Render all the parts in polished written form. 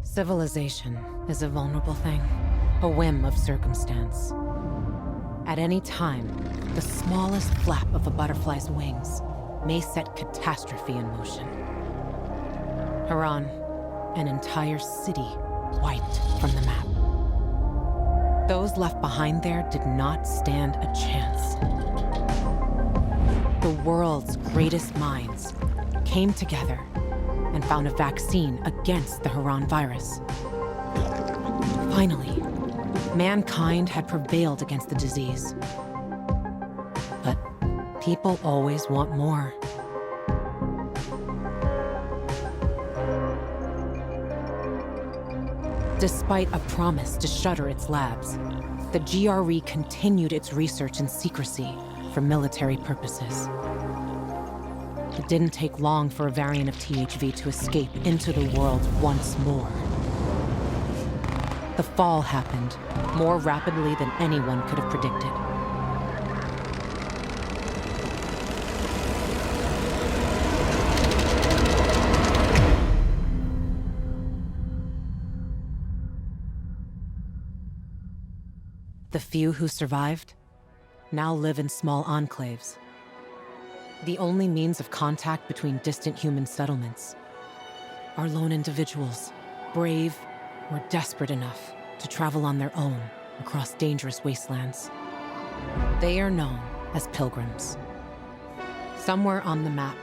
Civilization is a vulnerable thing, a whim of circumstance. At any time, the smallest flap of a butterfly's wings may set catastrophe in motion. Haran, an entire city wiped from the map. Those left behind there did not stand a chance. The world's greatest minds came together and found a vaccine against the Haran virus. Finally, mankind had prevailed against the disease. But people always want more. Despite a promise to shutter its labs, the GRE continued its research in secrecy for military purposes. It didn't take long for a variant of THV to escape into the world once more. The fall happened more rapidly than anyone could have predicted. The few who survived now live in small enclaves, the only means of contact between distant human settlements are lone individuals, brave or desperate enough to travel on their own across dangerous wastelands. They are known as pilgrims. Somewhere on the map,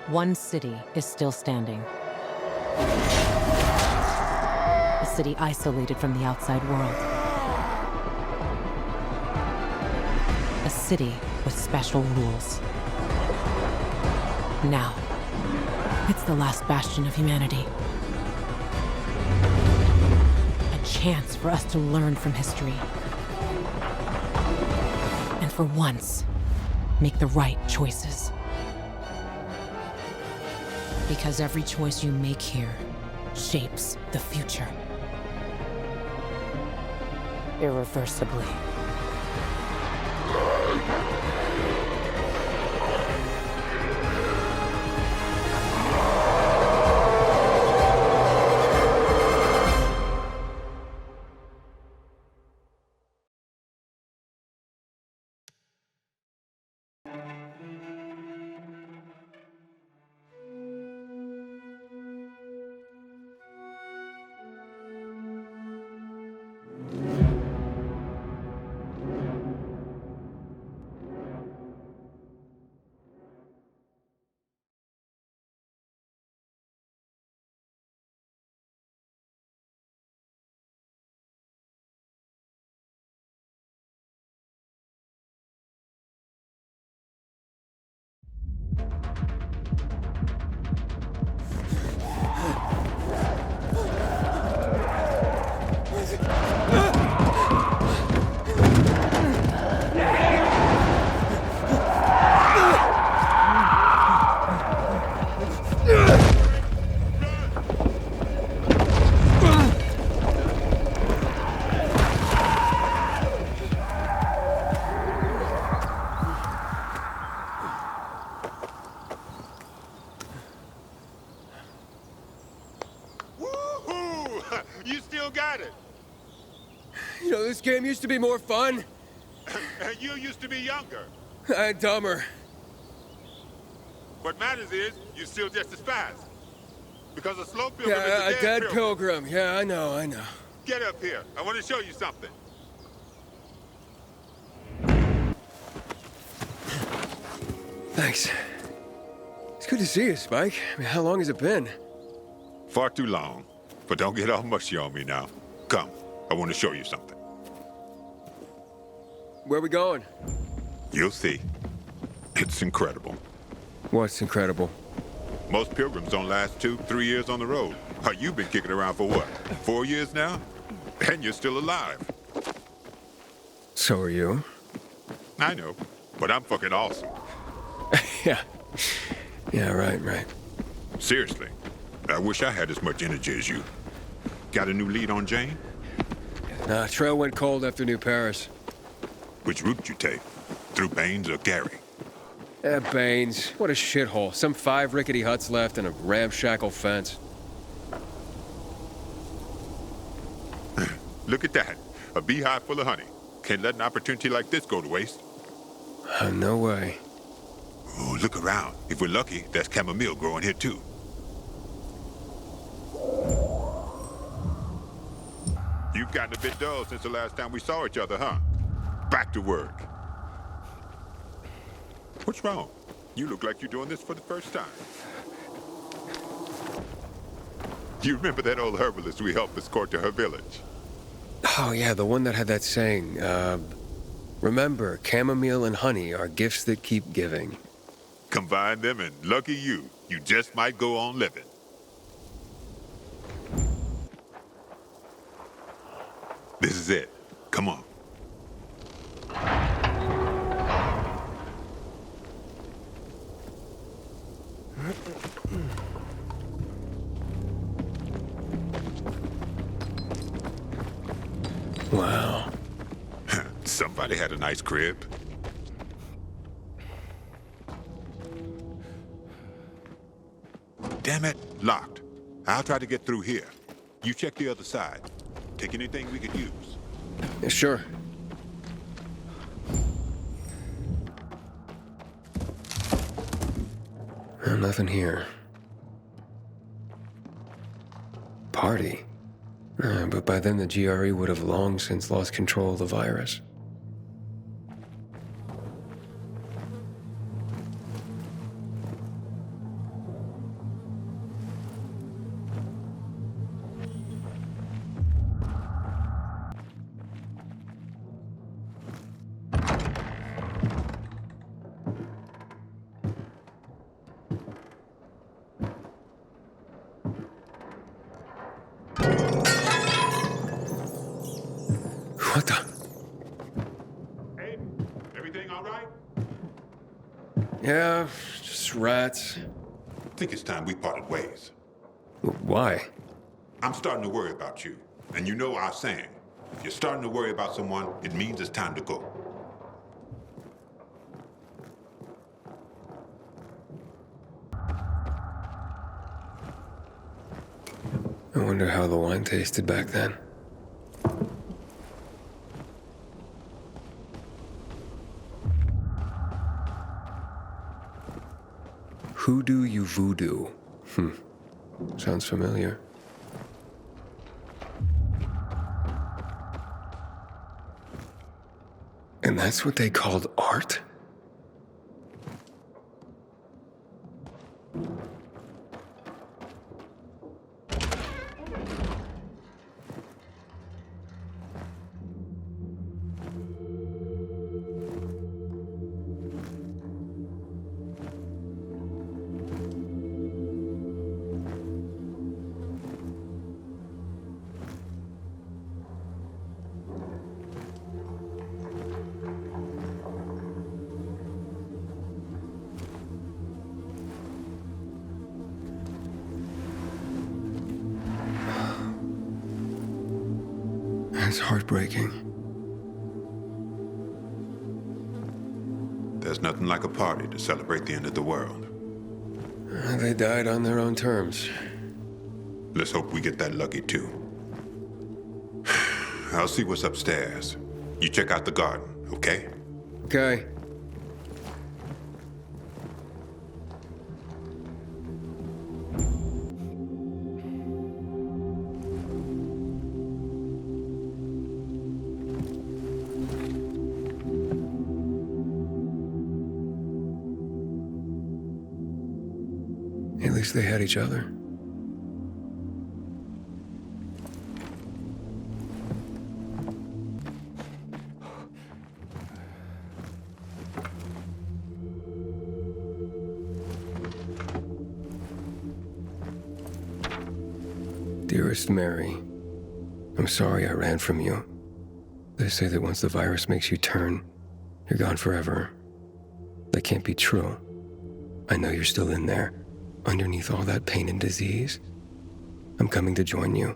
one city is still standing. A city isolated from the outside world. A city with special rules. Now, it's the last bastion of humanity. A chance for us to learn from history. And for once, make the right choices. Because every choice you make here shapes the future. Irreversibly. You still got it. You know, this game used to be more fun. And you used to be younger. Dumber. What matters is, you're still just as fast. Because a slow pilgrim is Yeah, a dead pilgrim. Yeah, I know. Get up here. I want to show you something. Thanks. It's good to see you, Spike. I mean, how long has it been? Far too long. But don't get all mushy on me now. Come, I want to show you something. Where are we going? You'll see. It's incredible. What's incredible? Most pilgrims don't last 2-3 years on the road. You've been kicking around for what, 4 years now? And you're still alive. So are you. I know, but I'm fucking awesome. Yeah, right. Seriously, I wish I had as much energy as you. Got a new lead on Jane? Nah, trail went cold after New Paris. Which route you take? Through Baines or Gary? Baines. What a shithole. Some 5 rickety huts left and a ramshackle fence. Look at that. A beehive full of honey. Can't let an opportunity like this go to waste. No way. Oh, look around. If we're lucky, there's chamomile growing here too. You've gotten a bit dull since the last time we saw each other, huh? Back to work. What's wrong? You look like you're doing this for the first time. You remember that old herbalist we helped escort to her village? Oh, yeah, the one that had that saying, remember, chamomile and honey are gifts that keep giving. Combine them and lucky you, you just might go on living. This is it. Come on. Wow. Somebody had a nice crib. Damn it, locked. I'll try to get through here. You check the other side. Take anything we could use. Yeah, sure. Nothing here. Party. But by then the GRE would have long since lost control of the virus. What the? Hey, everything all right? Yeah, just rats. I think it's time we parted ways. Why? I'm starting to worry about you. And you know our saying. If you're starting to worry about someone, it means it's time to go. I wonder how the wine tasted back then. Hoodoo you voodoo. Sounds familiar. And that's what they called art? That's heartbreaking. There's nothing like a party to celebrate the end of the world. They died on their own terms. Let's hope we get that lucky too. I'll see what's upstairs. You check out the garden, okay? Okay. At least they had each other. Dearest Mary, I'm sorry I ran from you. They say that once the virus makes you turn, you're gone forever. That can't be true. I know you're still in there, underneath all that pain and disease. I'm coming to join you.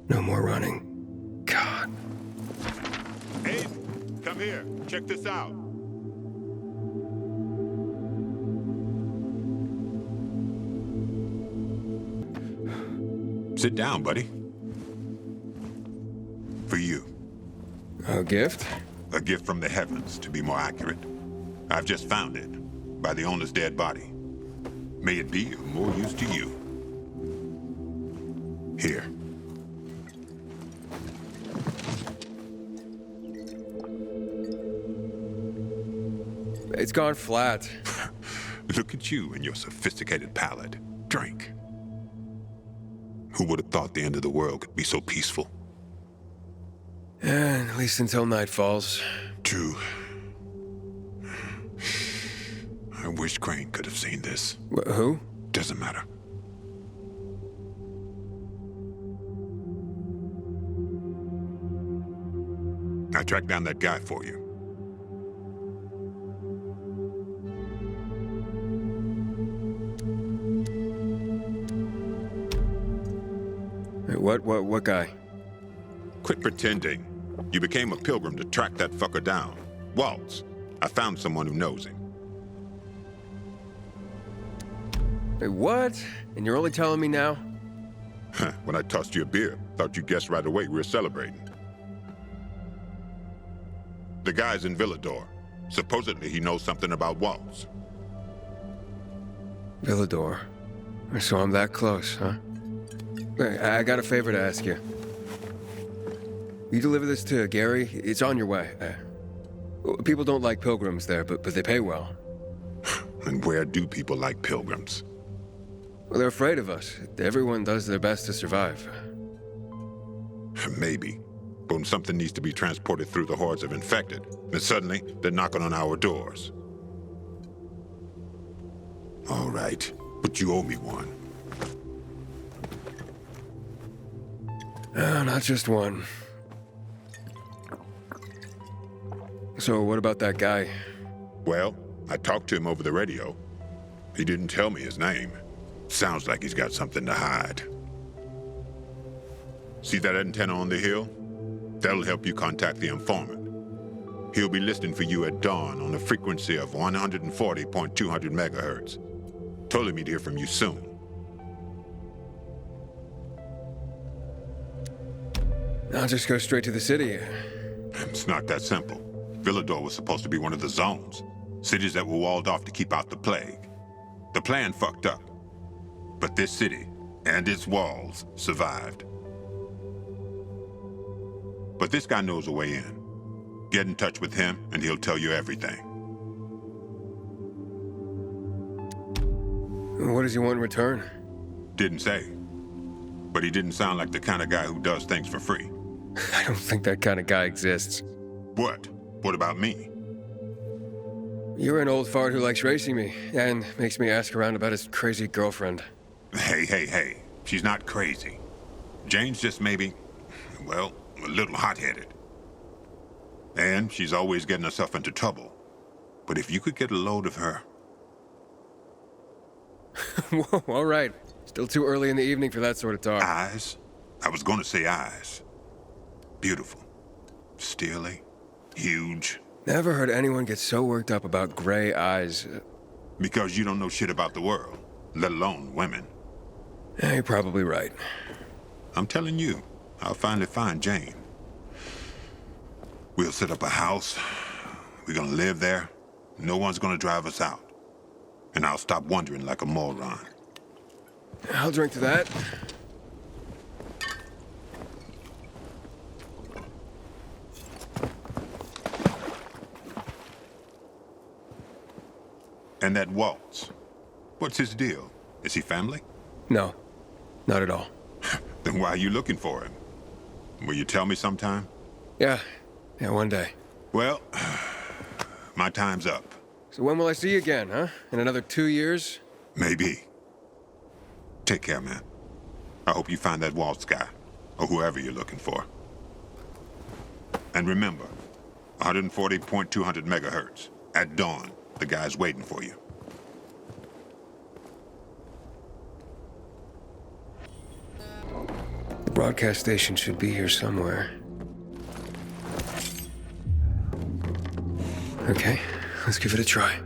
No more running. God. I'm here. Check this out. Sit down, buddy. For you. A gift? A gift from the heavens, to be more accurate. I've just found it, by the owner's dead body. May it be of more use to you. Here. It's gone flat. Look at you and your sophisticated palate. Drink. Who would have thought the end of the world could be so peaceful? At least until night falls. True. I wish Crane could have seen this. Who? Doesn't matter. I tracked down that guy for you. What guy? Quit pretending. You became a pilgrim to track that fucker down. Waltz. I found someone who knows him. Hey, what? And you're only telling me now? When I tossed you a beer, thought you guessed right away we were celebrating. The guy's in Villador. Supposedly he knows something about Waltz. Villador. So I'm that close, huh? Hey, I got a favor to ask you. You deliver this to Gary? It's on your way. People don't like pilgrims there, but they pay well. And where do people like pilgrims? Well, they're afraid of us. Everyone does their best to survive. Maybe. But when something needs to be transported through the hordes of infected, then suddenly they're knocking on our doors. All right, but you owe me one. Not just one. So what about that guy? Well, I talked to him over the radio. He didn't tell me his name. Sounds like he's got something to hide. See that antenna on the hill? That'll help you contact the informant. He'll be listening for you at dawn on a frequency of 140.200 megahertz. Told him he'd hear from you soon. I'll just go straight to the city. It's not that simple. Villador was supposed to be one of the zones. Cities that were walled off to keep out the plague. The plan fucked up. But this city and its walls survived. But this guy knows a way in. Get in touch with him and he'll tell you everything. What does he want in return? Didn't say. But he didn't sound like the kind of guy who does things for free. I don't think that kind of guy exists. What? What about me? You're an old fart who likes racing me, and makes me ask around about his crazy girlfriend. Hey. She's not crazy. Jane's just maybe, well, a little hot-headed. And she's always getting herself into trouble. But if you could get a load of her... Whoa, all right. Still too early in the evening for that sort of talk. Eyes? I was gonna say eyes. Beautiful. Steely. Huge. Never heard anyone get so worked up about gray eyes. Because you don't know shit about the world, let alone women. Yeah, you're probably right. I'm telling you, I'll finally find Jane. We'll set up a house. We're gonna live there. No one's gonna drive us out. And I'll stop wondering like a moron. I'll drink to that. And that Waltz, what's his deal? Is he family? No, not at all. Then why are you looking for him? Will you tell me sometime? Yeah, one day. Well, my time's up. So when will I see you again, huh? In another 2 years? Maybe. Take care, man. I hope you find that Waltz guy, or whoever you're looking for. And remember, 140.200 megahertz. At dawn, the guy's waiting for you. The broadcast station should be here somewhere. Okay, let's give it a try.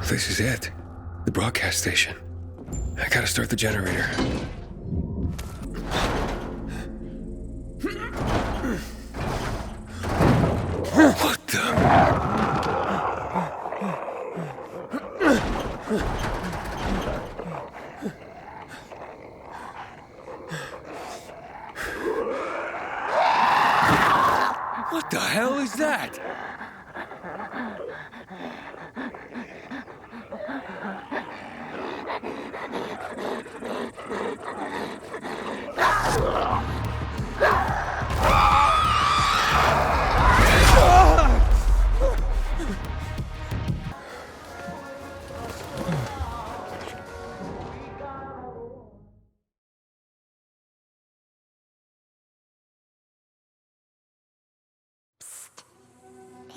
This is it. The broadcast station. I gotta start the generator. What the? What the hell is that?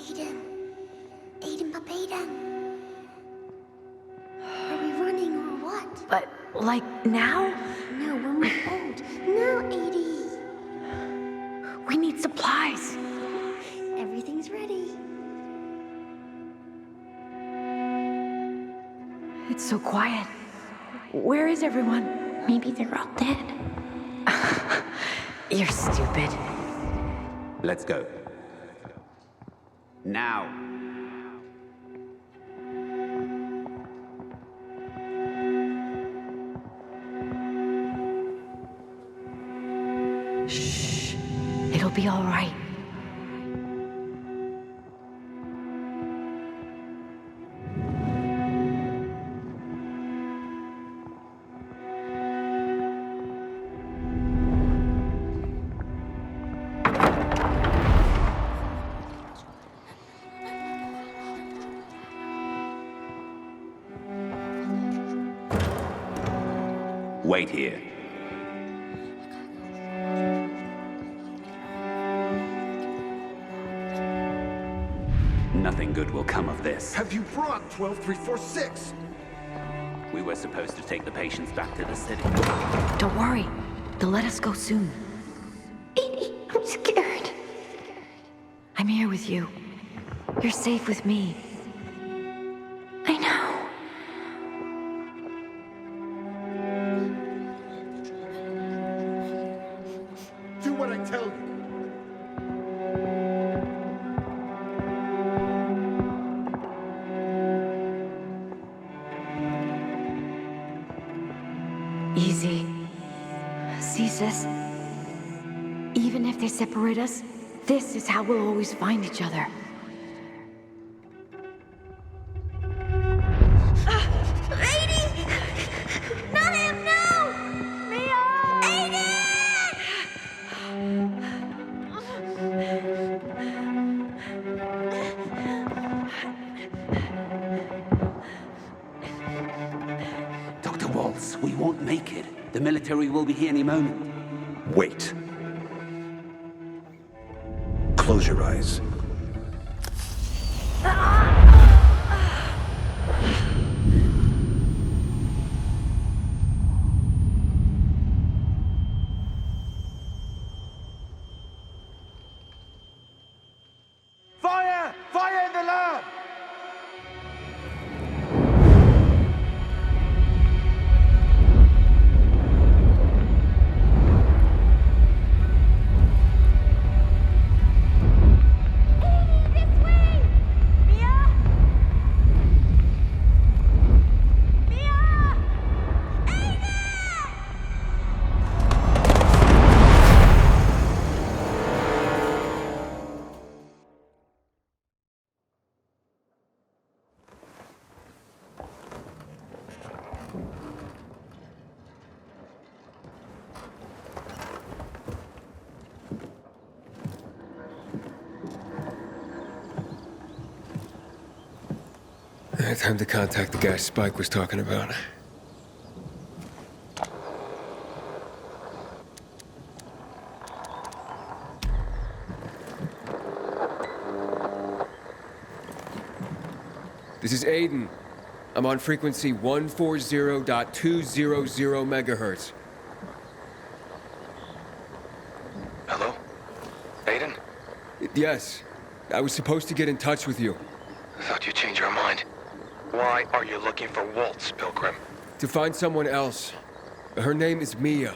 Aiden. Aiden, Papa Aiden. Are we running or what? But, like, now? No, when we're old. No, Edie. We need supplies. Everything's ready. It's so quiet. Where is everyone? Maybe they're all dead. You're stupid. Let's go. Now. Shh. It'll be all right. Wait here. Nothing good will come of this. Have you brought 12346? We were supposed to take the patients back to the city. Don't worry. They'll let us go soon. Edie, I'm scared. I'm here with you. You're safe with me. I know. Do what I tell you. Easy. See, sis? Even if they separate us, this is how we'll always find each other. Edie! Not him, no! Mia! Dr. Waltz, we won't make it. The military will be here any moment. Wait. Close your eyes. Fire! Fire in the lab! Time to contact the guy Spike was talking about. This is Aiden. I'm on frequency 140.200 megahertz. Hello? Aiden? Yes. I was supposed to get in touch with you. I thought you'd change your mind. Why are you looking for Waltz, Pilgrim? To find someone else. Her name is Mia.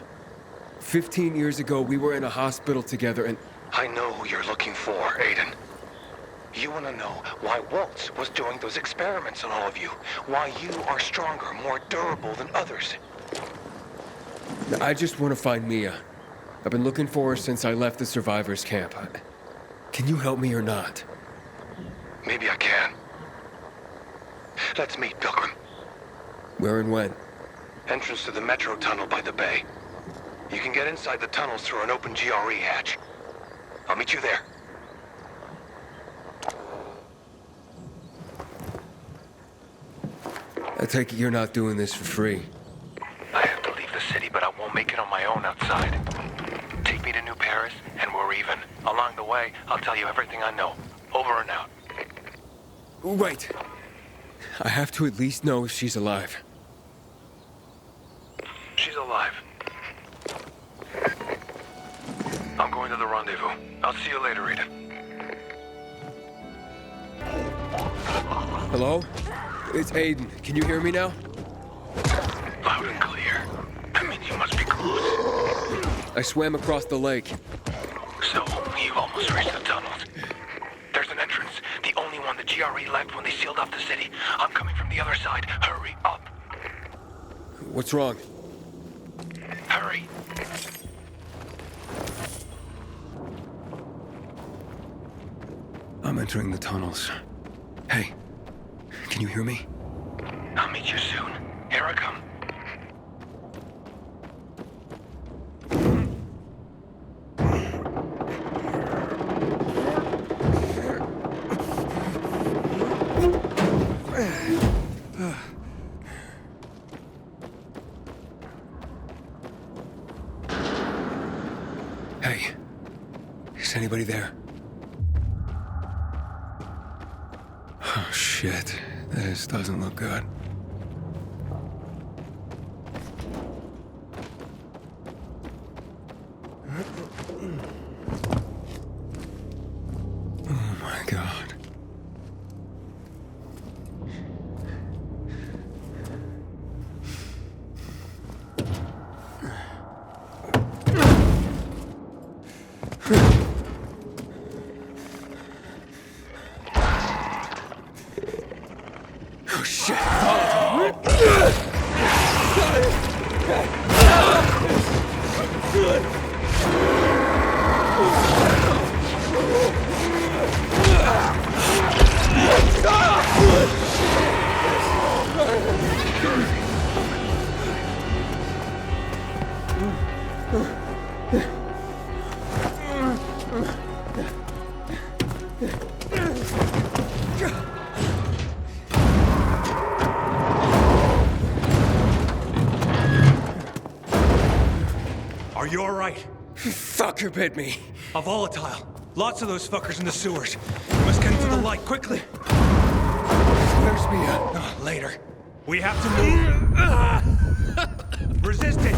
15 years ago, we were in a hospital together and... I know who you're looking for, Aiden. You want to know why Waltz was doing those experiments on all of you. Why you are stronger, more durable than others. I just want to find Mia. I've been looking for her since I left the survivors' camp. Can you help me or not? Maybe I can. Let's meet, Pilgrim. Where and when? Entrance to the metro tunnel by the bay. You can get inside the tunnels through an open GRE hatch. I'll meet you there. I take it you're not doing this for free. I have to leave the city, but I won't make it on my own outside. Take me to New Paris, and we're even. Along the way, I'll tell you everything I know. Over and out. Wait. I have to at least know if she's alive. She's alive. I'm going to the rendezvous. I'll see you later, Rita. Hello? It's Aiden. Can you hear me now? Loud and clear. I mean, you must be close. I swam across the lake. So, you've almost reached the tunnels. There's an entrance. The only one the GRE left when they sealed off the city. I'm coming from the other side. Hurry up. What's wrong? Hurry. I'm entering the tunnels. Hey, can you hear me? I'll meet you soon. Here I come. Hey, is anybody there? Oh, shit. This doesn't look good. Oh, my God. Oh, shit. Are you alright? Fucker bit me. A volatile. Lots of those fuckers in the sewers. We must get into the light, quickly. Where's Mia? Later. We have to move. Resist it.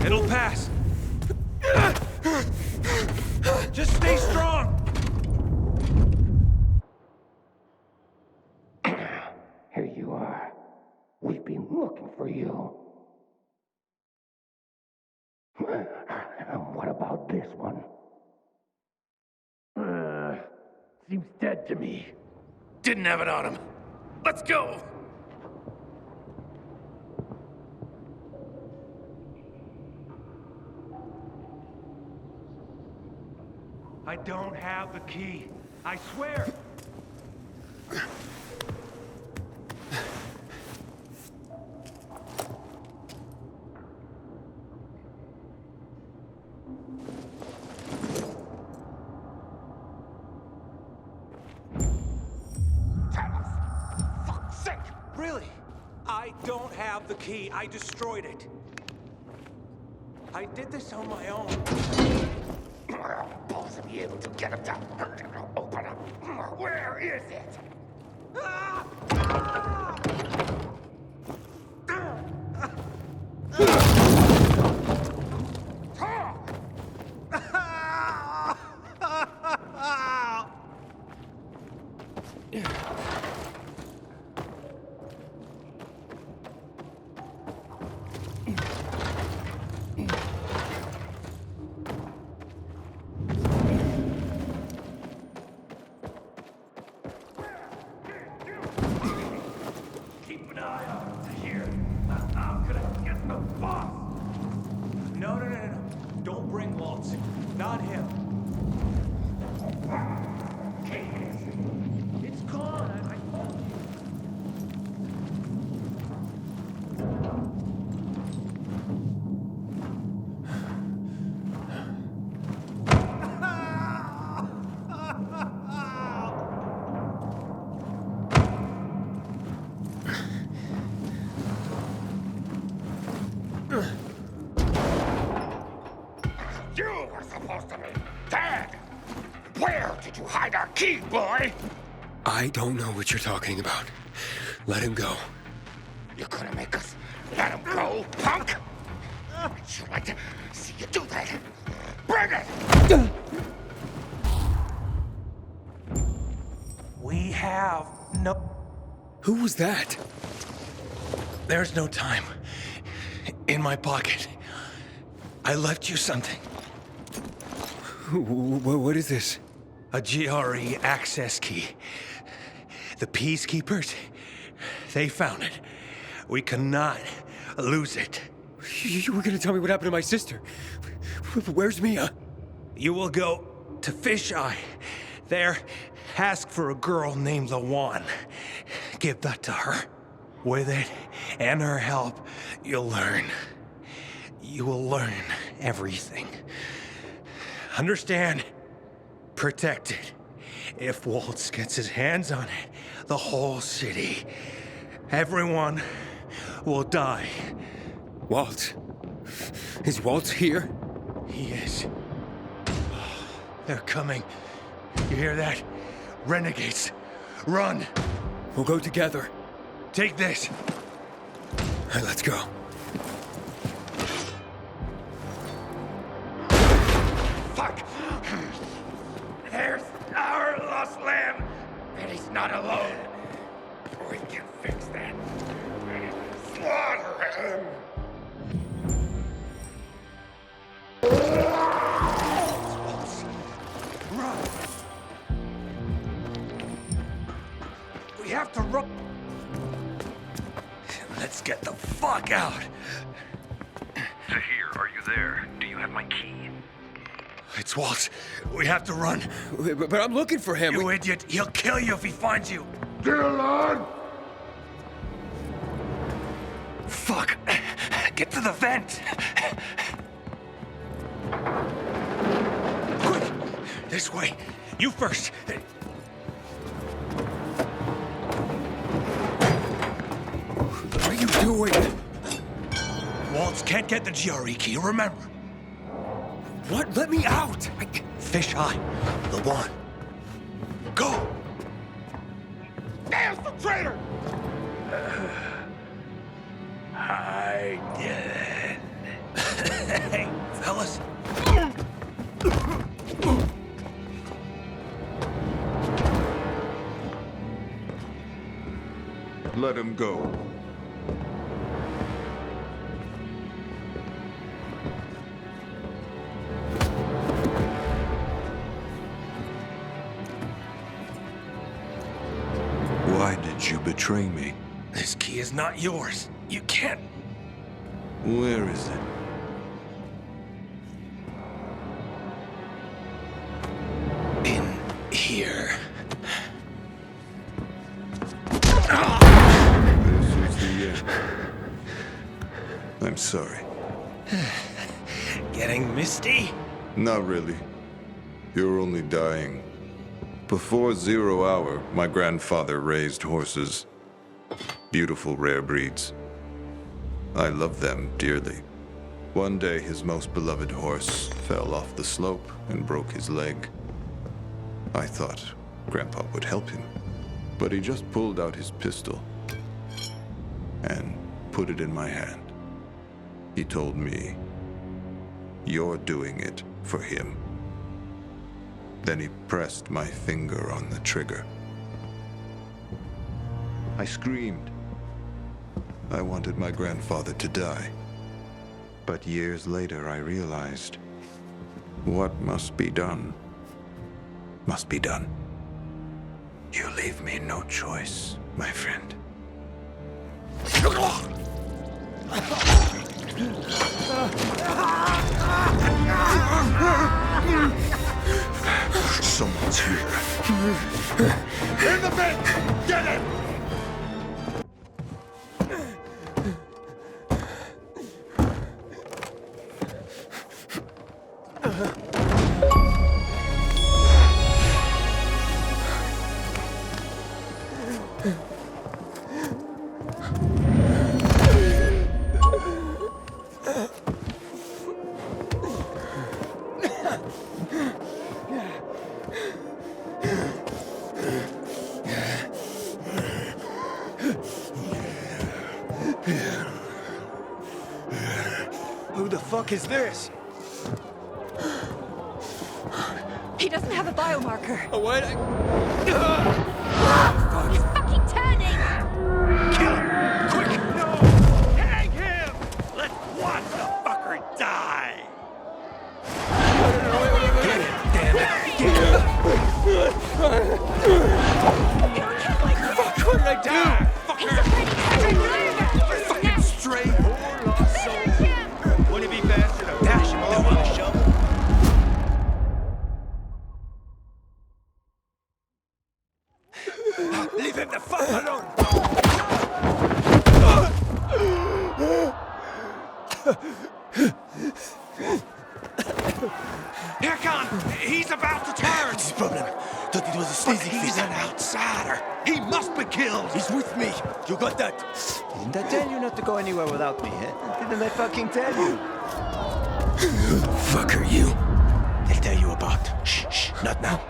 It'll pass. Just stay strong. Here you are. We've been looking for you. What about this one? Seems dead to me. Didn't have it on him. Let's go. I don't have the key. I swear. Fuck's sake! Really? I don't have the key. I destroyed it. I did this on my own. Balls to be able to get him to open up. Where is it? him. It's gone. I told you. You were supposed to be dead! Where did you hide our key, boy? I don't know what you're talking about. Let him go. You're gonna make us let him go, punk? I'd sure like to see you do that. Bring it! We have no... Who was that? There's no time. In my pocket. I left you something. What is this? A GRE access key. The Peacekeepers, they found it. We cannot lose it. You were gonna tell me what happened to my sister. Where's Mia? You will go to Fisheye. There, ask for a girl named Lawan. Give that to her. With it and her help, you'll learn. You will learn everything. Understand? Protect it. If Waltz gets his hands on it, the whole city, everyone will die. Waltz? Is Waltz here? He is. They're coming. You hear that? Renegades. Run! We'll go together. Take this. All right, let's go. Fuck! There's our lost lamb, and he's not alone. We can fix that. Slaughter him! Run! We have to run. Let's get the fuck out. Zahir, are you there? Do you have my key? It's Waltz. We have to run. But I'm looking for him. You idiot. He'll kill you if he finds you. Dylan! Fuck. Get to the vent. Quick. This way. You first. What are you doing? Waltz can't get the GRE key, remember. What? Let me out! Fisheye. The one. Go! There's the traitor! I did it. Hey, fellas. Let him go. Why did you betray me? This key is not yours. You can't. Where is it? In here. This is the end. I'm sorry. Getting misty? Not really. You're only dying. Before 0 hour, my grandfather raised horses. Beautiful rare breeds. I love them dearly. One day, his most beloved horse fell off the slope and broke his leg. I thought Grandpa would help him, but he just pulled out his pistol and put it in my hand. He told me, "You're doing it for him." Then he pressed my finger on the trigger. I screamed. I wanted my grandfather to die. But years later, I realized what must be done must be done. You leave me no choice, my friend. Someone's here. In the vent! Get him! Who the fuck is this? He doesn't have a biomarker. Oh, what? He's fucking turning! Kill him! Quick! No! Hang him! Let's watch the fucker die! Get it, damn it! Get it! Fuck, what did I do? Fucking straight whore lost soul! Wouldn't it be faster to dash him over the shovel? Leave him the fuck alone! Here come! He's about to turn! What's his problem? Thought it was a sleazy He's fist. an outsider! He must be killed! He's with me. You got that? Didn't I tell you not to go anywhere without me, eh? Didn't I fucking tell you? Who the fuck are you? They'll tell you about. Shh, not now.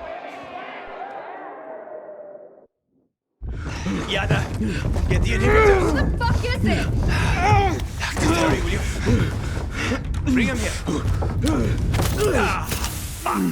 Yada, get the inhibitors. What the fuck is it? Dr. Terry, will you? Bring him here. Ah, fuck.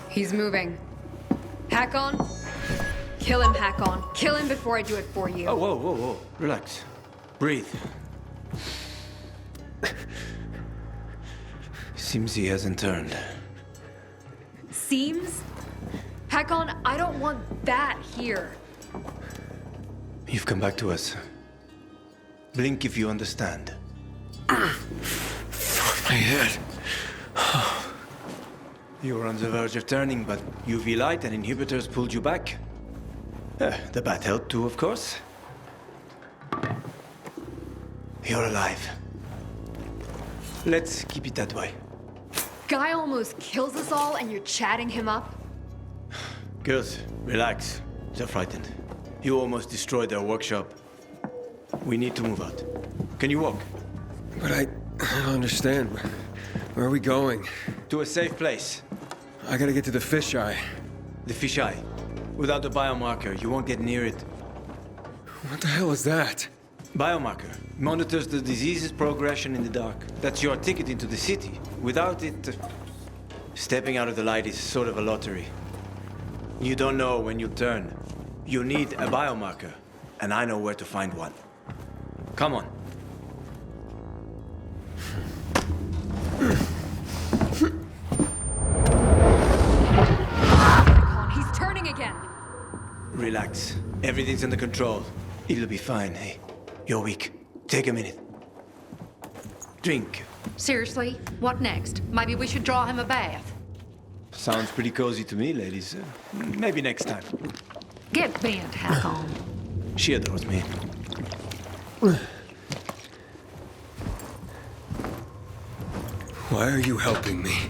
He's moving. Hack on. Kill him, Hack on. Kill him before I do it for you. Oh, whoa, whoa, whoa. Relax. Breathe. Seems he hasn't turned. Seems? Hack on, I don't want that here. You've come back to us. Blink if you understand. My head. You were on the verge of turning, but UV light and inhibitors pulled you back. The bat helped too, of course. You're alive. Let's keep it that way. Guy almost kills us all and you're chatting him up? Girls, relax. They're frightened. You almost destroyed their workshop. We need to move out. Can you walk? But I don't understand. Where are we going? To a safe place. I gotta get to the fisheye. The fisheye. Without the biomarker, you won't get near it. What the hell is that? Biomarker monitors the disease's progression in the dark. That's your ticket into the city. Without it, stepping out of the light is sort of a lottery. You don't know when you'll turn. You need a biomarker, and I know where to find one. Come on. He's turning again. Relax. Everything's under control. It'll be fine. Hey, you're weak. Take a minute. Drink. Seriously? What next? Maybe we should draw him a bath. Sounds pretty cozy to me, ladies. Maybe next time. Get bent, Hack on. She adores me. Why are you helping me?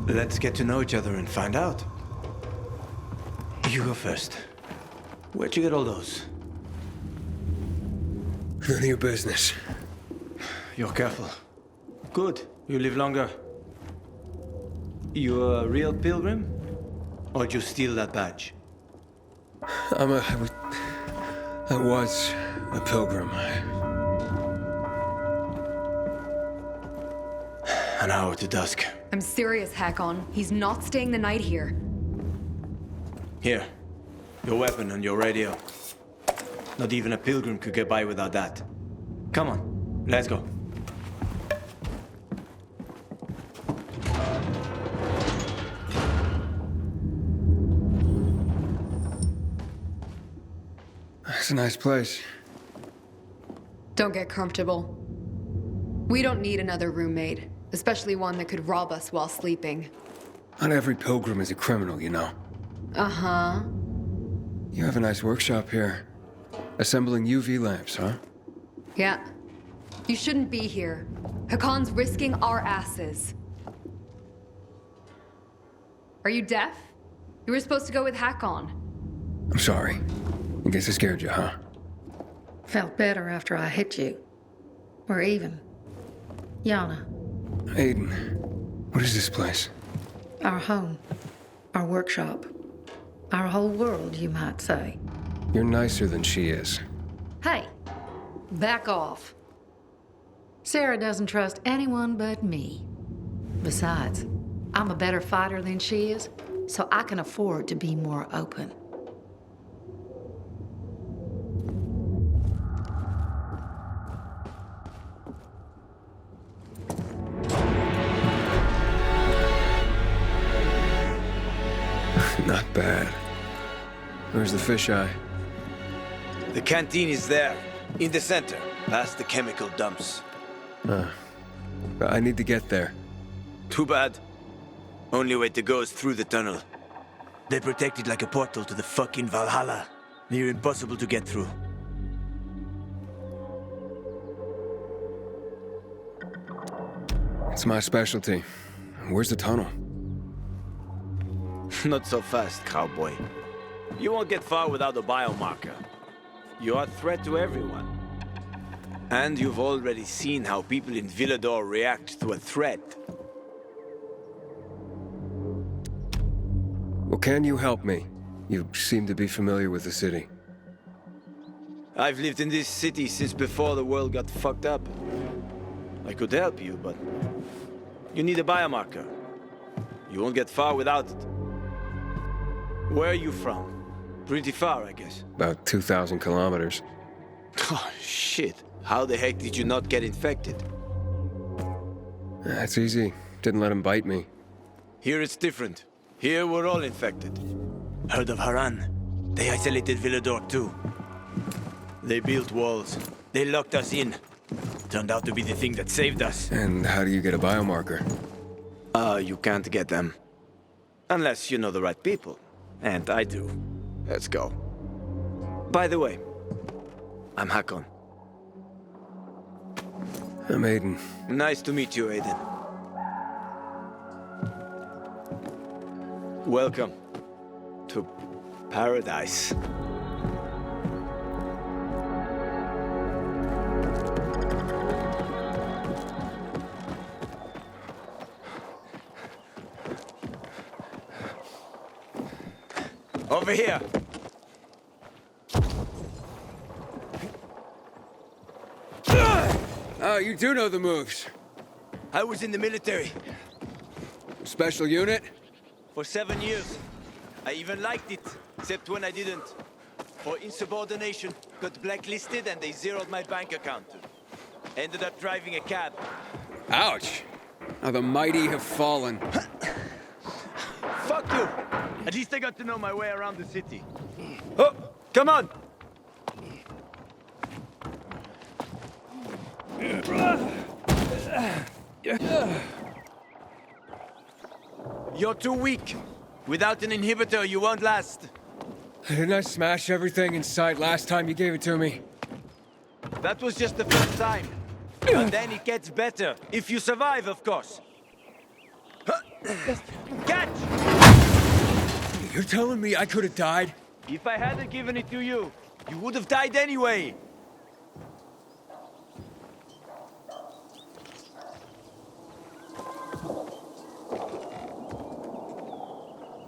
Let's get to know each other and find out. You go first. Where'd you get all those? None of your business. You're careful. Good. You live longer. You a real pilgrim? Or did you steal that badge? I was a pilgrim. I An hour to dusk. I'm serious, Hakon. He's not staying the night here. Here. Your weapon and your radio. Not even a pilgrim could get by without that. Come on, let's go. It's a nice place. Don't get comfortable. We don't need another roommate, especially one that could rob us while sleeping. Not every pilgrim is a criminal, you know. Uh-huh. You have a nice workshop here. Assembling UV lamps, huh? Yeah. You shouldn't be here. Hakon's risking our asses. Are you deaf? You were supposed to go with Hakon. I'm sorry. I guess I scared you, huh? Felt better after I hit you. We're even. Yana. Aiden, what is this place? Our home. Our workshop. Our whole world, you might say. You're nicer than she is. Hey, back off. Sarah doesn't trust anyone but me. Besides, I'm a better fighter than she is, so I can afford to be more open. Not bad. Where's the fisheye? The canteen is there, in the center, past the chemical dumps. I need to get there. Too bad. Only way to go is through the tunnel. They protect it like a portal to the fucking Valhalla. Near impossible to get through. It's my specialty. Where's the tunnel? Not so fast, cowboy. You won't get far without a biomarker. You're a threat to everyone. And you've already seen how people in Villador react to a threat. Well, can you help me? You seem to be familiar with the city. I've lived in this city since before the world got fucked up. I could help you, but you need a biomarker. You won't get far without it. Where are you from? Pretty far, I guess. About 2,000 kilometers. Oh, shit. How the heck did you not get infected? That's easy. Didn't let him bite me. Here it's different. Here we're all infected. Heard of Haran? They isolated Villador too. They built walls. They locked us in. Turned out to be the thing that saved us. And how do you get a biomarker? You can't get them. Unless you know the right people. And I do. Let's go. By the way, I'm Hakon. I'm Aiden. Nice to meet you, Aiden. Welcome to paradise. Over here. Oh, you do know the moves. I was in the military. Special unit? For 7 years. I even liked it, except when I didn't. For insubordination, got blacklisted and they zeroed my bank account. Ended up driving a cab. Ouch. How the mighty have fallen. Fuck you! At least I got to know my way around the city. Oh, come on! You're too weak. Without an inhibitor, you won't last. Didn't I smash everything in sight last time you gave it to me? That was just the first time. And then it gets better. If you survive, of course. Catch! You're telling me I could have died? If I hadn't given it to you, you would have died anyway.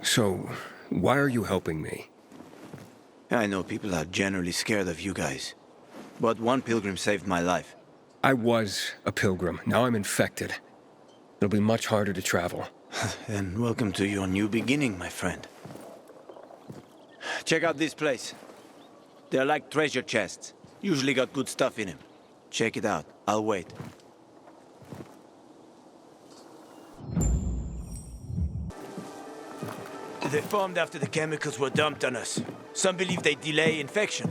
So, why are you helping me? I know people are generally scared of you guys. But one pilgrim saved my life. I was a pilgrim. Now I'm infected. It'll be much harder to travel. Then welcome to your new beginning, my friend. Check out this place. They're like treasure chests. Usually got good stuff in them. Check it out. I'll wait. They formed after the chemicals were dumped on us. Some believe they delay infection.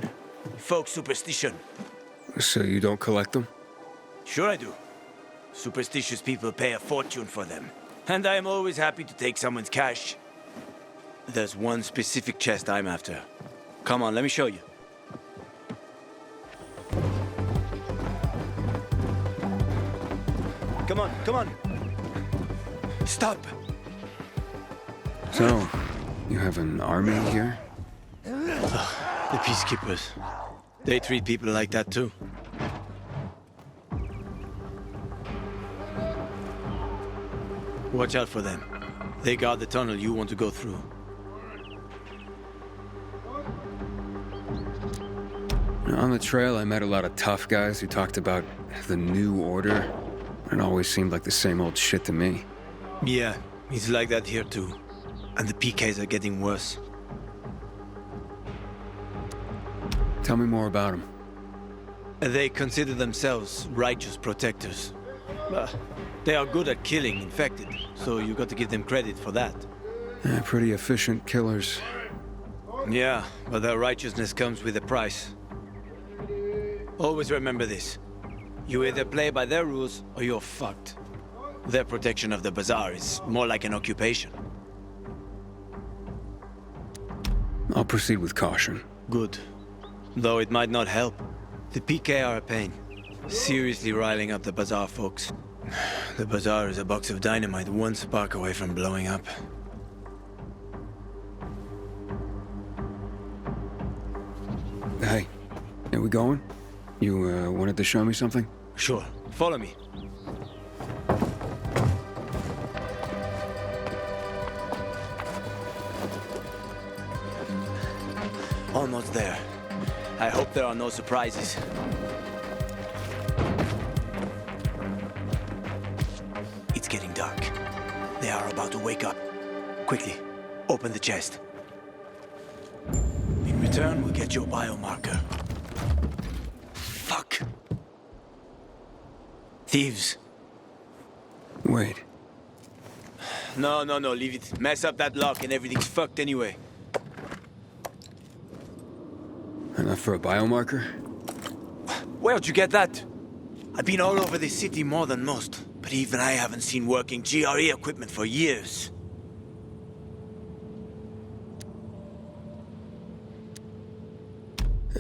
Folk superstition. So you don't collect them? Sure I do. Superstitious people pay a fortune for them. And I am always happy to take someone's cash. There's one specific chest I'm after. Come on, let me show you. Come on, come on. Stop. So, you have an army here? The peacekeepers. They treat people like that too. Watch out for them. They guard the tunnel you want to go through. On the trail, I met a lot of tough guys who talked about the new order. It always seemed like the same old shit to me. Yeah, it's like that here too. And the PKs are getting worse. Tell me more about them. They consider themselves righteous protectors. They are good at killing infected, so you got to give them credit for that. Yeah, pretty efficient killers. Yeah, but their righteousness comes with a price. Always remember this. You either play by their rules, or you're fucked. Their protection of the bazaar is more like an occupation. I'll proceed with caution. Good. Though it might not help. The PK are a pain. Seriously riling up the bazaar folks. The bazaar is a box of dynamite one spark away from blowing up. Hey, are we going? You, wanted to show me something? Sure. Follow me. Almost there. I hope there are no surprises. It's getting dark. They are about to wake up. Quickly, open the chest. In return, we'll get your biomarker. Fuck. Thieves. Wait. No, leave it. Mess up that lock and everything's fucked anyway. Enough for a biomarker? Where'd you get that? I've been all over this city more than most, but even I haven't seen working GRE equipment for years.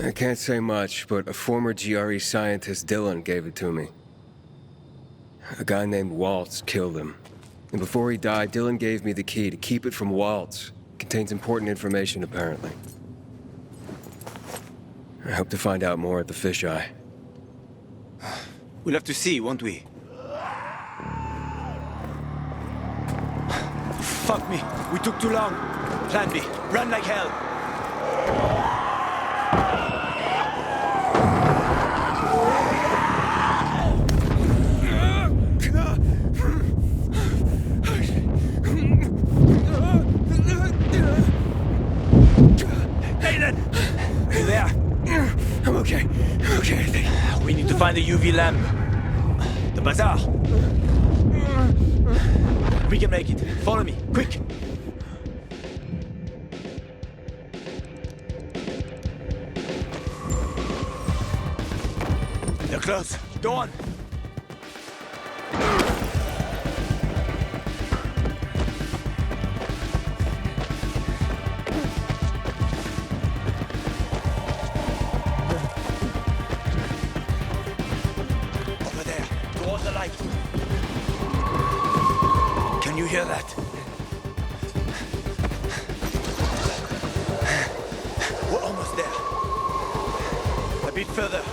I can't say much, but a former GRE scientist, Dylan, gave it to me. A guy named Waltz killed him. And before he died, Dylan gave me the key to keep it from Waltz. It contains important information, apparently. I hope to find out more at the fisheye. We'll have to see, won't we? Fuck me. We took too long. Plan B. Run like hell. Aiden! Are you there? I'm okay. I'm okay, I think. We need to find the UV lamp. The bazaar. We can make it. Follow me, quick. They're close. Go on. Over there, towards the light. Can you hear that? We're almost there. A bit further.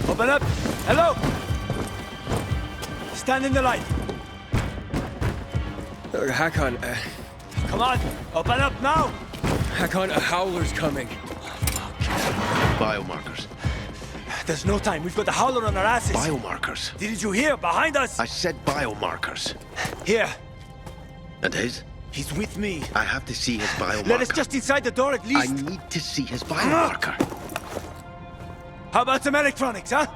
Open up! Hello! Stand in the light. Hakon, Come on! Open up now! Hakon, a howler's coming. Biomarkers. There's no time. We've got the howler on our asses. Biomarkers. Didn't you hear? Behind us! I said biomarkers. Here. And his? He's with me. I have to see his biomarker. Let us just inside the door at least. I need to see his biomarker. How about some electronics, huh?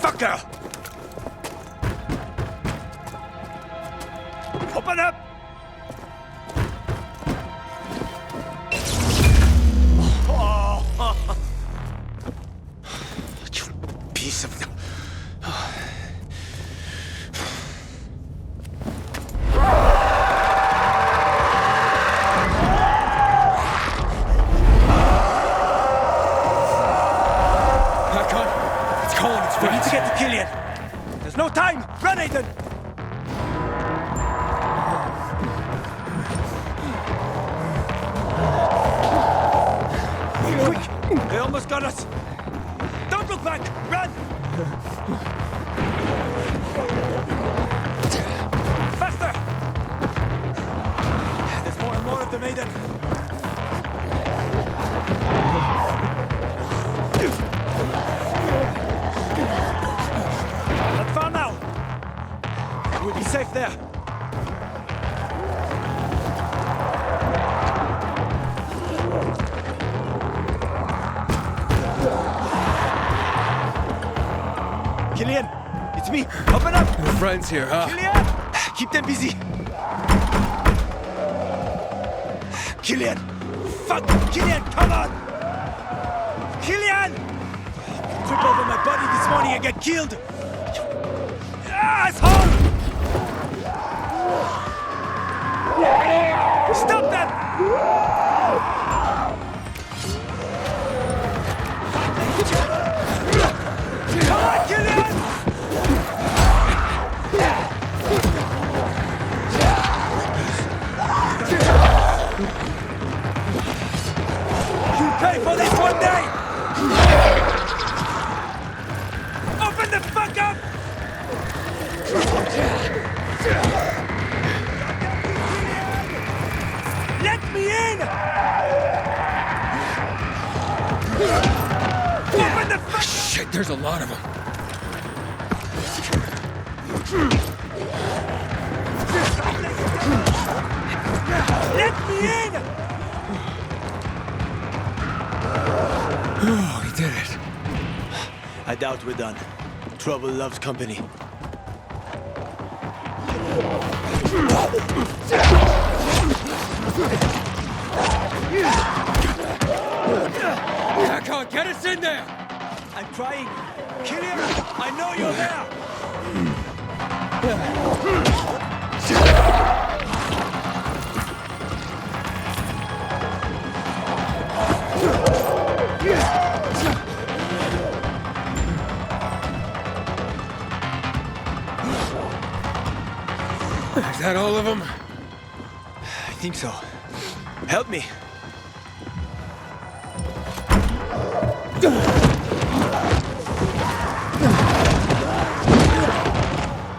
Fucker! Open up! Oh. You piece of... We need to get to Killian. There's no time. Run, Ethan. Quick! They almost got us. Don't look back. Run. Faster. There's more and more of them, Aiden. Not far now. We'll be safe there. Killian, it's me. Open up. Your friend's here, huh? Killian, keep them busy. Killian, fuck, Killian, come on. Killian, trip over my body this morning and get killed. Asshole! Stop them! Come on, Killian! You pay for this one day! Open the fuck up! Let me in! Open the fuck! Shit, there's a lot of them. Let me in! Oh, he did it. I doubt we're done. Trouble loves company. Hakon, get us in there! I'm trying. Killian, I know you're there! Is that all of them? I think so. Help me.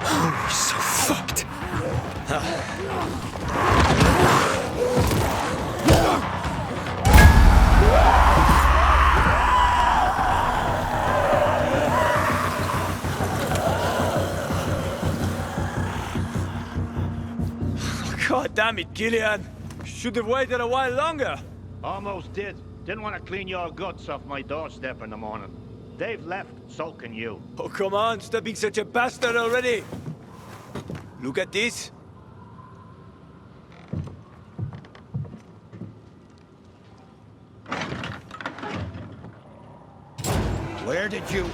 Oh, we're so fucked. God damn it, Killian. Should have waited a while longer. Almost did. Didn't want to clean your guts off my doorstep in the morning. They've left, so can you. Oh, come on, stop being such a bastard already. Look at this. Where did you...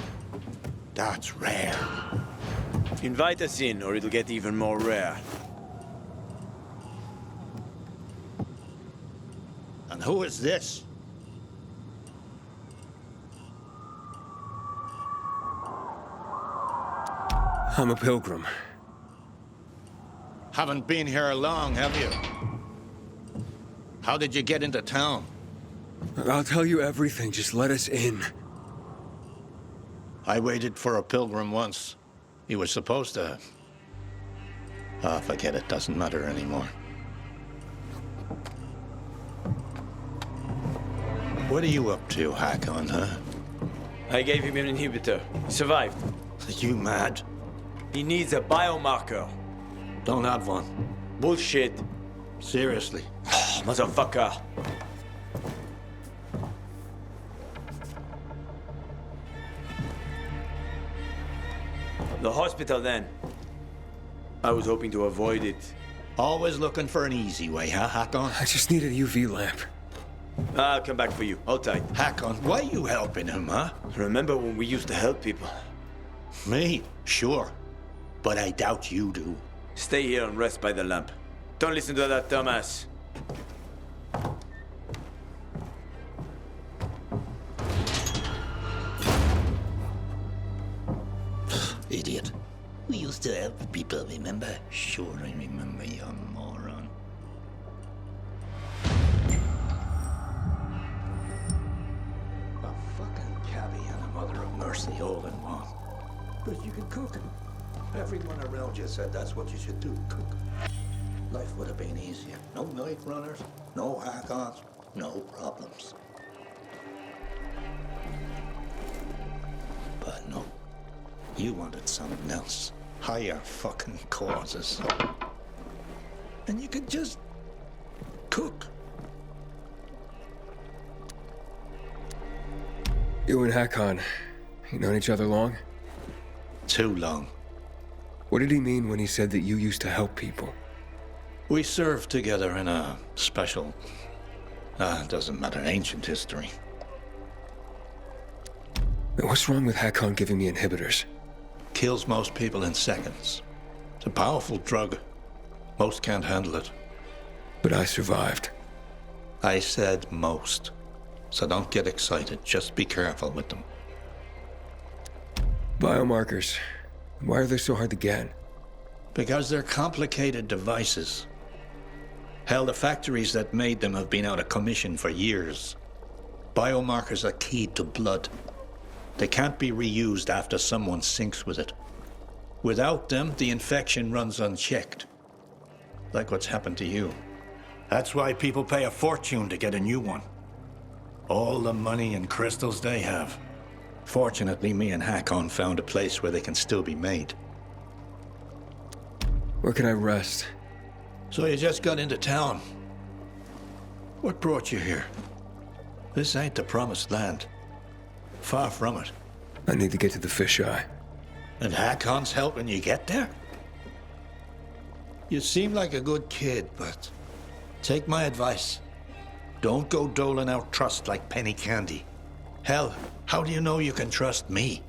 That's rare. Invite us in, or it'll get even more rare. And who is this? I'm a pilgrim. Haven't been here long, have you? How did you get into town? I'll tell you everything, just let us in. I waited for a pilgrim once. He was supposed to Ah, forget it. Doesn't matter anymore. What are you up to, Hakon, huh? I gave him an inhibitor. He survived. Are you mad? He needs a biomarker. Don't have one. Bullshit. Seriously. Motherfucker. The hospital, then. I was hoping to avoid it. Always looking for an easy way, huh, Hakon? I just need a UV lamp. I'll come back for you. Hold tight. Hakon, why are you helping him, huh? Remember when we used to help people? Me? Sure. But I doubt you do. Stay here and rest by the lamp. Don't listen to that dumbass. Idiot. We used to help people, remember? Sure, I remember, you moron. A fucking cabbie and a mother of mercy all in one. But you can cook. Everyone around you said that's what you should do, cook. Life would have been easier. No night runners, no hack-ons, no problems. But no. You wanted something else. Higher fucking causes. And you could just cook. You and Hakon, you known each other long? Too long. What did he mean when he said that you used to help people? We served together in a special, doesn't matter, ancient history. What's wrong with Hakon giving me inhibitors? Kills most people in seconds. It's a powerful drug. Most can't handle it. But I survived. I said most. So don't get excited. Just be careful with them. Biomarkers. Why are they so hard to get? Because they're complicated devices. Hell, the factories that made them have been out of commission for years. Biomarkers are keyed to blood. They can't be reused after someone sinks with it. Without them, the infection runs unchecked. Like what's happened to you. That's why people pay a fortune to get a new one. All the money and crystals they have. Fortunately, me and Hakon found a place where they can still be made. Where can I rest? So you just got into town. What brought you here? This ain't the promised land. Far from it. I need to get to the fisheye. And Hakon's helping you get there? You seem like a good kid, but take my advice. Don't go doling out trust like penny candy. Hell, how do you know you can trust me?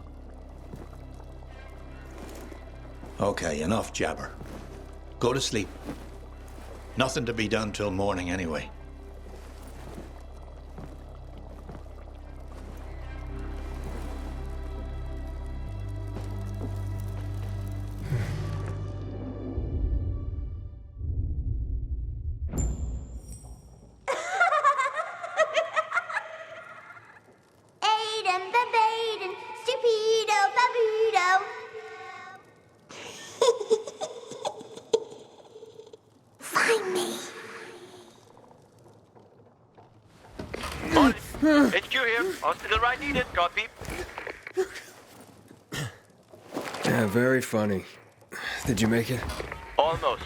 Okay, enough jabber. Go to sleep. Nothing to be done till morning anyway. Aiden, babaden, stupido, babudo. Find me. HQ here. Hospital right needed. Copy. Yeah, very funny. Did you make it? Almost.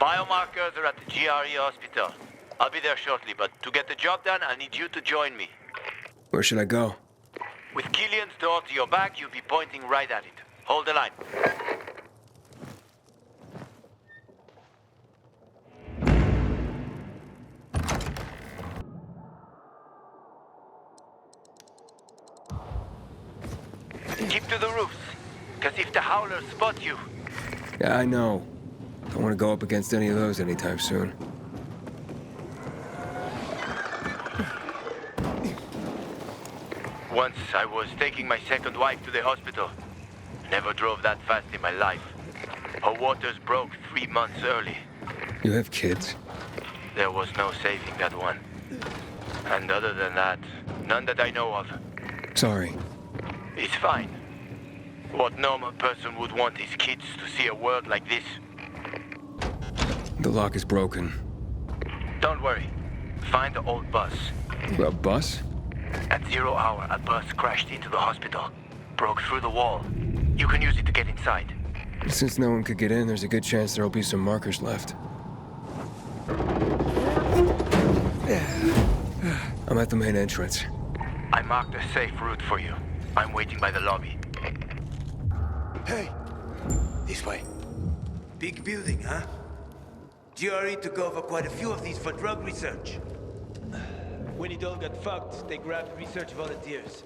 Biomarkers are at the GRE hospital. I'll be there shortly, but to get the job done, I need you to join me. Where should I go? With Killian's door to your back, you'll be pointing right at it. Hold the line. Keep to the roofs, because if the howlers spot you... Yeah, I know. Don't want to go up against any of those anytime soon. Once I was taking my second wife to the hospital. Never drove that fast in my life. Her waters broke 3 months early. You have kids? There was no saving that one. And other than that, none that I know of. Sorry. It's fine. What normal person would want his kids to see a world like this? The lock is broken. Don't worry. Find the old bus. A bus? At 0 hour, a bus crashed into the hospital. Broke through the wall. You can use it to get inside. Since no one could get in, there's a good chance there'll be some markers left. I'm at the main entrance. I marked a safe route for you. I'm waiting by the lobby. Hey! This way. Big building, huh? GRE took over quite a few of these for drug research. When it all got fucked, they grabbed research volunteers.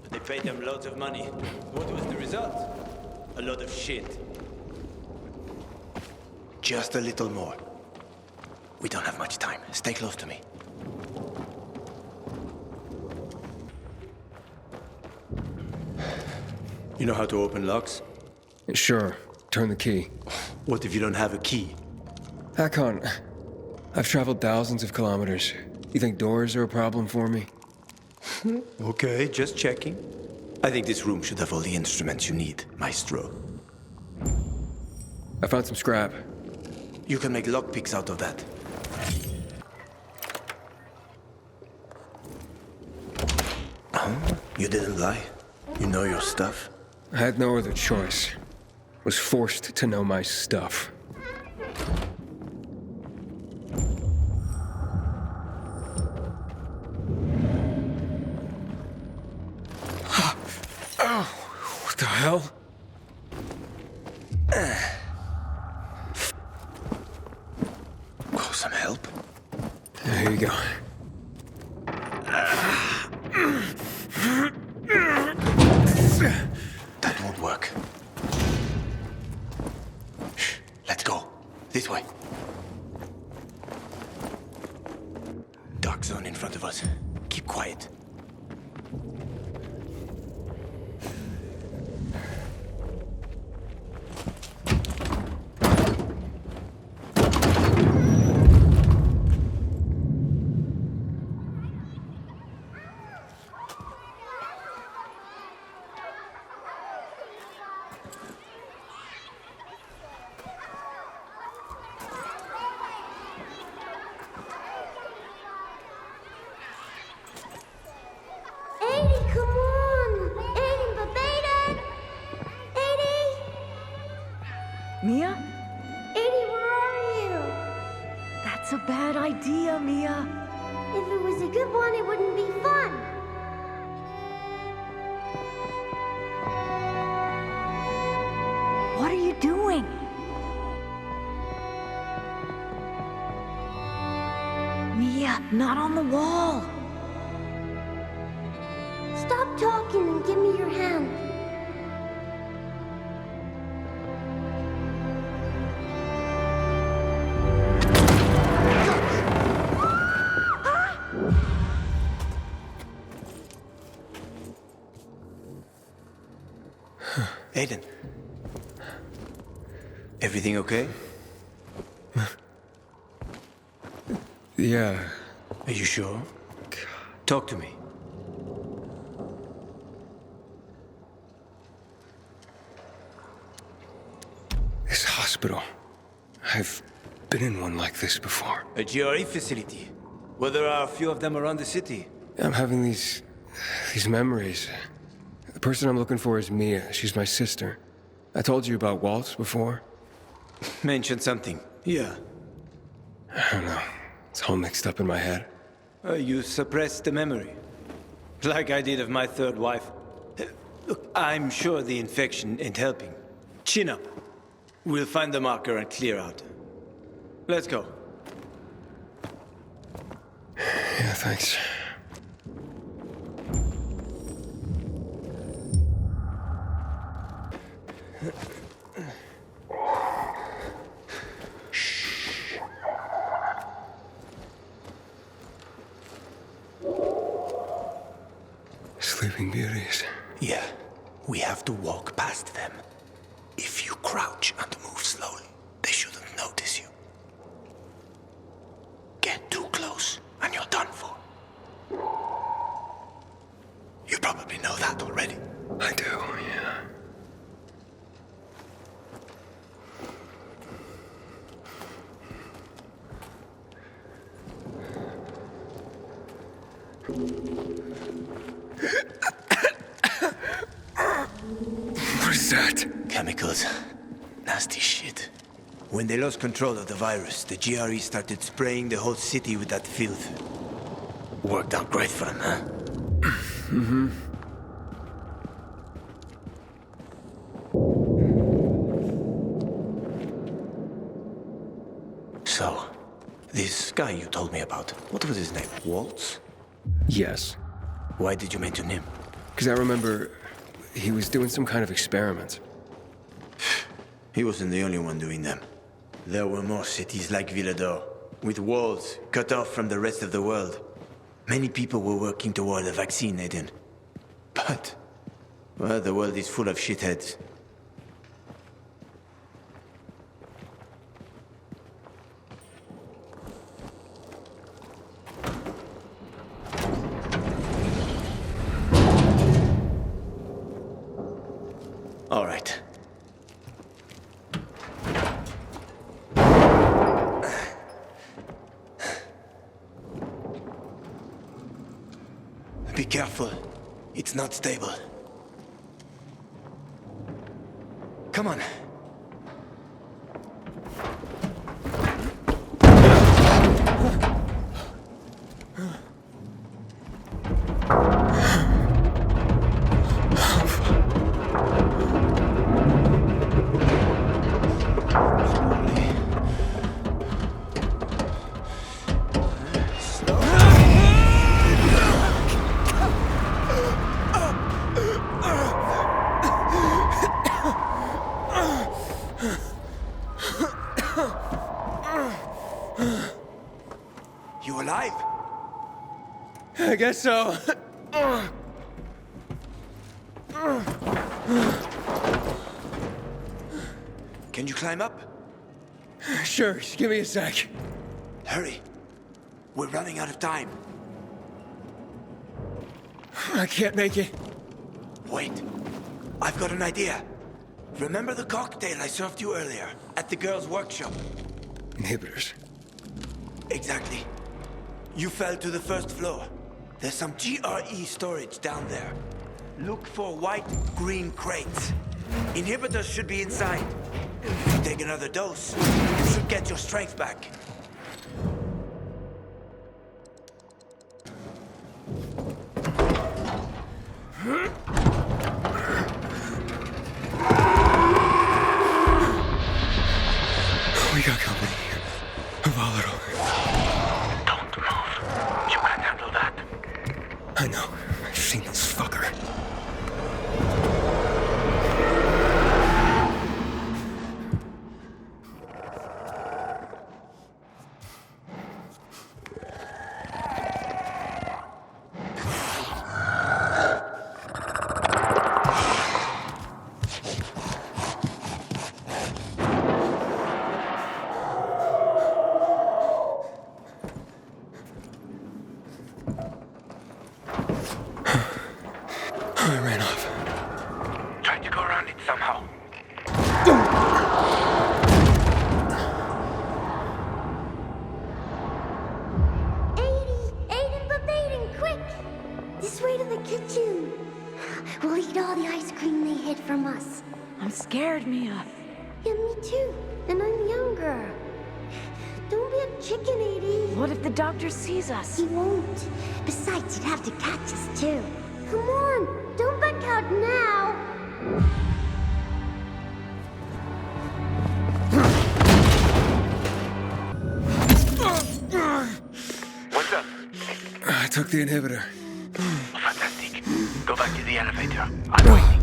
But they paid them loads of money. What was the result? A lot of shit. Just a little more. We don't have much time. Stay close to me. You know how to open locks? Sure. Turn the key. What if you don't have a key? Hakon, I've traveled thousands of kilometers. You think doors are a problem for me? Okay, just checking. I think this room should have all the instruments you need, Maestro. I found some scrap. You can make lockpicks out of that. Oh, you didn't lie. You know your stuff. I had no other choice. Was forced to know my stuff. What the hell? Call some help? Here you go. That won't work. Shh, let's go. This way. Dark zone in front of us. Keep quiet. Aiden, come on! Aiden, Babaden! Aiden! Mia? Aiden, where are you? That's a bad idea, Mia. If it was a good one, it wouldn't be fun. What are you doing? Mia, not on the wall. Stop talking and give me your hand. Aiden. Everything okay? Yeah. Are you sure? Talk to me. This hospital. I've been in one like this before. A GRE facility. Well, there are a few of them around the city. I'm having these memories. The person I'm looking for is Mia. She's my sister. I told you about Waltz before. Mention something. Yeah. I don't know. It's all mixed up in my head. You suppressed the memory. Like I did of my third wife. Look, I'm sure the infection ain't helping. Chin up. We'll find the marker and clear out. Let's go. Yeah, thanks. Sleeping Beauties. Yeah, we have to walk past them. If you crouch and move slowly, they shouldn't notice you. Get too close, and you're done for. You probably know that already. I do, yeah. What is that? Chemicals. Nasty shit. When they lost control of the virus, the GRE started spraying the whole city with that filth. Worked out great for them, huh? Mm-hmm. So, this guy you told me about, what was his name? Waltz? Yes. Why did you mention him? Because I remember he was doing some kind of experiment. He wasn't the only one doing them. There were more cities like Villador, with walls cut off from the rest of the world. Many people were working toward a vaccine, Aiden. But, well, the world is full of shitheads. All right. Be careful. It's not stable. Come on. You alive? I guess so. Can you climb up? Sure, just give me a sec. Hurry. We're running out of time. I can't make it. Wait. I've got an idea. Remember the cocktail I served you earlier at the girls' workshop? Inhibitors. Exactly. You fell to the first floor. There's some GRE storage down there. Look for white-green crates. Inhibitors should be inside. If you take another dose, you should get your strength back. We got company. Volatile. Don't move. You can handle that. I know. I've seen this fucker. I ran off. Try to go around it somehow. Aiden, Aiden, quick! This way to the kitchen. We'll eat all the ice cream they hid from us. I'm scared, Mia. Yeah, me too. And I'm younger. Don't be a chicken, Edie. What if the doctor sees us? He won't. Besides, he'd have to catch us too. Come on, don't back out now. What's up? I took the inhibitor. Fantastic. Go back to the elevator. I'm waiting.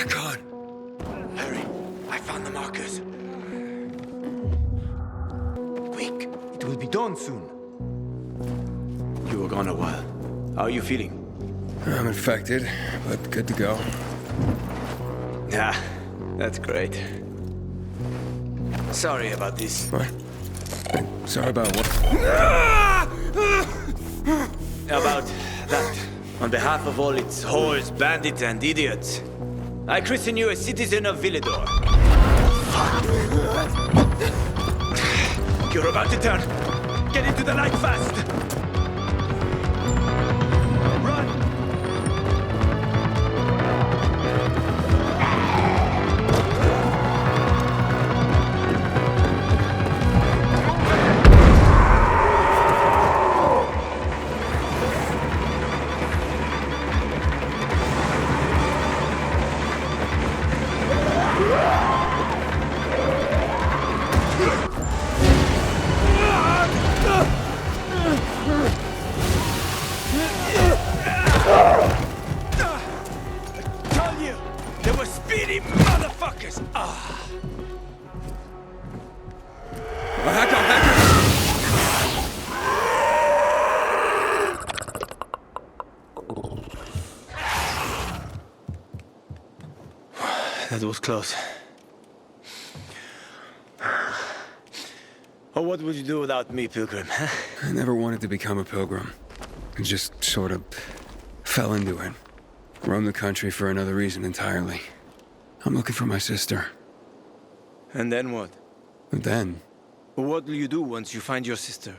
God. Hurry. I found the markers. Quick. It will be dawn soon. You were gone a while. How are you feeling? I'm infected, but good to go. Yeah, that's great. Sorry about this. What? Sorry about what? About that. On behalf of all its whores, bandits, and idiots, I christen you a citizen of Villador. You're about to turn. Get into the light fast. Run! Told you, they were speedy motherfuckers. That was close. Oh, what would you do without me, Pilgrim? I never wanted to become a pilgrim. I just sort of fell into it. Roamed the country for another reason entirely. I'm looking for my sister. And then what? And then? What will you do once you find your sister?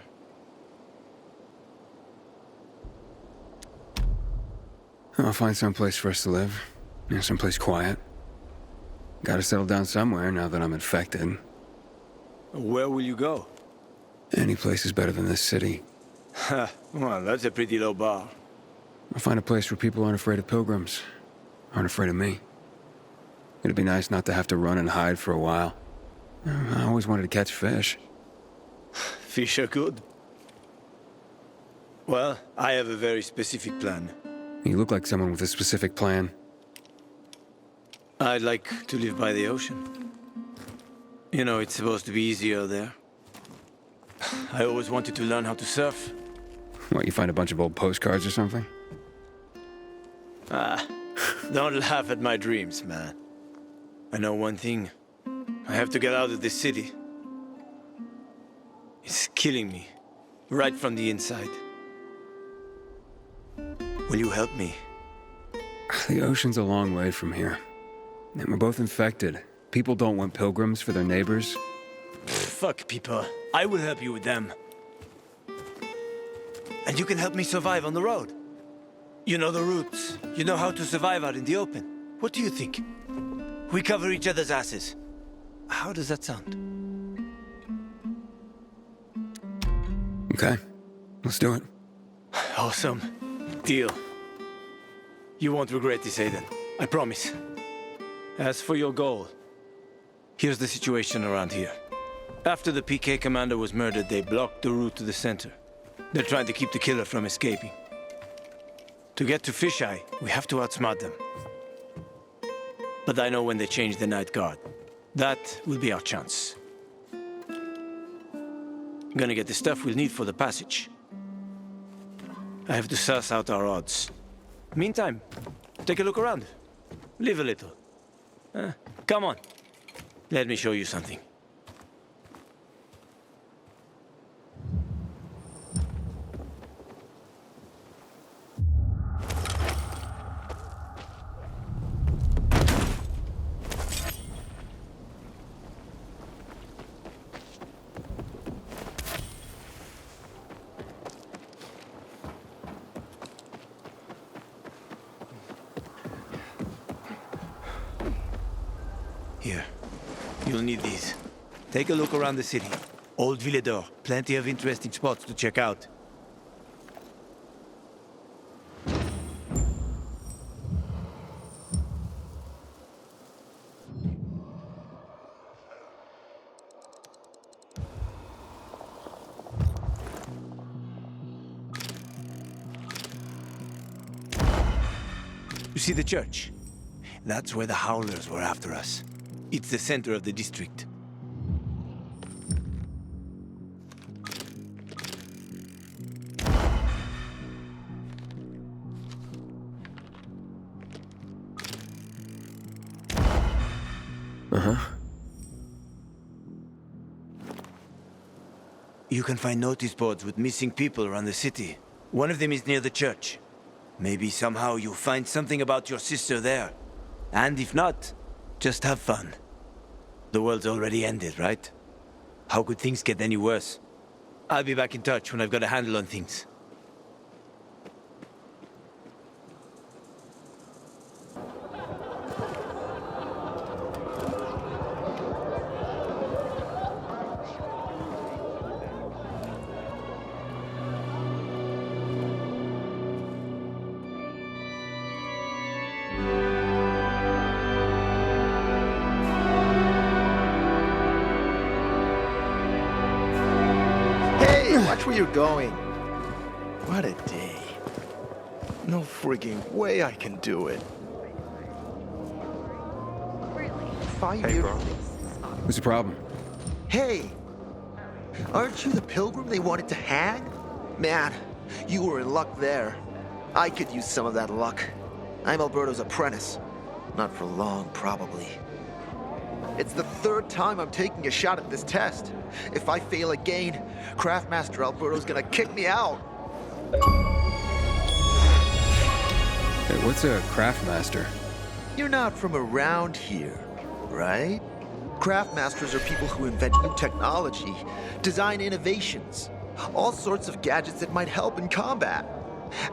I'll find some place for us to live. Someplace quiet. Gotta settle down somewhere now that I'm infected. Where will you go? Any place is better than this city. Ha, well, that's a pretty low bar. I'll find a place where people aren't afraid of pilgrims. Aren't afraid of me. It'd be nice not to have to run and hide for a while. I always wanted to catch fish. Fish are good. Well, I have a very specific plan. You look like someone with a specific plan. I'd like to live by the ocean. You know, it's supposed to be easier there. I always wanted to learn how to surf. What, you find a bunch of old postcards or something? Don't laugh at my dreams, man. I know one thing. I have to get out of this city. It's killing me, right from the inside. Will you help me? The ocean's a long way from here. And we're both infected. People don't want pilgrims for their neighbors. Fuck people. I will help you with them. And you can help me survive on the road. You know the routes. You know how to survive out in the open. What do you think? We cover each other's asses. How does that sound? Okay. Let's do it. Awesome. Deal. You won't regret this, Aiden. I promise. As for your goal, here's the situation around here. After the PK commander was murdered, they blocked the route to the center. They're trying to keep the killer from escaping. To get to Fisheye, we have to outsmart them. But I know when they change the night guard. That will be our chance. Gonna get the stuff we'll need for the passage. I have to suss out our odds. Meantime, take a look around. Live a little. Come on. Let me show you something. Here. You'll need these. Take a look around the city. Old Villador. Plenty of interesting spots to check out. You see the church? That's where the Howlers were after us. It's the center of the district. You can find notice boards with missing people around the city. One of them is near the church. Maybe somehow you'll find something about your sister there. And if not, just have fun. The world's already ended, right? How could things get any worse? I'll be back in touch when I've got a handle on things. Watch where you're going. What a day. No frigging way I can do it. Hey, bro. What's the problem? Hey! Aren't you the pilgrim they wanted to hang? Man, you were in luck there. I could use some of that luck. I'm Alberto's apprentice. Not for long, probably. It's the third time I'm taking a shot at this test. If I fail again, Craftmaster Alberto's gonna kick me out. Hey, what's a Craftmaster? You're not from around here, right? Craftmasters are people who invent new technology, design innovations, all sorts of gadgets that might help in combat.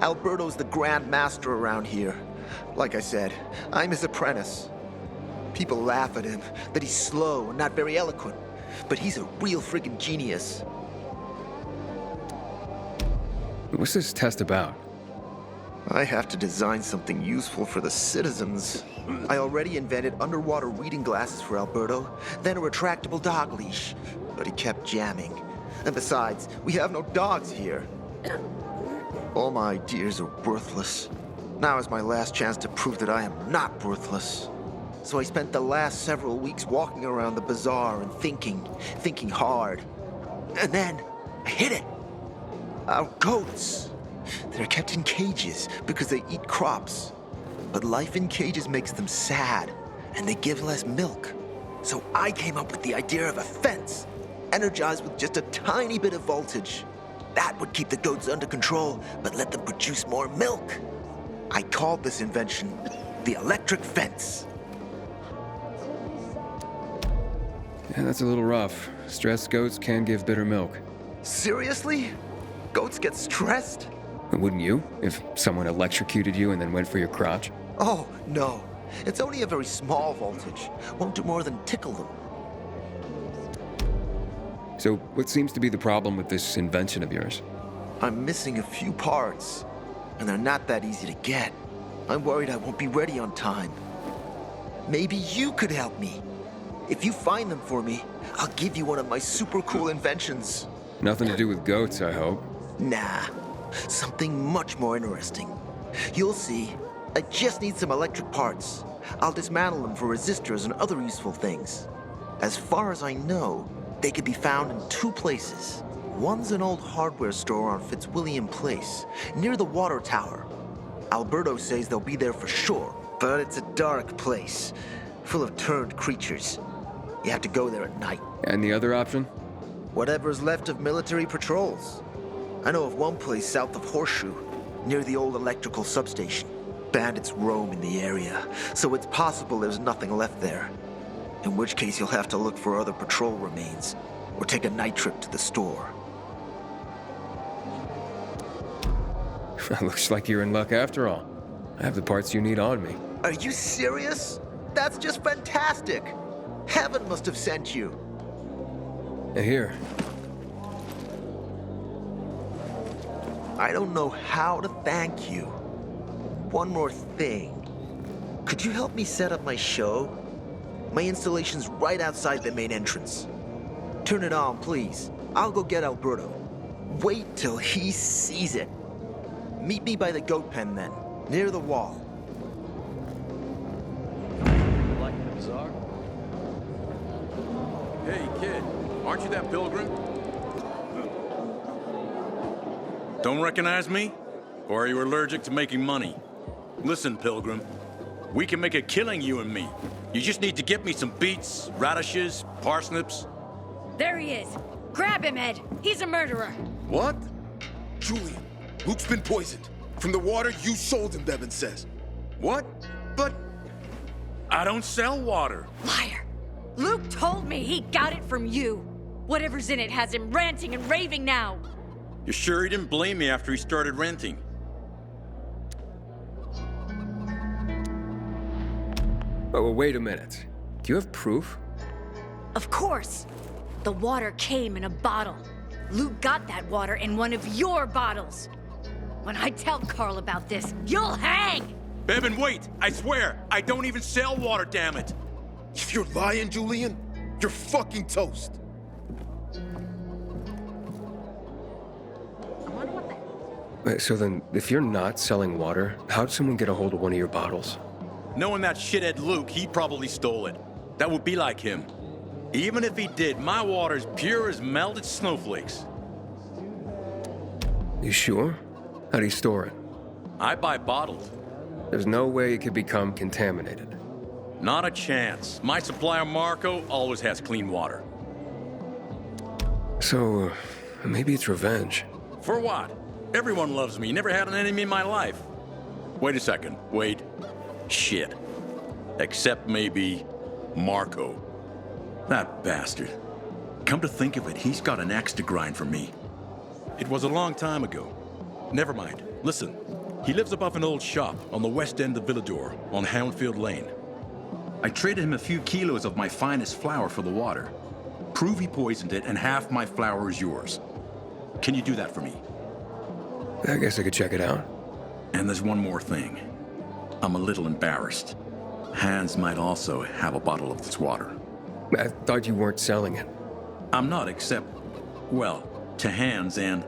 Alberto's the Grand Master around here. Like I said, I'm his apprentice. People laugh at him, that he's slow and not very eloquent, but he's a real friggin' genius. What's this test about? I have to design something useful for the citizens. I already invented underwater reading glasses for Alberto, then a retractable dog leash, but he kept jamming. And besides, we have no dogs here. All my ideas are worthless. Now is my last chance to prove that I am not worthless. So I spent the last several weeks walking around the bazaar and thinking hard. And then, I hit it. Our goats. They're kept in cages because they eat crops. But life in cages makes them sad, and they give less milk. So I came up with the idea of a fence, energized with just a tiny bit of voltage. That would keep the goats under control, but let them produce more milk. I called this invention the electric fence. Yeah, that's a little rough. Stressed goats can give bitter milk. Seriously? Goats get stressed? Wouldn't you, if someone electrocuted you and then went for your crotch? Oh, no. It's only a very small voltage. Won't do more than tickle them. So, what seems to be the problem with this invention of yours? I'm missing a few parts, and they're not that easy to get. I'm worried I won't be ready on time. Maybe you could help me. If you find them for me, I'll give you one of my super cool inventions. Nothing to do with goats, I hope. Nah, something much more interesting. You'll see. I just need some electric parts. I'll dismantle them for resistors and other useful things. As far as I know, they can be found in two places. One's an old hardware store on Fitzwilliam Place, near the water tower. Alberto says they'll be there for sure, but it's a dark place, full of turned creatures. You have to go there at night. And the other option? Whatever's left of military patrols. I know of one place south of Horseshoe, near the old electrical substation. Bandits roam in the area, so it's possible there's nothing left there. In which case you'll have to look for other patrol remains, or take a night trip to the store. Looks like you're in luck after all. I have the parts you need on me. Are you serious? That's just fantastic! Heaven must have sent you. Here. I don't know how to thank you. One more thing. Could you help me set up my show? My installation's right outside the main entrance. Turn it on, please. I'll go get Alberto. Wait till he sees it. Meet me by the goat pen then, near the wall. Like the bazaar? Hey, kid. Aren't you that pilgrim? Don't recognize me? Or are you allergic to making money? Listen, pilgrim. We can make a killing, you and me. You just need to get me some beets, radishes, parsnips. There he is. Grab him, Ed. He's a murderer. What? Julian, Luke's been poisoned. From the water you sold him, Bevan says. What? But I don't sell water. Liar. Luke told me he got it from you. Whatever's in it has him ranting and raving now. You sure he didn't blame me after he started renting? Oh, wait a minute. Do you have proof? Of course. The water came in a bottle. Luke got that water in one of your bottles. When I tell Carl about this, you'll hang! Bevan, wait! I swear, I don't even sell water, damn it! If you're lying, Julian, you're fucking toast. Wait, so then, if you're not selling water, how'd someone get a hold of one of your bottles? Knowing that shithead Luke, he probably stole it. That would be like him. Even if he did, my water's pure as melted snowflakes. You sure? How do you store it? I buy bottled. There's no way it could become contaminated. Not a chance. My supplier, Marco, always has clean water. So, maybe it's revenge. For what? Everyone loves me. Never had an enemy in my life. Wait a second. Wait. Shit. Except maybe Marco. That bastard. Come to think of it, he's got an axe to grind for me. It was a long time ago. Never mind. Listen. He lives above an old shop on the west end of Villador, on Houndfield Lane. I traded him a few kilos of my finest flour for the water. Prove he poisoned it, and half my flour is yours. Can you do that for me? I guess I could check it out. And there's one more thing. I'm a little embarrassed. Hans might also have a bottle of this water. I thought you weren't selling it. I'm not, except, well, to Hans, and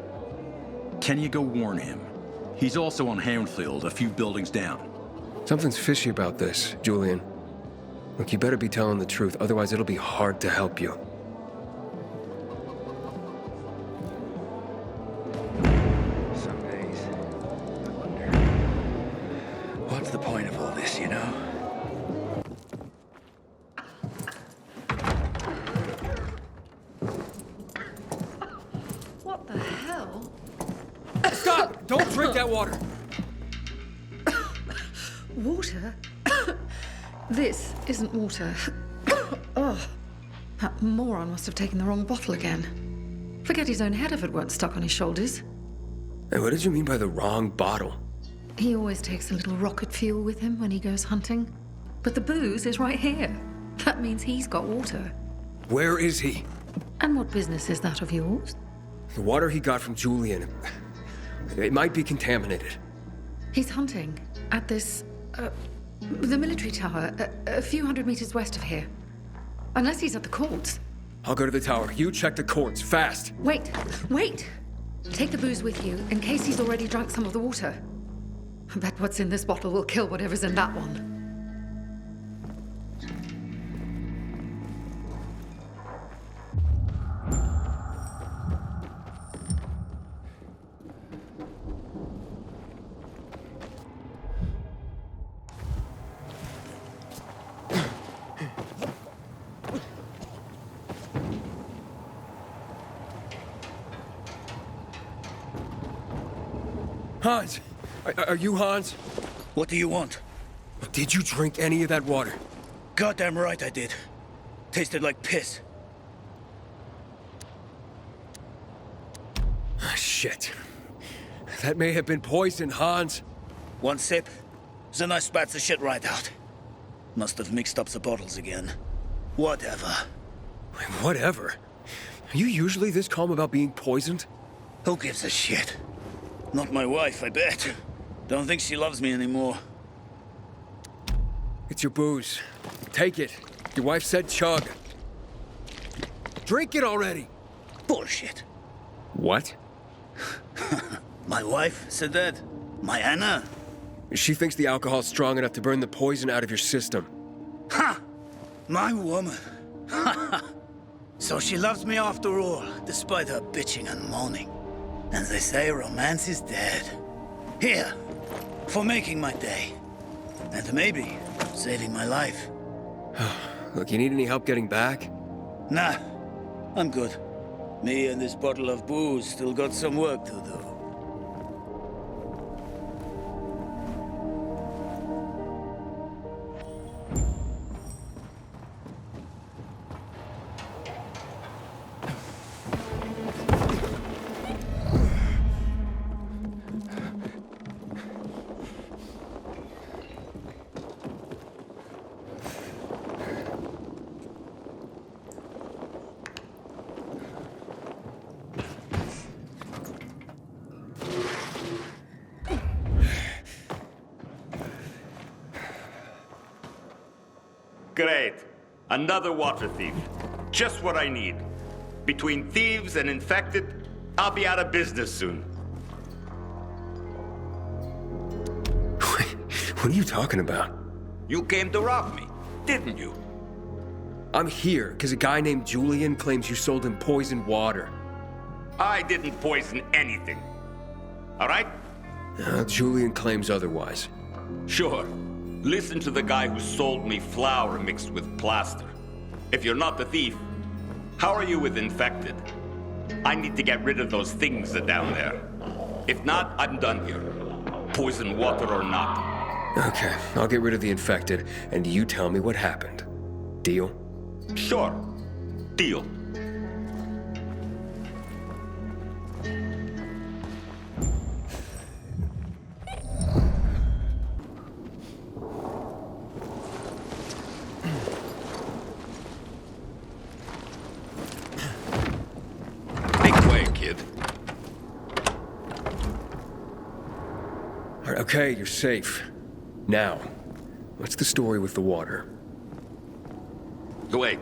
can you go warn him? He's also on Houndfield, a few buildings down. Something's fishy about this, Julian. Look, you better be telling the truth, otherwise it'll be hard to help you. Some days, I wonder, what's the point of all this, you know? What the hell? Stop! Don't drink that water! Water? This isn't water. Oh, that moron must have taken the wrong bottle again. Forget his own head if it weren't stuck on his shoulders. Hey, what did you mean by the wrong bottle? He always takes a little rocket fuel with him when he goes hunting. But the booze is right here. That means he's got water. Where is he? And what business is that of yours? The water he got from Julian. It might be contaminated. He's hunting at this, the military tower, a few hundred meters west of here. Unless he's at the courts. I'll go to the tower. You check the courts, fast. Wait! Take the booze with you, in case he's already drunk some of the water. I bet what's in this bottle will kill whatever's in that one. Hans! Are you Hans? What do you want? Did you drink any of that water? Goddamn right I did. Tasted like piss. Shit. That may have been poison, Hans. One sip, then I spat the shit right out. Must have mixed up the bottles again. Whatever. Whatever? Are you usually this calm about being poisoned? Who gives a shit? Not my wife, I bet. Don't think she loves me anymore. It's your booze. Take it. Your wife said chug. Drink it already! Bullshit. What? My wife said that? My Anna? She thinks the alcohol's strong enough to burn the poison out of your system. Ha! My woman. So she loves me after all, despite her bitching and moaning. And they say romance is dead. Here, for making my day. And maybe saving my life. Look, you need any help getting back? Nah, I'm good. Me and this bottle of booze still got some work to do. Great. Another water thief. Just what I need. Between thieves and infected, I'll be out of business soon. What are you talking about? You came to rob me, didn't you? I'm here because a guy named Julian claims you sold him poisoned water. I didn't poison anything. All right? Julian claims otherwise. Sure. Listen to the guy who sold me flour mixed with plaster. If you're not the thief, how are you with infected? I need to get rid of those things that are down there. If not, I'm done here. Poison water or not. Okay, I'll get rid of the infected, and you tell me what happened. Deal? Sure. Deal. Okay, you're safe. Now, what's the story with the water? Wait.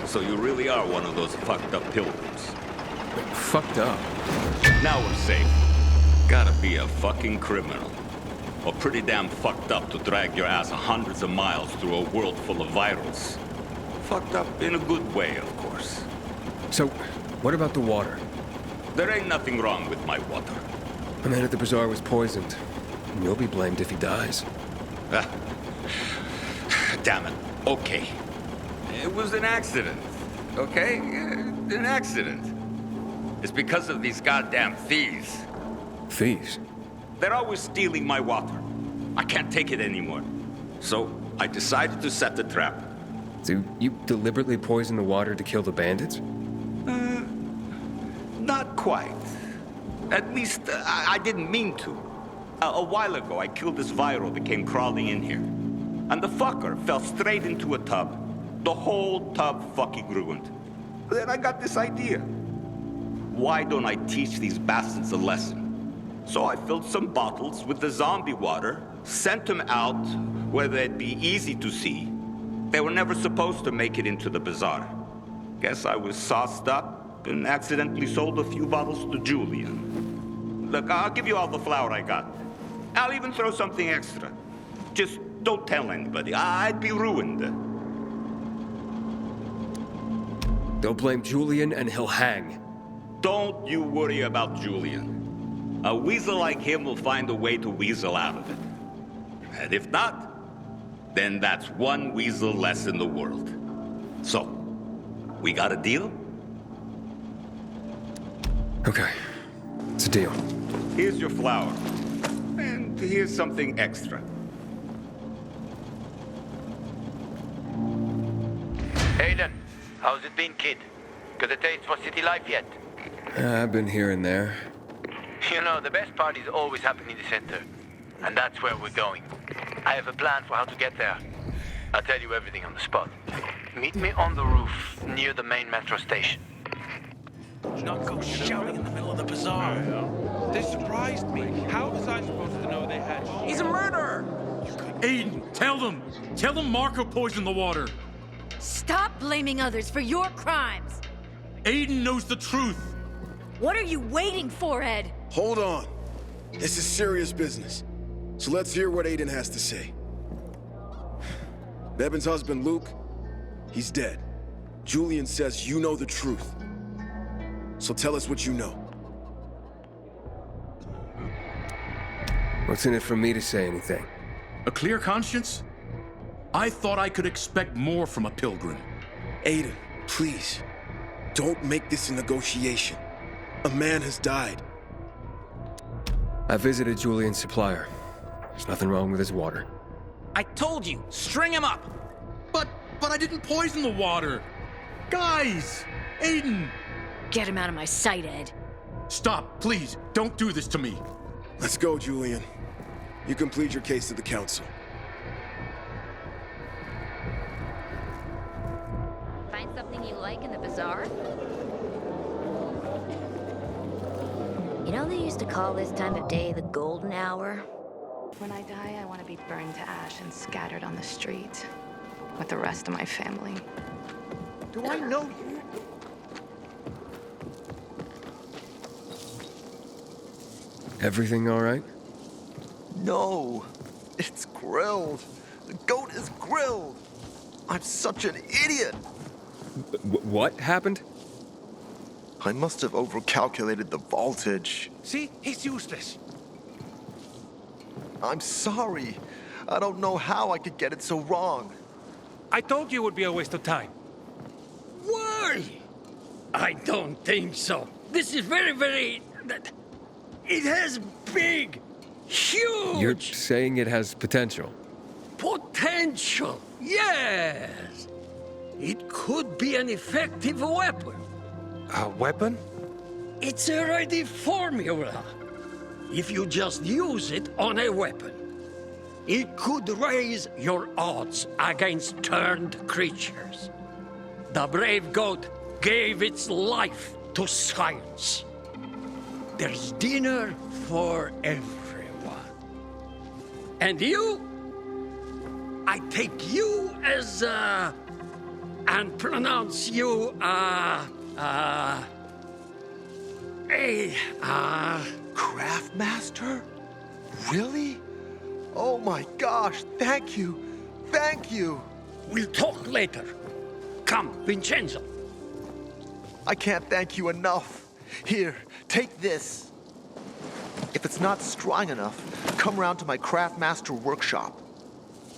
So you really are one of those fucked up pilgrims. Fucked up? Now we're safe. Gotta be a fucking criminal. Or pretty damn fucked up to drag your ass hundreds of miles through a world full of virals. Fucked up in a good way, of course. So, what about the water? There ain't nothing wrong with my water. The man at the bazaar was poisoned. And you'll be blamed if he dies. Damn it. Okay. It was an accident. Okay? An accident. It's because of these goddamn thieves. Thieves? They're always stealing my water. I can't take it anymore. So I decided to set the trap. So you deliberately poisoned the water to kill the bandits? Not quite. At least, I didn't mean to. A while ago, I killed this viral that came crawling in here. And the fucker fell straight into a tub. The whole tub fucking ruined. Then I got this idea. Why don't I teach these bastards a lesson? So I filled some bottles with the zombie water, sent them out where they'd be easy to see. They were never supposed to make it into the bazaar. Guess I was sauced up and accidentally sold a few bottles to Julian. Look, I'll give you all the flour I got. I'll even throw something extra. Just don't tell anybody. I'd be ruined. Don't blame Julian and he'll hang. Don't you worry about Julian. A weasel like him will find a way to weasel out of it. And if not, then that's one weasel less in the world. So, we got a deal? Okay, it's a deal. Here's your flour. And here's something extra. Aiden, how's it been, kid? Got a taste for city life yet? I've been here and there. You know, the best parties always happen in the center. And that's where we're going. I have a plan for how to get there. I'll tell you everything on the spot. Meet me on the roof, near the main metro station. Not go shouting in the middle of the bazaar. They surprised me. How was I supposed to know they had... He's a murderer! Aiden, tell them! Tell them Marco poisoned the water! Stop blaming others for your crimes! Aiden knows the truth! What are you waiting for, Ed? Hold on. This is serious business. So let's hear what Aiden has to say. Bevan's husband, Luke, he's dead. Julian says you know the truth. So tell us what you know. What's in it for me to say anything? A clear conscience? I thought I could expect more from a pilgrim. Aiden, please. Don't make this a negotiation. A man has died. I visited Julian's supplier. There's nothing wrong with his water. I told you, string him up! But I didn't poison the water! Guys! Aiden! Get him out of my sight, Ed. Stop, please. Don't do this to me. Let's go, Julian. You can plead your case to the council. Find something anything you like in the bazaar? You know they used to call this time of day the golden hour? When I die, I want to be burned to ash and scattered on the street with the rest of my family. Do I know you? Everything all right? No, it's grilled. The goat is grilled. I'm such an idiot. What happened? I must have overcalculated the voltage. See? He's useless. I'm sorry. I don't know how I could get it so wrong. I told you it would be a waste of time. Why? I don't think so. This is very... It has big, huge... You're saying it has potential? Potential, yes. It could be an effective weapon. A weapon? It's a ready formula. If you just use it on a weapon, it could raise your odds against turned creatures. The brave goat gave its life to science. There's dinner for everyone. And you? I take you as, and pronounce you, Craftmaster? Really? Oh my gosh, thank you. Thank you. We'll talk later. Come, Vincenzo. I can't thank you enough. Here, take this. If it's not strong enough, come round to my Craftmaster workshop.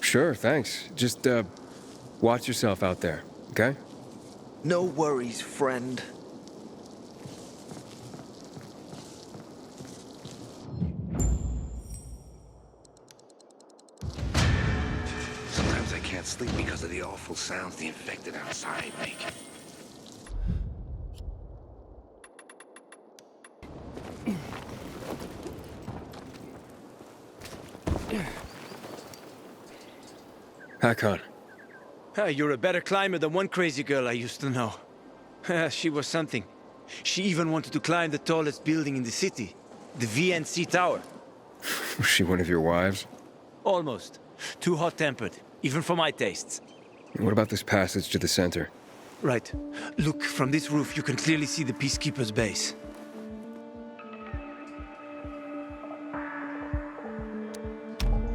Sure, thanks. Just, watch yourself out there, okay? No worries, friend. Sometimes I can't sleep because of the awful sounds the infected outside make. Hakon. You're a better climber than one crazy girl I used to know. She was something. She even wanted to climb the tallest building in the city, the VNC Tower. Was she one of your wives? Almost. Too hot-tempered, even for my tastes. What about this passage to the center? Right. Look, from this roof you can clearly see the Peacekeeper's base.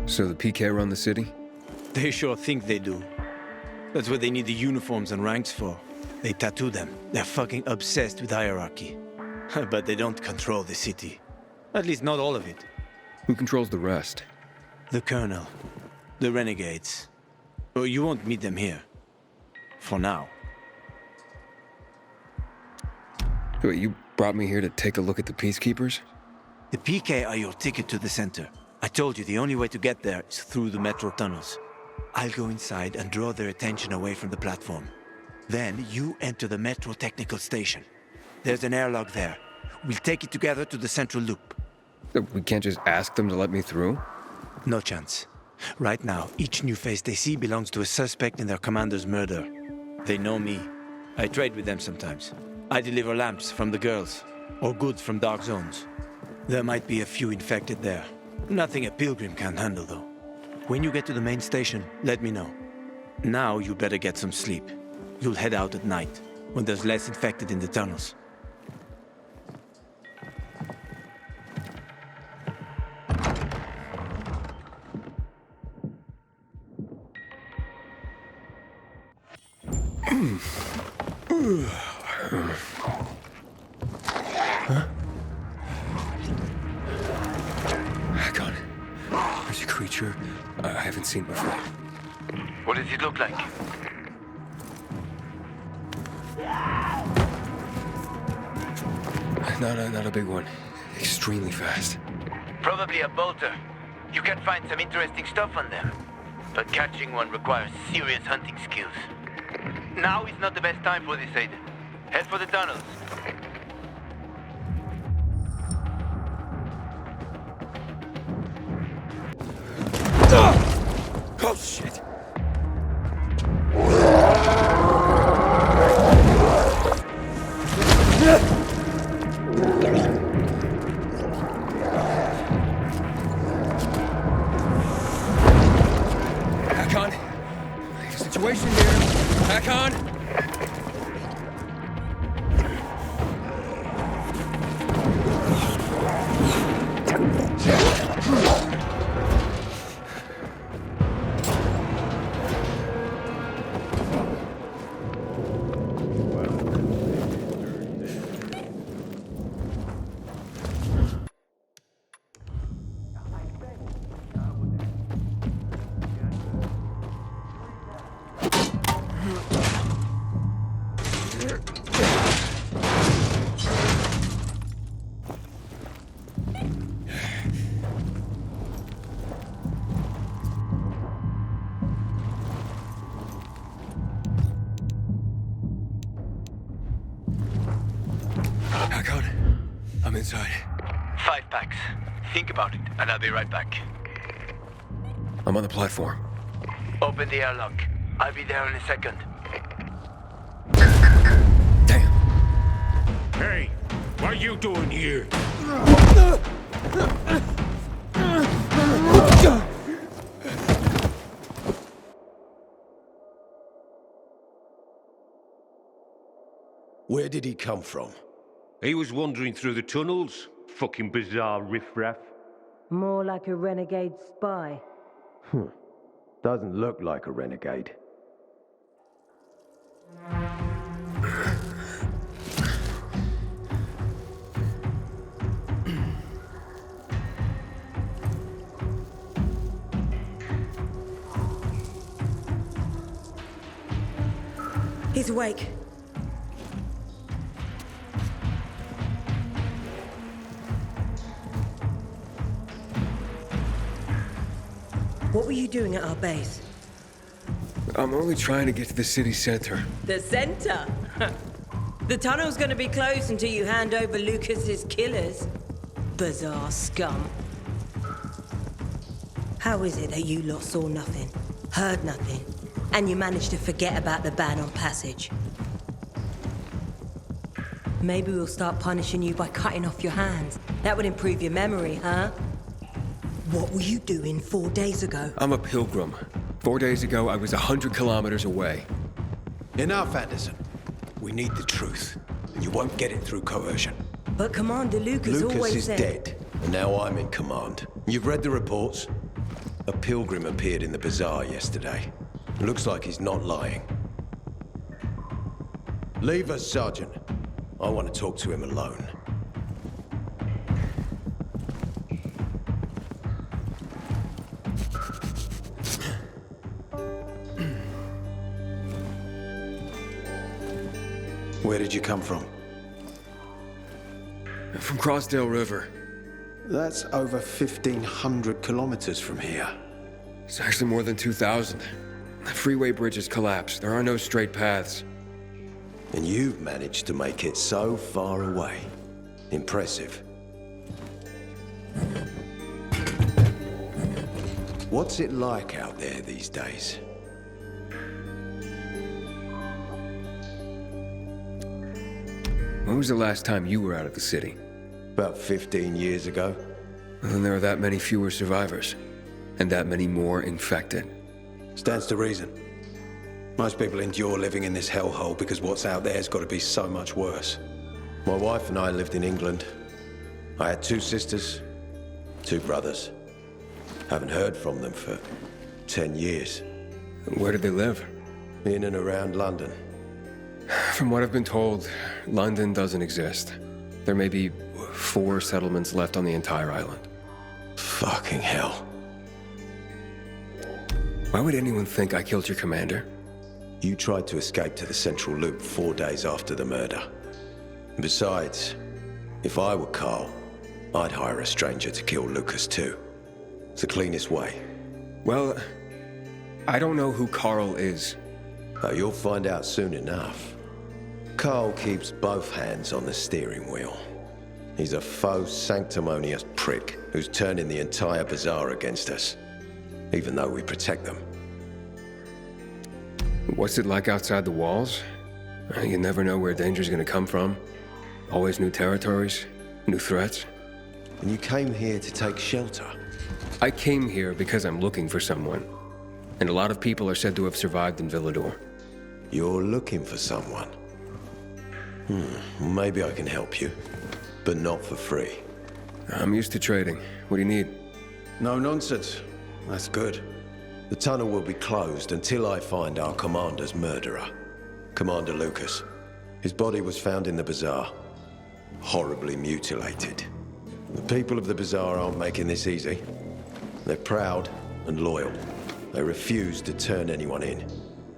So the PK run the city? They sure think they do. That's what they need the uniforms and ranks for. They tattoo them. They're fucking obsessed with hierarchy. But they don't control the city. At least not all of it. Who controls the rest? The Colonel. The Renegades. Oh, you won't meet them here. For now. Wait, you brought me here to take a look at the Peacekeepers? The PK are your ticket to the center. I told you the only way to get there is through the metro tunnels. I'll go inside and draw their attention away from the platform. Then you enter the metro technical station. There's an airlock there. We'll take it together to the central loop. We can't just ask them to let me through? No chance. Right now, each new face they see belongs to a suspect in their commander's murder. They know me. I trade with them sometimes. I deliver lamps from the girls, or goods from dark zones. There might be a few infected there. Nothing a pilgrim can't handle, though. When you get to the main station, let me know. Now you better get some sleep. You'll head out at night, when there's less infected in the tunnels. Huh? Hakon, there's a creature I haven't seen before. What does it look like? Not a big one. Extremely fast. Probably a bolter. You can find some interesting stuff on them. But catching one requires serious hunting skills. Now is not the best time for this, Aiden. Head for the tunnels. Oh, shit! 5 packs. Think about it, and I'll be right back. I'm on the platform. Open the airlock. I'll be there in a second. Hey, what are you doing here? Where did he come from? He was wandering through the tunnels. Fucking bizarre riffraff. More like a renegade spy. Doesn't look like a renegade. He's awake. What were you doing at our base? I'm only trying to get to the city center. The center? The tunnel's gonna be closed until you hand over Lucas's killers. Bizarre scum. How is it that you lot saw nothing, heard nothing, and you managed to forget about the ban on passage? Maybe we'll start punishing you by cutting off your hands. That would improve your memory, huh? What were you doing 4 days ago? I'm a pilgrim. 4 days ago, I was 100 kilometers away. Enough, Anderson. We need the truth, and you won't get it through coercion. But Commander Lucas always is said... dead, and now I'm in command. You've read the reports? A pilgrim appeared in the bazaar yesterday. Looks like he's not lying. Leave us, Sergeant. I want to talk to him alone. Where did you come from? From Crossdale River. That's over 1,500 kilometers from here. It's actually more than 2,000. The freeway bridges collapsed. There are no straight paths. And you've managed to make it so far away. Impressive. What's it like out there these days? When was the last time you were out of the city? About 15 years ago. Well, then there are that many fewer survivors. And that many more infected. Stands to reason. Most people endure living in this hellhole because what's out there's got to be so much worse. My wife and I lived in England. I had 2 sisters, 2 brothers. Haven't heard from them for 10 years. Where did they live? In and around London. From what I've been told, London doesn't exist. There may be 4 settlements left on the entire island. Fucking hell. Why would anyone think I killed your commander? You tried to escape to the Central Loop 4 days after the murder. Besides, if I were Carl, I'd hire a stranger to kill Lucas too. It's the cleanest way. Well, I don't know who Carl is. You'll find out soon enough. Carl keeps both hands on the steering wheel. He's a faux sanctimonious prick who's turning the entire bazaar against us, even though we protect them. What's it like outside the walls? You never know where danger's gonna come from. Always new territories, new threats. And you came here to take shelter? I came here because I'm looking for someone. And a lot of people are said to have survived in Villador. You're looking for someone? Maybe I can help you, but not for free. I'm used to trading. What do you need? No nonsense. That's good. The tunnel will be closed until I find our commander's murderer, Commander Lucas. His body was found in the bazaar, horribly mutilated. The people of the bazaar aren't making this easy. They're proud and loyal. They refuse to turn anyone in.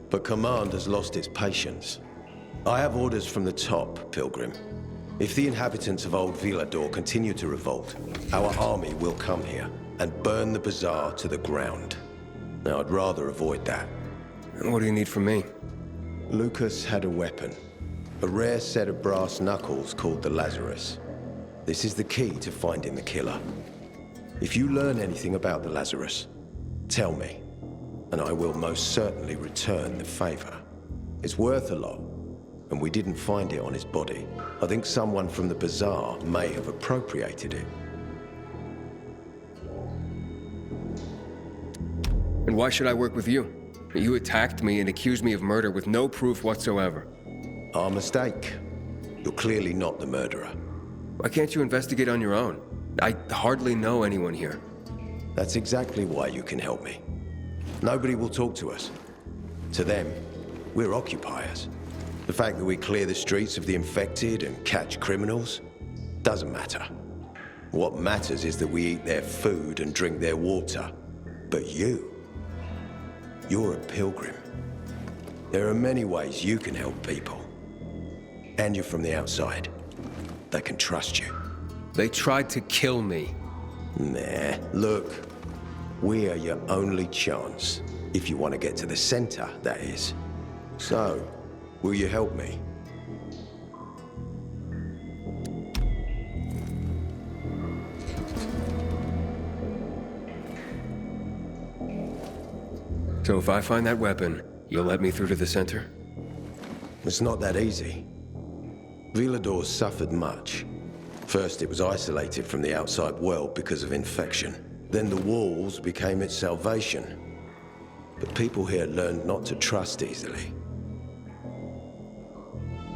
But command has lost its patience. I have orders from the top, Pilgrim. If the inhabitants of Old Villador continue to revolt, our army will come here and burn the bazaar to the ground. Now, I'd rather avoid that. What do you need from me? Lucas had a weapon. A rare set of brass knuckles called the Lazarus. This is the key to finding the killer. If you learn anything about the Lazarus, tell me, and I will most certainly return the favor. It's worth a lot, and we didn't find it on his body. I think someone from the bazaar may have appropriated it. And why should I work with you? You attacked me and accused me of murder with no proof whatsoever. Our mistake. You're clearly not the murderer. Why can't you investigate on your own? I hardly know anyone here. That's exactly why you can help me. Nobody will talk to us. To them, we're occupiers. The fact that we clear the streets of the infected and catch criminals doesn't matter. What matters is that we eat their food and drink their water. But you're a pilgrim. There are many ways you can help people. And you're from the outside. They can trust you. They tried to kill me. Nah, look. We are your only chance. If you want to get to the center, that is. So, will you help me? So if I find that weapon, you'll let me through to the center? It's not that easy. Villador's suffered much. First, it was isolated from the outside world because of infection. Then the walls became its salvation. But people here learned not to trust easily.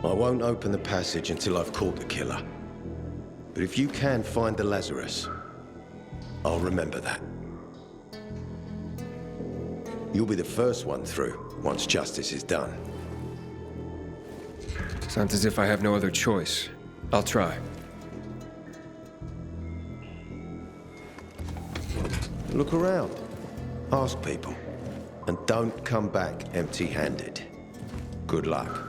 I won't open the passage until I've caught the killer. But if you can find the Lazarus, I'll remember that. You'll be the first one through, once justice is done. Sounds as if I have no other choice. I'll try. Look around. Ask people. And don't come back empty-handed. Good luck.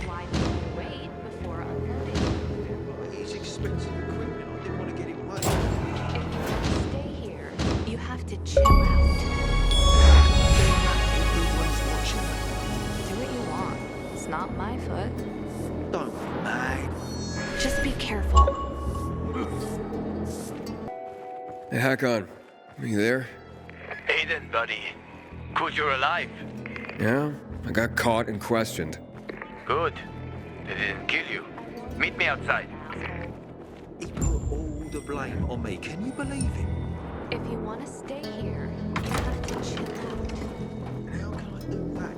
Why did you wait before unloading? He's expensive equipment. I didn't want to get it wet. If you want to stay here, you have to chill out. Everyone's watching. Do what you want. It's not my foot. Don't mind. Just be careful. Hey, Hakon. Are you there? Aiden, buddy. Good you're alive. Yeah? I got caught and questioned. Good. They didn't kill you. Meet me outside. He put all the blame on me. Can you believe it? If you want to stay here, you have to chill out. How can I do that?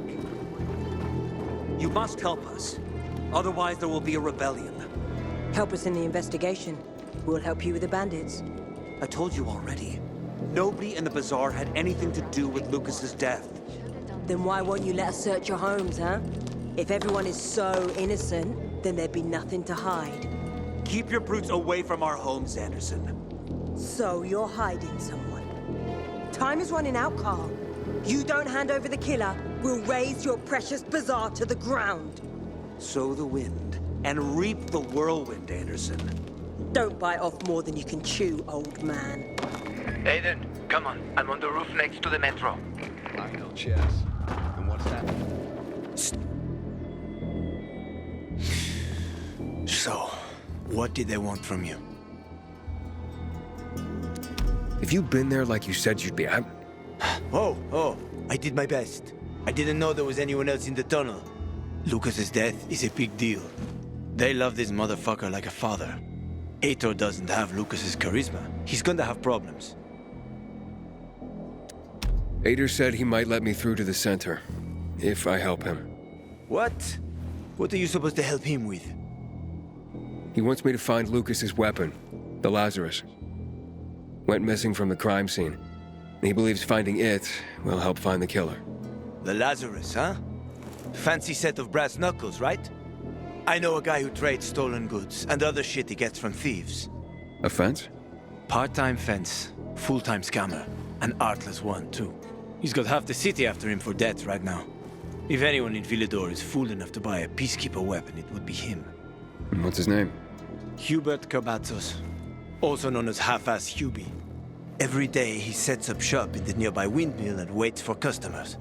You must help us. Otherwise, there will be a rebellion. Help us in the investigation. We'll help you with the bandits. I told you already. Nobody in the bazaar had anything to do with Lucas's death. Then why won't you let us search your homes, huh? If everyone is so innocent, then there'd be nothing to hide. Keep your brutes away from our homes, Anderson. So you're hiding someone. Time is running out, Carl. You don't hand over the killer, we'll raise your precious bazaar to the ground. Sow the wind and reap the whirlwind, Anderson. Don't bite off more than you can chew, old man. Aiden, come on. I'm on the roof next to the metro. I know chess. And what's that? So, what did they want from you? If you'd been there like you said you'd be, Oh, I did my best. I didn't know there was anyone else in the tunnel. Lucas's death is a big deal. They love this motherfucker like a father. Aitor doesn't have Lucas's charisma. He's gonna have problems. Ader said he might let me through to the center, if I help him. What? What are you supposed to help him with? He wants me to find Lucas's weapon, the Lazarus. Went missing from the crime scene. He believes finding it will help find the killer. The Lazarus, huh? Fancy set of brass knuckles, right? I know a guy who trades stolen goods and other shit he gets from thieves. A fence? Part-time fence, full-time scammer. An artless one, too. He's got half the city after him for debt right now. If anyone in Villador is fool enough to buy a peacekeeper weapon, it would be him. And what's his name? Hubert Kabatzos, also known as Half-Ass Hubie. Every day he sets up shop in the nearby windmill and waits for customers.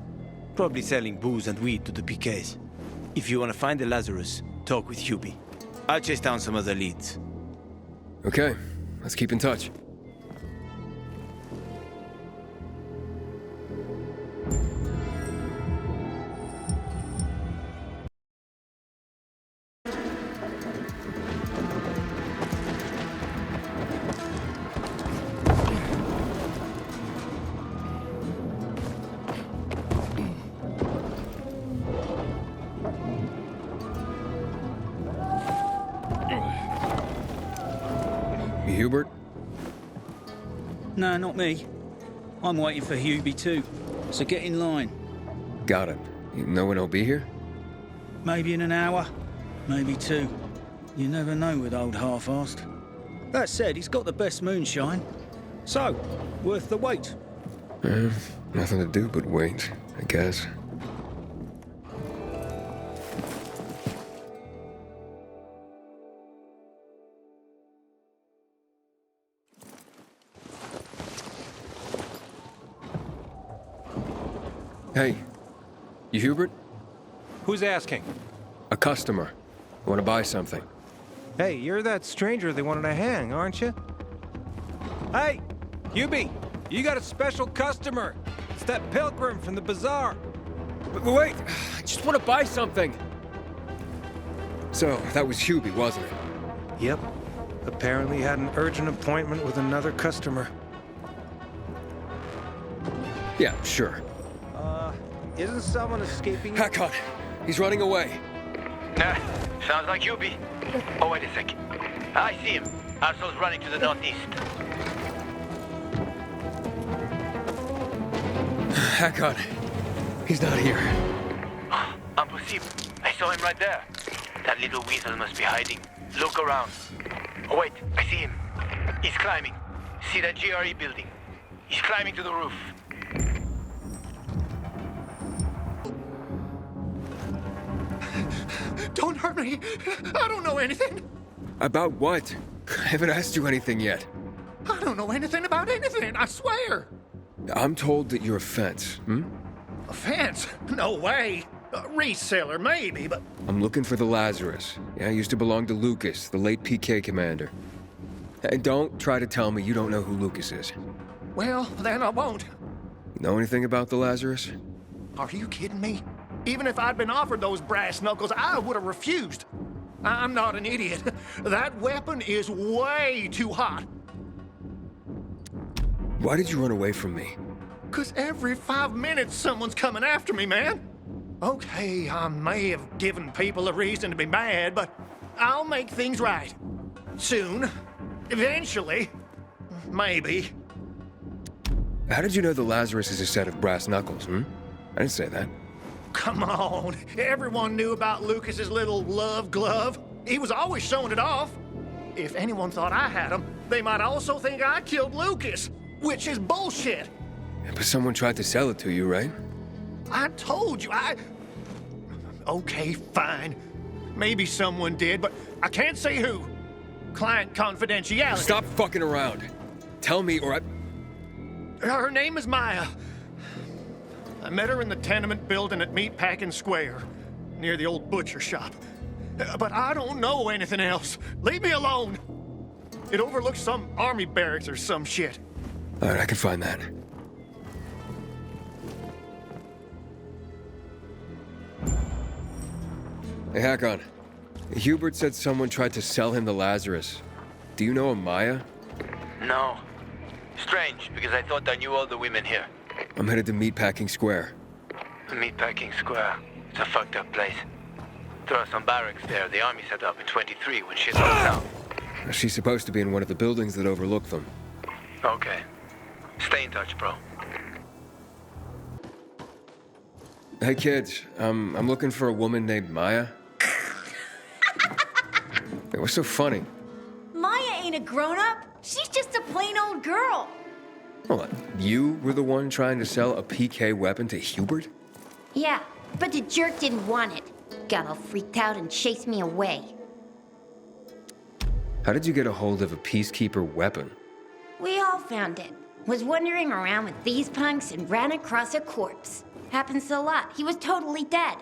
Probably selling booze and weed to the PKs. If you want to find the Lazarus, talk with Hubie. I'll chase down some other leads. Okay, let's keep in touch. Hubert? No, not me. I'm waiting for Hubie too, so get in line. Got it. You know when he'll be here? Maybe in an hour, maybe two. You never know with old half-assed. That said, he's got the best moonshine. So, worth the wait. Nothing to do but wait, I guess. Hey, you Hubert? Who's asking? A customer. I want to buy something. Hey, you're that stranger they wanted to hang, aren't you? Hey, Hubie, you got a special customer. It's that pilgrim from the bazaar. Wait, I just want to buy something. So, that was Hubie, wasn't it? Yep. Apparently had an urgent appointment with another customer. Yeah, sure. Isn't someone escaping? Hakon! He's running away. Nah, sounds like Hubie. Oh, wait a sec. I see him. Arso's running to the northeast. Hakon. He's not here. Impossible. I saw him right there. That little weasel must be hiding. Look around. Oh, wait. I see him. He's climbing. See that GRE building? He's climbing to the roof. Don't hurt me. I don't know anything. About what? I haven't asked you anything yet. I don't know anything about anything, I swear. I'm told that you're a fence, A fence? No way. A reseller, maybe, but... I'm looking for the Lazarus. Yeah, I used to belong to Lucas, the late PK commander. And don't try to tell me you don't know who Lucas is. Well, then I won't. Know anything about the Lazarus? Are you kidding me? Even if I'd been offered those brass knuckles, I would have refused. I'm not an idiot. That weapon is way too hot. Why did you run away from me? 'Cause every 5 minutes someone's coming after me, man. Okay, I may have given people a reason to be mad, but I'll make things right. Soon. Eventually. Maybe. How did you know the Lazarus is a set of brass knuckles, I didn't say that. Come on. Everyone knew about Lucas's little love glove. He was always showing it off. If anyone thought I had him, they might also think I killed Lucas, which is bullshit. But someone tried to sell it to you, right? I told you, Okay, fine. Maybe someone did, but I can't say who. Client confidentiality. Stop fucking around. Tell me or I... Her name is Maya. I met her in the tenement building at Meatpacking Square, near the old butcher shop. But I don't know anything else. Leave me alone. It overlooks some army barracks or some shit. All right, I can find that. Hey, Hakon. Hubert said someone tried to sell him the Lazarus. Do you know a Maya? No. Strange, because I thought I knew all the women here. I'm headed to Meatpacking Square. Meatpacking Square. It's a fucked up place. There are some barracks there the army set up in 23 when shit went down. She's supposed to be in one of the buildings that overlook them. Okay. Stay in touch, bro. Hey, kids. I'm looking for a woman named Maya. Hey, what's so funny? Maya ain't a grown-up. She's just a plain old girl. Hold on. You were the one trying to sell a PK weapon to Hubert? Yeah, but the jerk didn't want it. Got all freaked out and chased me away. How did you get a hold of a peacekeeper weapon? We all found it. Was wandering around with these punks and ran across a corpse. Happens a lot. He was totally dead.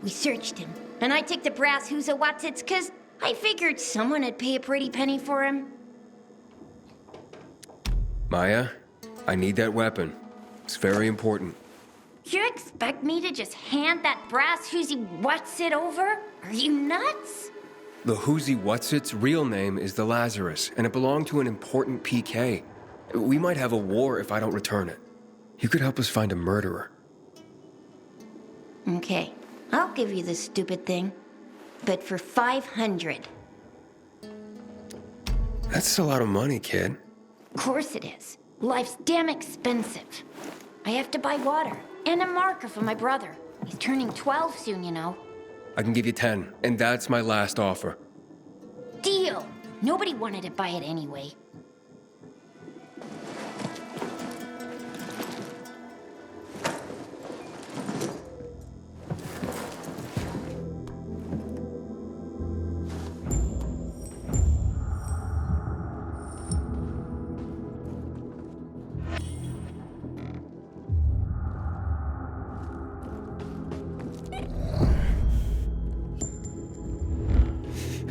We searched him, and I took the brass who's a whatsits, 'cause I figured someone would pay a pretty penny for him. Maya, I need that weapon. It's very important. You expect me to just hand that brass who's whatsit over? Are you nuts? The Who's What's It's real name is the Lazarus, and it belonged to an important PK. We might have a war if I don't return it. You could help us find a murderer. Okay, I'll give you this stupid thing, but for 500. That's a lot of money, kid. Of course it is. Life's damn expensive. I have to buy water and a marker for my brother. He's turning 12 soon, you know. I can give you 10, and that's my last offer. Deal! Nobody wanted to buy it anyway.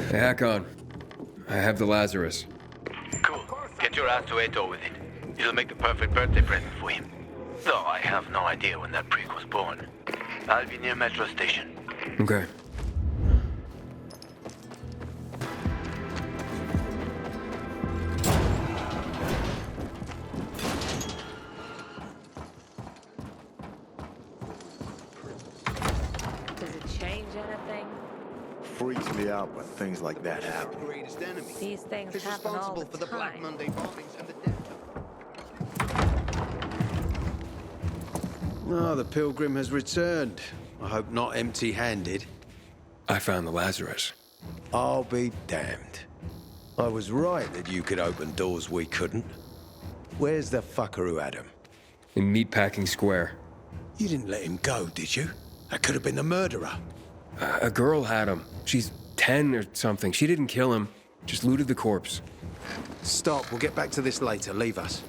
Hey, Hakon. I have the Lazarus. Cool. Get your ass to Eto with it. It'll make the perfect birthday present for him. Though I have no idea when that prick was born. I'll be near Metro Station. Okay. Does it change anything? Freaks me out when things like that happen. These things He's happen all responsible the for the Black time. Monday bombings and the death. Ah, the pilgrim has returned. I hope not empty-handed. I found the Lazarus. I'll be damned. I was right that you could open doors we couldn't. Where's the fucker who had him? In Meatpacking Square. You didn't let him go, did you? That could have been the murderer. A girl had him. She's 10 or something. She didn't kill him, just looted the corpse. Stop, we'll get back to this later. Leave us.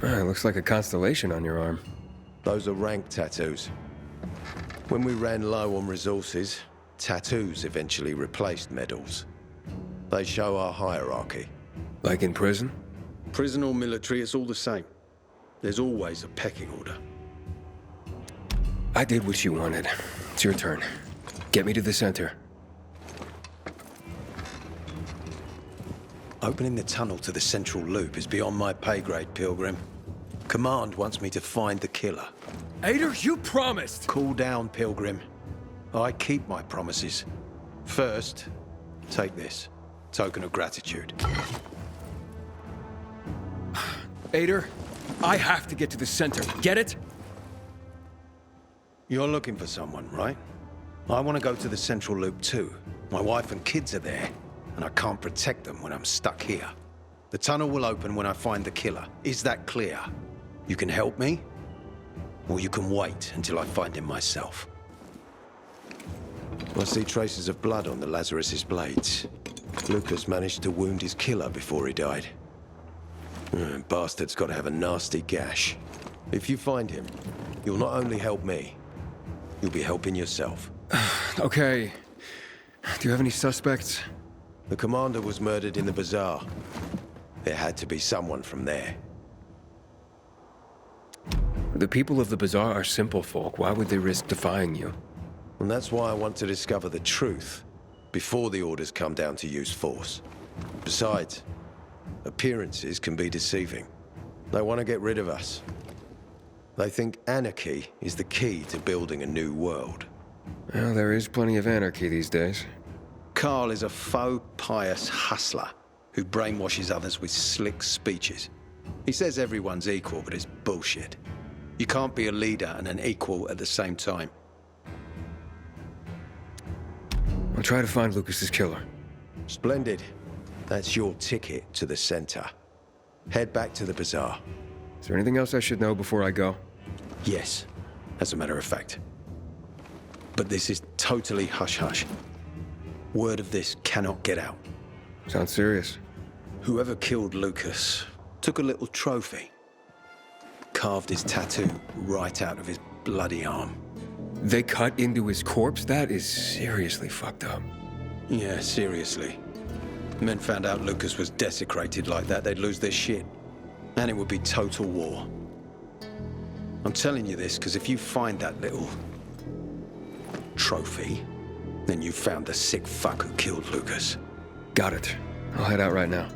Looks like a constellation on your arm. Those are rank tattoos. When we ran low on resources, tattoos eventually replaced medals. They show our hierarchy. Like in prison? Prison or military, it's all the same. There's always a pecking order. I did what you wanted. It's your turn. Get me to the center. Opening the tunnel to the central loop is beyond my pay grade, Pilgrim. Command wants me to find the killer. Ader, you promised! Cool down, Pilgrim. I keep my promises. First, take this. Token of gratitude. Ader, I have to get to the center. Get it? You're looking for someone, right? I want to go to the central loop too. My wife and kids are there, and I can't protect them when I'm stuck here. The tunnel will open when I find the killer. Is that clear? You can help me, or you can wait until I find him myself. I see traces of blood on the Lazarus's blades. Lucas managed to wound his killer before he died. Bastard's got to have a nasty gash. If you find him, you'll not only help me, you'll be helping yourself. Okay. Do you have any suspects? The commander was murdered in the bazaar. There had to be someone from there. The people of the bazaar are simple folk. Why would they risk defying you? And that's why I want to discover the truth before the orders come down to use force. Besides, appearances can be deceiving. They want to get rid of us. They think anarchy is the key to building a new world. Well, there is plenty of anarchy these days. Carl is a faux pious hustler who brainwashes others with slick speeches. He says everyone's equal, but it's bullshit. You can't be a leader and an equal at the same time. I'll try to find Lucas's killer. Splendid. That's your ticket to the center. Head back to the bazaar. Is there anything else I should know before I go? Yes, as a matter of fact. But this is totally hush-hush. Word of this cannot get out. Sounds serious. Whoever killed Lucas Took a little trophy. Carved his tattoo right out of his bloody arm. They cut into his corpse? That is seriously fucked up. Yeah, seriously. Men found out Lucas was desecrated like that, they'd lose their shit. And it would be total war. I'm telling you this because if you find that little trophy, then you found the sick fuck who killed Lucas. Got it. I'll head out right now.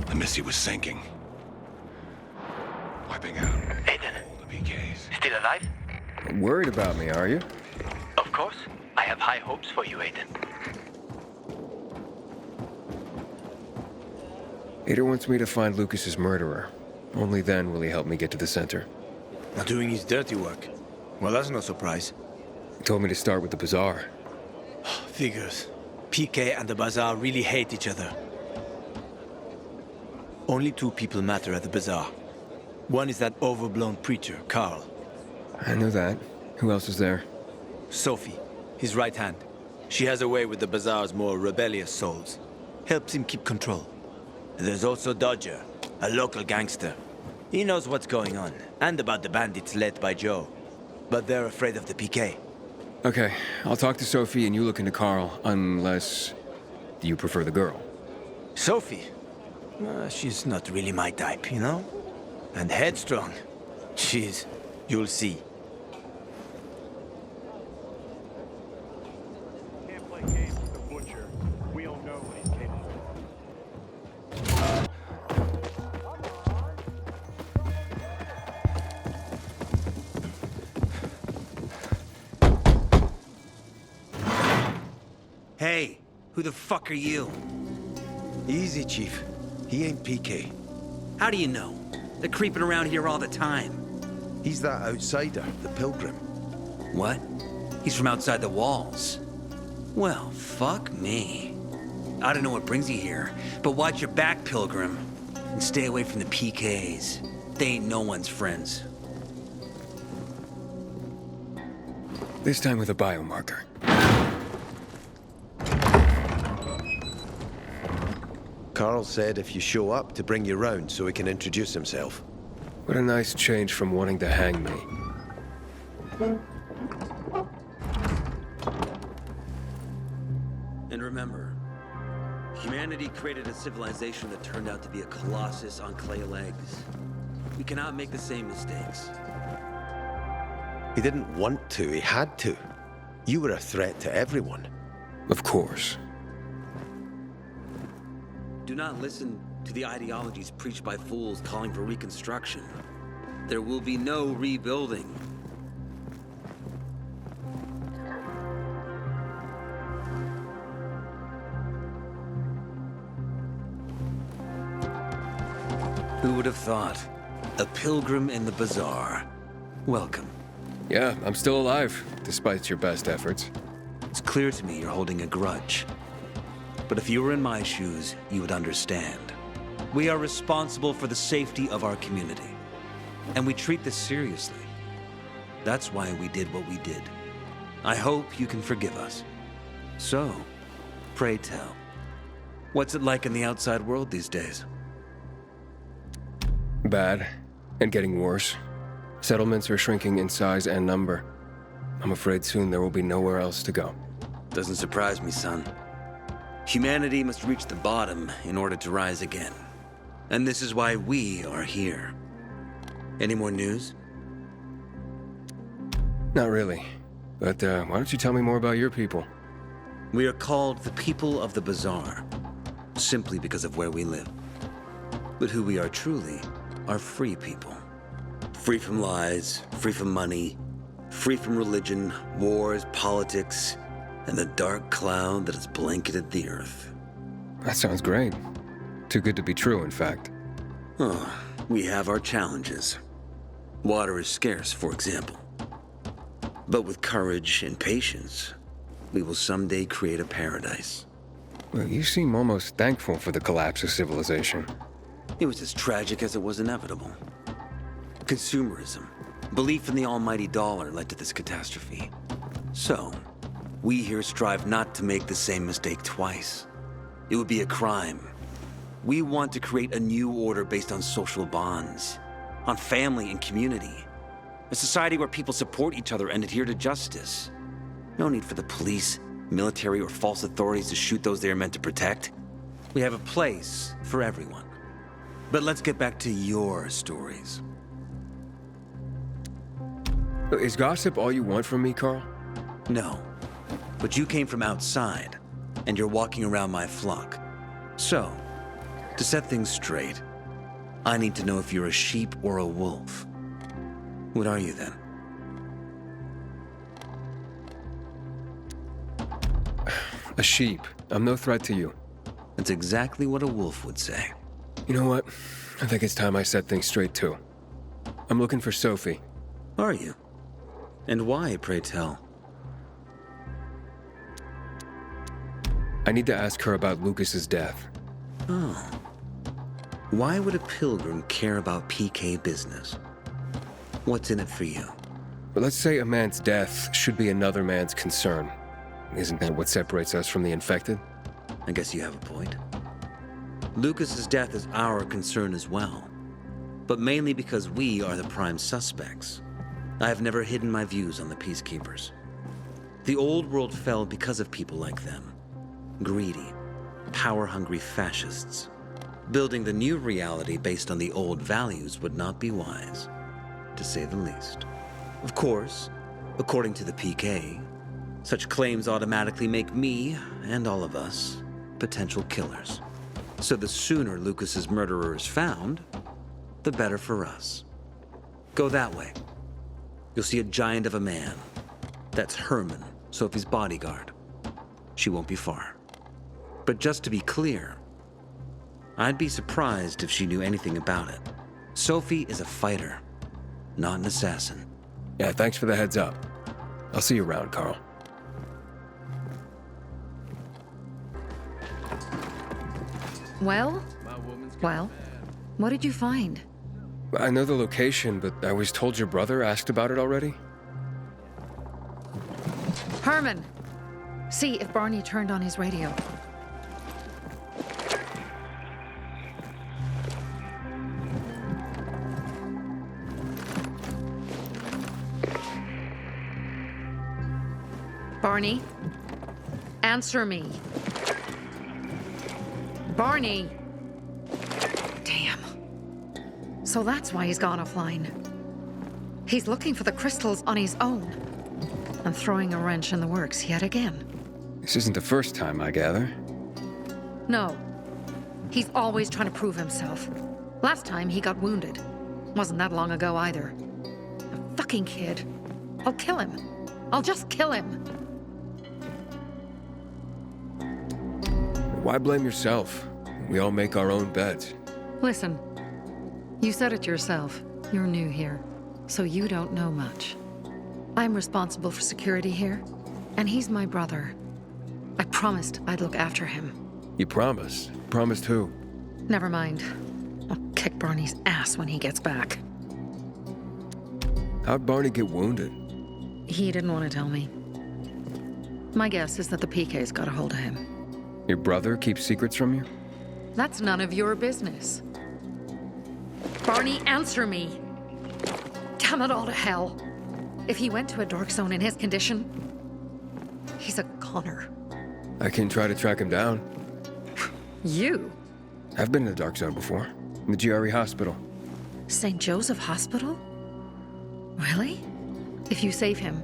The Missy was sinking. Wiping out Aiden. all the PKs. Still alive? Worried about me, are you? Of course. I have high hopes for you, Aiden. Ader wants me to find Lucas's murderer. Only then will he help me get to the center. Not doing his dirty work. Well, that's no surprise. He told me to start with the bazaar. Figures. PK and the bazaar really hate each other. Only two people matter at the bazaar. One is that overblown preacher, Carl. I know that. Who else is there? Sophie, his right hand. She has a way with the bazaar's more rebellious souls. Helps him keep control. There's also Dodger, a local gangster. He knows what's going on, and about the bandits led by Joe. But they're afraid of the PK. Okay, I'll talk to Sophie and you look into Carl, unless you prefer the girl. Sophie? She's not really my type, you know? And headstrong. She's... you'll see. Can't play games with the butcher. We don't know what he's capable of. Hey, who the fuck are you? Easy, Chief. He ain't PK. How do you know? They're creeping around here all the time. He's that outsider, the pilgrim. What? He's from outside the walls. Well, fuck me. I don't know what brings you here, but watch your back, Pilgrim. And stay away from the PKs. They ain't no one's friends. This time with a biomarker. Carl said if you show up to bring you round so he can introduce himself. What a nice change from wanting to hang me. And remember, humanity created a civilization that turned out to be a colossus on clay legs. We cannot make the same mistakes. He didn't want to, he had to. You were a threat to everyone. Of course. Do not listen to the ideologies preached by fools calling for reconstruction. There will be no rebuilding. Who would have thought? A pilgrim in the bazaar. Welcome. Yeah, I'm still alive, despite your best efforts. It's clear to me you're holding a grudge. But if you were in my shoes, you would understand. We are responsible for the safety of our community. And we treat this seriously. That's why we did what we did. I hope you can forgive us. So, pray tell, what's it like in the outside world these days? Bad, and getting worse. Settlements are shrinking in size and number. I'm afraid soon there will be nowhere else to go. Doesn't surprise me, son. Humanity must reach the bottom in order to rise again. And this is why we are here. Any more news? Not really. But why don't you tell me more about your people? We are called the people of the bazaar, simply because of where we live. But who we are truly are free people. Free from lies, free from money, free from religion, wars, politics, and the dark cloud that has blanketed the earth. That sounds great. Too good to be true, in fact. Oh, we have our challenges. Water is scarce, for example. But with courage and patience, we will someday create a paradise. Well, you seem almost thankful for the collapse of civilization. It was as tragic as it was inevitable. Consumerism, belief in the almighty dollar led to this catastrophe. So, We here strive not to make the same mistake twice. It would be a crime. We want to create a new order based on social bonds, on family and community. A society where people support each other and adhere to justice. No need for the police, military, or false authorities to shoot those they are meant to protect. We have a place for everyone. But let's get back to your stories. Is gossip all you want from me, Carl? No. But you came from outside, and you're walking around my flock. So, to set things straight, I need to know if you're a sheep or a wolf. What are you then? A sheep. I'm no threat to you. That's exactly what a wolf would say. You know what? I think it's time I set things straight, too. I'm looking for Sophie. Are you? And why, pray tell? I need to ask her about Lucas's death. Oh. Why would a pilgrim care about PK business? What's in it for you? But let's say a man's death should be another man's concern. Isn't that what separates us from the infected? I guess you have a point. Lucas's death is our concern as well. But mainly because we are the prime suspects. I have never hidden my views on the Peacekeepers. The old world fell because of people like them. Greedy, power-hungry fascists. Building the new reality based on the old values would not be wise, to say the least. Of course, according to the PK, such claims automatically make me, and all of us, potential killers. So the sooner Lucas's murderer is found, the better for us. Go that way. You'll see a giant of a man. That's Herman, Sophie's bodyguard. She won't be far. But just to be clear, I'd be surprised if she knew anything about it. Sophie is a fighter, not an assassin. Yeah, thanks for the heads up. I'll see you around, Carl. Well? Well? What did you find? I know the location, but I was told your brother asked about it already. Herman! See if Barney turned on his radio. Barney? Answer me. Barney! Damn. So that's why he's gone offline. He's looking for the crystals on his own. And throwing a wrench in the works yet again. This isn't the first time, I gather. No. He's always trying to prove himself. Last time he got wounded. Wasn't that long ago either. A fucking kid. I'll kill him. I'll just kill him. Why blame yourself? We all make our own beds. Listen, you said it yourself. You're new here, so you don't know much. I'm responsible for security here, and he's my brother. I promised I'd look after him. You promised? Promised who? Never mind. I'll kick Barney's ass when he gets back. How'd Barney get wounded? He didn't want to tell me. My guess is that the PK's got a hold of him. Your brother keeps secrets from you? That's none of your business. Barney, answer me. Damn it all to hell. If he went to a dark zone in his condition, he's a goner. I can try to track him down. You? I've been in a dark zone before. In the GRE hospital. St. Joseph Hospital? Really? If you save him,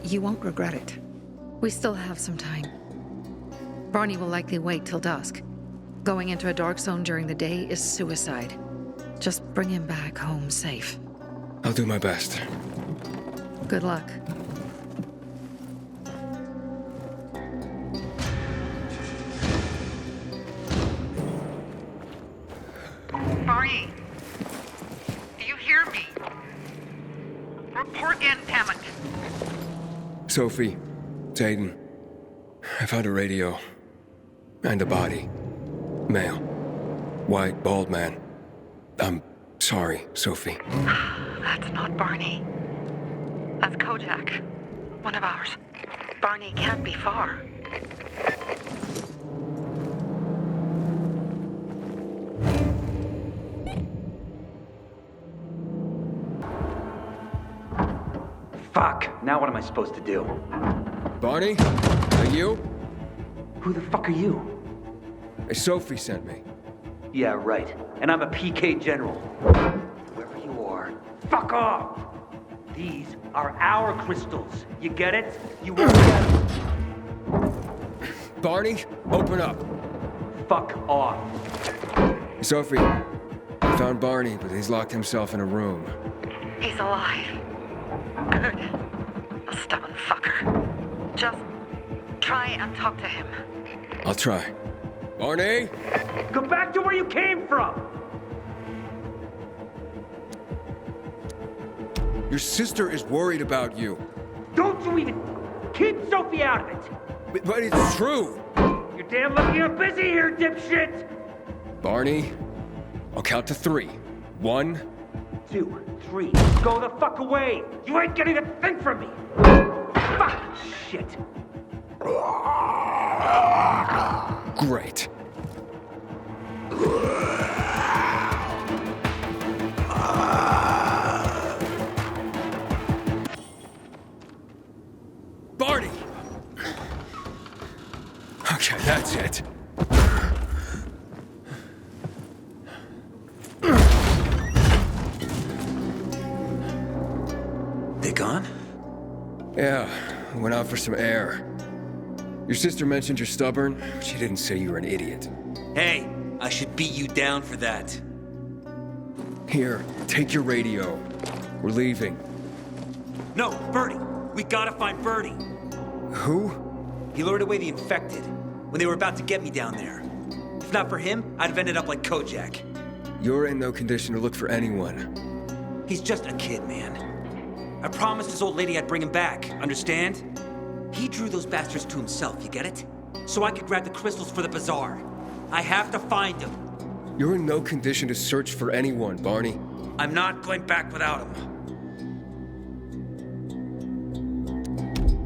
you won't regret it. We still have some time. Barney will likely wait till dusk. Going into a dark zone during the day is suicide. Just bring him back home safe. I'll do my best. Good luck. Barney, do you hear me? Report in, damn it. Sophie, it's Aiden. I found a radio. And a body. Male. White, bald man. I'm sorry, Sophie. That's not Barney. That's Kojak. One of ours. Barney can't be far. Fuck! Now what am I supposed to do? Barney? Are you? Who the fuck are you? Sophie sent me. Yeah, right. And I'm a PK general. Whoever you are, fuck off! These are our crystals. You get it? You won't get them. Barney, open up. Fuck off. Sophie, I found Barney, but he's locked himself in a room. He's alive. Good. A stubborn fucker. Just try and talk to him. I'll try. Barney? Go back to where you came from! Your sister is worried about you. Don't you even keep Sophie out of it! But it's true! You're damn lucky you're busy here, dipshit! Barney, I'll count to 3. 1, 2, 3. Go the fuck away! You ain't getting a thing from me! Fuck! Shit! Great. Barney! Okay, that's it. They gone? Yeah, I went out for some air. Your sister mentioned you're stubborn. She didn't say you were an idiot. Hey, I should beat you down for that. Here, take your radio. We're leaving. No, Bertie! We gotta find Bertie! Who? He lured away the infected when they were about to get me down there. If not for him, I'd have ended up like Kojak. You're in no condition to look for anyone. He's just a kid, man. I promised his old lady I'd bring him back, understand? He drew those bastards to himself, you get it? So I could grab the crystals for the bazaar. I have to find him. You're in no condition to search for anyone, Barney. I'm not going back without him.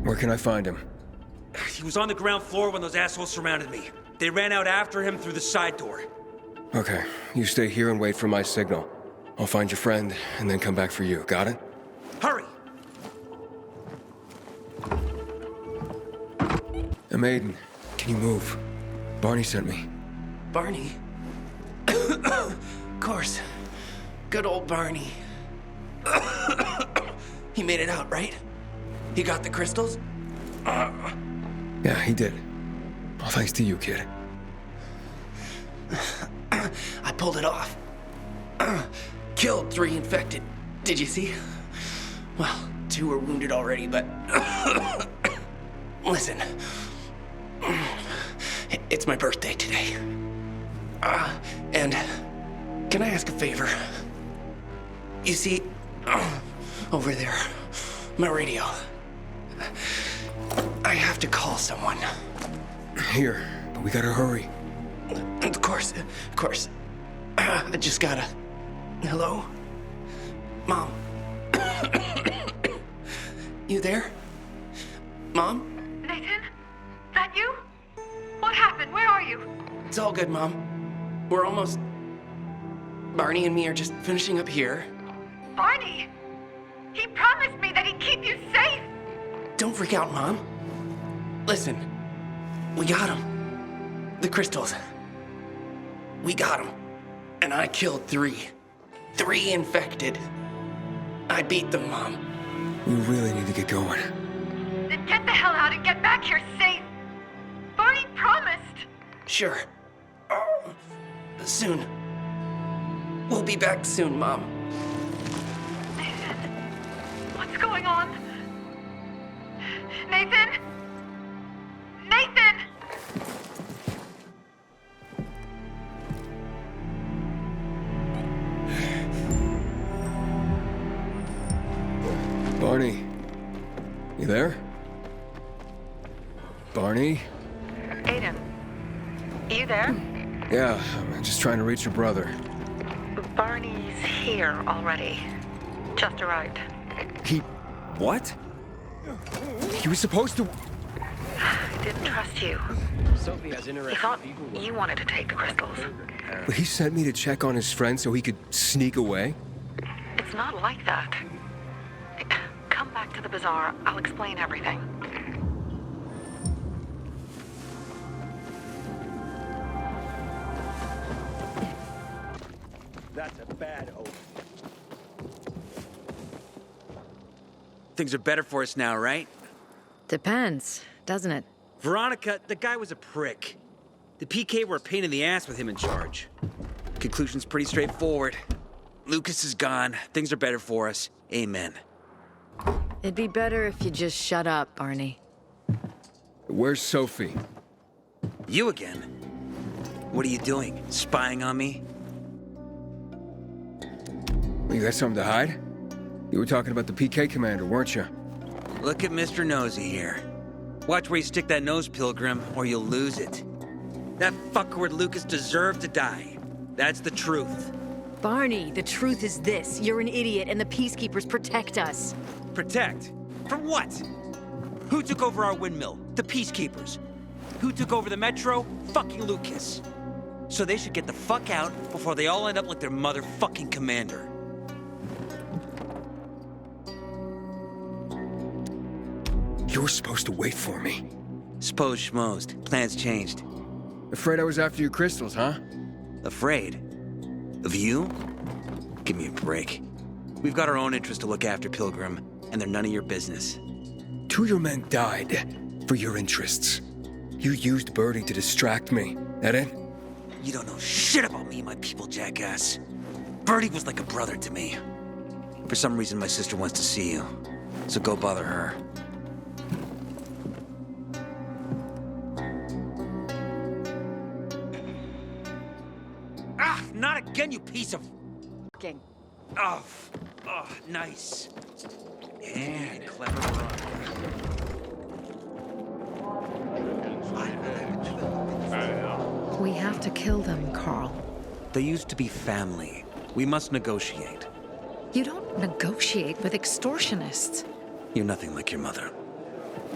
Where can I find him? He was on the ground floor when those assholes surrounded me. They ran out after him through the side door. Okay, you stay here and wait for my signal. I'll find your friend and then come back for you. Got it? Hurry! Maiden, can you move? Barney sent me. Barney? Of course. Good old Barney. He made it out, right? He got the crystals? Yeah, he did. All thanks to you, kid. I pulled it off. Killed 3 infected. Did you see? Well, 2 were wounded already, but... Listen. It's my birthday today. And can I ask a favor? You see, over there, my radio. I have to call someone. Here, but we gotta hurry. Of course. I just gotta... Hello? Mom? You there? Mom? Nathan? That you? What happened? Where are you? It's all good, Mom. We're almost... Barney and me are just finishing up here. Barney! He promised me that he'd keep you safe! Don't freak out, Mom. Listen, we got him. The crystals. We got him. And I killed 3. 3 infected. I beat them, Mom. We really need to get going. Then get the hell out and get back here safe! Barney promised! Sure. Soon. We'll be back soon, Mom. Nathan? What's going on? Nathan? Nathan! Barney, you there? Barney? Aiden, you there? Yeah, I'm just trying to reach your brother. Barney's here already. Just arrived. He... what? He was supposed to... didn't trust you. Sophie has He interesting thought people. you wanted to take the crystals. But he sent me to check on his friend so he could sneak away? It's not like that. Come back to the bazaar. I'll explain everything. That's a bad omen. Things are better for us now, right? Depends, doesn't it? Veronica, the guy was a prick. The PK were a pain in the ass with him in charge. Conclusion's pretty straightforward. Lucas is gone. Things are better for us. Amen. It'd be better if you just shut up, Barney. Where's Sophie? You again? What are you doing? Spying on me? You got something to hide? You were talking about the PK commander, weren't you? Look at Mr. Nosy here. Watch where you stick that nose, Pilgrim, or you'll lose it. That fuckward Lucas deserved to die. That's the truth. Barney, the truth is this. You're an idiot and the Peacekeepers protect us. Protect? From what? Who took over our windmill? The Peacekeepers. Who took over the Metro? Fucking Lucas. So they should get the fuck out before they all end up like their motherfucking commander. You were supposed to wait for me. Suppose schmozed. Plans changed. Afraid I was after your crystals, huh? Afraid? Of you? Give me a break. We've got our own interests to look after, Pilgrim, and they're none of your business. 2 of your men died for your interests. You used Birdie to distract me. That it? You don't know shit about me and my people, jackass. Birdie was like a brother to me. For some reason, my sister wants to see you, so go bother her. Ah, not again, you piece of... Fucking. Oh, nice. And clever run. We have to kill them, Carl. They used to be family. We must negotiate. You don't negotiate with extortionists. You're nothing like your mother.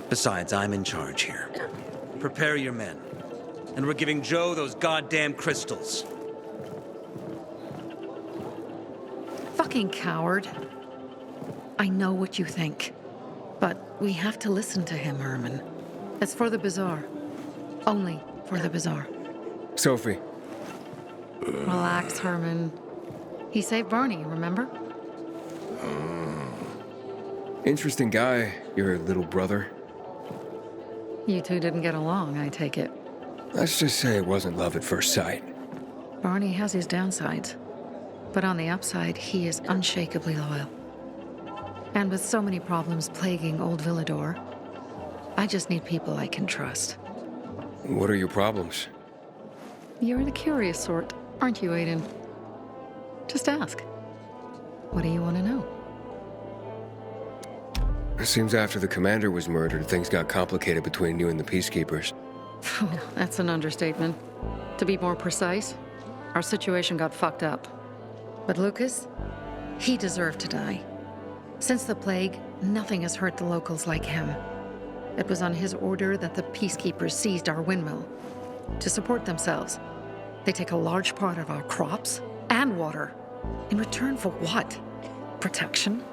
Besides, I'm in charge here. Prepare your men. And we're giving Joe those goddamn crystals. Fucking coward. I know what you think. But we have to listen to him, Herman. It's for the bazaar. Only for the bazaar. Sophie. Relax, Herman. He saved Barney, remember? Interesting guy, your little brother. You two didn't get along, I take it. Let's just say it wasn't love at first sight. Barney has his downsides. But on the upside, he is unshakably loyal. And with so many problems plaguing old Villador, I just need people I can trust. What are your problems? You're the curious sort, aren't you, Aiden? Just ask. What do you want to know? It seems after the commander was murdered, things got complicated between you and the Peacekeepers. That's an understatement. To be more precise, our situation got fucked up. But Lucas, he deserved to die. Since the plague, nothing has hurt the locals like him. It was on his order that the Peacekeepers seized our windmill. To support themselves, they take a large part of our crops and water. In return for what? Protection?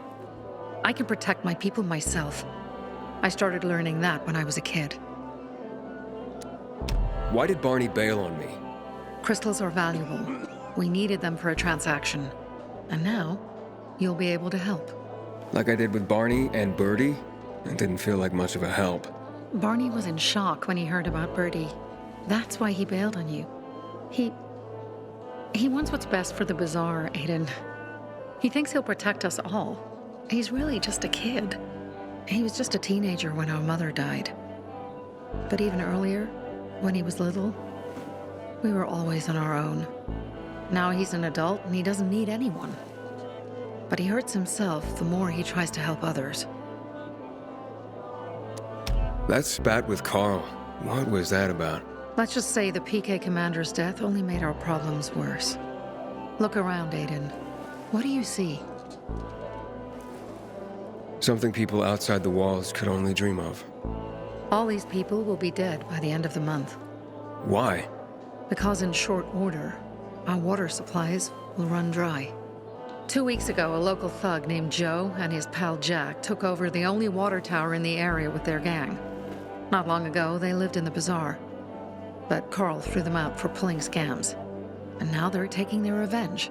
I can protect my people myself. I started learning that when I was a kid. Why did Barney bail on me? Crystals are valuable. We needed them for a transaction. And now, you'll be able to help. Like I did with Barney and Birdie? It didn't feel like much of a help. Barney was in shock when he heard about Birdie. That's why he bailed on you. He wants what's best for the bazaar, Aiden. He thinks he'll protect us all. He's really just a kid. He was just a teenager when our mother died. But even earlier, when he was little, we were always on our own. Now he's an adult and he doesn't need anyone. But he hurts himself the more he tries to help others. That spat with Carl, what was that about? Let's just say the PK commander's death only made our problems worse. Look around, Aiden. What do you see? Something people outside the walls could only dream of. All these people will be dead by the end of the month. Why? Because in short order, our water supplies will run dry. 2 weeks ago, a local thug named Joe and his pal Jack took over the only water tower in the area with their gang. Not long ago, they lived in the bazaar. But Carl threw them out for pulling scams. And now they're taking their revenge.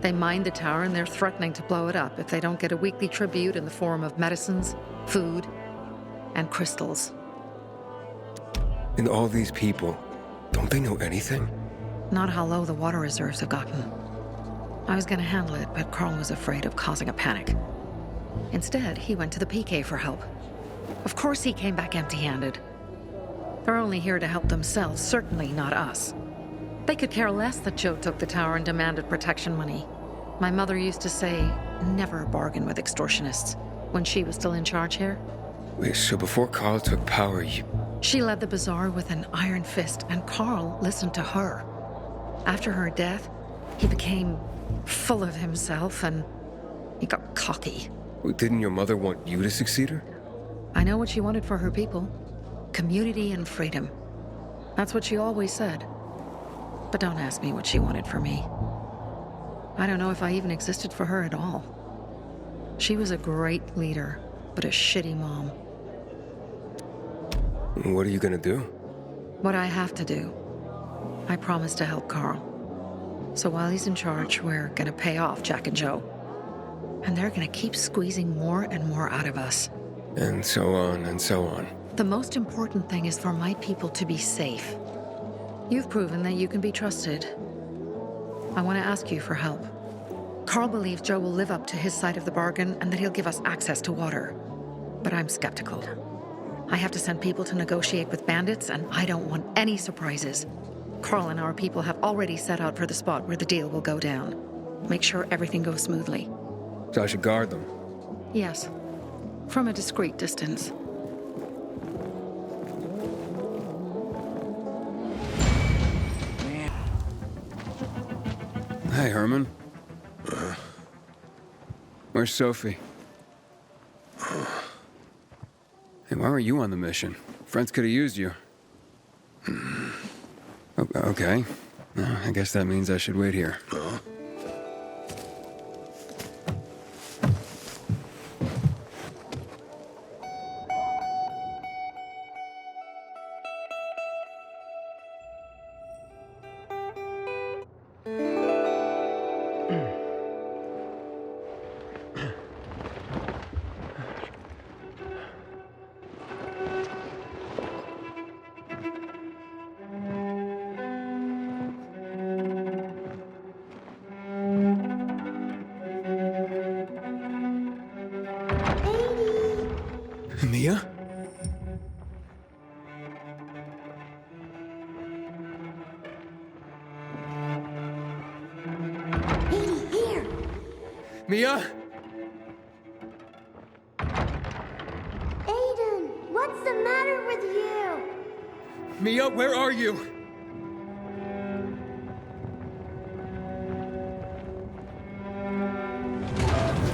They mined the tower and they're threatening to blow it up if they don't get a weekly tribute in the form of medicines, food, and crystals. And all these people, don't they know anything? Not how low the water reserves have gotten. I was gonna handle it, but Carl was afraid of causing a panic. Instead, he went to the PK for help. Of course he came back empty-handed. They're only here to help themselves, certainly not us. They could care less that Joe took the tower and demanded protection money. My mother used to say, never bargain with extortionists, when she was still in charge here. Wait, so before Carl took power, She led the bazaar with an iron fist, and Carl listened to her. After her death, he became full of himself, and he got cocky. Wait, didn't your mother want you to succeed her? I know what she wanted for her people. Community and freedom. That's what she always said. But don't ask me what she wanted for me. I don't know if I even existed for her at all. She was a great leader, but a shitty mom. What are you gonna do? What I have to do. I promised to help Carl. So while he's in charge, we're gonna pay off Jack and Joe. And they're gonna keep squeezing more and more out of us. And so on and so on. The most important thing is for my people to be safe. You've proven that you can be trusted. I want to ask you for help. Carl believes Joe will live up to his side of the bargain and that he'll give us access to water. But I'm skeptical. I have to send people to negotiate with bandits, and I don't want any surprises. Carl and our people have already set out for the spot where the deal will go down. Make sure everything goes smoothly. So I should guard them? Yes. From a discreet distance. Hey, Herman. Where's Sophie? Hey, why were you on the mission? Friends could have used you. Okay. I guess that means I should wait here. Mia? Here. Mia? Aiden, what's the matter with you? Mia, where are you?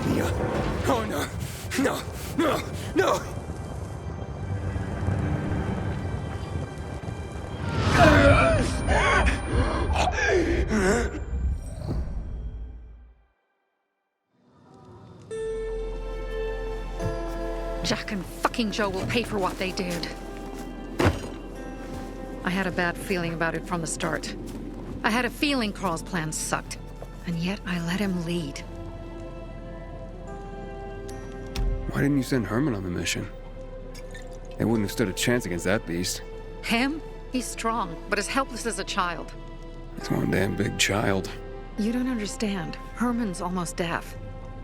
Mia. Oh, no. No. No. No. Jack and fucking Joe will pay for what they did. I had a bad feeling about it from the start. I had a feeling Carl's plan sucked, and yet I let him lead. Why didn't you send Herman on the mission? They wouldn't have stood a chance against that beast. Him? He's strong, but as helpless as a child. He's one damn big child. You don't understand. Herman's almost deaf.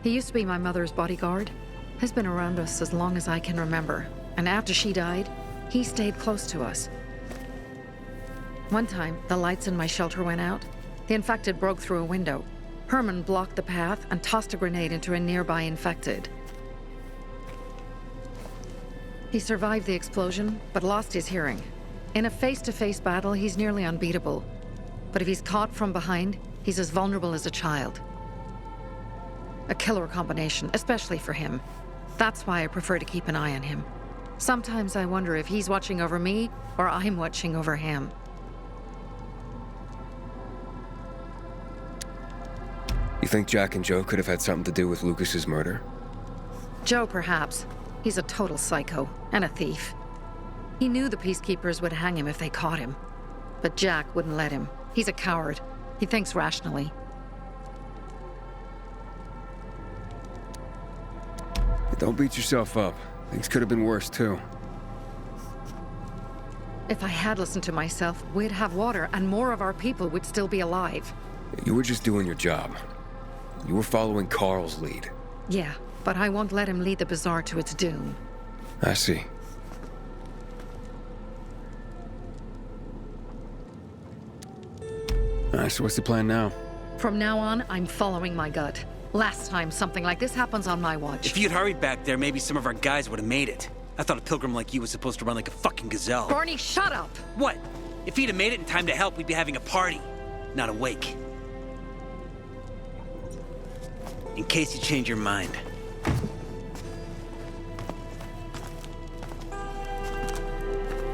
He used to be my mother's bodyguard. He's been around us as long as I can remember. And after she died, he stayed close to us. One time, the lights in my shelter went out. The infected broke through a window. Herman blocked the path and tossed a grenade into a nearby infected. He survived the explosion, but lost his hearing. In a face-to-face battle, he's nearly unbeatable. But if he's caught from behind, he's as vulnerable as a child. A killer combination, especially for him. That's why I prefer to keep an eye on him. Sometimes I wonder if he's watching over me or I'm watching over him. You think Jack and Joe could have had something to do with Lucas's murder? Joe, perhaps. He's a total psycho and a thief. He knew the Peacekeepers would hang him if they caught him. But Jack wouldn't let him. He's a coward. He thinks rationally. Don't beat yourself up. Things could have been worse, too. If I had listened to myself, we'd have water and more of our people would still be alive. You were just doing your job. You were following Carl's lead. Yeah, but I won't let him lead the Bazaar to its doom. I see. Alright, so what's the plan now? From now on, I'm following my gut. Last time something like this happens on my watch. If you'd hurried back there, maybe some of our guys would have made it. I thought a pilgrim like you was supposed to run like a fucking gazelle. Barney, shut up! What? If he'd have made it in time to help, we'd be having a party, not a wake. In case you change your mind.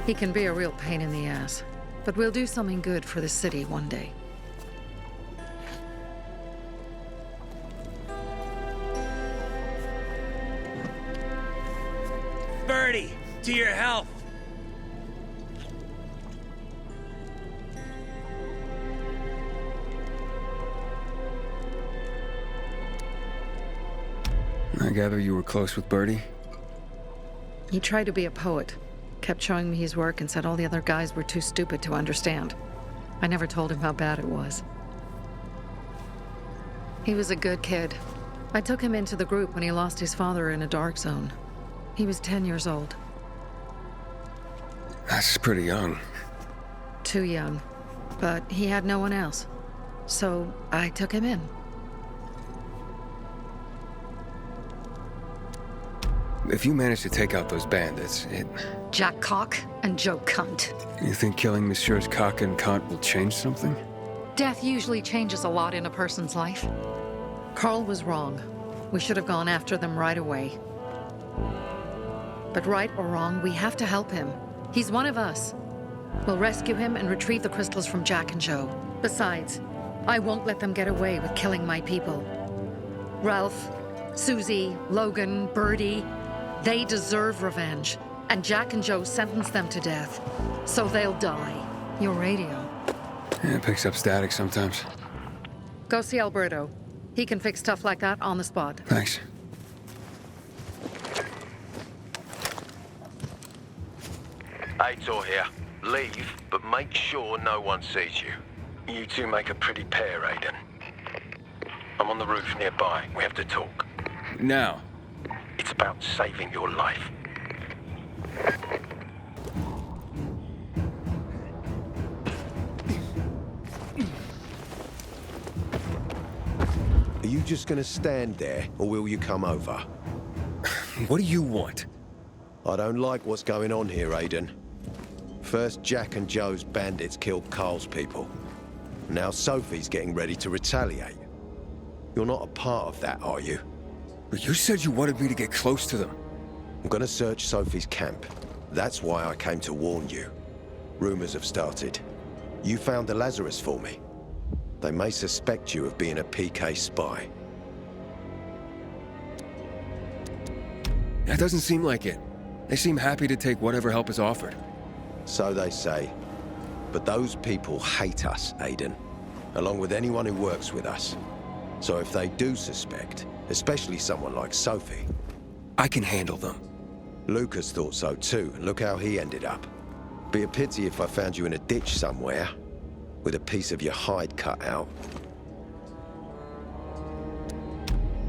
He can be a real pain in the ass, but we'll do something good for the city one day. Birdie, to your health. I gather you were close with Birdie? He tried to be a poet, kept showing me his work and said all the other guys were too stupid to understand. I never told him how bad it was. He was a good kid. I took him into the group when he lost his father in a dark zone. He was 10 years old. That's pretty young. Too young. But he had no one else. So I took him in. If you manage to take out those bandits, Jack Cock and Joe Cunt. You think killing Messieurs Cock and Cunt will change something? Death usually changes a lot in a person's life. Carl was wrong. We should have gone after them right away. But right or wrong, we have to help him. He's one of us. We'll rescue him and retrieve the crystals from Jack and Joe. Besides, I won't let them get away with killing my people. Ralph, Susie, Logan, Birdie, they deserve revenge. And Jack and Joe sentenced them to death. So they'll die. Your radio. Yeah, it picks up static sometimes. Go see Alberto. He can fix stuff like that on the spot. Thanks. Aitor here. Leave, but make sure no one sees you. You two make a pretty pair, Aiden. I'm on the roof nearby. We have to talk. Now. It's about saving your life. Are you just gonna stand there, or will you come over? What do you want? I don't like what's going on here, Aiden. First, Jack and Joe's bandits killed Carl's people. Now Sophie's getting ready to retaliate. You're not a part of that, are you? But you said you wanted me to get close to them. I'm gonna search Sophie's camp. That's why I came to warn you. Rumors have started. You found the Lazarus for me. They may suspect you of being a PK spy. That doesn't seem like it. They seem happy to take whatever help is offered. So they say. But those people hate us, Aiden. Along with anyone who works with us. So if they do suspect, especially someone like Sophie... I can handle them. Lucas thought so too, and look how he ended up. Be a pity if I found you in a ditch somewhere, with a piece of your hide cut out.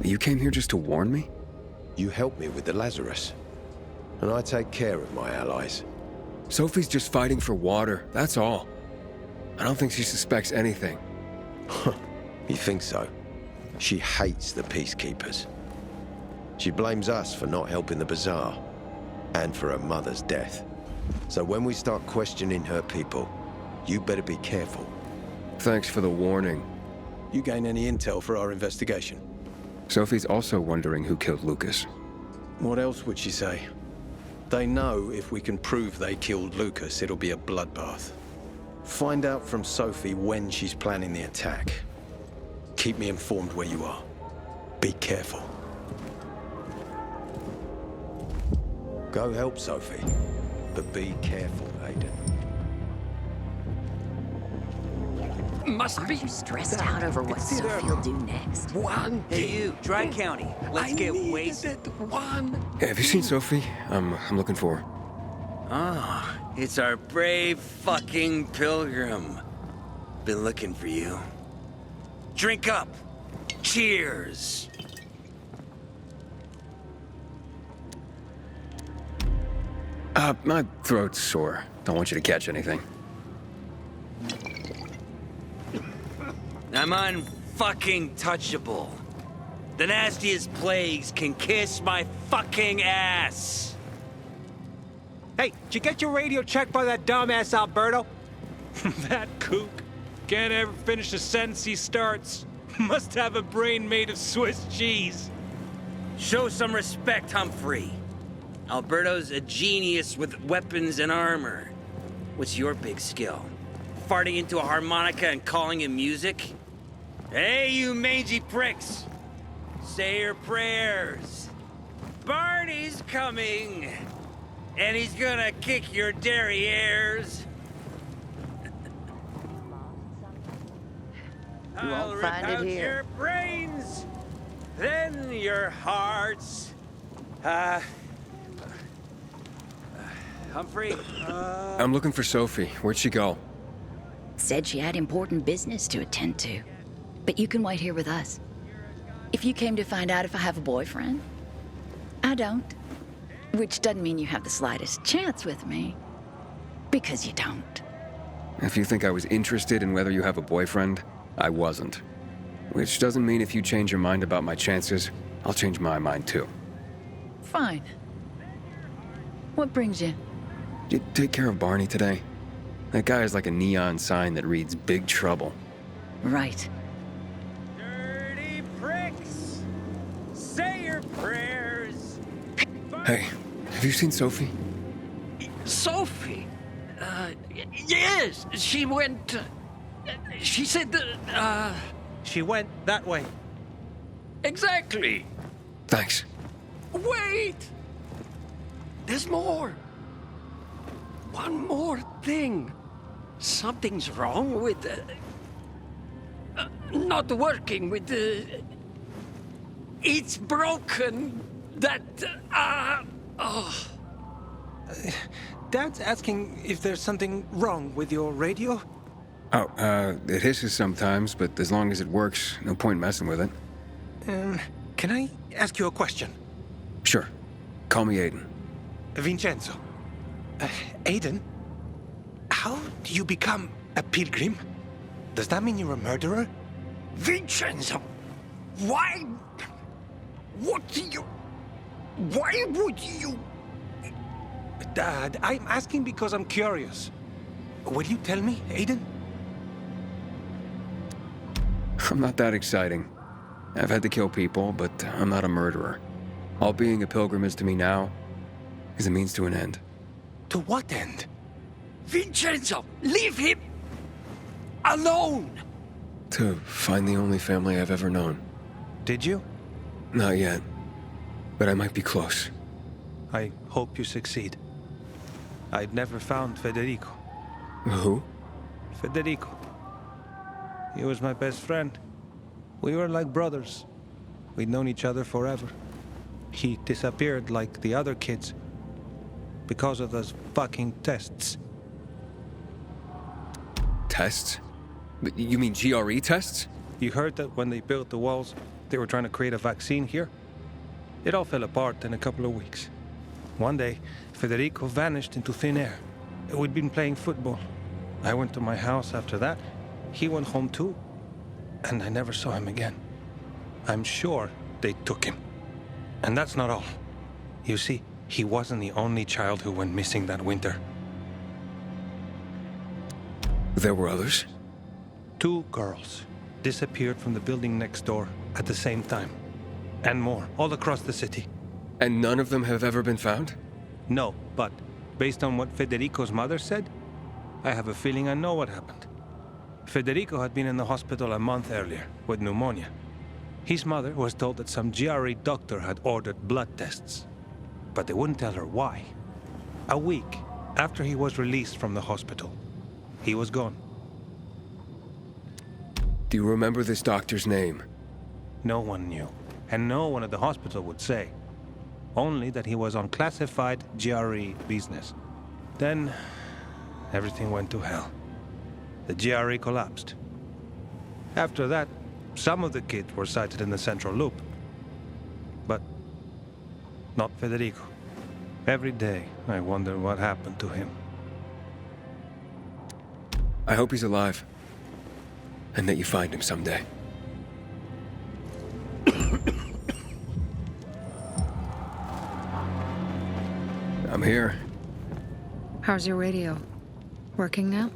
You came here just to warn me? You helped me with the Lazarus. And I take care of my allies. Sophie's just fighting for water, that's all. I don't think she suspects anything. You think so? She hates the Peacekeepers. She blames us for not helping the Bazaar, and for her mother's death. So when we start questioning her people, you better be careful. Thanks for the warning. You gain any intel for our investigation? Sophie's also wondering who killed Lucas. What else would she say? They know if we can prove they killed Lucas, it'll be a bloodbath. Find out from Sophie when she's planning the attack. Keep me informed where you are. Be careful. Go help Sophie, but be careful, Aiden. Aren't you stressed out over what Sophie'll do next? Hey, you, Dry County. Let's get wasted. Hey, have you seen Sophie? I'm looking for her. Ah, it's our brave fucking pilgrim. Been looking for you. Drink up. Cheers. My throat's sore. Don't want you to catch anything. I'm unfucking touchable. The nastiest plagues can kiss my fucking ass. Hey, did you get your radio checked by that dumbass Alberto? That kook can't ever finish a sentence he starts. Must have a brain made of Swiss cheese. Show some respect, Humphrey. Alberto's a genius with weapons and armor. What's your big skill? Farting into a harmonica and calling it music? Hey, you mangy pricks! Say your prayers. Barney's coming, and he's gonna kick your derrieres. You I'll won't rip find it out here. your brains, then your hearts. Humphrey, I'm looking for Sophie. Where'd she go? Said she had important business to attend to. But you can wait here with us. If you came to find out if I have a boyfriend, I don't. Which doesn't mean you have the slightest chance with me. Because you don't. If you think I was interested in whether you have a boyfriend, I wasn't. Which doesn't mean if you change your mind about my chances, I'll change my mind too. Fine. What brings you? Did you take care of Barney today? That guy is like a neon sign that reads Big Trouble. Right. dirty pricks, say your prayers. Hey, have you seen Sophie? Sophie? Yes, she went. She said that. She went that way. Exactly. Thanks. Wait! There's more. One more thing. Something's wrong with. Not working with the. It's broken. That. Oh. Dad's asking if there's something wrong with your radio? Oh, it hisses sometimes, but as long as it works, no point messing with it. Can I ask you a question? Sure. Call me Aiden. Vincenzo. Aiden? How do you become a pilgrim? Does that mean you're a murderer? Vincenzo! Why? What do you. Why would you. Dad, I'm asking because I'm curious. Will you tell me, Aiden? I'm not that exciting. I've had to kill people, but I'm not a murderer. All being a pilgrim is to me now is a means to an end. To what end? Vincenzo, leave him alone! To find the only family I've ever known. Did you? Not yet, but I might be close. I hope you succeed. I'd never found Federico. Who? Federico. He was my best friend. We were like brothers. We'd known each other forever. He disappeared like the other kids. Because of those fucking tests. Tests? You mean GRE tests? You heard that when they built the walls, they were trying to create a vaccine here? It all fell apart in a couple of weeks. One day, Federico vanished into thin air. We'd been playing football. I went to my house after that. He went home too. And I never saw him again. I'm sure they took him. And that's not all. You see, he wasn't the only child who went missing that winter. There were others? 2 girls disappeared from the building next door at the same time. And more, all across the city. And none of them have ever been found? No, but based on what Federico's mother said, I have a feeling I know what happened. Federico had been in the hospital a month earlier with pneumonia. His mother was told that some GRE doctor had ordered blood tests, but they wouldn't tell her why. A week after he was released from the hospital, he was gone. Do you remember this doctor's name? No one knew, and no one at the hospital would say. Only that he was on classified GRE business. Then, everything went to hell. The GRE collapsed. After that, some of the kids were sighted in the central loop. But not Federico. Every day, I wonder what happened to him. I hope he's alive. And that you find him someday. I'm here. How's your radio? Working now?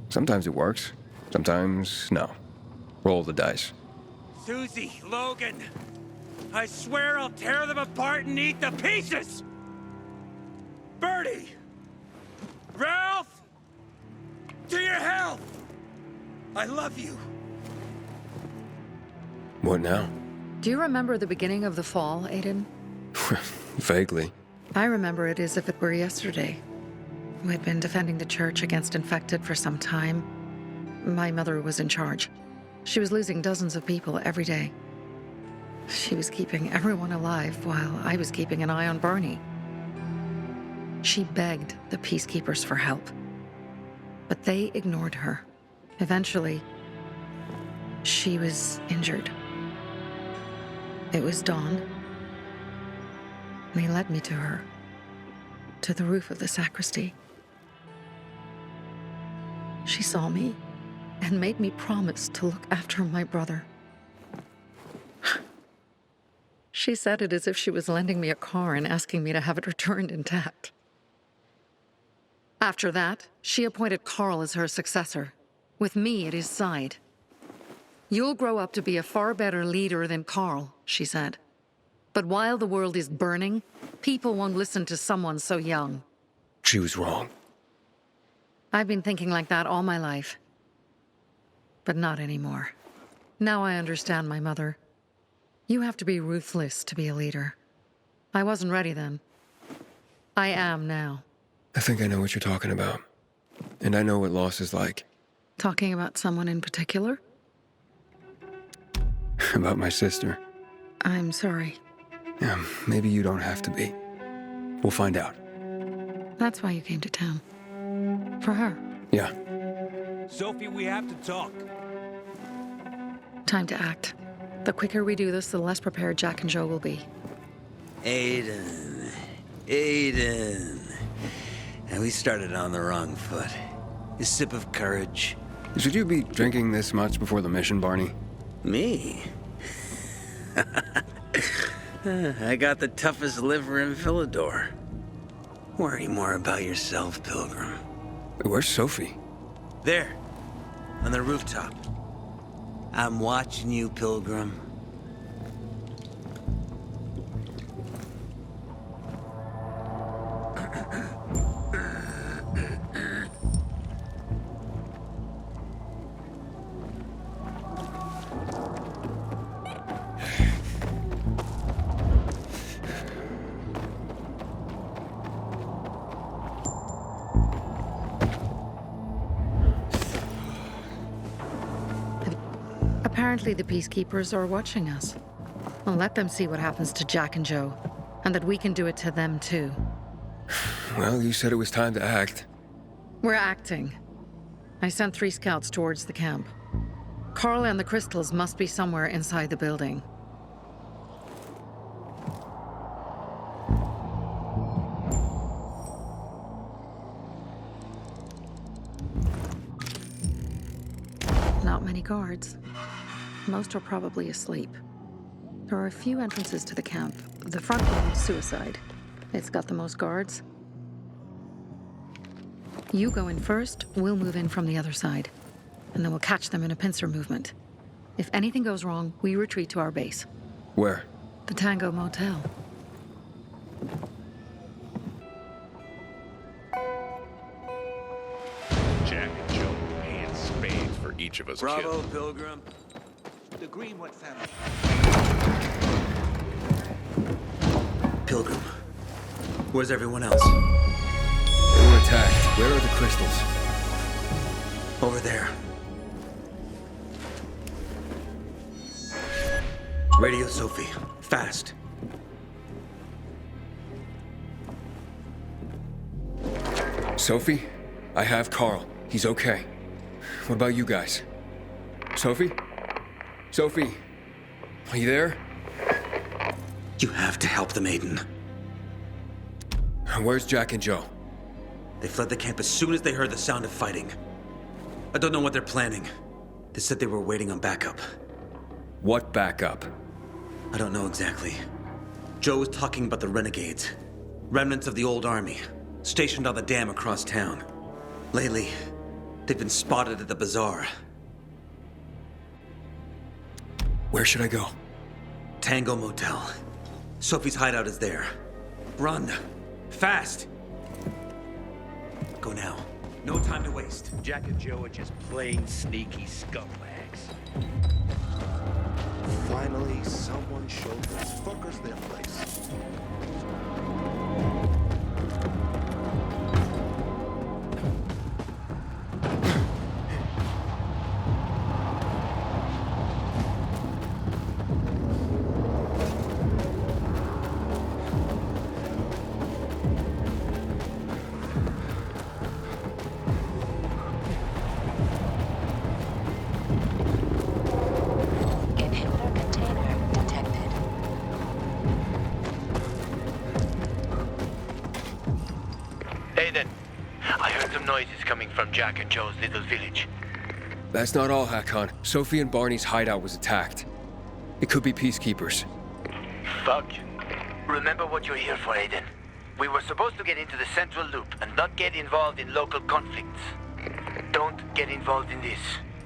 Sometimes it works. Sometimes, no. Roll the dice. Susie, Logan, I swear I'll tear them apart and eat the pieces! Bertie! Ralph! To your health! I love you. What now? Do you remember the beginning of the fall, Aiden? Vaguely. I remember it as if it were yesterday. We'd been defending the church against infected for some time. My mother was in charge. She was losing dozens of people every day. She was keeping everyone alive while I was keeping an eye on Barney. She begged the peacekeepers for help, but they ignored her. Eventually, she was injured. It was dawn. They led me to her, to the roof of the sacristy. She saw me and made me promise to look after my brother. She said it as if she was lending me a car and asking me to have it returned intact. After that, she appointed Carl as her successor, with me at his side. You'll grow up to be a far better leader than Carl, she said. But while the world is burning, people won't listen to someone so young. She was wrong. I've been thinking like that all my life. But not anymore. Now I understand my mother. You have to be ruthless to be a leader. I wasn't ready then. I am now. I think I know what you're talking about. And I know what loss is like. Talking about someone in particular? About my sister. I'm sorry. Yeah, maybe you don't have to be. We'll find out. That's why you came to town. For her. Yeah. Sophie, we have to talk. Time to act. The quicker we do this, the less prepared Jack and Joe will be. Aiden. And we started on the wrong foot. A sip of courage. Should you be drinking this much before the mission, Barney? Me? I got the toughest liver in Philidor. Worry more about yourself, Pilgrim. Where's Sophie? There, on the rooftop. I'm watching you, Pilgrim. Apparently the peacekeepers are watching us. Well, let them see what happens to Jack and Joe, and that we can do it to them too. Well, you said it was time to act. We're acting. I sent 3 scouts towards the camp. Carl and the crystals must be somewhere inside the building. Not many guards. Most are probably asleep. There are a few entrances to the camp. The front one is suicide. It's got the most guards. You go in first, we'll move in from the other side. And then we'll catch them in a pincer movement. If anything goes wrong, we retreat to our base. Where? The Tango Motel. each of us Bravo, killed. Pilgrim. The Greenwood family. Pilgrim. Where's everyone else? They were attacked. Where are the crystals? Over there. Radio Sophie. Fast. Sophie? I have Carl. He's okay. What about you guys? Sophie? Sophie? Are you there? You have to help the maiden. Where's Jack and Joe? They fled the camp as soon as they heard the sound of fighting. I don't know what they're planning. They said they were waiting on backup. What backup? I don't know exactly. Joe was talking about the renegades. Remnants of the old army, stationed on the dam across town. Lately, they've been spotted at the bazaar. Where should I go? Tango Motel. Sophie's hideout is there. Run. Fast. Go now. No time to waste. Jack and Joe are just plain sneaky scumbags. Finally, someone showed those fuckers their place. Inhibitor container detected. Aiden, I heard some noises coming from Jack and Joe's little village. That's not all, Hakon. Sophie and Barney's hideout was attacked. It could be peacekeepers. Fuck. Remember what you're here for, Aiden. We were supposed to get into the central loop and not get involved in local conflicts. Don't get involved in this.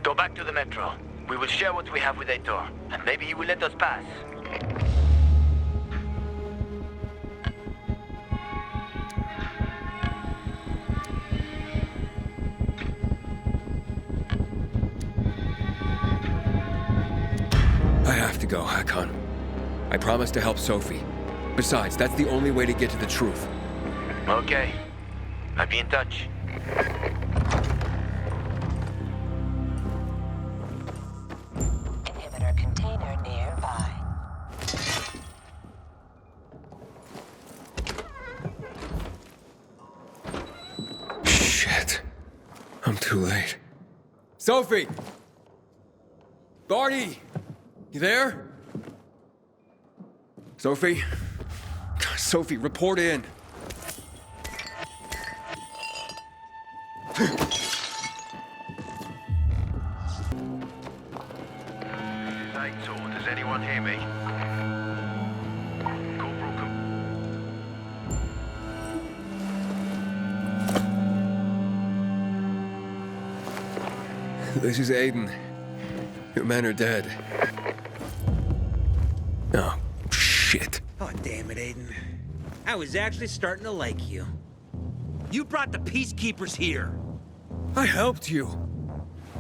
Go back to the metro. We will share what we have with Aitor, and maybe he will let us pass. I have to go, Hakon. I promised to help Sophie. Besides, that's the only way to get to the truth. Okay. I'll be in touch. Inhibitor container nearby. Shit. I'm too late. Sophie! Barney! You there? Sophie? Sophie, report in. Does anyone hear me? This is Aiden. Your men are dead. Oh, shit. Oh, damn it, Aiden. I was actually starting to like you. You brought the peacekeepers here. I helped you.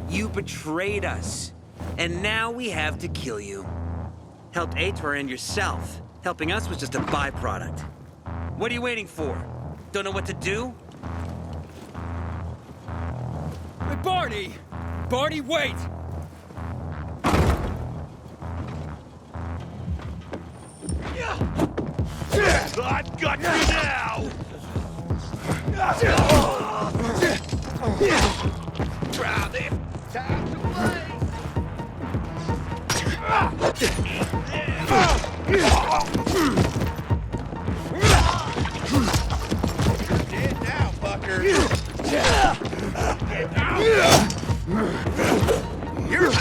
You betrayed us. And now we have to kill you. Helped Aitor and yourself. Helping us was just a byproduct. What are you waiting for? Don't know what to do? Hey, Barney! Barney, wait! I've got you now! Try this. Time to play. Dead now, fucker. You're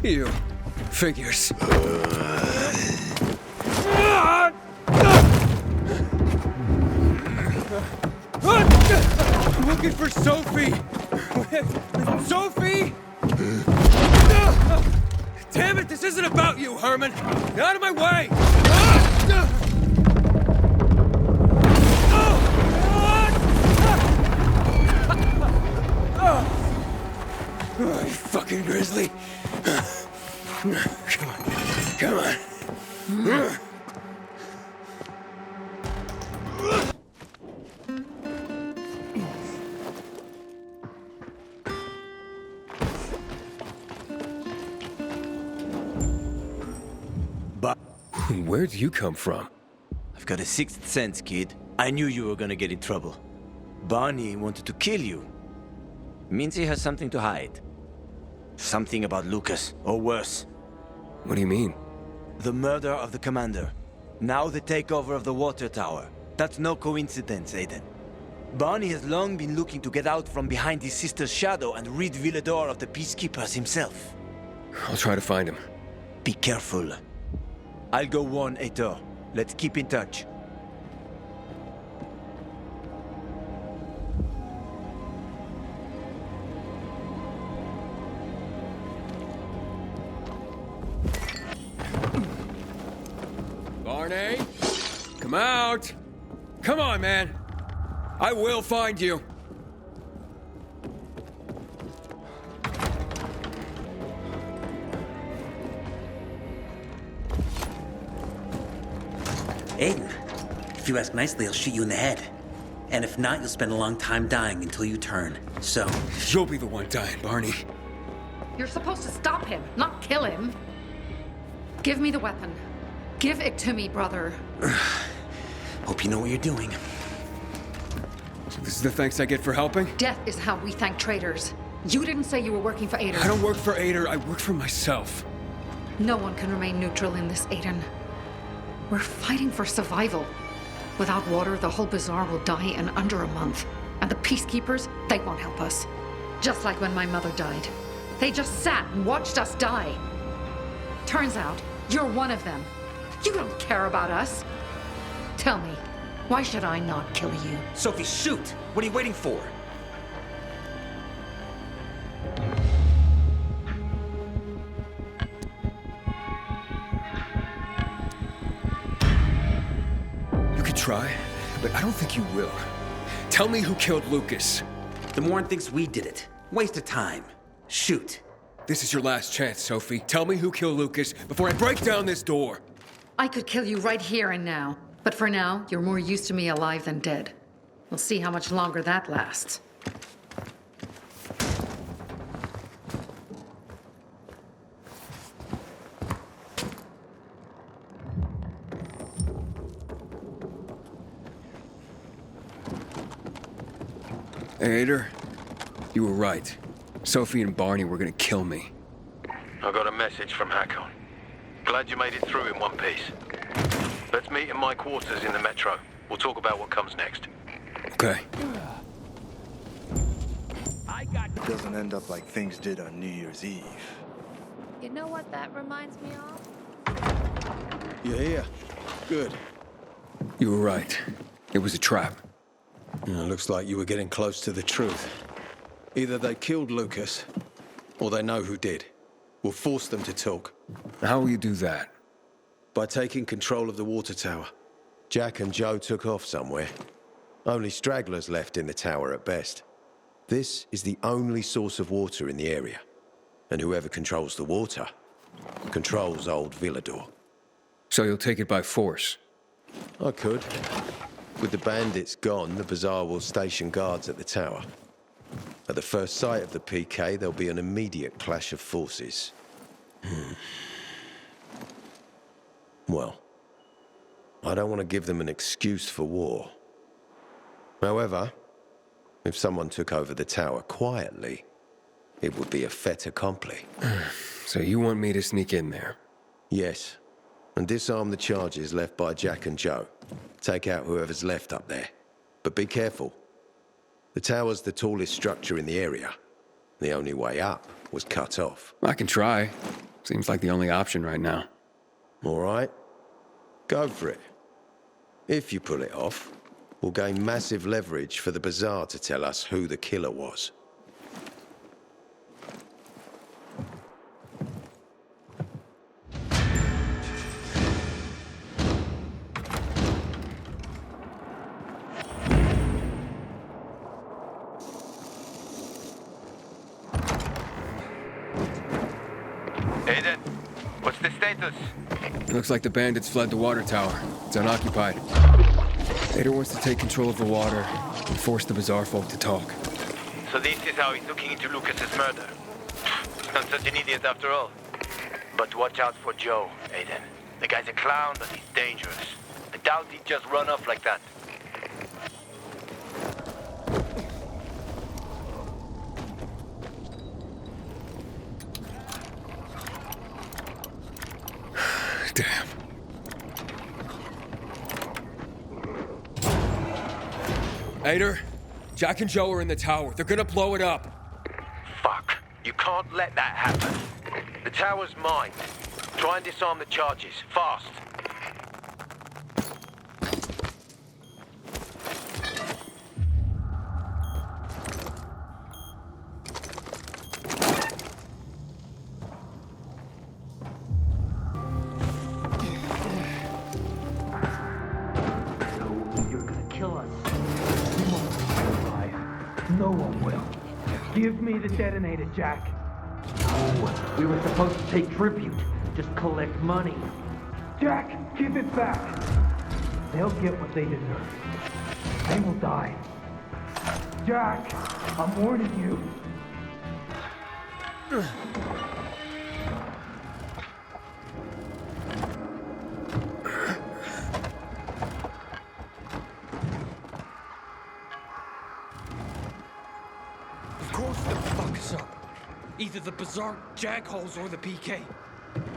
You. Figures. I'm looking for Sophie! Sophie! Damn it, this isn't about you, Herman! Get out of my way! Oh, you fucking grizzly! Come on, come on. Where'd you come from? I've got a sixth sense, kid. I knew you were gonna get in trouble. Barney wanted to kill you. Means he has something to hide. Something about Lucas, or worse. What do you mean? The murder of the commander. Now the takeover of the water tower. That's no coincidence, Aiden. Barney has long been looking to get out from behind his sister's shadow and rid Villador of the Peacekeepers himself. I'll try to find him. Be careful. I'll go warn Aitor. Let's keep in touch. Barney? Come out! Come on, man! I will find you! Aiden, if you ask nicely, I'll shoot you in the head. And if not, you'll spend a long time dying until you turn. So... You'll be the one dying, Barney. You're supposed to stop him, not kill him. Give me the weapon. Give it to me, brother. Hope you know what you're doing. So this is the thanks I get for helping? Death is how we thank traitors. You didn't say you were working for Aiden. I don't work for Aiden, I work for myself. No one can remain neutral in this, Aiden. We're fighting for survival. Without water, the whole bazaar will die in under a month. And the Peacekeepers, they won't help us. Just like when my mother died. They just sat and watched us die. Turns out, you're one of them. You don't care about us. Tell me, why should I not kill you? Sophie, shoot! What are you waiting for? You could try, but I don't think you will. Tell me who killed Lucas. The Warren thinks we did it. Waste of time. Shoot. This is your last chance, Sophie. Tell me who killed Lucas before I break down this door. I could kill you right here and now. But for now, you're more used to me alive than dead. We'll see how much longer that lasts. Hey, Ader, you were right. Sophie and Barney were gonna kill me. I got a message from Hakon. Glad you made it through in one piece. Let's meet in my quarters in the metro. We'll talk about what comes next. Okay. It doesn't end up like things did on New Year's Eve. You know what that reminds me of? You're here. Good. You were right. It was a trap. Looks like you were getting close to the truth. Either they killed Lucas, or they know who did. We'll force them to talk. How will you do that? By taking control of the water tower. Jack and Joe took off somewhere. Only stragglers left in the tower at best. This is the only source of water in the area. And whoever controls the water, controls old Villador. So you'll take it by force? I could. With the bandits gone, the bazaar will station guards at the tower. At the first sight of the PK, there'll be an immediate clash of forces. Well, I don't want to give them an excuse for war. However, if someone took over the tower quietly, it would be a fait accompli. So you want me to sneak in there? Yes, and disarm the charges left by Jack and Joe. Take out whoever's left up there. But be careful. The tower's the tallest structure in the area. The only way up was cut off. I can try. Seems like the only option right now. All right. Go for it. If you pull it off, we'll gain massive leverage for the Bazaar to tell us who the killer was. Aiden, what's the status? Looks like the bandits fled the water tower. It's unoccupied. Ader wants to take control of the water and force the Bazaar folk to talk. So this is how he's looking into Lucas's murder. He's not such an idiot after all. But watch out for Joe, Aiden. The guy's a clown, but he's dangerous. I doubt he'd just run off like that. Damn. Ader, Jack and Joe are in the tower. They're gonna blow it up. Fuck. You can't let that happen. The tower's mine. Try and disarm the charges. Fast. No one will. Give me the detonator, Jack. No, we were supposed to take tribute. Just collect money. Jack, give it back. They'll get what they deserve. They will die. Jack, I'm warning you. Of course they'll fuck us up. Either the Bazaar jackholes or the PK.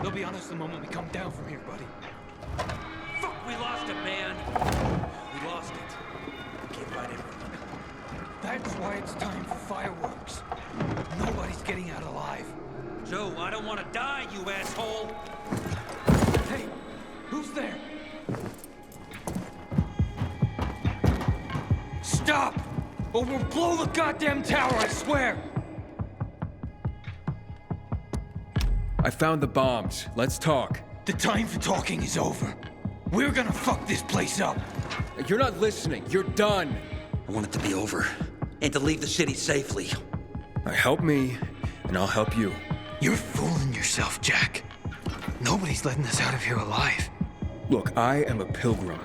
They'll be on us the moment we come down from here, buddy. Fuck, we lost it, man. We lost it. We can't fight everyone. That's why it's time for fireworks. Nobody's getting out alive. Joe, I don't want to die, you asshole. Hey, who's there? Stop! Or we'll blow the goddamn tower, I swear! I found the bombs. Let's talk. The time for talking is over. We're gonna fuck this place up. You're not listening. You're done. I want it to be over. And to leave the city safely. Help me, and I'll help you. You're fooling yourself, Jack. Nobody's letting us out of here alive. Look, I am a pilgrim.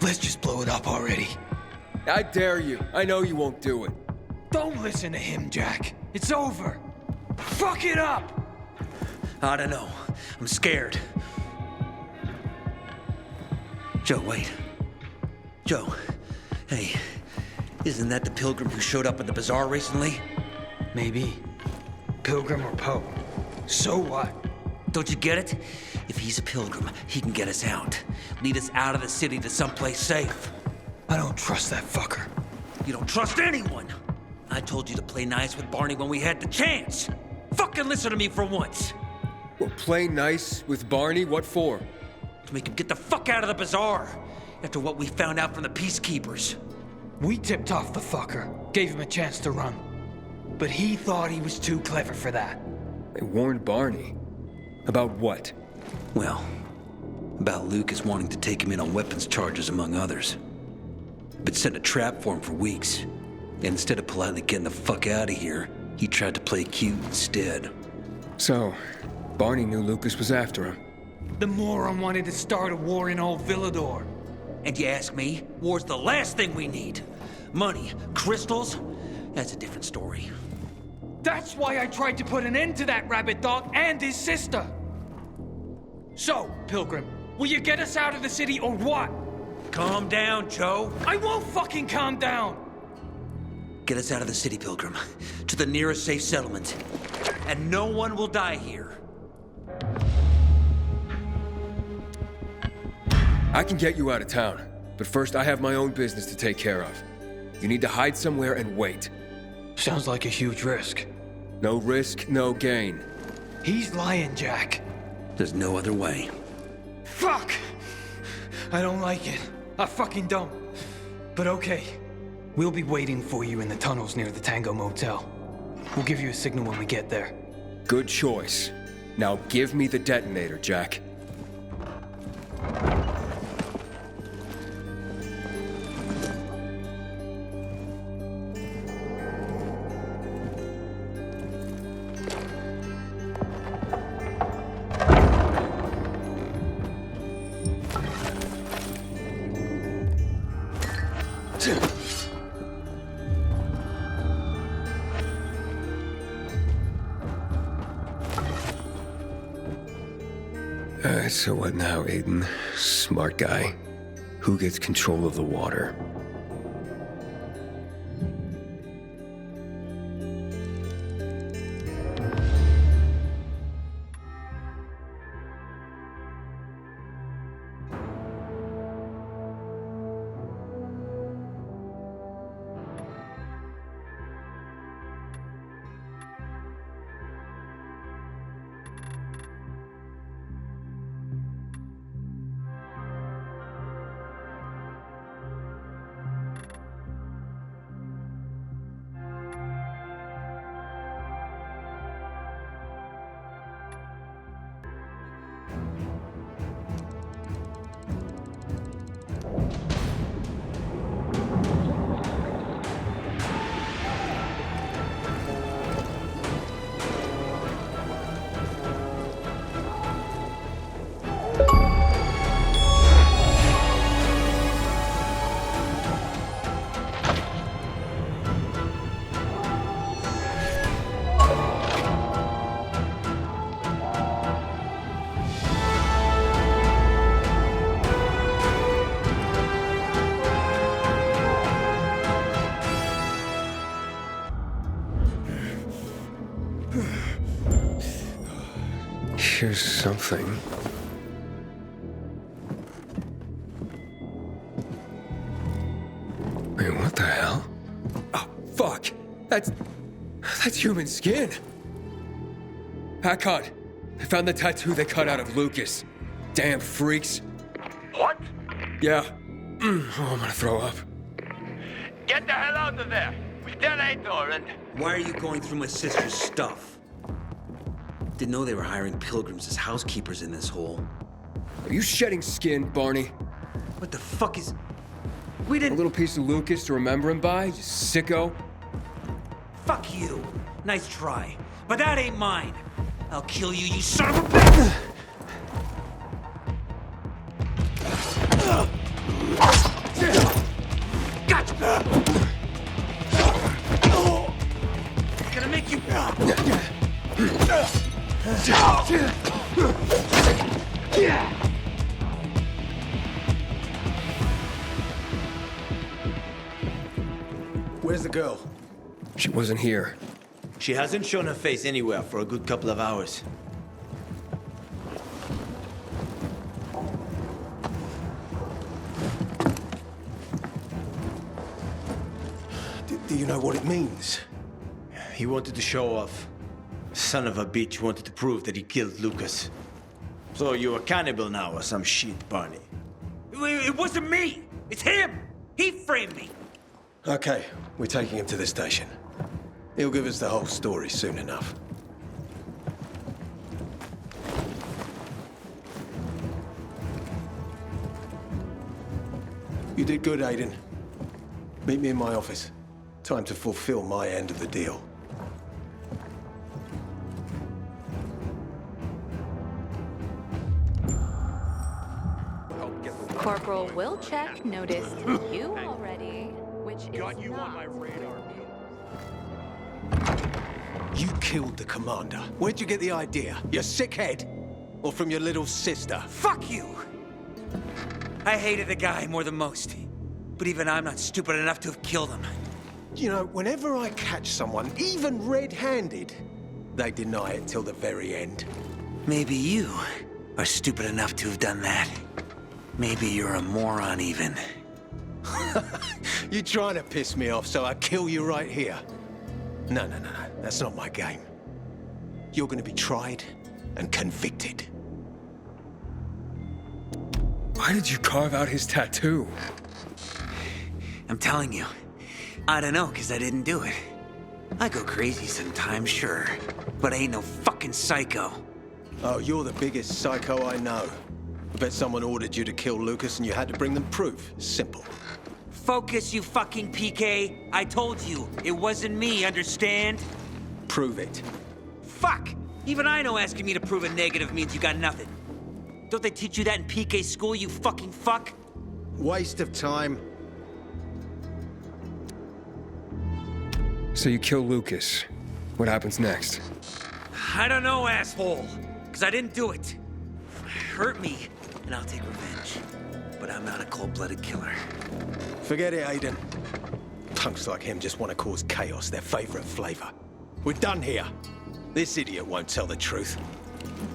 Let's just blow it up already. I dare you. I know you won't do it. Don't listen to him, Jack. It's over. Fuck it up! I don't know. I'm scared. Joe, wait. Joe, hey, isn't that the pilgrim who showed up at the bazaar recently? Maybe. Pilgrim or Poe. So what? Don't you get it? If he's a pilgrim, he can get us out. Lead us out of the city to someplace safe. I don't trust that fucker. You don't trust anyone. I told you to play nice with Barney when we had the chance. Fucking listen to me for once. Well, play nice with Barney? What for? To make him get the fuck out of the bazaar. After what we found out from the peacekeepers. We tipped off the fucker. Gave him a chance to run. But he thought he was too clever for that. They warned Barney. About what? Well, about Lucas wanting to take him in on weapons charges, among others. But set a trap for him for weeks. And instead of politely getting the fuck out of here, he tried to play cute instead. So, Barney knew Lucas was after him. The moron wanted to start a war in old Villador. And you ask me, war's the last thing we need. Money, crystals, that's a different story. That's why I tried to put an end to that rabbit dog and his sister. So, Pilgrim, will you get us out of the city or what? Calm down, Joe. I won't fucking calm down. Get us out of the city, Pilgrim, to the nearest safe settlement. And no one will die here. I can get you out of town, but first I have my own business to take care of. You need to hide somewhere and wait. Sounds like a huge risk. No risk, no gain. He's lying, Jack. There's no other way. Fuck! I don't like it. I fucking don't. But okay. We'll be waiting for you in the tunnels near the Tango Motel. We'll give you a signal when we get there. Good choice. Now give me the detonator, Jack. So what now, Aiden? Smart guy. Who gets control of the water? Here's something. Wait, what the hell? Oh, fuck! That's human skin! Hackon! I found the tattoo they cut out of Lucas. Damn freaks. What? Yeah. Oh, I'm gonna throw up. Get the hell out of there! With detonator and... Why are you going through my sister's stuff? Didn't know they were hiring pilgrims as housekeepers in this hole. Are you shedding skin, Barney? What the fuck is... We didn't... A little piece of Lucas to remember him by, you sicko? Fuck you. Nice try. But that ain't mine. I'll kill you, you son of a bitch! Gotcha! Gonna make you... Where's the girl? She wasn't here. She hasn't shown her face anywhere for a good couple of hours. Do you know what it means? He wanted to show off. Son of a bitch wanted to prove that he killed Lucas. So you're a cannibal now or some shit, Barney. It wasn't me! It's him! He framed me! Okay, we're taking him to the station. He'll give us the whole story soon enough. You did good, Aiden. Meet me in my office. Time to fulfill my end of the deal. Corporal Wilczek noticed you already, which is Got you on my radar. You killed the commander. Where'd you get the idea? Your sick head? Or from your little sister? Fuck you! I hated the guy more than most. But even I'm not stupid enough to have killed him. You know, whenever I catch someone, even red-handed, they deny it till the very end. Maybe you are stupid enough to have done that. Maybe you're a moron, even. You trying to piss me off so I kill you right here? No, that's not my game. you're gonna be tried and convicted. Why did you carve out his tattoo? I'm telling you, I don't know, 'cause I didn't do it. I go crazy sometimes, sure, but I ain't no fucking psycho. Oh, you're the biggest psycho I know. I bet someone ordered you to kill Lucas and you had to bring them proof. Simple. Focus, you fucking PK. I told you, it wasn't me, understand? Prove it. Fuck! Even I know asking me to prove a negative means you got nothing. Don't they teach you that in PK school, you fucking fuck? Waste of time. So you kill Lucas. What happens next? I don't know, asshole. 'Cause I didn't do it. Hurt me, and I'll take revenge. But I'm not a cold-blooded killer. Forget it, Aiden. Punks like him just want to cause chaos, their favorite flavor. We're done here. This idiot won't tell the truth.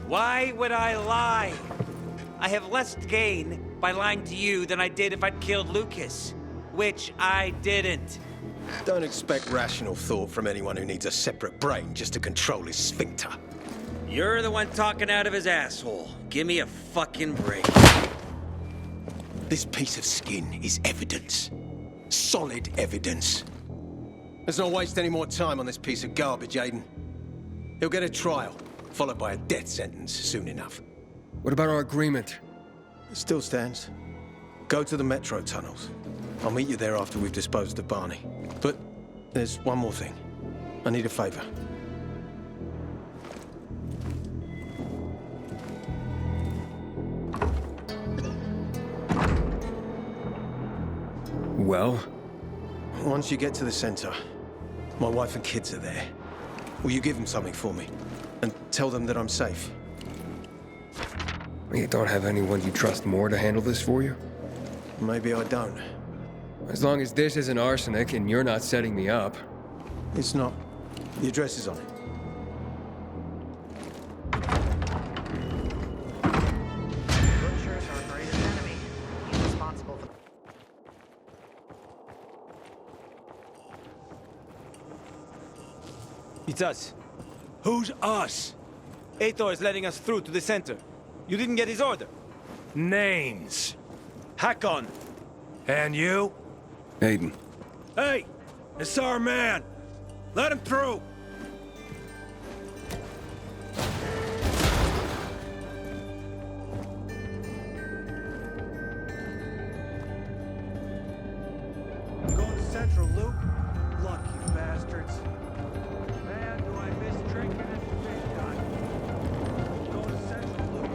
Why would I lie? I have less to gain by lying to you than I did if I'd killed Lucas. Which I didn't. Don't expect rational thought from anyone who needs a separate brain just to control his sphincter. You're the one talking out of his asshole. Give me a fucking break. This piece of skin is evidence. Solid evidence. Let's not waste any more time on this piece of garbage, Aiden. He'll get a trial, followed by a death sentence soon enough. What about our agreement? It still stands. Go to the metro tunnels. I'll meet you there after we've disposed of Barney. But there's one more thing. I need a favor. Well? Once you get to the center, my wife and kids are there. Will you give them something for me? And tell them that I'm safe? You don't have anyone you trust more to handle this for you? Maybe I don't. As long as this isn't arsenic and you're not setting me up. It's not. The address is on it. Butchers are our greatest enemy. He's responsible for... It's us. Who's us? Ator is letting us through to the center. You didn't get his order. Names. Hakon. And you? Aiden. Hey, it's our man. Let him through. Going to Central, Luke? Lucky bastards. Man, do I miss drinking and fish time. Going to Central, Luke.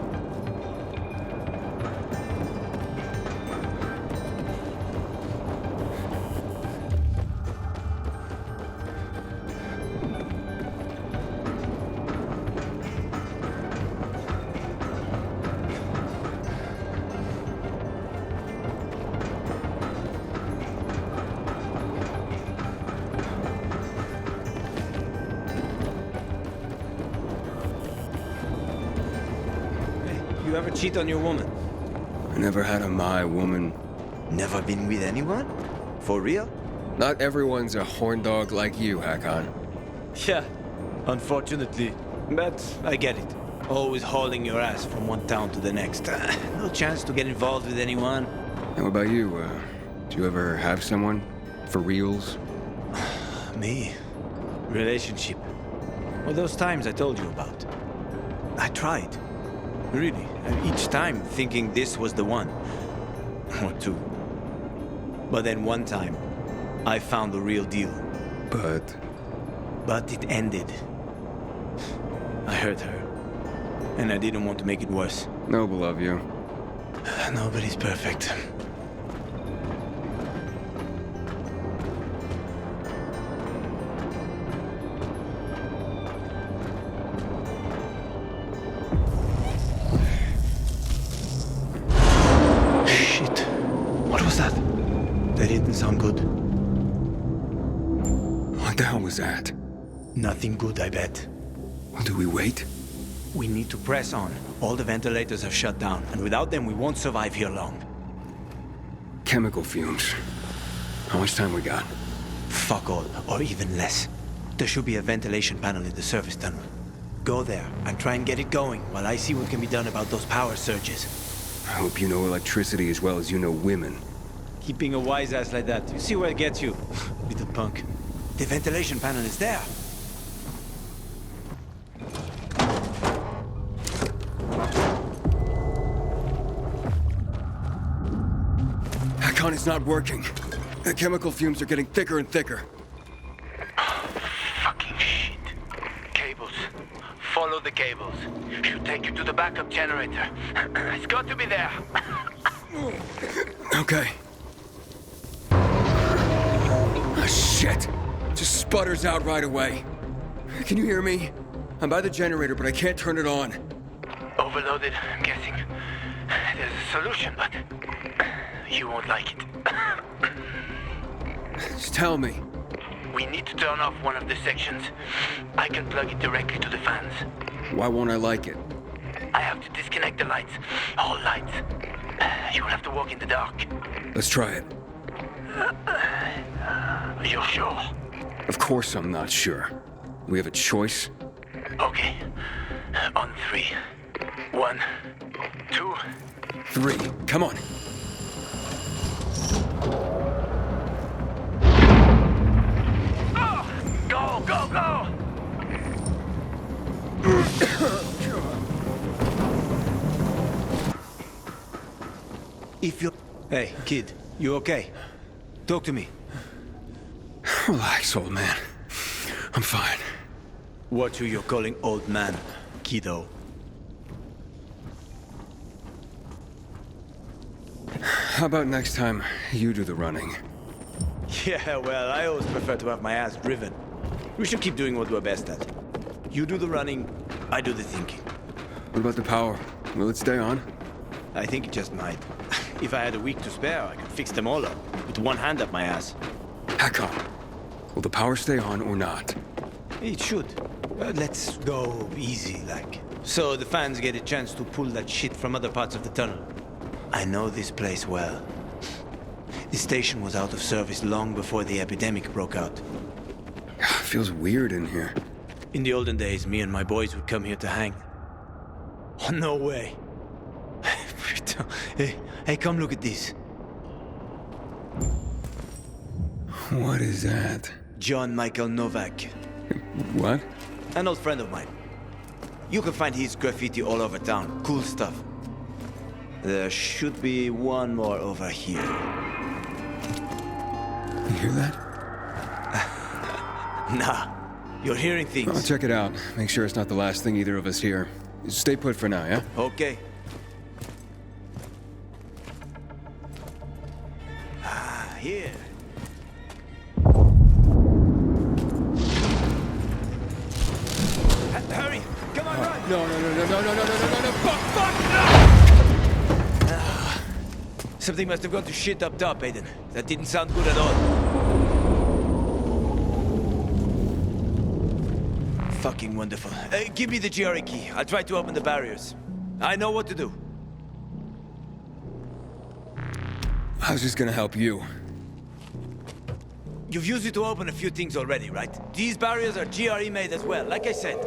You ever cheat on your woman? I never had a my woman. Never been with anyone? For real? Not everyone's a horn dog like you, Hakon. Yeah, unfortunately. But I get it. Always hauling your ass from one town to the next. No chance to get involved with anyone. And what about you? Do you ever have someone? For reals? Me? Relationship. Well, those times I told you about. I tried. Really. Each time thinking this was the one. Or two. But then one time, I found the real deal. But it ended. I hurt her. And I didn't want to make it worse. Noble of you. Nobody's perfect. Shit. What was that? That didn't sound good. What the hell was that? Nothing good, I bet. Well, do we wait? We need to press on. All the ventilators have shut down, and without them we won't survive here long. Chemical fumes. How much time we got? Fuck all, or even less. There should be a ventilation panel in the service tunnel. Go there and try and get it going while I see what can be done about those power surges. I hope you know electricity as well as you know women. Keeping a wise ass like that, you see where it gets you, little punk. The ventilation panel is there. Hakon is not working. The chemical fumes are getting thicker and thicker. Fucking shit. Cables. Follow the cables. Should take you to the backup generator. It's got to be there. Okay. Oh, shit. Just sputters out right away. Can you hear me? I'm by the generator, but I can't turn it on. Overloaded, I'm guessing. There's a solution, but you won't like it. Just tell me. We need to turn off one of the sections. I can plug it directly to the fans. Why won't I like it? I have to disconnect the lights. All lights. You will have to walk in the dark. Let's try it. You're sure? Of course I'm not sure. We have a choice? Okay. On 3. 1, 2... 3. Come on. Oh! Go, go, go! If you... Hey, kid, you okay? Talk to me. Relax, old man. I'm fine. Watch who you're calling old man, kiddo. How about next time you do the running? Yeah, well, I always prefer to have my ass driven. We should keep doing what we're best at. You do the running, I do the thinking. What about the power? Will it stay on? I think it just might. If I had a week to spare, I could fix them all up, with one hand up my ass. Hakon, will the power stay on or not? It should. Let's go easy, like. So the fans get a chance to pull that shit from other parts of the tunnel. I know this place well. The station was out of service long before the epidemic broke out. Feels weird in here. In the olden days, me and my boys would come here to hang. Oh, no way. Hey, come look at this. What is that? John Michael Novak. What? An old friend of mine. You can find his graffiti all over town. Cool stuff. There should be one more over here. You hear that? Nah. You're hearing things. I'll check it out. Make sure it's not the last thing either of us hear. Stay put for now, yeah? Okay. Here. Hurry! Come on, run! No, fuck! Something must have gone to shit up top, Aiden. That didn't sound good at all. Fucking wonderful. Give me the GRE key. I'll try to open the barriers. I know what to do. I was just gonna help you. You've used it to open a few things already, right? These barriers are GRE made as well, like I said.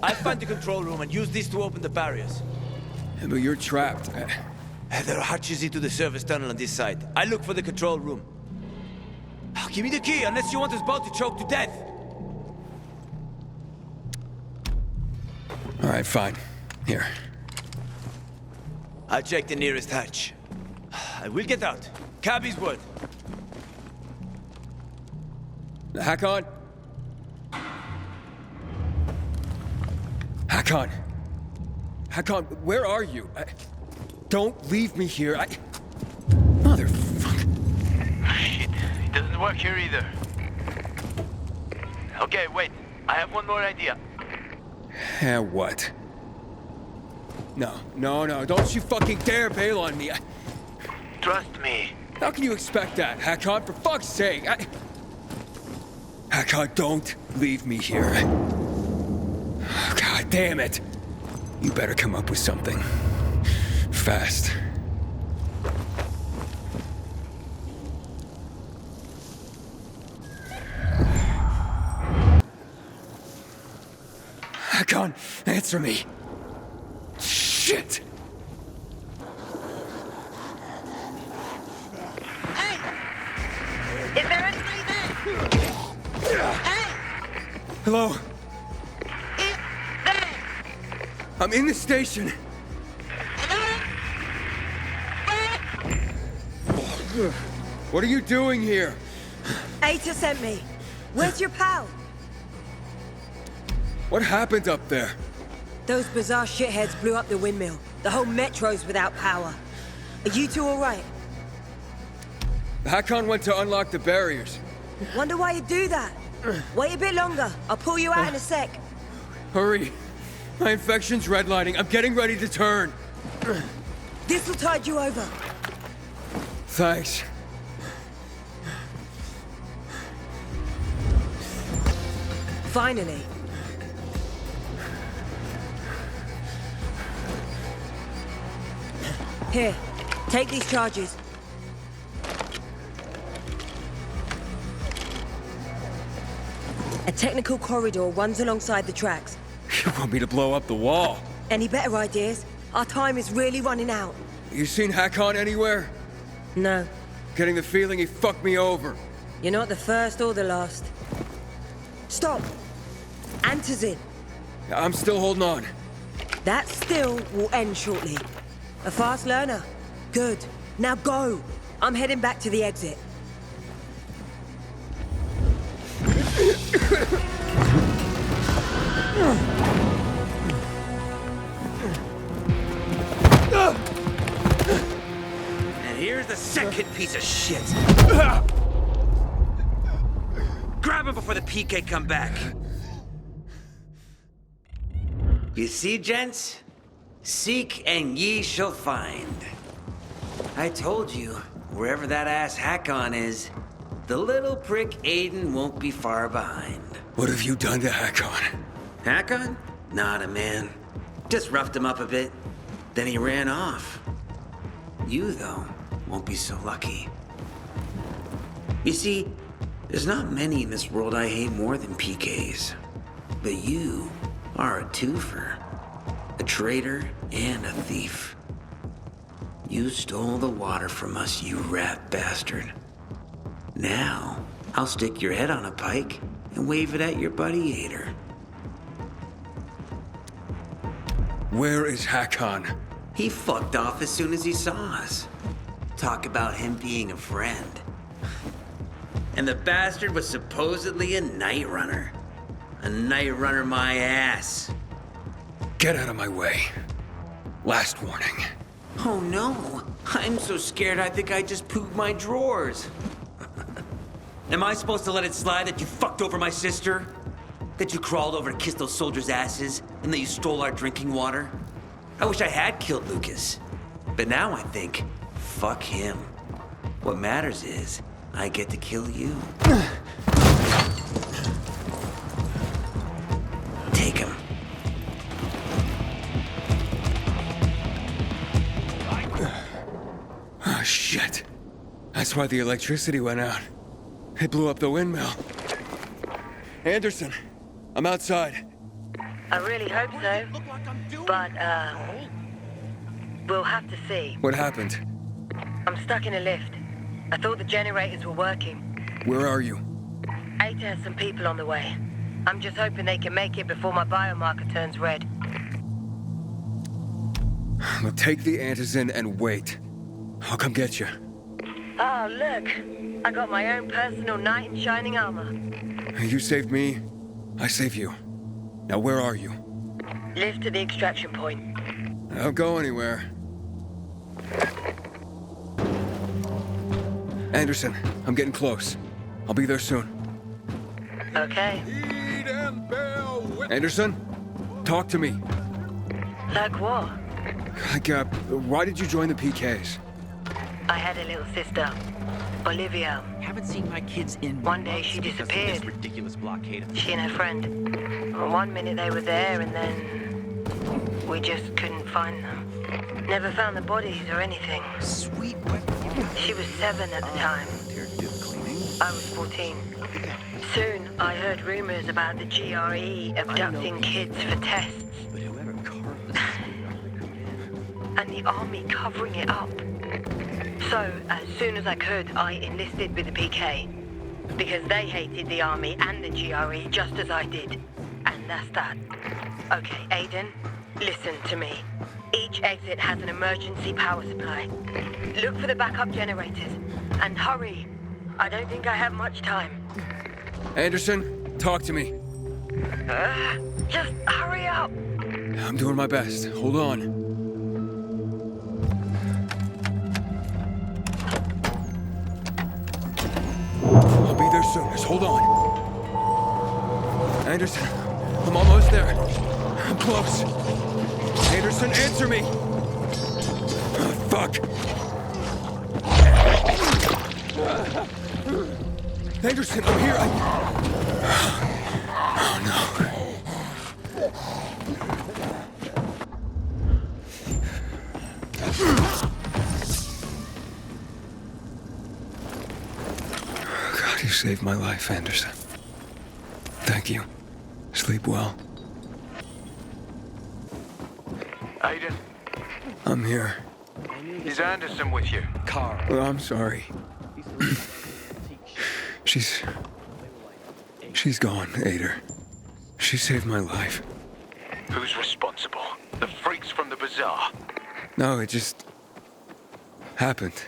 I'll find the control room and use this to open the barriers. Yeah, but you're trapped. There are hatches into the service tunnel on this side. I look for the control room. Oh, give me the key, unless you want us both to choke to death. All right, fine. Here. I'll check the nearest hatch. I will get out. Cabby's word. Hakon? Hakon! Hakon, where are you? Don't leave me here. Motherfucker. Shit, it doesn't work here either. Okay, wait. I have one more idea. Yeah, what? No, don't you fucking dare bail on me. Trust me. How can you expect that, Hakon? For fuck's sake! Hakon, don't leave me here. Oh, God damn it! You better come up with something. Fast. Hakon, answer me. Shit! Is there anybody there? Hey! Hello? I'm in the station. What are you doing here? Aita sent me. Where's your pal? What happened up there? Those bizarre shitheads blew up the windmill. The whole metro's without power. Are you two all right? Hakon went to unlock the barriers. Wonder why you do that. Wait a bit longer. I'll pull you out in a sec. Hurry. My infection's redlining. I'm getting ready to turn. This'll tide you over. Thanks. Finally. Here, take these charges. A technical corridor runs alongside the tracks. You want me to blow up the wall? Any better ideas? Our time is really running out. You seen Hakon anywhere? No. Getting the feeling he fucked me over. You're not the first or the last. Stop! Antizin. I'm still holding on. That still will end shortly. A fast learner. Good. Now go. I'm heading back to the exit. And here's the second piece of shit. Grab him before the PK come back. You see, gents? Seek and ye shall find. I told you, wherever that ass Hakon is, the little prick Aiden won't be far behind. What have you done to Hakon? Hakon? Not a man. Just roughed him up a bit. Then he ran off. You, though, won't be so lucky. You see, there's not many in this world I hate more than PKs. But you are a twofer. A traitor and a thief. You stole the water from us, you rat bastard. Now, I'll stick your head on a pike and wave it at your buddy Hater. Where is Hakon? He fucked off as soon as he saw us. Talk about him being a friend. And the bastard was supposedly a night runner. A night runner my ass. Get out of my way. Last warning. Oh no, I'm so scared I think I just pooped my drawers. Am I supposed to let it slide that you fucked over my sister? That you crawled over to kiss those soldiers' asses, and that you stole our drinking water? I wish I had killed Lucas. But now I think, fuck him. What matters is, I get to kill you. Take him. Oh, shit. That's why the electricity went out. It blew up the windmill. Anderson, I'm outside. I really hope so. But, we'll have to see. What happened? I'm stuck in a lift. I thought the generators were working. Where are you? Aita has some people on the way. I'm just hoping they can make it before my biomarker turns red. Look, take the antizin and wait. I'll come get you. Oh, look. I got my own personal knight in shining armor. You saved me, I save you. Now where are you? Lift to the extraction point. Don't go anywhere. Anderson, I'm getting close. I'll be there soon. Okay. Anderson, talk to me. Like what? Why did you join the PKs? I had a little sister, Olivia. Haven't seen my kids in One day she disappeared. This ridiculous blockade. She and her friend. One minute they were there, and then we just couldn't find them. Never found the bodies or anything. Sweet. She was 7 at the time. I was 14. Soon, I heard rumors about the GRE abducting kids for tests. And the army covering it up. So, as soon as I could, I enlisted with the PK. Because they hated the army and the GRE just as I did. And that's that. Okay, Aiden, listen to me. Each exit has an emergency power supply. Look for the backup generators. And hurry. I don't think I have much time. Anderson, talk to me. Just hurry up. I'm doing my best. Hold on. I'll be there soon. Just hold on. Anderson, I'm almost there. I'm close. Anderson, answer me! Oh, fuck! Anderson, I'm here. Oh, no. God, you saved my life, Anderson. Thank you. Sleep well. Aiden, I'm here. is Anderson with you? Carl. Oh, I'm sorry. She's gone, Ader. She saved my life. Who's responsible? The freaks from the bazaar? No, it just happened.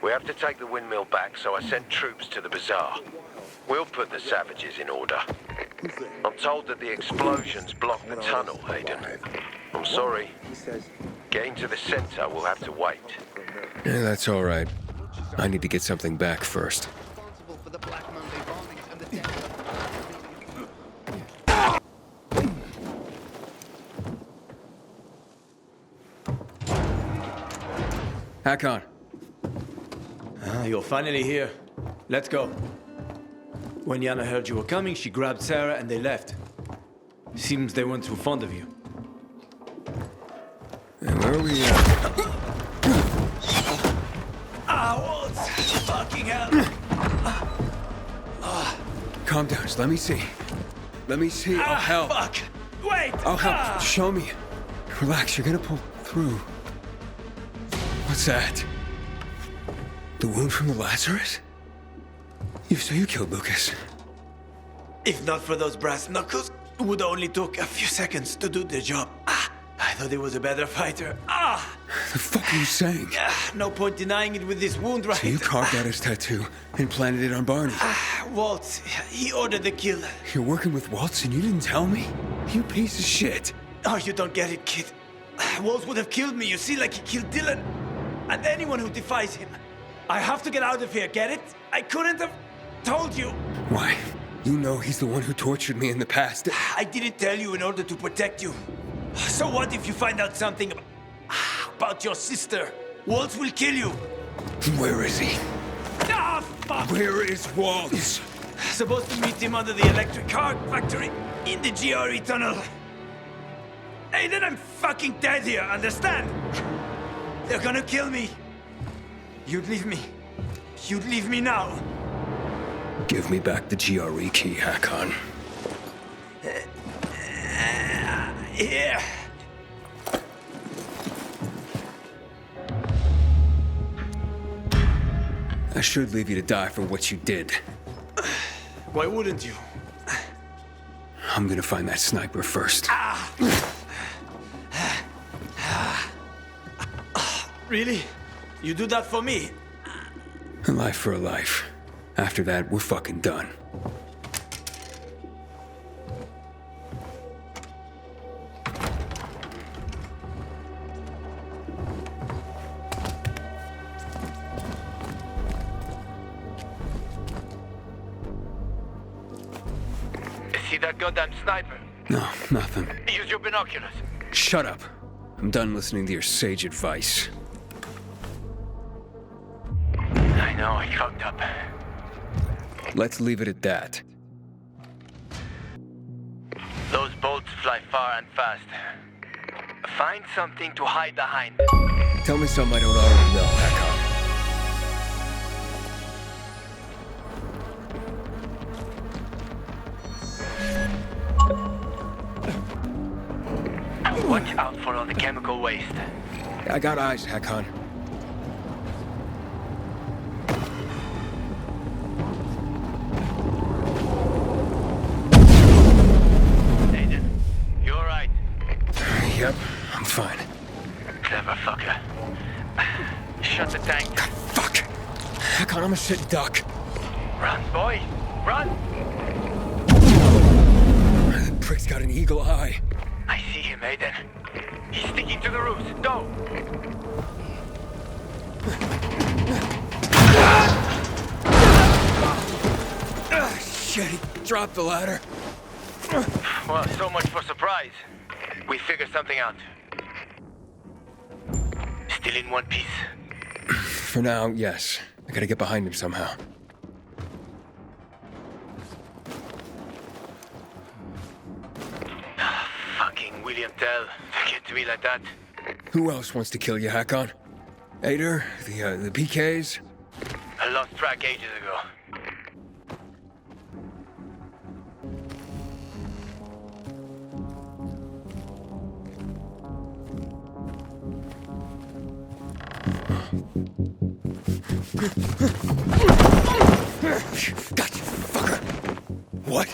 We have to take the windmill back, so I sent troops to the bazaar. We'll put the savages in order. I'm told that the explosions blocked the tunnel, Aiden. I'm sorry. Getting to the center will have to wait. Yeah, that's all right. I need to get something back first. Hakon. You're finally here. Let's go. When Yana heard you were coming, she grabbed Sarah and they left. Seems they weren't too fond of you. And where are we at? What? Fucking hell! Calm down, just let me see. Let me see, I'll help. Fuck! Wait! I'll help, show me. Relax, you're gonna pull through. What's that? The wound from the Lazarus? So you killed Lucas. If not for those brass knuckles, it would only took a few seconds to do the job. I thought he was a better fighter. The fuck are you saying? No point denying it with this wound, right? So you carved out his tattoo and planted it on Barney. Waltz, he ordered the kill. You're working with Waltz and you didn't tell me? You piece of shit. Oh, you don't get it, kid. Waltz would have killed me, you see, like he killed Dylan. And anyone who defies him. I have to get out of here, get it? I couldn't have told you. Why? You know he's the one who tortured me in the past. I didn't tell you in order to protect you. So what if you find out something about your sister? Waltz will kill you. Where is he? Fuck! Where is Waltz? Supposed to meet him under the electric car factory in the GRE tunnel. Hey, then I'm fucking dead here, understand? They're gonna kill me. You'd leave me. You'd leave me now. Give me back the GRE key, Hakon. Here. I should leave you to die for what you did. Why wouldn't you? I'm gonna find that sniper first. Really? You do that for me? A life for a life. After that, we're fucking done. See that goddamn sniper? No, nothing. Use your binoculars. Shut up. I'm done listening to your sage advice. I know, I fucked up. Let's leave it at that. Those bolts fly far and fast. Find something to hide behind. Tell me something I don't already know, Hakon. the chemical waste. I got eyes, Hakon. Aiden, you alright? Yep, I'm fine. Clever fucker. Shut the tank. God, fuck! Hakon, I'm a sit duck. Run, boy! Run! That prick's got an eagle eye. I see him, Aiden. He's sticking to the roofs. Go! Shit, he dropped the ladder. Well, so much for surprise. We figured something out. Still in one piece. For now, yes. I gotta get behind him somehow. Fucking William Tell. To get to me like that. Who else wants to kill you, Hakon? Ader? The PKs? I lost track ages ago. Gotcha, fucker. What?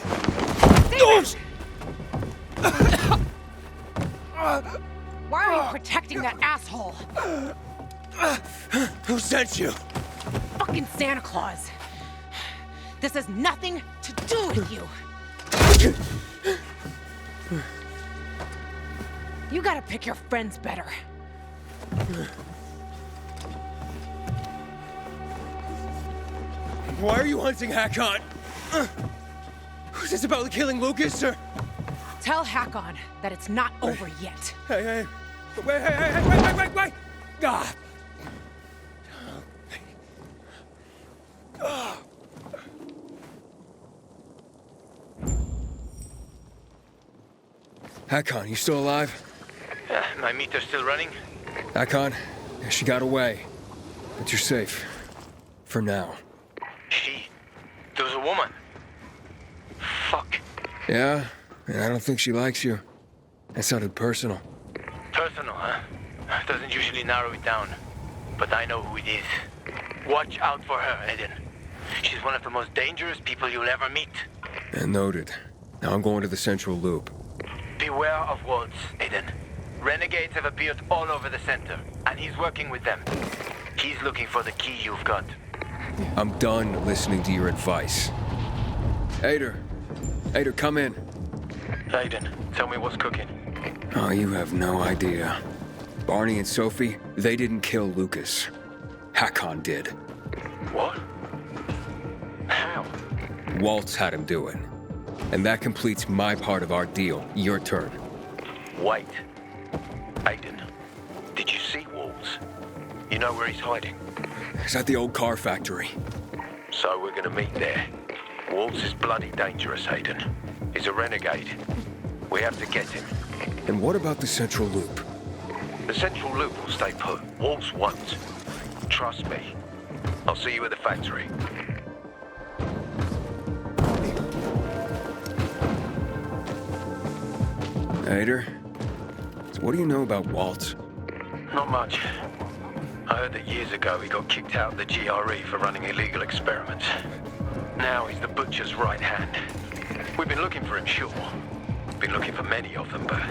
Why are you protecting that asshole? Who sent you? Fucking Santa Claus. This has nothing to do with you. You gotta pick your friends better. Why are you hunting Hakon? Is this about killing Lucas, or? Tell Hakon that it's not over yet. Hey. Wait. Ah. Hakon, you still alive? My meter's still running? Hakon, she got away. But you're safe. For now. There was a woman. Fuck. Yeah? I don't think she likes you. That sounded personal. Personal, huh? Doesn't usually narrow it down. But I know who it is. Watch out for her, Aiden. She's one of the most dangerous people you'll ever meet. Noted. Now I'm going to the Central Loop. Beware of Waltz, Aiden. Renegades have appeared all over the center, and he's working with them. He's looking for the key you've got. I'm done listening to your advice. Ader, come in. Aiden, tell me what's cooking. Oh, you have no idea. Barney and Sophie, they didn't kill Lucas. Hakon did. What? How? Waltz had him do it. And that completes my part of our deal. Your turn. Wait. Aiden, did you see Waltz? You know where he's hiding? He's at the old car factory. So we're gonna meet there. Waltz is bloody dangerous, Aiden. He's a renegade. We have to get him. And what about the Central Loop? The Central Loop will stay put. Waltz won't. Trust me. I'll see you at the factory. Ader, so what do you know about Waltz? Not much. I heard that years ago he got kicked out of the GRE for running illegal experiments. Now he's the butcher's right hand. We've been looking for him, sure. Been looking for many of them, but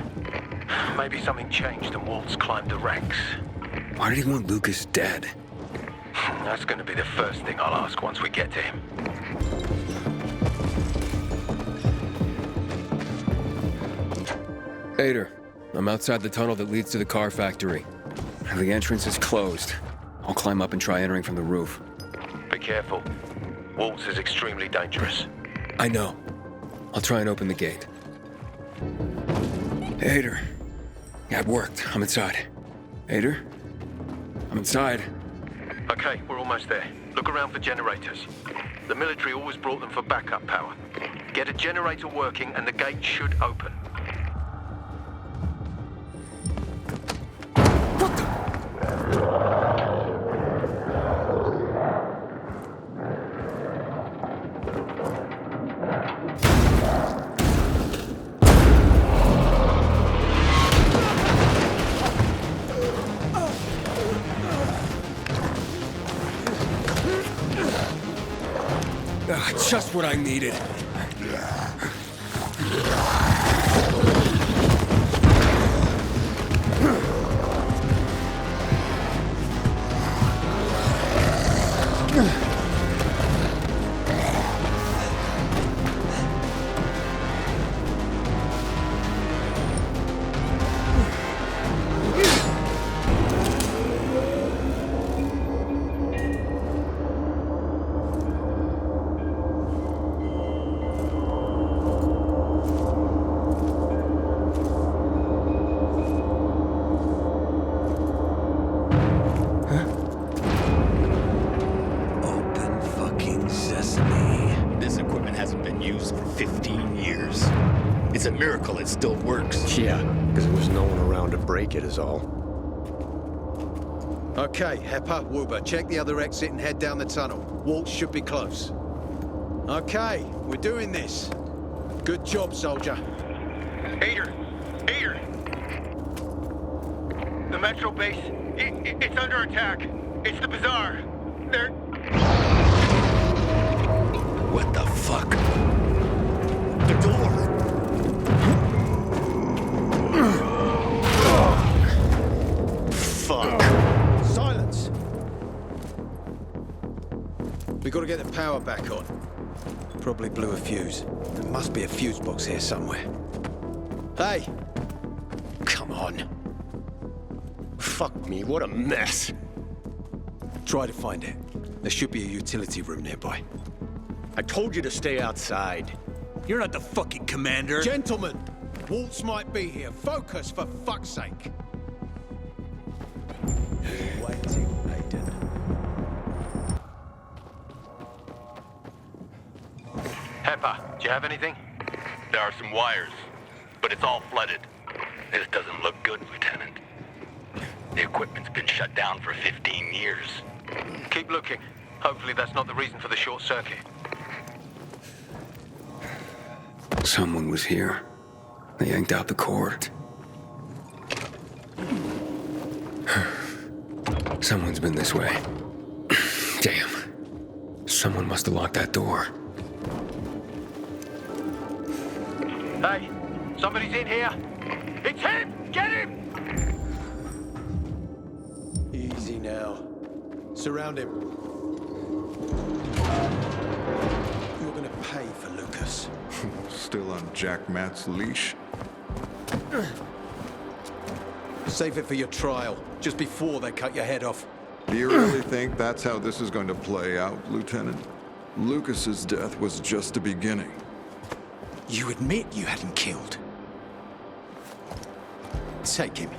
maybe something changed and Waltz climbed the ranks. Why did he want Lucas dead? That's gonna be the first thing I'll ask once we get to him. Ader, I'm outside the tunnel that leads to the car factory. The entrance is closed. I'll climb up and try entering from the roof. Be careful. Waltz is extremely dangerous. I know. I'll try and open the gate. Ader. Yeah, it worked. I'm inside. Ader? I'm inside. Okay, we're almost there. Look around for generators. The military always brought them for backup power. Get a generator working and the gate should open. Just what I needed. It's a miracle it still works. Yeah, because there was no one around to break it is all. Okay, Hepper, Woober, check the other exit and head down the tunnel. Waltz should be close. Okay, we're doing this. Good job, soldier. Ader! The Metro base, it's under attack. It's the Bazaar. They're... What the fuck? The door! Fuck. Silence! We gotta get the power back on. Probably blew a fuse. There must be a fuse box here somewhere. Hey! Come on. Fuck me, what a mess. Try to find it. There should be a utility room nearby. I told you to stay outside. You're not the fucking commander. Gentlemen, Waltz might be here. Focus, for fuck's sake. Waiting, Aiden. Heppa, do you have anything? There are some wires, but it's all flooded. This doesn't look good, Lieutenant. The equipment's been shut down for 15 years. Keep looking. Hopefully that's not the reason for the short circuit. Someone was here. They yanked out the cord. Someone's been this way. Damn. Someone must have locked that door. Hey, somebody's in here. It's him! Get him! Easy now. Surround him. You're gonna pay for Lucas. Still on Jack Matt's leash? Save it for your trial, just before they cut your head off. Do you really think that's how this is going to play out, Lieutenant? Lucas's death was just the beginning. You admit you hadn't killed. Take him.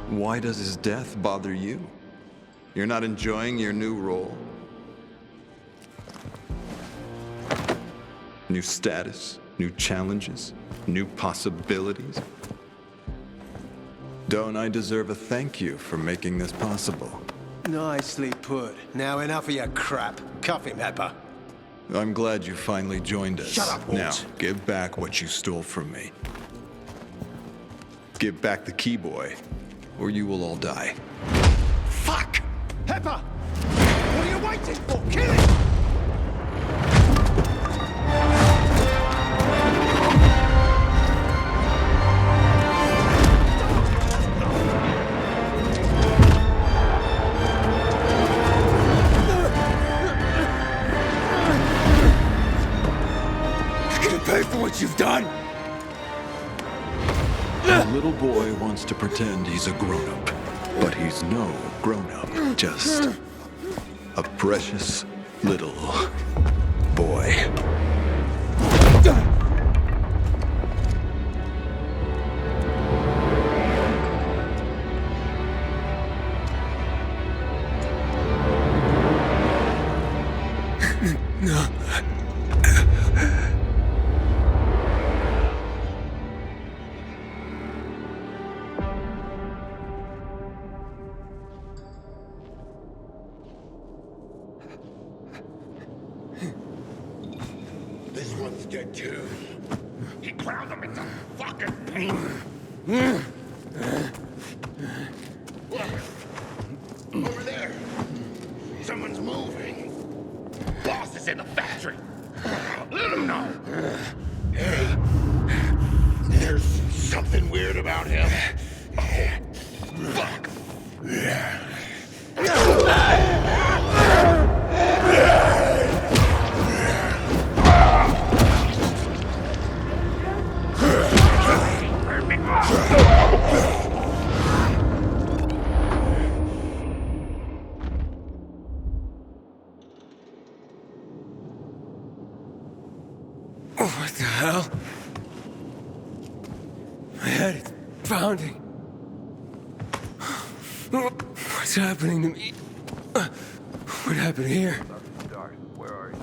Why does his death bother you? You're not enjoying your new role? New status, new challenges, new possibilities. Don't I deserve a thank you for making this possible? Nicely put. Now enough of your crap. Cuff him, Hepper. I'm glad you finally joined us. Shut up, Now, Walt. give back what you stole from me. Give back the key boy, or you will all die. Fuck! Hepper! What are you waiting for? Kill him! Pay for what you've done. The little boy wants to pretend he's a grown-up, but he's no grown-up, just a precious little boy. No. This one's dead too. He ground him into fucking paint. Look! Over there! Someone's moving. is in the factory. Let him know. Hey, there's something weird about him. Oh, fuck. What the hell? My head is pounding. What's happening to me? What happened here? Where are you?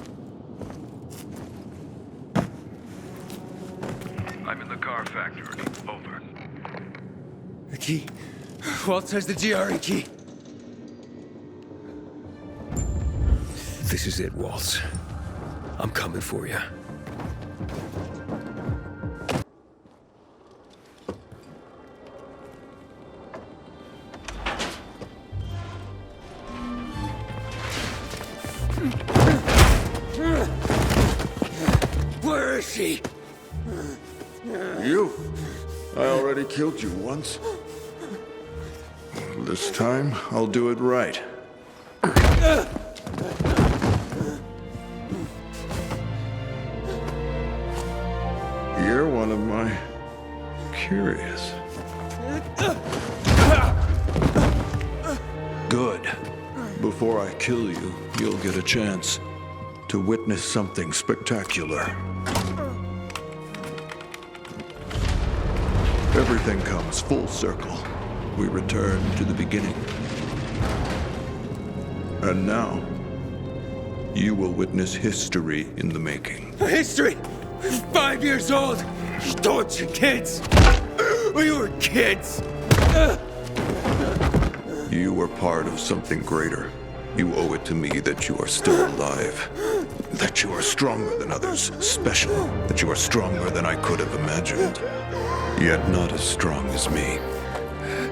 I'm in the car factory. Over. The key. Walt has the GRE key. This is it, Waltz. I'm coming for you. Where is she? You? I already killed you once. This time, I'll do it right. You're one of my curious. Good. Before I kill you, you'll get a chance to witness something spectacular. Everything comes full circle. We return to the beginning. And now, you will witness history in the making. History? 5 years old! You tortured kids! We were kids! You were part of something greater. You owe it to me that you are still alive. That you are stronger than others, special. That you are stronger than I could have imagined. Yet not as strong as me.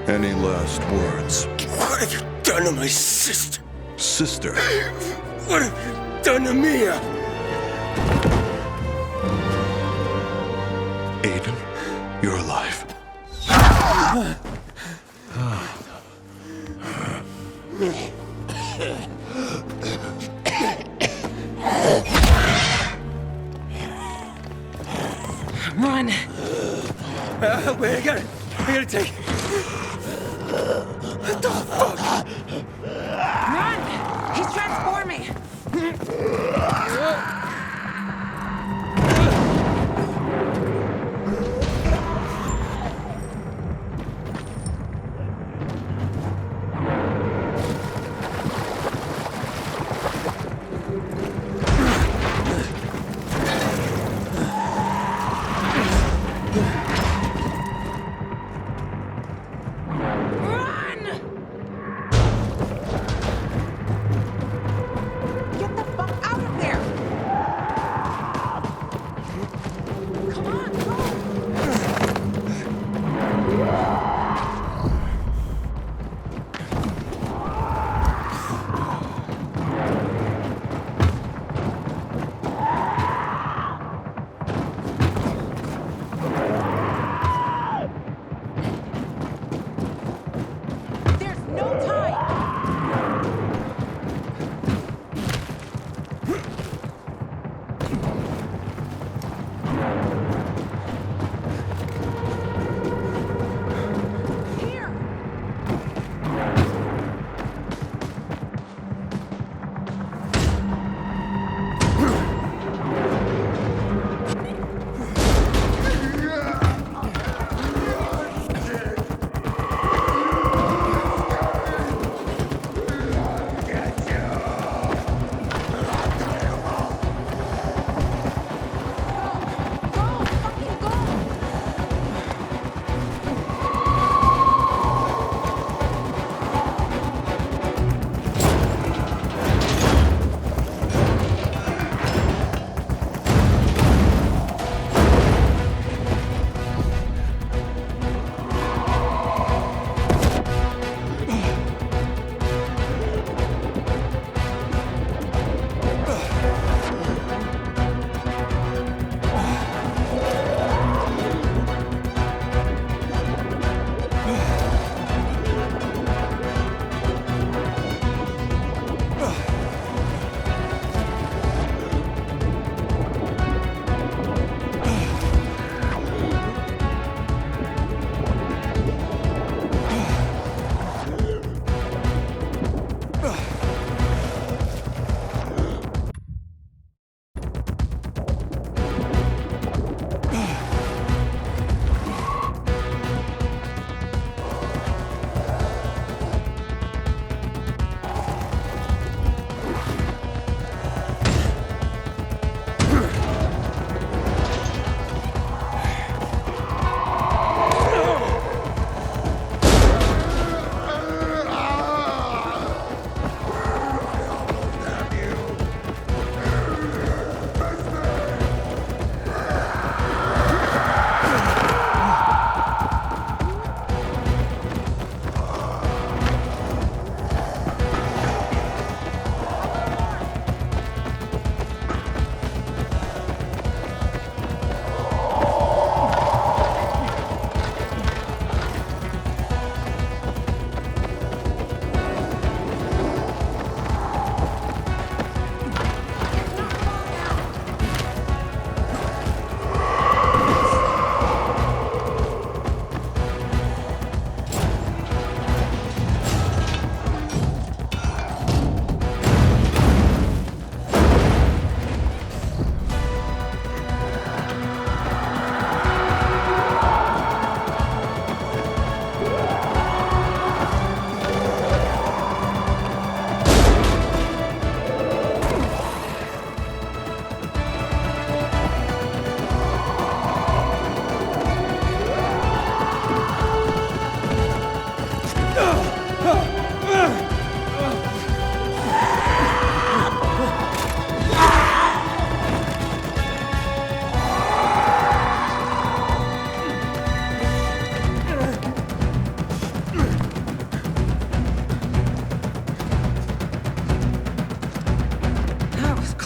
Any last words? What have you done to my sister? Sister? What have you done to Mia? Aiden, you're alive. Run! Wait, I gotta take. What the fuck? Run! He's transforming!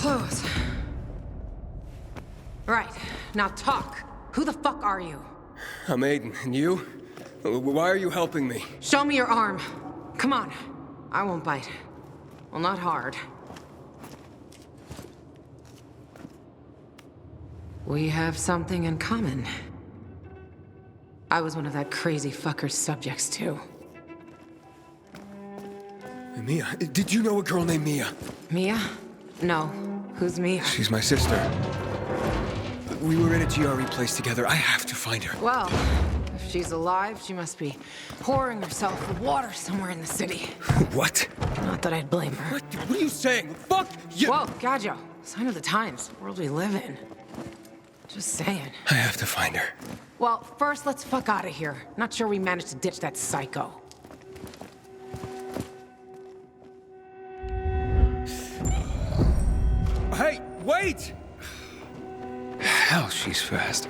close. Right, now talk. Who the fuck are you? I'm Aiden, and you? Why are you helping me? Show me your arm. Come on. I won't bite. Well, not hard. We have something in common. I was one of that crazy fucker's subjects, too. Mia, did you know a girl named Mia? Mia? No. Who's Mia? She's my sister. We were in a GRE place together. I have to find her. Well, if she's alive, she must be pouring herself with water somewhere in the city. What? Not that I'd blame her. What are you saying? Fuck you! Whoa, Gadjo. Sign of the times. World we live in. Just saying. I have to find her. Well, first, let's fuck out of here. Not sure we managed to ditch that psycho. Hey, wait! Hell, she's fast.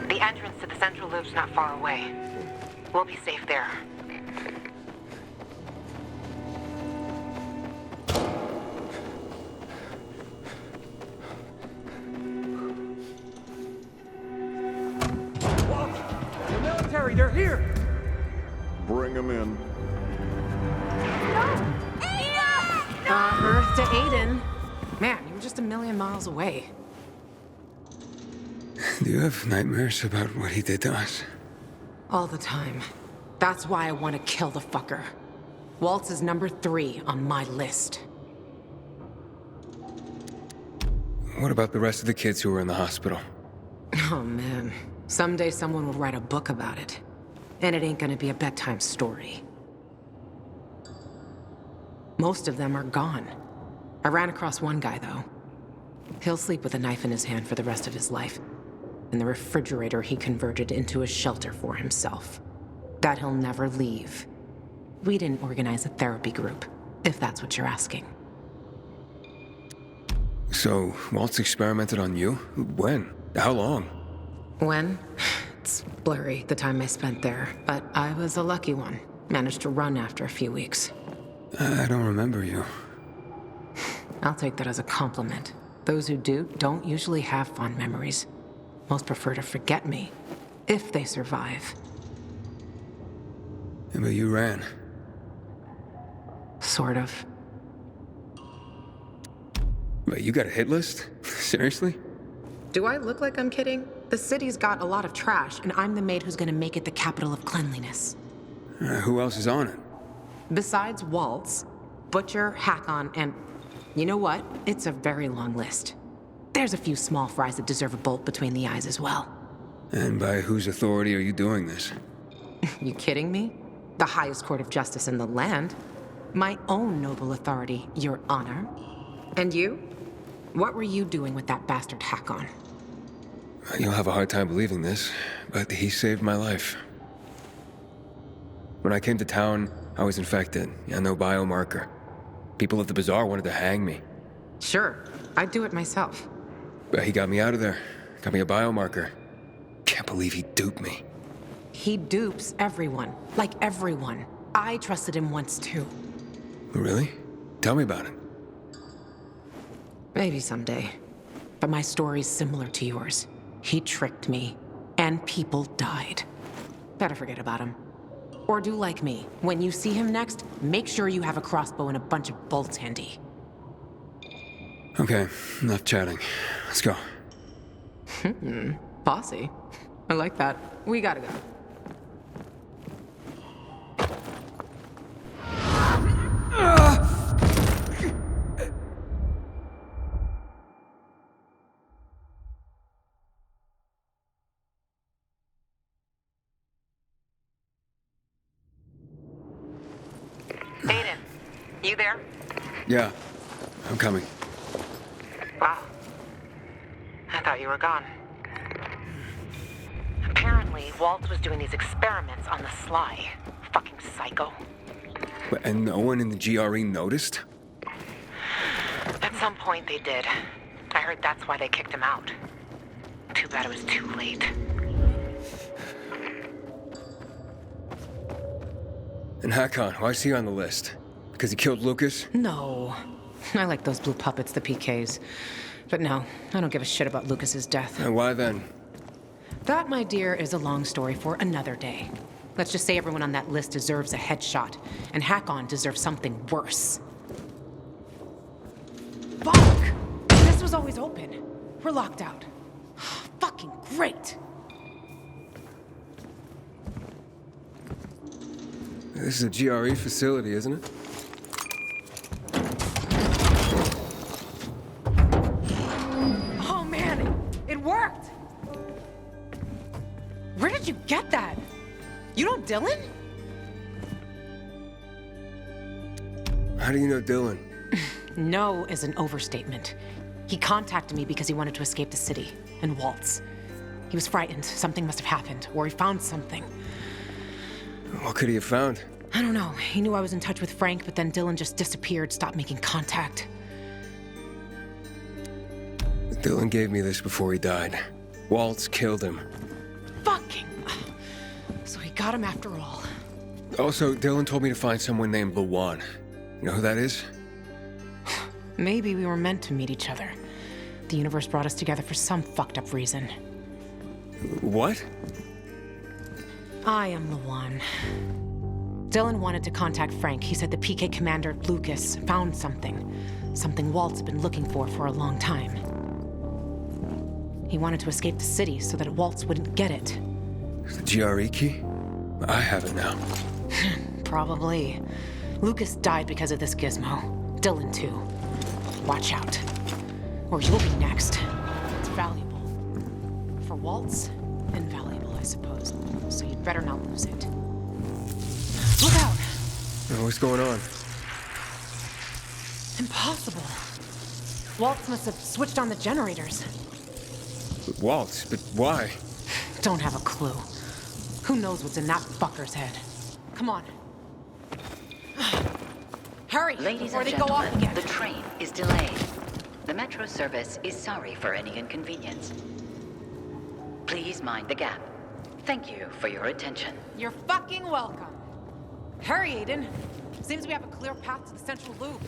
The entrance to the central loop's not far away. We'll be safe there. The military, they're here! Bring him in. Earth to Aiden. Man, you were just a million miles away. Do you have nightmares about what he did to us? All the time. That's why I want to kill the fucker. Waltz is number 3 on my list. What about the rest of the kids who were in the hospital? Oh, man. Someday someone will write a book about it. And it ain't gonna be a bedtime story. Most of them are gone. I ran across one guy, though. He'll sleep with a knife in his hand for the rest of his life. And the refrigerator he converted into a shelter for himself. That he'll never leave. We didn't organize a therapy group, if that's what you're asking. So, Waltz experimented on you? When? How long? When? It's blurry, the time I spent there. But I was a lucky one. Managed to run after a few weeks. I don't remember you. I'll take that as a compliment. Those who do don't usually have fond memories. Most prefer to forget me, if they survive. Yeah, but you ran. Sort of. Wait, you got a hit list? Seriously? Do I look like I'm kidding? The city's got a lot of trash, and I'm the maid who's gonna make it the capital of cleanliness. Who else is on it? Besides Waltz, Butcher, Hakon, and... You know what? It's a very long list. There's a few small fries that deserve a bolt between the eyes as well. And by whose authority are you doing this? You kidding me? The highest court of justice in the land. My own noble authority, Your Honor. And you? What were you doing with that bastard Hakon? You'll have a hard time believing this, but he saved my life. When I came to town, I was infected. No biomarker. People at the bazaar wanted to hang me. Sure, I'd do it myself. But he got me out of there. Got me a biomarker. Can't believe he duped me. He dupes everyone. Like everyone. I trusted him once too. Really? Tell me about it. Maybe someday. But my story's similar to yours. He tricked me, and people died. Better forget about him. Or do like me. When you see him next, make sure you have a crossbow and a bunch of bolts handy. Okay, enough chatting. Let's go. Bossy. I like that. We gotta go. Aiden, you there? Yeah, I'm coming. Wow. I thought you were gone. Apparently, Waltz was doing these experiments on the sly. Fucking psycho. And no one in the GRE noticed? At some point they did. I heard that's why they kicked him out. Too bad it was too late. And Hakon, why is he on the list? Because he killed Lucas? No. I like those blue puppets, the PKs. But no, I don't give a shit about Lucas's death. And why then? That, my dear, is a long story for another day. Let's just say everyone on that list deserves a headshot, and Hakon deserves something worse. Fuck! This was always open. We're locked out. Fucking great! This is a GRE facility, isn't it? Oh man, it worked! Where did you get that? You know Dylan? How do you know Dylan? No is an overstatement. He contacted me because he wanted to escape the city and waltz. He was frightened. Something must have happened, or he found something. What could he have found? I don't know. He knew I was in touch with Frank, but then Dylan just disappeared, stopped making contact. Dylan gave me this before he died. Waltz killed him. Fucking! So he got him after all. Also, Dylan told me to find someone named Lawan. You know who that is? Maybe we were meant to meet each other. The universe brought us together for some fucked up reason. What? I am Lawan. Dylan wanted to contact Frank. He said the PK commander, Lucas, found something. Something Walt's had been looking for a long time. He wanted to escape the city so that Waltz wouldn't get it. The GRE key? I have it now. Probably. Lucas died because of this gizmo. Dylan, too. Watch out. Or you'll be next. It's valuable. For Waltz, invaluable, I suppose. So you'd better not lose it. Look out! What's going on? Impossible. Waltz must have switched on the generators. Waltz? But why? Don't have a clue. Who knows what's in that fucker's head? Come on. Hurry, Ladies before and they go off gentlemen, again. the train is delayed. The metro service is sorry for any inconvenience. Please mind the gap. Thank you for your attention. You're fucking welcome. Hurry, Aiden. Seems we have a clear path to the central loop.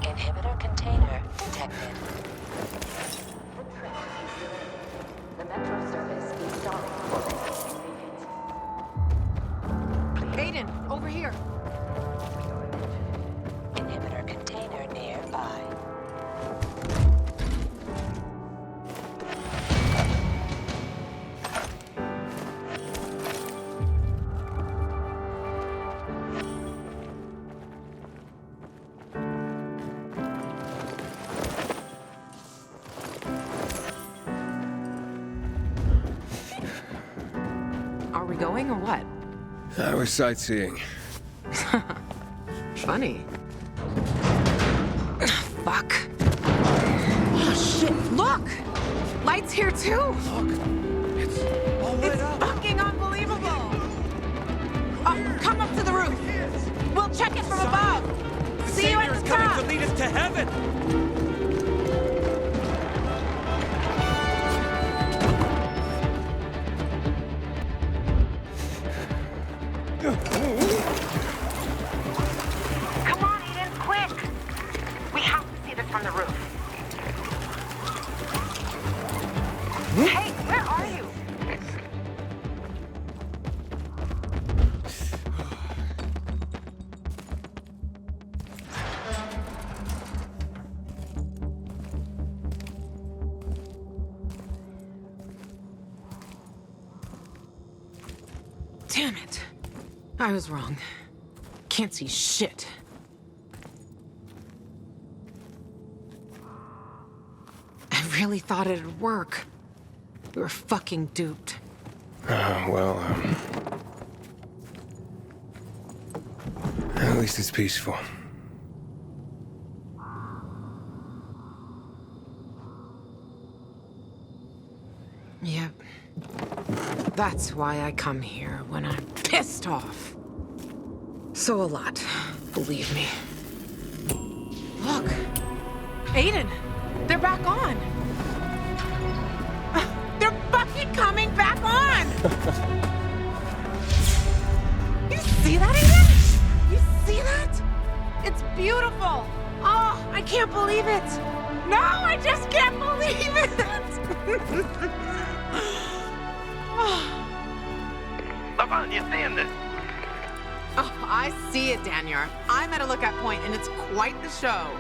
Inhibitor container detected. The metro service is sorry for any inconvenience. Aiden, over here. Inhibitor container nearby. Are we going or what? I was sightseeing. Funny. Fuck. Oh, shit. Look! Lights here, too! Look! It's all lit It's up! fucking unbelievable! Oh, come up to the roof. We'll check it from above. See you at the top. Coming to lead us to heaven! Come on, Aiden, quick! We have to see this from the roof. Hey, where are you? Damn it. I was wrong. Can't see shit. I really thought it'd work. We were fucking duped. Well, at least it's peaceful. Yep. That's why I come here when I'm pissed off. So a lot, believe me. Look! Aiden! They're back on. They're fucking coming back on! You see that, Aiden? You see that? It's beautiful. Oh, I can't believe it. No, I just can't believe it. Lavon, you seeing this? Oh, I see it, Daniel. I'm at a lookout point, and it's quite the show.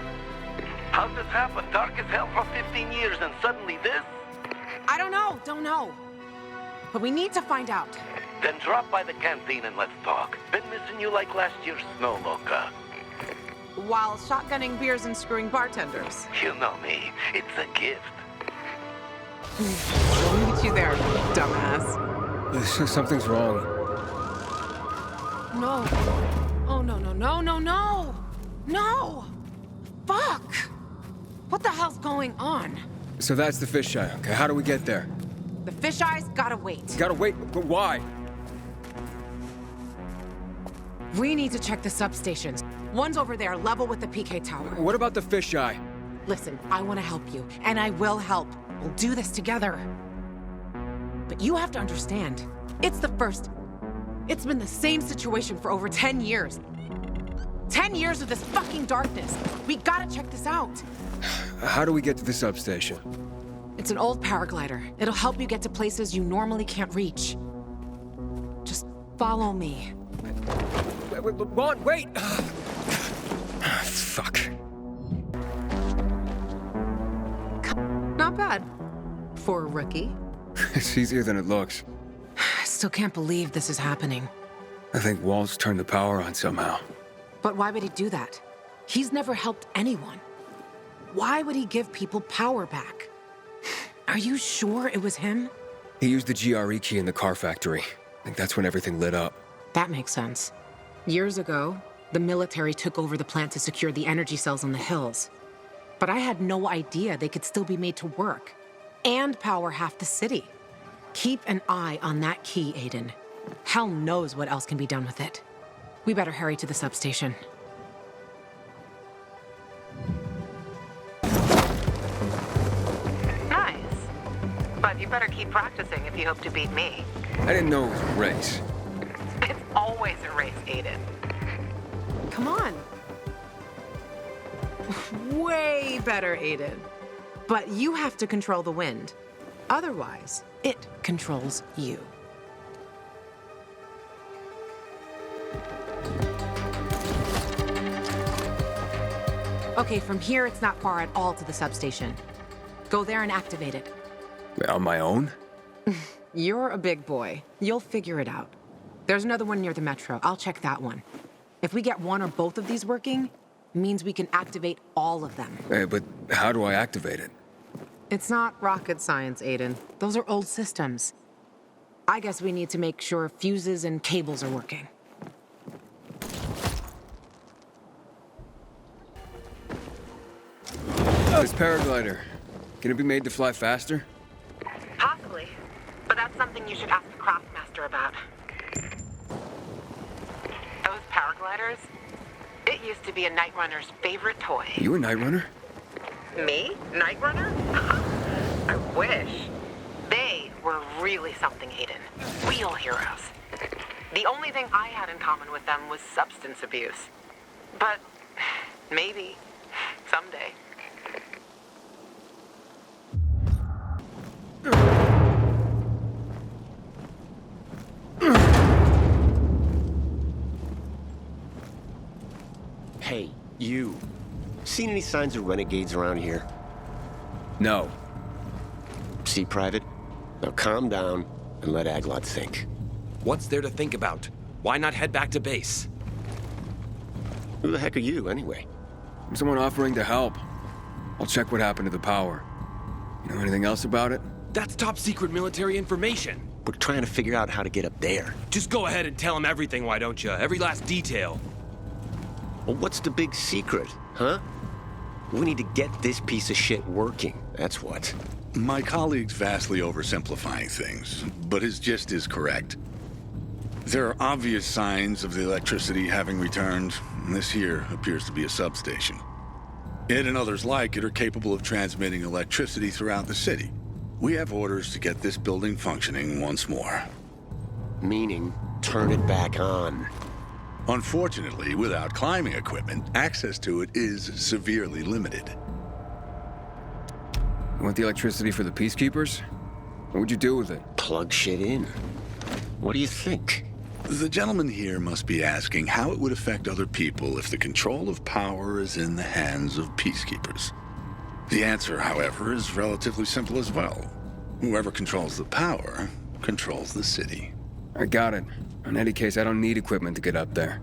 How'd this happen? Dark as hell for 15 years, and suddenly this? I don't know. But we need to find out. Then drop by the canteen and let's talk. Been missing you like last year's snow, Loca. While shotgunning beers and screwing bartenders. You know me. It's a gift. We'll meet you there, dumbass. Something's wrong. No. Oh, no. Fuck. What the hell's going on? So that's the fisheye. Okay, how do we get there? The fisheye's gotta wait. Gotta wait? But why? We need to check the substations. One's over there, level with the PK tower. What about the fisheye? Listen, I want to help you, and I will help. We'll do this together. But you have to understand, it's the first. It's been the same situation for over 10 years. 10 years of this fucking darkness. We gotta check this out. How do we get to the substation? It's an old paraglider. It'll help you get to places you normally can't reach. Just follow me. Wait! Fuck. Not bad. For a rookie. It's easier than it looks. I still can't believe this is happening. I think Walt's turned the power on somehow. But why would he do that? He's never helped anyone. Why would he give people power back? Are you sure it was him? He used the GRE key in the car factory. I think that's when everything lit up. That makes sense. Years ago, the military took over the plant to secure the energy cells on the hills. But I had no idea they could still be made to work. And power half the city. Keep an eye on that key, Aiden. Hell knows what else can be done with it. We better hurry to the substation. Nice. But you better keep practicing if you hope to beat me. I didn't know it was a race. It's always a race, Aiden. Come on. Way better, Aiden. But you have to control the wind. Otherwise, it controls you. Okay, from here, it's not far at all to the substation. Go there and activate it. On my own? You're a big boy. You'll figure it out. There's another one near the metro. I'll check that one. If we get one or both of these working, it means we can activate all of them. But how do I activate it? It's not rocket science, Aiden. Those are old systems. I guess we need to make sure fuses and cables are working. This paraglider, can it be made to fly faster? Possibly. But that's something you should ask the craftmaster about. Those paragliders? It used to be a Night Runner's favorite toy. You a Night Runner? Me? Night Runner? I wish. They were really something, Aiden. Real heroes. The only thing I had in common with them was substance abuse. But maybe someday. Hey, you. Seen any signs of renegades around here? No. See, Private? Now calm down and let Aglot think. What's there to think about? Why not head back to base? Who the heck are you, anyway? I'm someone offering to help. I'll check what happened to the power. You know anything else about it? That's top secret military information. We're trying to figure out how to get up there. Just go ahead and tell him everything, why don't you? Every last detail. Well, what's the big secret, huh? We need to get this piece of shit working, that's what. My colleague's vastly oversimplifying things, but his gist is correct. There are obvious signs of the electricity having returned, and this here appears to be a substation. It and others like it are capable of transmitting electricity throughout the city. We have orders to get this building functioning once more. Meaning, turn it back on. Unfortunately, without climbing equipment, access to it is severely limited. You want the electricity for the Peacekeepers? What would you do with it? Plug shit in. What do you think? The gentleman here must be asking how it would affect other people if the control of power is in the hands of peacekeepers. The answer, however, is relatively simple as well. Whoever controls the power controls the city. I got it. In any case, I don't need equipment to get up there.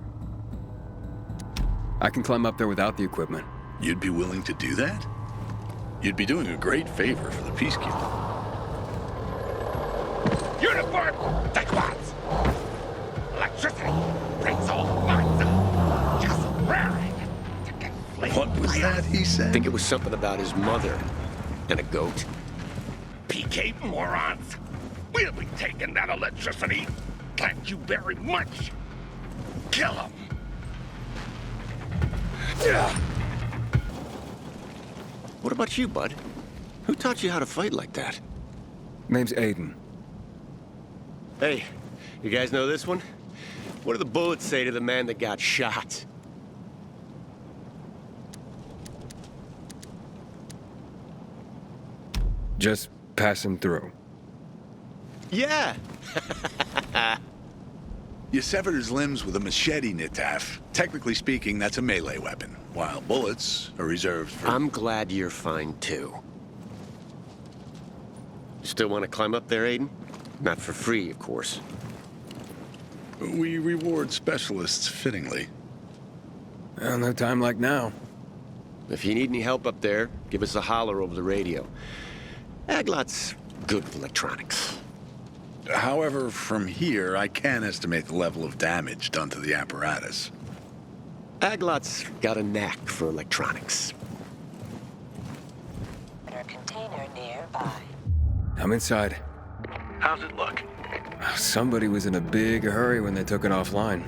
I can climb up there without the equipment. You'd be willing to do that? You'd be doing a great favor for the peacekeeper. Uniform! Take what? Electricity brings all light. Just raring to get flamed. What was that he said? I think it was something about his mother and a goat. PK morons! We'll be taking that electricity. Thank you very much. Kill him. What about you, bud? Who taught you how to fight like that? Name's Aiden. Hey, you guys know this one? What do the bullets say to the man that got shot? Just passing through. Yeah. You severed his limbs with a machete, Nitaf. Technically speaking, that's a melee weapon, while bullets are reserved for... I'm glad you're fine, too. Still want to climb up there, Aiden? Not for free, of course. We reward specialists fittingly. Well, no time like now. If you need any help up there, give us a holler over the radio. Aglot's good with electronics. However, from here, I can estimate the level of damage done to the apparatus. Aglot's got a knack for electronics. Container nearby. I'm inside. How's it look? Somebody was in a big hurry when they took it offline.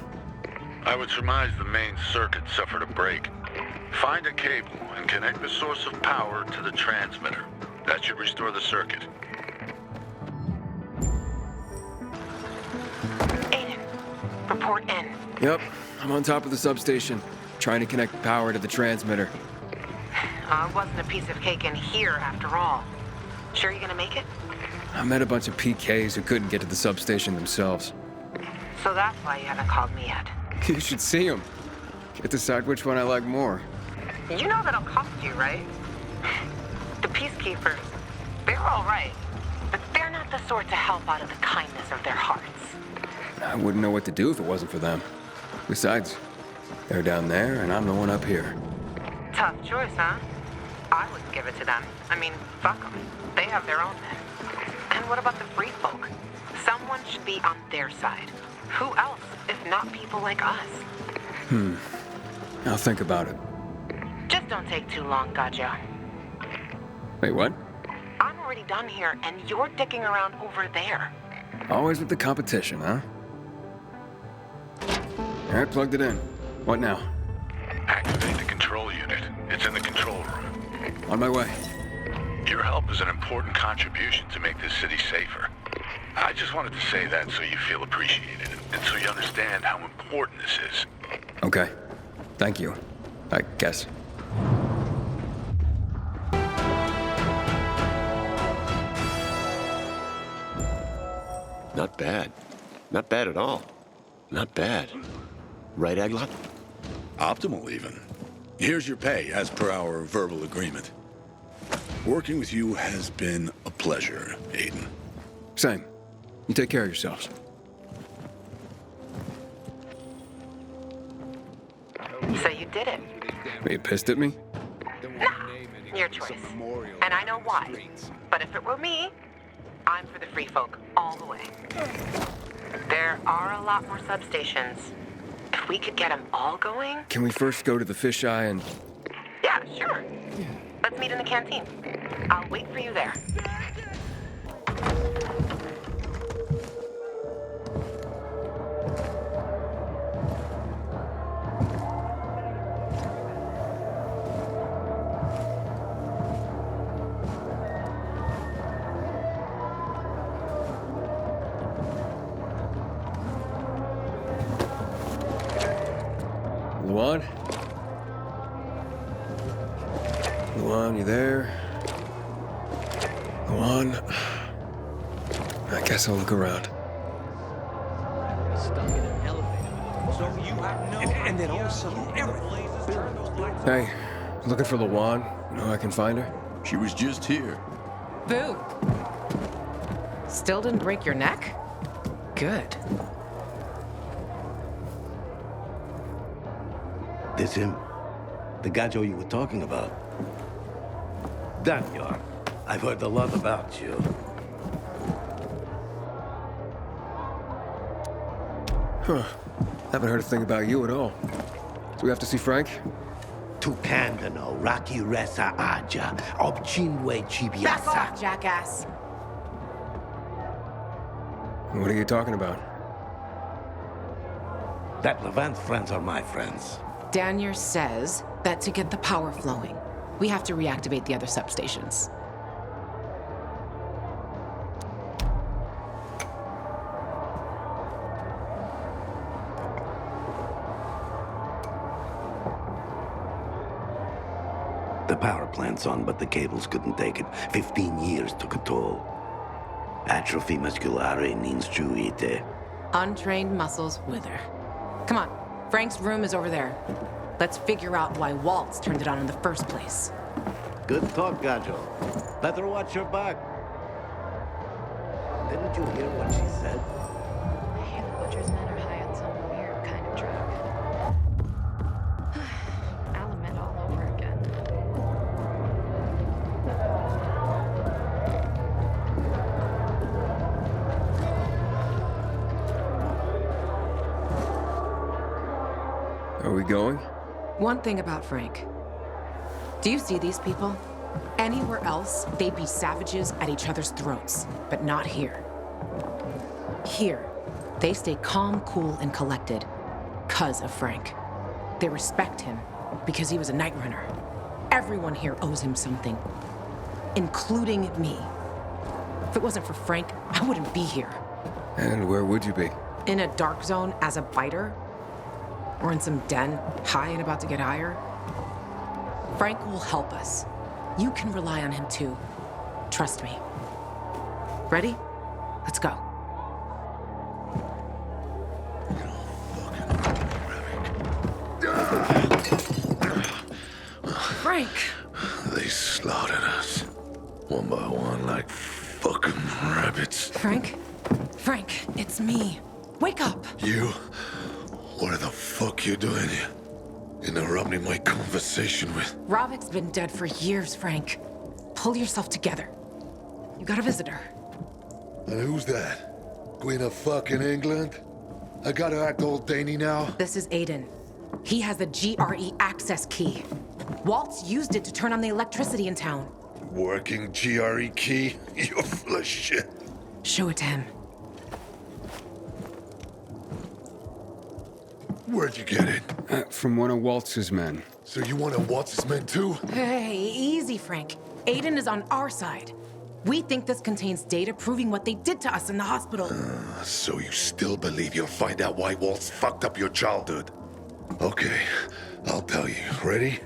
I would surmise the main circuit suffered a break. Find a cable and connect the source of power to the transmitter. That should restore the circuit. Aiden, report in. Yep, I'm on top of the substation, trying to connect power to the transmitter. It wasn't a piece of cake in here after all. Sure you're gonna make it? I met a bunch of PKs who couldn't get to the substation themselves. So that's why you haven't called me yet. You should see them. Can't decide which one I like more. You know that'll cost you, right? The Peacekeepers, they're all right, but they're not the sort to help out of the kindness of their hearts. I wouldn't know what to do if it wasn't for them. Besides, they're down there and I'm the one up here. Tough choice, huh? I wouldn't give it to them. I mean, fuck them. They have their own men. And what about the free folk? Someone should be on their side. Who else, if not people like us? I'll think about it. Just don't take too long, Gotcha. Wait, what? I'm already done here, and you're dicking around over there. Always with the competition, huh? All right, plugged it in. What now? Activate the control unit. It's in the control room. On my way. Your help is an important contribution to make this city safer. I just wanted to say that so you feel appreciated, and so you understand how important this is. Okay. Thank you. I guess. Not bad. Not bad at all. Not bad. Right, Aglot? Optimal, even. Here's your pay, as per our verbal agreement. Working with you has been a pleasure, Aiden. Same. You take care of yourselves. So you did it. Are you pissed at me? Nah, your choice. And I know why. But if it were me, I'm for the free folk all the way. There are a lot more substations. If we could get them all going... Can we first go to the fisheye and... Yeah, sure. Let's meet in the canteen. I'll wait for you there. Luan, you there? Luan? I guess I'll look around. Stuck in an elevator. So you have no and then all of a sudden, everything turn those lights. Hey, looking for Luan? You know how I can find her? She was just here. Boo! Still didn't break your neck? Good. This him? The gajo you were talking about? Damn you are. I've heard a lot about you. Huh. Haven't heard a thing about you at all. Do we have to see Frank? Tukandano, Raki Resa Aja, Obchinwe Chibiasa. Back off, jackass! What are you talking about? That Levant's friends are my friends. Daniel says that to get the power flowing, we have to reactivate the other substations. The power plant's on, but the cables couldn't take it. 15 years took a toll. Atrophy musculare ninstruite. Untrained muscles wither. Come on, Frank's room is over there. Let's figure out why Waltz turned it on in the first place. Good talk, Gajo. Let her watch her back. Didn't you hear what she said? I hear the Butcher's men are high on some weird kind of drug. Alamet all over again. Are we going? One thing about Frank. Do you see these people? Anywhere else, they'd be savages at each other's throats, but not here. Here, they stay calm, cool, and collected because of Frank. They respect him because he was a night runner. Everyone here owes him something, including me. If it wasn't for Frank, I wouldn't be here. And where would you be? In a dark zone as a biter? Or in some den, high and about to get higher? Frank will help us. You can rely on him too. Trust me. Ready? Let's go. Frank! They slaughtered us. One by one like fucking rabbits. Frank? Frank, it's me. Wake up! You? What the fuck you doing here? Interrupting my conversation with... Rovik's been dead for years, Frank. Pull yourself together. You got a visitor. And who's that? Queen of fucking England? I gotta act old Danny now? This is Aiden. He has the GRE access key. Waltz used it to turn on the electricity in town. Working GRE key? You're full of shit. Show it to him. Where'd you get it? From one of Waltz's men. So you one of Waltz's men too? Hey, easy, Frank. Aiden is on our side. We think this contains data proving what they did to us in the hospital. So you still believe you'll find out why Waltz fucked up your childhood? Okay, I'll tell you. Ready?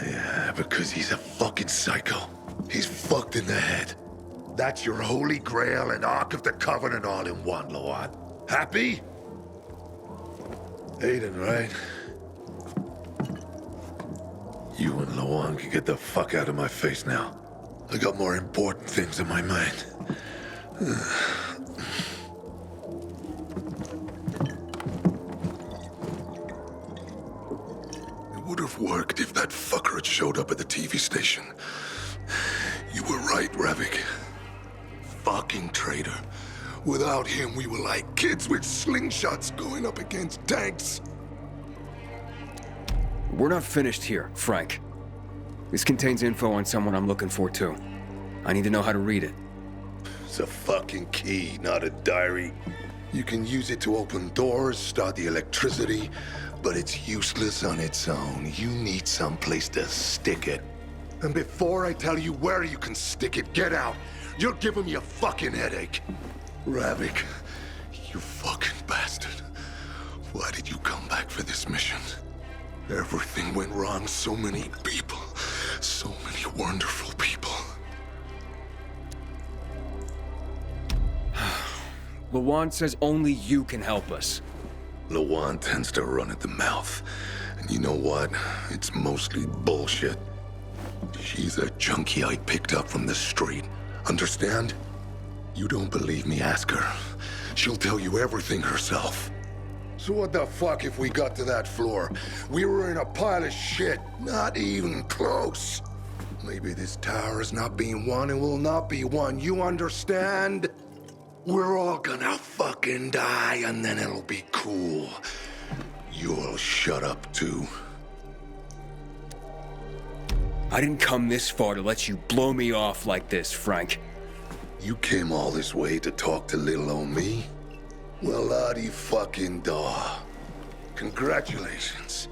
Yeah, because he's a fucking psycho. He's fucked in the head. That's your Holy Grail and Ark of the Covenant all in one, Luan. Happy? Aiden, right? You and Luan can get the fuck out of my face now. I got more important things in my mind. It would have worked if that fucker had showed up at the TV station. You were right, Ravik. Fucking traitor. Without him, we were like kids with slingshots going up against tanks. We're not finished here, Frank. This contains info on someone I'm looking for, too. I need to know how to read it. It's a fucking key, not a diary. You can use it to open doors, start the electricity, but it's useless on its own. You need someplace to stick it. And before I tell you where you can stick it, get out. You're giving me a fucking headache. Ravik, you fucking bastard. Why did you come back for this mission? Everything went wrong. So many people. So many wonderful people. Lawan says only you can help us. Lawan tends to run at the mouth. And you know what? It's mostly bullshit. She's a junkie I picked up from the street. Understand? You don't believe me, ask her. She'll tell you everything herself. So what the fuck if we got to that floor? We were in a pile of shit. Not even close. Maybe this tower is not being won and will not be won. You understand? We're all gonna fucking die and then it'll be cool. You'll shut up too. I didn't come this far to let you blow me off like this, Frank. You came all this way to talk to little old me? Well, la-di fucking da. Congratulations.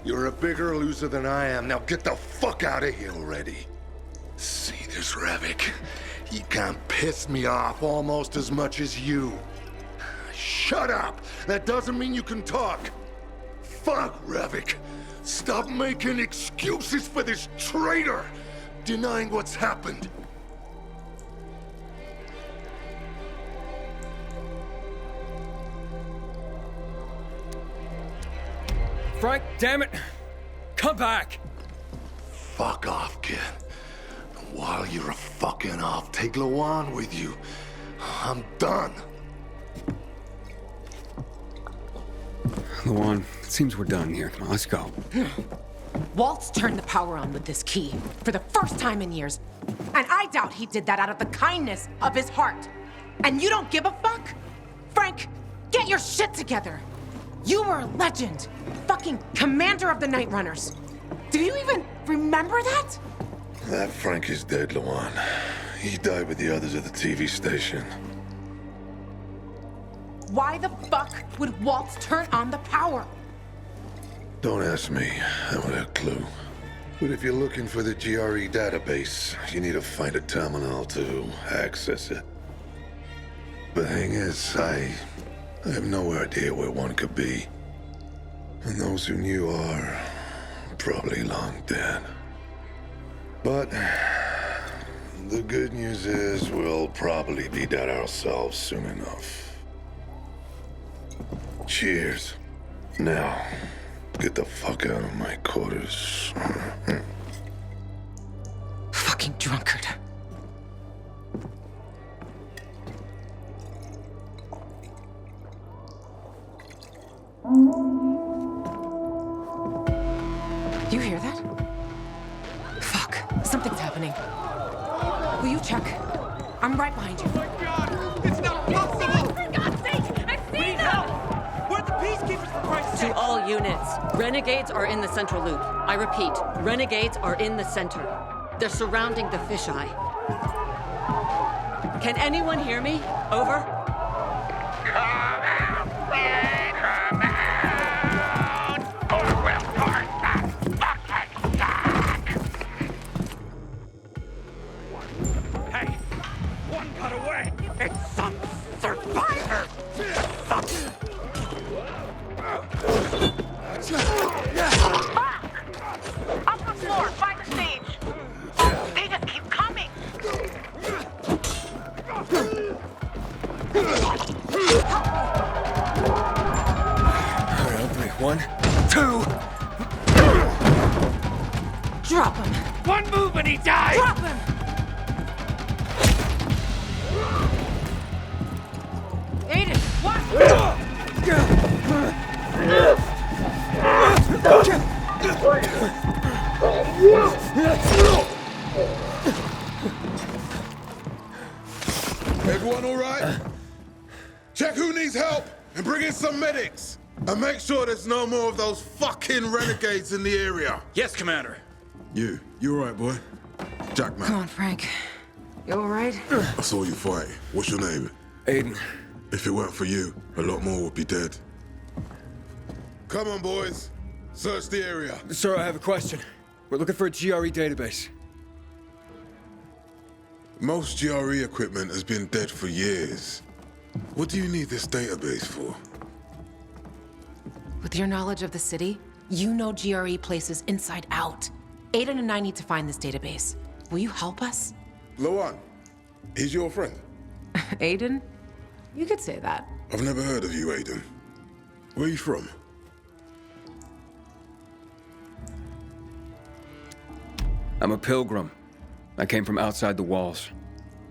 You're a bigger loser than I am. Now get the fuck out of here already. See this Revik? He can piss me off almost as much as you. Shut up! That doesn't mean you can talk. Fuck Revik. Stop making excuses for this traitor! Denying what's happened. Frank, damn it! Come back! Fuck off, kid. While you're fucking off, take Lawan with you. I'm done. Lawan, it seems we're done here. Come on, let's go. Waltz turned the power on with this key for the first time in years. And I doubt he did that out of the kindness of his heart. And you don't give a fuck? Frank, get your shit together. You were a legend. Fucking commander of the Night Runners. Do you even remember that? That Frank is dead, Lawan. He died with the others at the TV station. Why the fuck would Waltz turn on the power? Don't ask me. I don't have a clue. But if you're looking for the GRE database, you need to find a terminal to access it. The thing is, I have no idea where one could be. And those who knew are probably long dead. But the good news is we'll probably be dead ourselves soon enough. Cheers. Now, get the fuck out of my quarters. Fucking drunkard. You hear that? Fuck. Something's happening. Will you check? I'm right behind you. Oh my God! It's not possible! For God's sake! I've seen them! We're the peacekeepers, for Christ's sake! To all units, renegades are in the central loop. I repeat, renegades are in the center. They're surrounding the fisheye. Can anyone hear me? Over? Come out, Frank! Come out! Or we'll burn the fucking sack! Hey! One got away! It's some survivor! Fuck! Up the floor, by the stage! They just keep coming! All right, 3, 1, 2. Drop him. One move and he dies! Drop him! Aiden, what? Everyone all right? Check who needs help and bring in some medics. And make sure there's no more of those fucking renegades in the area. Yes, Commander. You all right, boy? Jackman. Come on, Frank. You all right? I saw you fight. What's your name? Aiden. If it weren't for you, a lot more would be dead. Come on, boys. Search the area. Sir, I have a question. We're looking for a GRE database. Most GRE equipment has been dead for years. What do you need this database for? With your knowledge of the city, You know GRE places inside out. Aiden and I need to find this database. Will you help us? Lawan, he's your friend? Aiden? You could say that. I've never heard of you, Aiden. Where are you from? I'm a pilgrim. I came from outside the walls.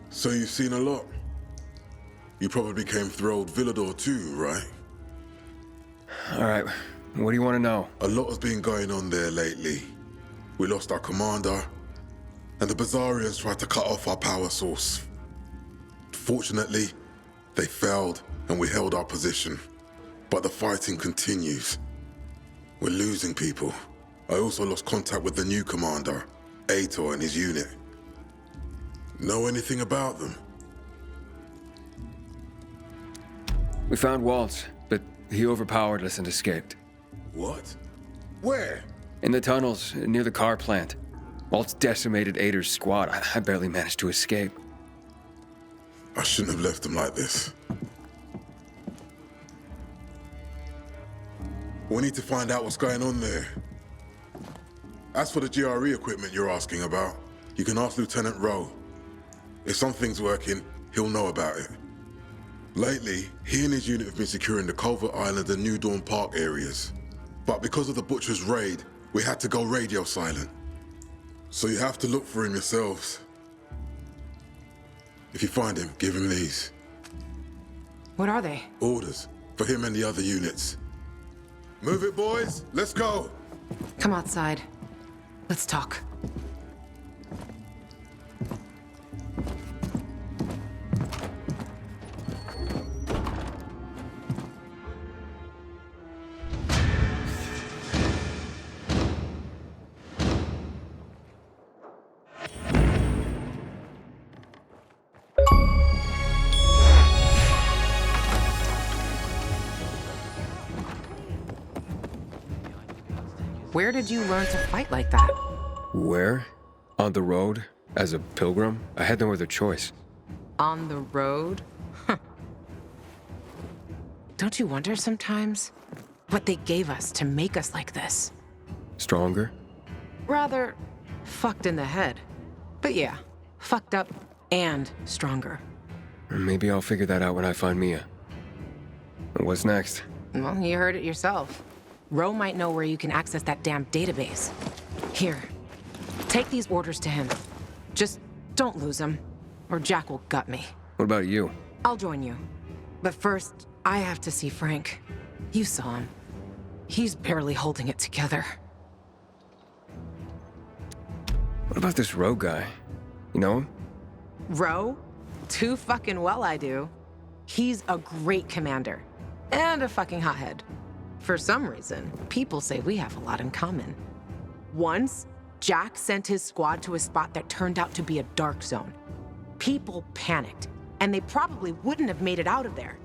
So you've seen a lot? You probably came through old Villador too, right? All right, what do you want to know? A lot has been going on there lately. We lost our commander, and the Bazarians tried to cut off our power source. Fortunately, they failed, and we held our position. But the fighting continues. We're losing people. I also lost contact with the new commander, Aitor, and his unit. Know anything about them? We found Waltz, but he overpowered us and escaped. What? Where? In the tunnels, near the car plant. Waltz decimated Aitor's squad. I barely managed to escape. I shouldn't have left them like this. We need to find out what's going on there. As for the GRE equipment you're asking about, you can ask Lieutenant Rowe. If something's working, he'll know about it. Lately, he and his unit have been securing the Culver Island and New Dawn Park areas. But because of the Butcher's raid, we had to go radio silent. So you have to look for him yourselves. If you find him, give him these. What are they? Orders for him and the other units. Move it, boys. Let's go. Come outside. Let's talk. Where did you learn to fight like that? Where? On the road? As a pilgrim? I had no other choice. On the road? Don't you wonder sometimes what they gave us to make us like this? Stronger? Rather, fucked in the head. But yeah, fucked up and stronger. Maybe I'll figure that out when I find Mia. What's next? Well, you heard it yourself. Rowe might know where you can access that damn database. Here, take these orders to him. Just don't lose them, or Jack will gut me. What about you? I'll join you. But first, I have to see Frank. You saw him. He's barely holding it together. What about this Rowe guy? You know him? Rowe? Too fucking well I do. He's a great commander. And a fucking hothead. For some reason, people say we have a lot in common. Once, Jack sent his squad to a spot that turned out to be a dark zone. People panicked, and they probably wouldn't have made it out of there.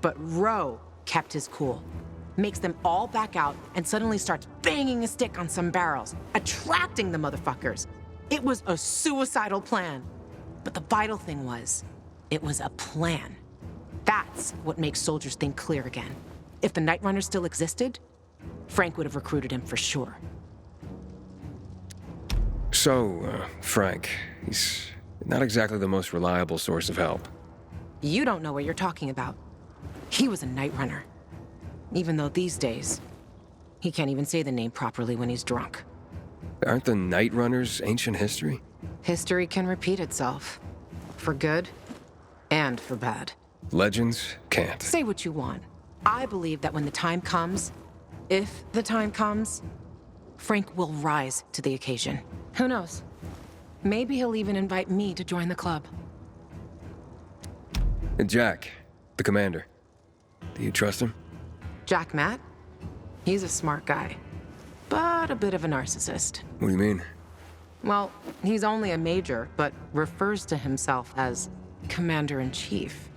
But Rowe kept his cool. Makes them all back out and suddenly starts banging a stick on some barrels, attracting the motherfuckers. It was a suicidal plan. But the vital thing was, it was a plan. That's what makes soldiers think clear again. If the Night Runner still existed, Frank would have recruited him for sure. So, Frank, he's not exactly the most reliable source of help. You don't know what you're talking about. He was a Night Runner. Even though these days, he can't even say the name properly when he's drunk. Aren't the Night Runners ancient history? History can repeat itself. For good and for bad. Legends can't. Say what you want. I believe that when the time comes, if the time comes, Frank will rise to the occasion. Who knows? Maybe he'll even invite me to join the club. And Jack, the commander. Do you trust him? Jack Matt? He's a smart guy, but a bit of a narcissist. What do you mean? Well, he's only a major, but refers to himself as Commander-in-Chief.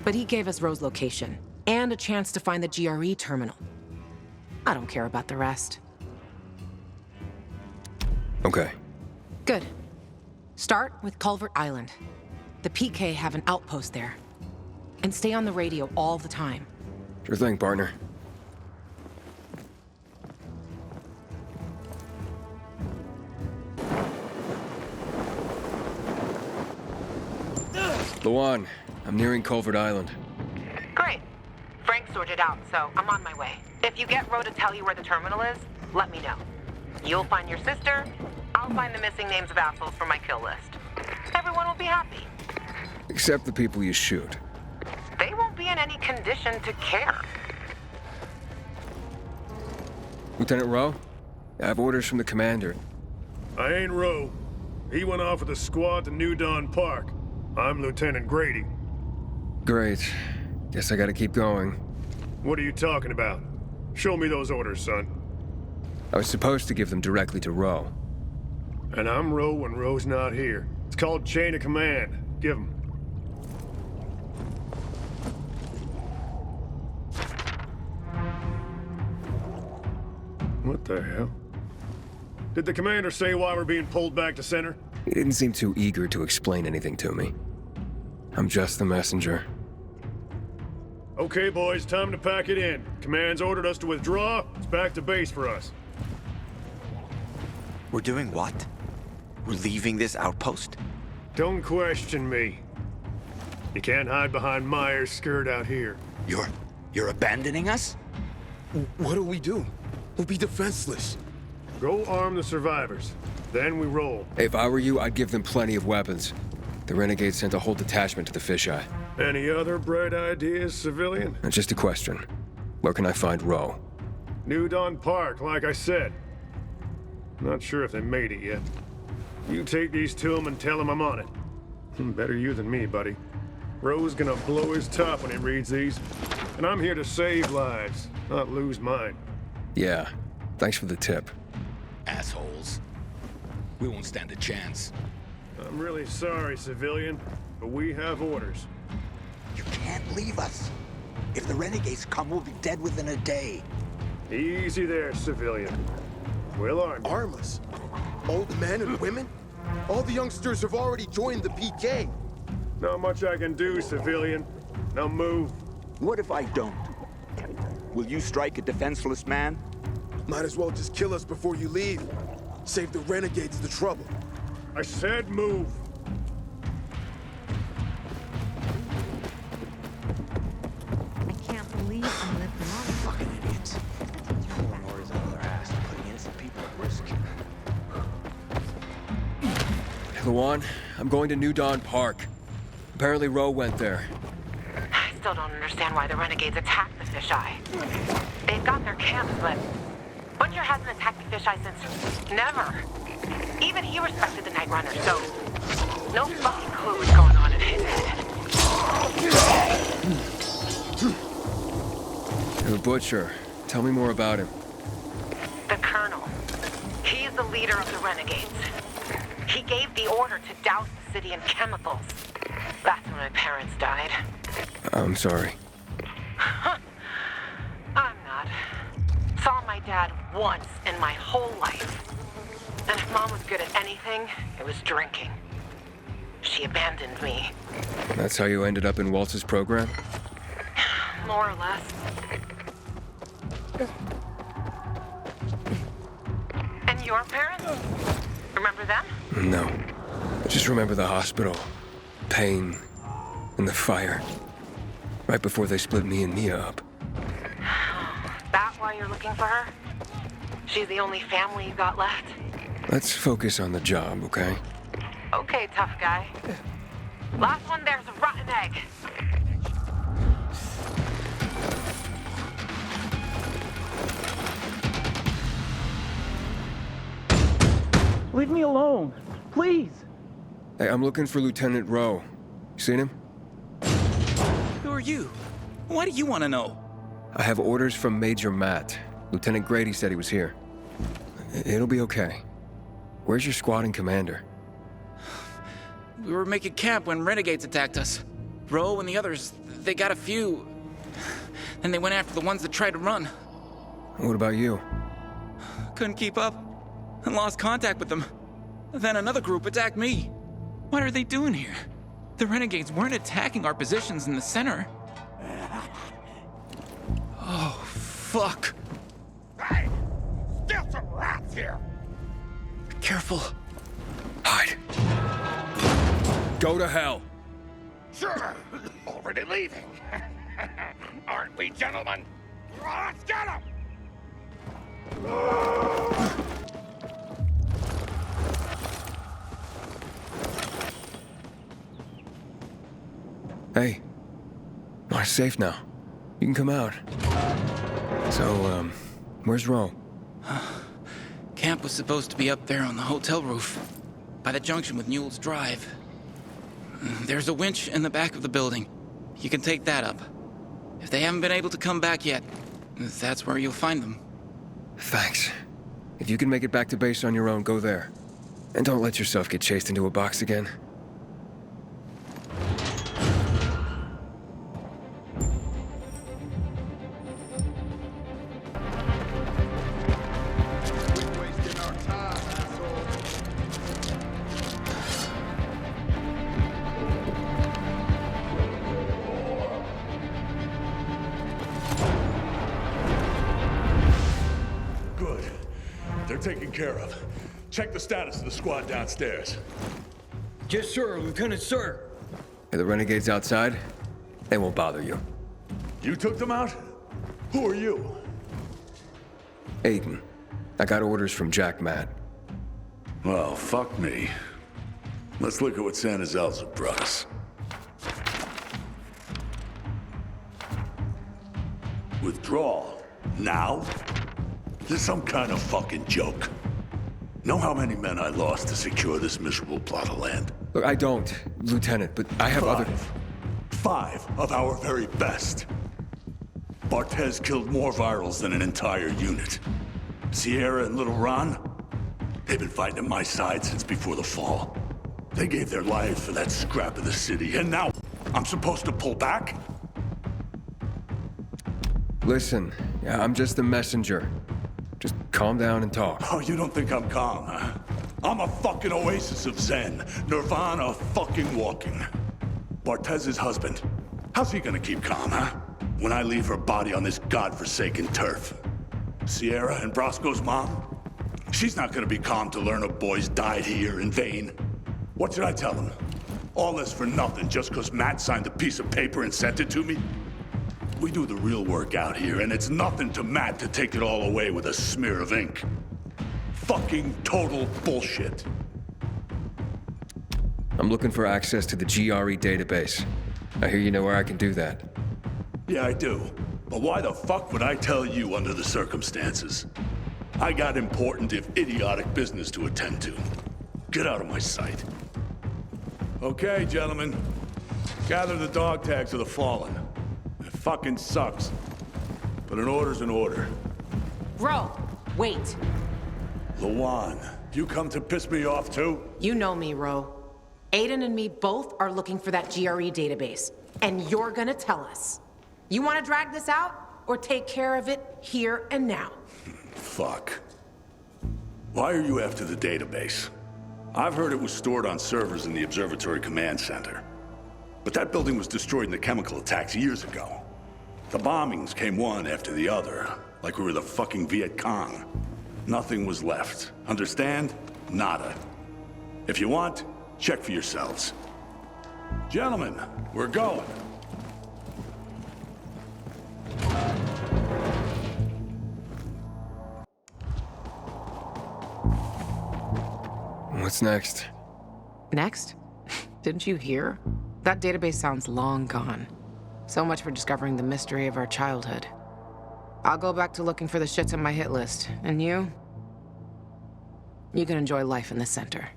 But he gave us Rowe's location. And a chance to find the GRE terminal. I don't care about the rest. Okay. Good. Start with Culvert Island. The PK have an outpost there. And stay on the radio all the time. Sure thing, partner. Luan, I'm nearing Culvert Island. Great. Frank sorted out, so I'm on my way. If you get Ro to tell you where the terminal is, let me know. You'll find your sister, I'll find the missing names of assholes from my kill list. Everyone will be happy. Except the people you shoot. They won't be in any condition to care. Lieutenant Rowe? I have orders from the commander. I ain't Rowe. He went off with a squad to New Dawn Park. I'm Lieutenant Grady. Great. Guess I gotta keep going. What are you talking about? Show me those orders, son. I was supposed to give them directly to Rowe. And I'm Rowe when Rowe's not here. It's called chain of command. Give him. What the hell? Did the commander say why we're being pulled back to center? He didn't seem too eager to explain anything to me. I'm just the messenger. Okay, boys, time to pack it in. Command's ordered us to withdraw. It's back to base for us. We're doing what? We're leaving this outpost? Don't question me. You can't hide behind Myers' skirt out here. You're abandoning us? What do we do? We'll be defenseless. Go arm the survivors. Then we roll. If I were you, I'd give them plenty of weapons. The Renegades sent a whole detachment to the fisheye. Any other bright ideas, civilian? Just a question. Where can I find Rowe? New Dawn Park, like I said. Not sure if they made it yet. You take these to him and tell him I'm on it. Better you than me, buddy. Rowe's gonna blow his top when he reads these. And I'm here to save lives, not lose mine. Yeah. Thanks for the tip. Assholes. We won't stand a chance. I'm really sorry, civilian, but we have orders. You can't leave us. If the Renegades come, we'll be dead within a day. Easy there, civilian. We'll arm you. Arm us? Old men and women? All the youngsters have already joined the PK. Not much I can do, civilian. Now move. What if I don't? Will you strike a defenseless man? Might as well just kill us before you leave. Save the Renegades the trouble. I said move. I can't believe I'm living on. Fucking idiots. Pulling orders out of their ass and putting innocent people at risk. Luan, I'm going to New Dawn Park. Apparently Rowe went there. I still don't understand why the Renegades attacked the fisheye. They've got their camps, but Butcher hasn't attacked the fisheye since never. Even he respected the Night Runner, so no fucking clue what's going on in his head. The Butcher. Tell me more about him. The Colonel. He's the leader of the Renegades. He gave the order to douse the city in chemicals. That's when my parents died. I'm sorry. I'm not. Saw my dad once in my whole life. And if Mom was good at anything, it was drinking. She abandoned me. That's how you ended up in Waltz's program? More or less. And your parents? Remember them? No. I just remember the hospital. Pain. And the fire. Right before they split me and Mia up. That why you're looking for her? She's the only family you got left? Let's focus on the job, okay? Okay, tough guy. Last one there's a rotten egg. Leave me alone, please. Hey, I'm looking for Lieutenant Rowe. You seen him? Who are you? Why do you want to know? I have orders from Major Matt. Lieutenant Grady said he was here. It'll be okay. Where's your squad and commander? We were making camp when Renegades attacked us. Rowe and the others, they got a few. Then they went after the ones that tried to run. What about you? Couldn't keep up and lost contact with them. Then another group attacked me. What are they doing here? The Renegades weren't attacking our positions in the center. Oh, fuck. Hey! Still some rats here! Careful. Hide. Go to hell. Sure. Already leaving. Aren't we, gentlemen? Let's get him! Hey, we're safe now. You can come out. So, where's Ro? Camp was supposed to be up there on the hotel roof, by the junction with Newell's Drive. There's a winch in the back of the building. You can take that up. If they haven't been able to come back yet, that's where you'll find them. Thanks. If you can make it back to base on your own, go there. And don't let yourself get chased into a box again. Taken care of. Check the status of the squad downstairs. Yes, sir, Lieutenant, sir. Are the renegades outside? They won't bother you. You took them out? Who are you? Aiden. I got orders from Jack Matt. Well, fuck me. Let's look at what Santa Zelza brought us. Withdrawal? Now? This is some kind of fucking joke. Know how many men I lost to secure this miserable plot of land? Look, I don't, Lieutenant, but I have other... 5 of our very best. Barthez killed more virals than an entire unit. Sierra and Little Ron, they've been fighting at my side since before the fall. They gave their lives for that scrap of the city, and now I'm supposed to pull back? Listen, I'm just a messenger. Just calm down and talk. Oh, you don't think I'm calm, huh? I'm a fucking oasis of zen. Nirvana fucking walking. Bartez's husband. How's he gonna keep calm, huh? When I leave her body on this godforsaken turf. Sierra and Brosco's mom? She's not gonna be calm to learn her boys died here in vain. What should I tell them? All this for nothing just because Matt signed a piece of paper and sent it to me? We do the real work out here, and it's nothing to Matt to take it all away with a smear of ink. Fucking total bullshit. I'm looking for access to the GRE database. I hear you know where I can do that. Yeah, I do. But why the fuck would I tell you under the circumstances? I got important, if idiotic, business to attend to. Get out of my sight. Okay, gentlemen. Gather the dog tags of the fallen. It fucking sucks. But an order's an order. Ro, wait. Lawan, you come to piss me off too? You know me, Ro. Aiden and me both are looking for that GRE database. And you're gonna tell us. You wanna drag this out? Or take care of it here and now? Fuck. Why are you after the database? I've heard it was stored on servers in the Observatory Command Center. But that building was destroyed in the chemical attacks years ago. The bombings came one after the other, like we were the fucking Viet Cong. Nothing was left. Understand? Nada. If you want, check for yourselves. Gentlemen, we're going. What's next? Next? Didn't you hear? That database sounds long gone. So much for discovering the mystery of our childhood. I'll go back to looking for the shits on my hit list. And you? You can enjoy life in the center.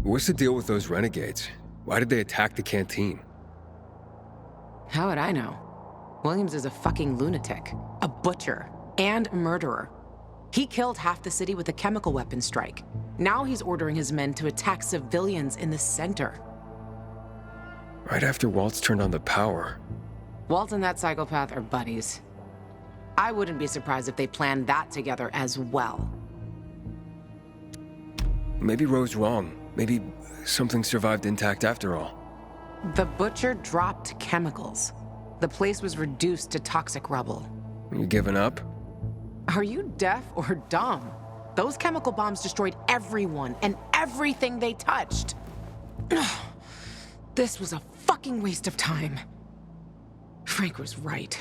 What's the deal with those renegades? Why did they attack the canteen? How would I know? Williams is a fucking lunatic, a butcher, and a murderer. He killed half the city with a chemical weapon strike. Now he's ordering his men to attack civilians in the center. Right after Waltz turned on the power. Walt and that psychopath are buddies. I wouldn't be surprised if they planned that together as well. Maybe Ro's wrong. Maybe something survived intact after all. The butcher dropped chemicals. The place was reduced to toxic rubble. You giving up? Are you deaf or dumb? Those chemical bombs destroyed everyone and everything they touched. This was a fucking waste of time. Frank was right.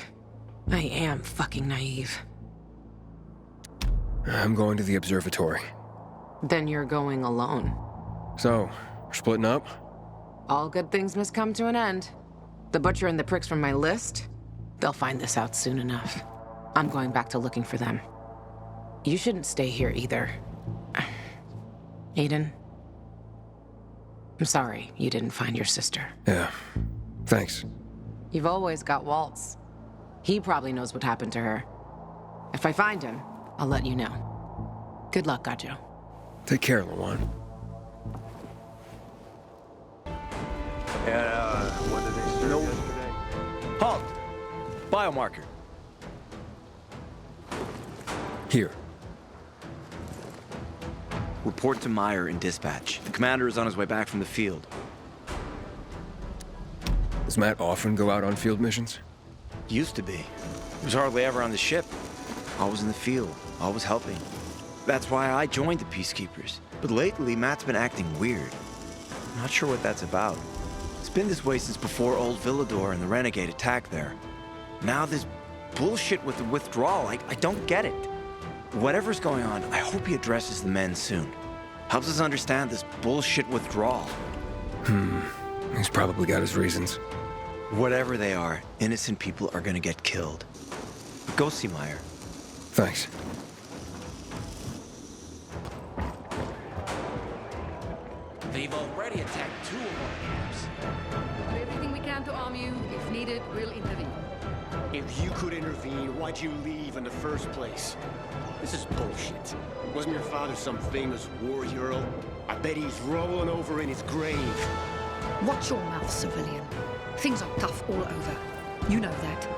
I am fucking naive. I'm going to the observatory. Then you're going alone. So, we're splitting up? All good things must come to an end. The butcher and the pricks from my list, they'll find this out soon enough. I'm going back to looking for them. You shouldn't stay here either. Aiden, I'm sorry you didn't find your sister. Yeah, thanks. You've always got Waltz. He probably knows what happened to her. If I find him, I'll let you know. Good luck, Gajo. Take care, Lawan. What did they serve yesterday? Halt! Biomarker. Here. Report to Meyer in dispatch. The commander is on his way back from the field. Does Matt often go out on field missions? Used to be. He was hardly ever on the ship. Always in the field, always helping. That's why I joined the Peacekeepers. But lately, Matt's been acting weird. I'm not sure what that's about. It's been this way since before old Villador and the Renegade attack there. Now this bullshit with the withdrawal, I don't get it. Whatever's going on, I hope he addresses the men soon. Helps us understand this bullshit withdrawal. He's probably got his reasons. Whatever they are, innocent people are gonna get killed. But go see Meyer. Thanks. They've already attacked 2 of our Do everything we can to arm you. If needed, we'll intervene. If you could intervene, why'd you leave in the first place? This is bullshit. Wasn't your father some famous war hero? I bet he's rolling over in his grave. Watch your mouth, civilian. Things are tough all over. You know that.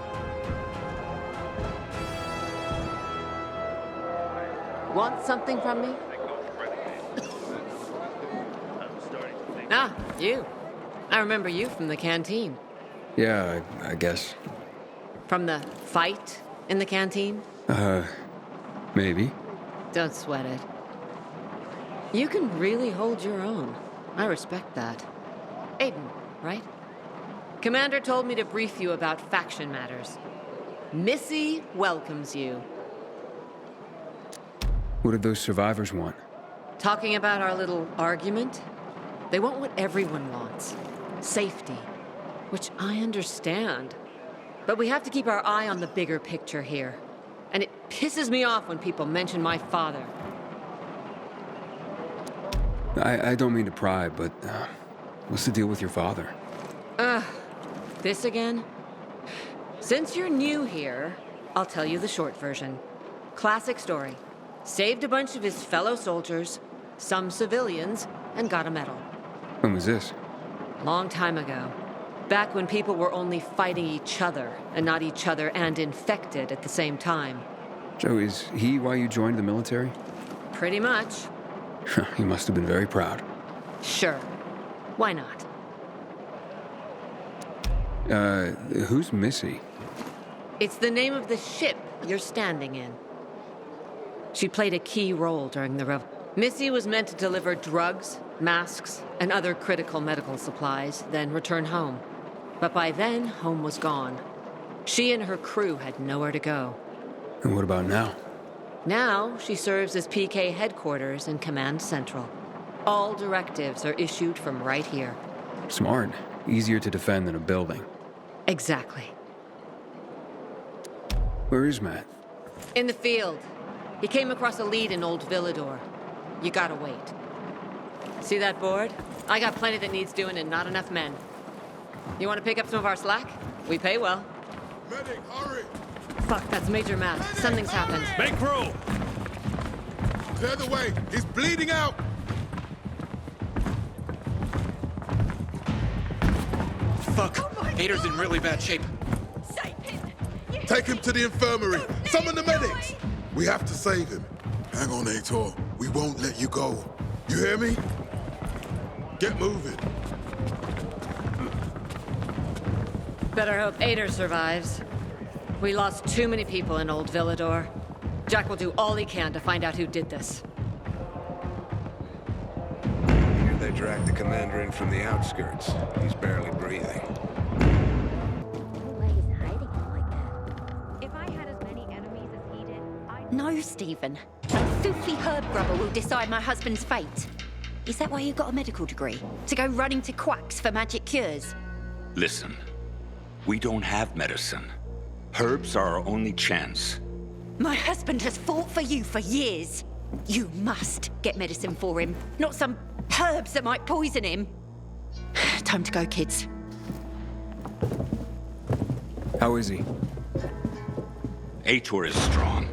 Want something from me? Ah, you. I remember you from the canteen. Yeah, I guess. From the fight in the canteen? Maybe. Don't sweat it. You can really hold your own. I respect that. Aiden, right? Commander told me to brief you about faction matters. Missy welcomes you. What did those survivors want? Talking about our little argument? They want what everyone wants. Safety. Which I understand. But we have to keep our eye on the bigger picture here. And it pisses me off when people mention my father. I don't mean to pry, but what's the deal with your father? This again? Since you're new here, I'll tell you the short version. Classic story. Saved a bunch of his fellow soldiers, some civilians, and got a medal. When was this? Long time ago. Back when people were only fighting each other, and not each other and infected at the same time. Joe, is he why you joined the military? Pretty much. He must have been very proud. Sure. Why not? Who's Missy? It's the name of the ship you're standing in. She played a key role during the revolution. Missy was meant to deliver drugs, masks, and other critical medical supplies, then return home. But by then, home was gone. She and her crew had nowhere to go. And what about now? Now, she serves as PK headquarters in Command Central. All directives are issued from right here. Smart. Easier to defend than a building. Exactly. Where is Matt? In the field. He came across a lead in Old Villador. You gotta wait. See that board? I got plenty that needs doing and not enough men. You want to pick up some of our slack? We pay well. Medic, hurry! Fuck, that's Major Matt. Something's happened. Make room! Clear the way! He's bleeding out! Fuck! Hader's in really bad shape. Take him to the infirmary! Summon the medics! We have to save him. Hang on, Aitor. We won't let you go. You hear me? Get moving. Better hope Ader survives. We lost too many people in Old Villador. Jack will do all he can to find out who did this. They dragged the commander in from the outskirts. He's barely breathing. No, Stephen. Some filthy herb grubber will decide my husband's fate. Is that why you got a medical degree? To go running to quacks for magic cures? Listen, we don't have medicine. Herbs are our only chance. My husband has fought for you for years. You must get medicine for him, not some herbs that might poison him. Time to go, kids. How is he? Ator is strong,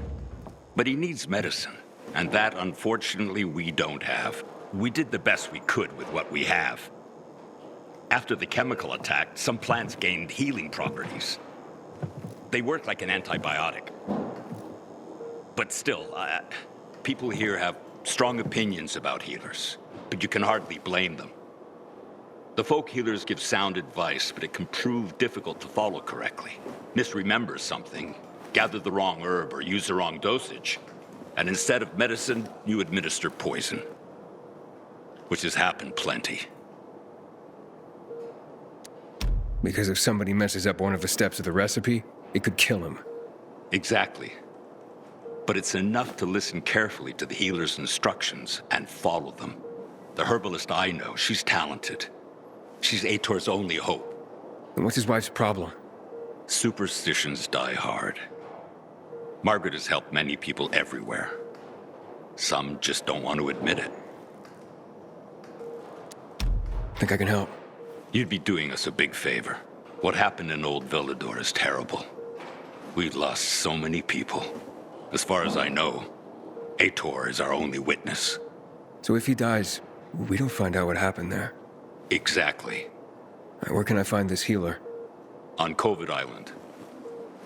but he needs medicine. And that, unfortunately, we don't have. We did the best we could with what we have. After the chemical attack, some plants gained healing properties. They work like an antibiotic. But still, people here have strong opinions about healers, but you can hardly blame them. The folk healers give sound advice, but it can prove difficult to follow correctly. Misremember something, gather the wrong herb, or use the wrong dosage. And instead of medicine, you administer poison. Which has happened plenty. Because if somebody messes up one of the steps of the recipe, it could kill him. Exactly. But it's enough to listen carefully to the healer's instructions and follow them. The herbalist I know, she's talented. She's Ator's only hope. And what's his wife's problem? Superstitions die hard. Margaret has helped many people everywhere. Some just don't want to admit it. Think I can help? You'd be doing us a big favor. What happened in Old Villador is terrible. We've lost so many people. As far as I know, Ator is our only witness. So if he dies, we don't find out what happened there. Exactly. Where can I find this healer? On COVID Island.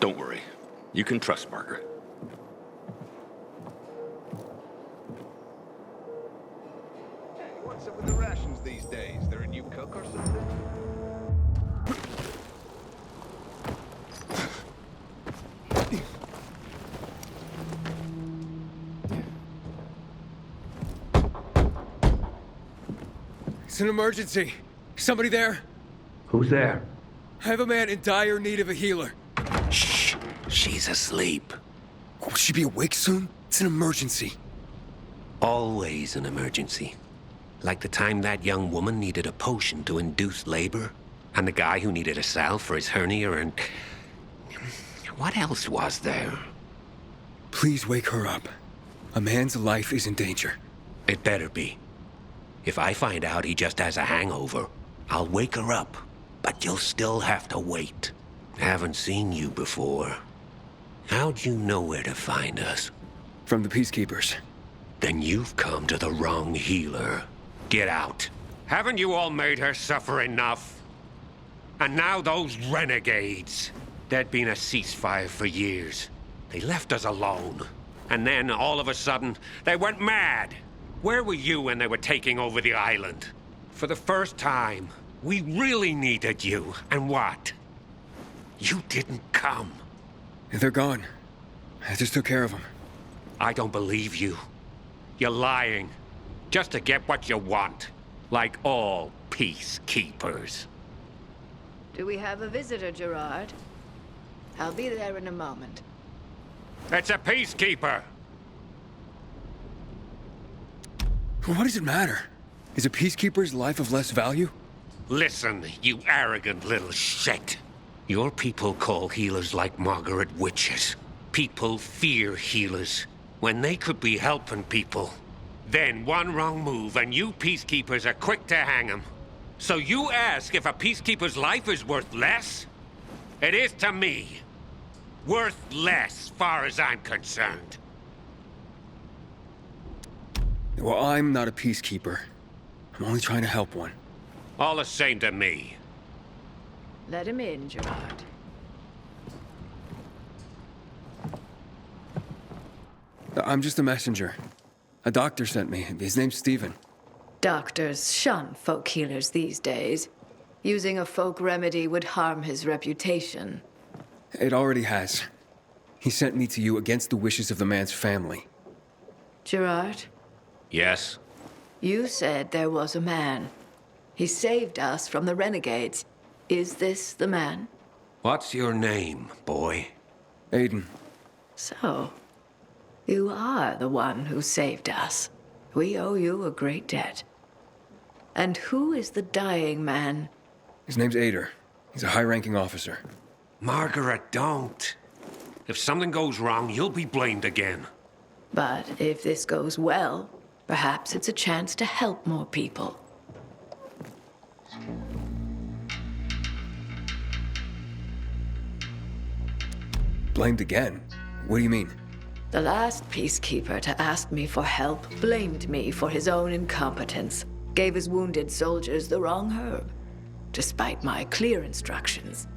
Don't worry. You can trust Margaret. Hey, what's up with the rations these days? There a new cook or something? It's an emergency. Somebody there? Who's there? I have a man in dire need of a healer. Shh. She's asleep. Will she be awake soon? It's an emergency. Always an emergency. Like the time that young woman needed a potion to induce labor, and the guy who needed a salve for his hernia, and... what else was there? Please wake her up. A man's life is in danger. It better be. If I find out he just has a hangover, I'll wake her up. But you'll still have to wait. Haven't seen you before. How'd you know where to find us? From the Peacekeepers. Then you've come to the wrong healer. Get out. Haven't you all made her suffer enough? And now those renegades. There'd been a ceasefire for years. They left us alone. And then, all of a sudden, they went mad. Where were you when they were taking over the island? For the first time, we really needed you. And what? You didn't come. They're gone. I just took care of them. I don't believe you. You're lying. Just to get what you want. Like all peacekeepers. Do we have a visitor, Gerard? I'll be there in a moment. It's a peacekeeper! What does it matter? Is a peacekeeper's life of less value? Listen, you arrogant little shit. Your people call healers like Margaret witches. People fear healers when they could be helping people. Then one wrong move and you peacekeepers are quick to hang them. So you ask if a peacekeeper's life is worth less? It is to me. Worth less, far as I'm concerned. Well, I'm not a peacekeeper. I'm only trying to help one. All the same to me. Let him in, Gerard. I'm just a messenger. A doctor sent me. His name's Stephen. Doctors shun folk healers these days. Using a folk remedy would harm his reputation. It already has. He sent me to you against the wishes of the man's family. Gerard? Yes? You said there was a man. He saved us from the renegades. Is this the man? What's your name, boy? Aiden. So, you are the one who saved us. We owe you a great debt. And who is the dying man? His name's Ader. He's a high-ranking officer. Margaret, don't. If something goes wrong, you'll be blamed again. But if this goes well, perhaps it's a chance to help more people. Blamed again? What do you mean? The last peacekeeper to ask me for help blamed me for his own incompetence, gave his wounded soldiers the wrong herb, despite my clear instructions.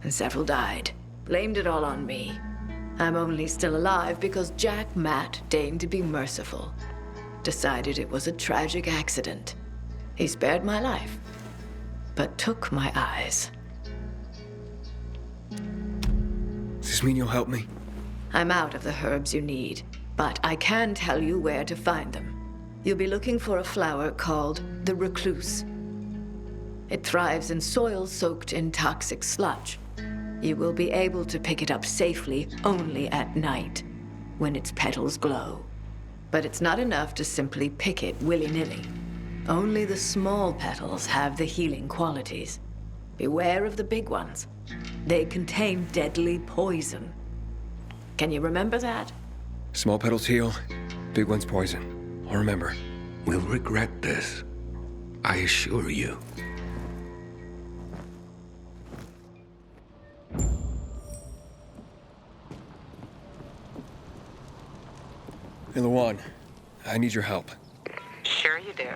And several died. Blamed it all on me. I'm only still alive because Jack Matt deigned to be merciful. Decided it was a tragic accident. He spared my life, but took my eyes. Does this mean you'll help me? I'm out of the herbs you need, but I can tell you where to find them. You'll be looking for a flower called the recluse. It thrives in soil soaked in toxic sludge. You will be able to pick it up safely only at night, when its petals glow. But it's not enough to simply pick it willy-nilly. Only the small petals have the healing qualities. Beware of the big ones. They contain deadly poison. Can you remember that? Small petals heal, big ones poison. I'll remember. We'll regret this. I assure you. Hey, Lawan, I need your help. Sure you do.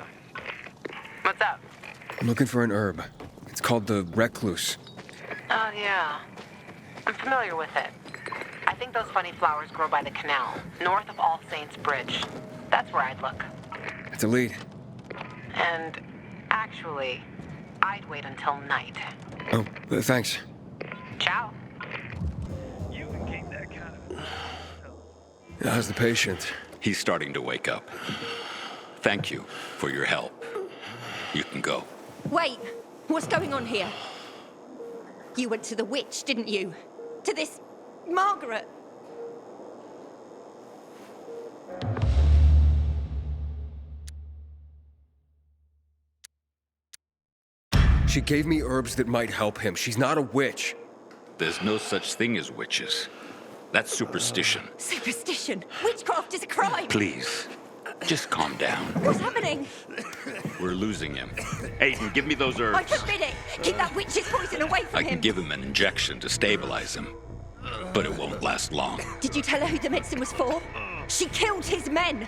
What's up? I'm looking for an herb. It's called the recluse. Oh, yeah. I'm familiar with it. I think those funny flowers grow by the canal, north of All Saints Bridge. That's where I'd look. It's a lead. And actually, I'd wait until night. Oh, thanks. Ciao. You can keep that kind of... How's the patient? He's starting to wake up. Thank you for your help. You can go. Wait! What's going on here? You went to the witch, didn't you? To this... Margaret! She gave me herbs that might help him. She's not a witch. There's no such thing as witches. That's superstition. Superstition? Witchcraft is a crime! Please, just calm down. What's happening? We're losing him. Aiden, give me those herbs. I forbid it! Keep that witch's poison away from I him! can give him an injection to stabilize him, but it won't last long. Did you tell her who the medicine was for? She killed his men!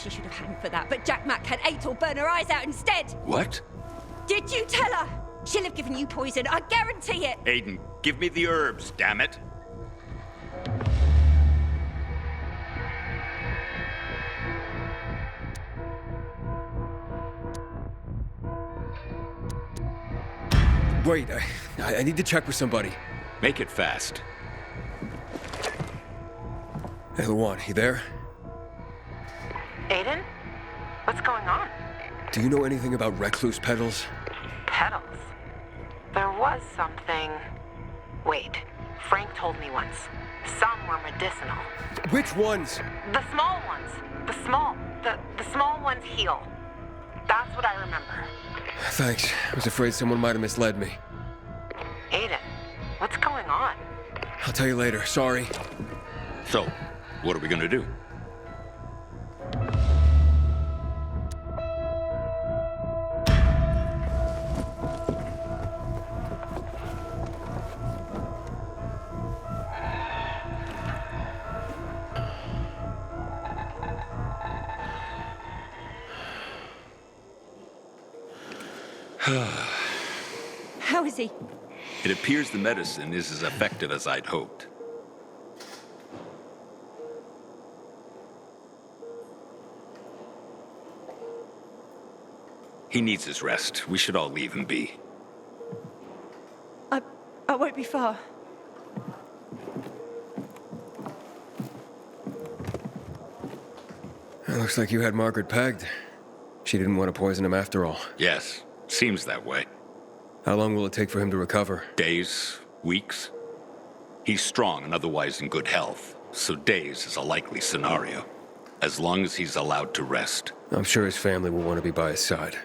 She should have hanged for that, but Jack Mack had Atel burn her eyes out instead! What? Did you tell her? She'll have given you poison, I guarantee it! Aiden, give me the herbs, damn it! Wait, I need to check with somebody. Make it fast. Hey, Lawan, you there? Aiden? What's going on? Do you know anything about recluse petals? Petals? There was something... Wait, Frank told me once. Some were medicinal. Which ones? The small ones. The small ones heal. That's what I remember. Thanks. I was afraid someone might have misled me. Aiden, what's going on? I'll tell you later. Sorry. So, what are we gonna do? How is he? It appears the medicine is as effective as I'd hoped. He needs his rest. We should all leave him be. I won't be far. It looks like you had Margaret pegged. She didn't want to poison him after all. Yes, seems that way. How long will it take for him to recover? Days, weeks. He's strong and otherwise in good health, so days is a likely scenario, as long as he's allowed to rest. I'm sure his family will want to be by his side.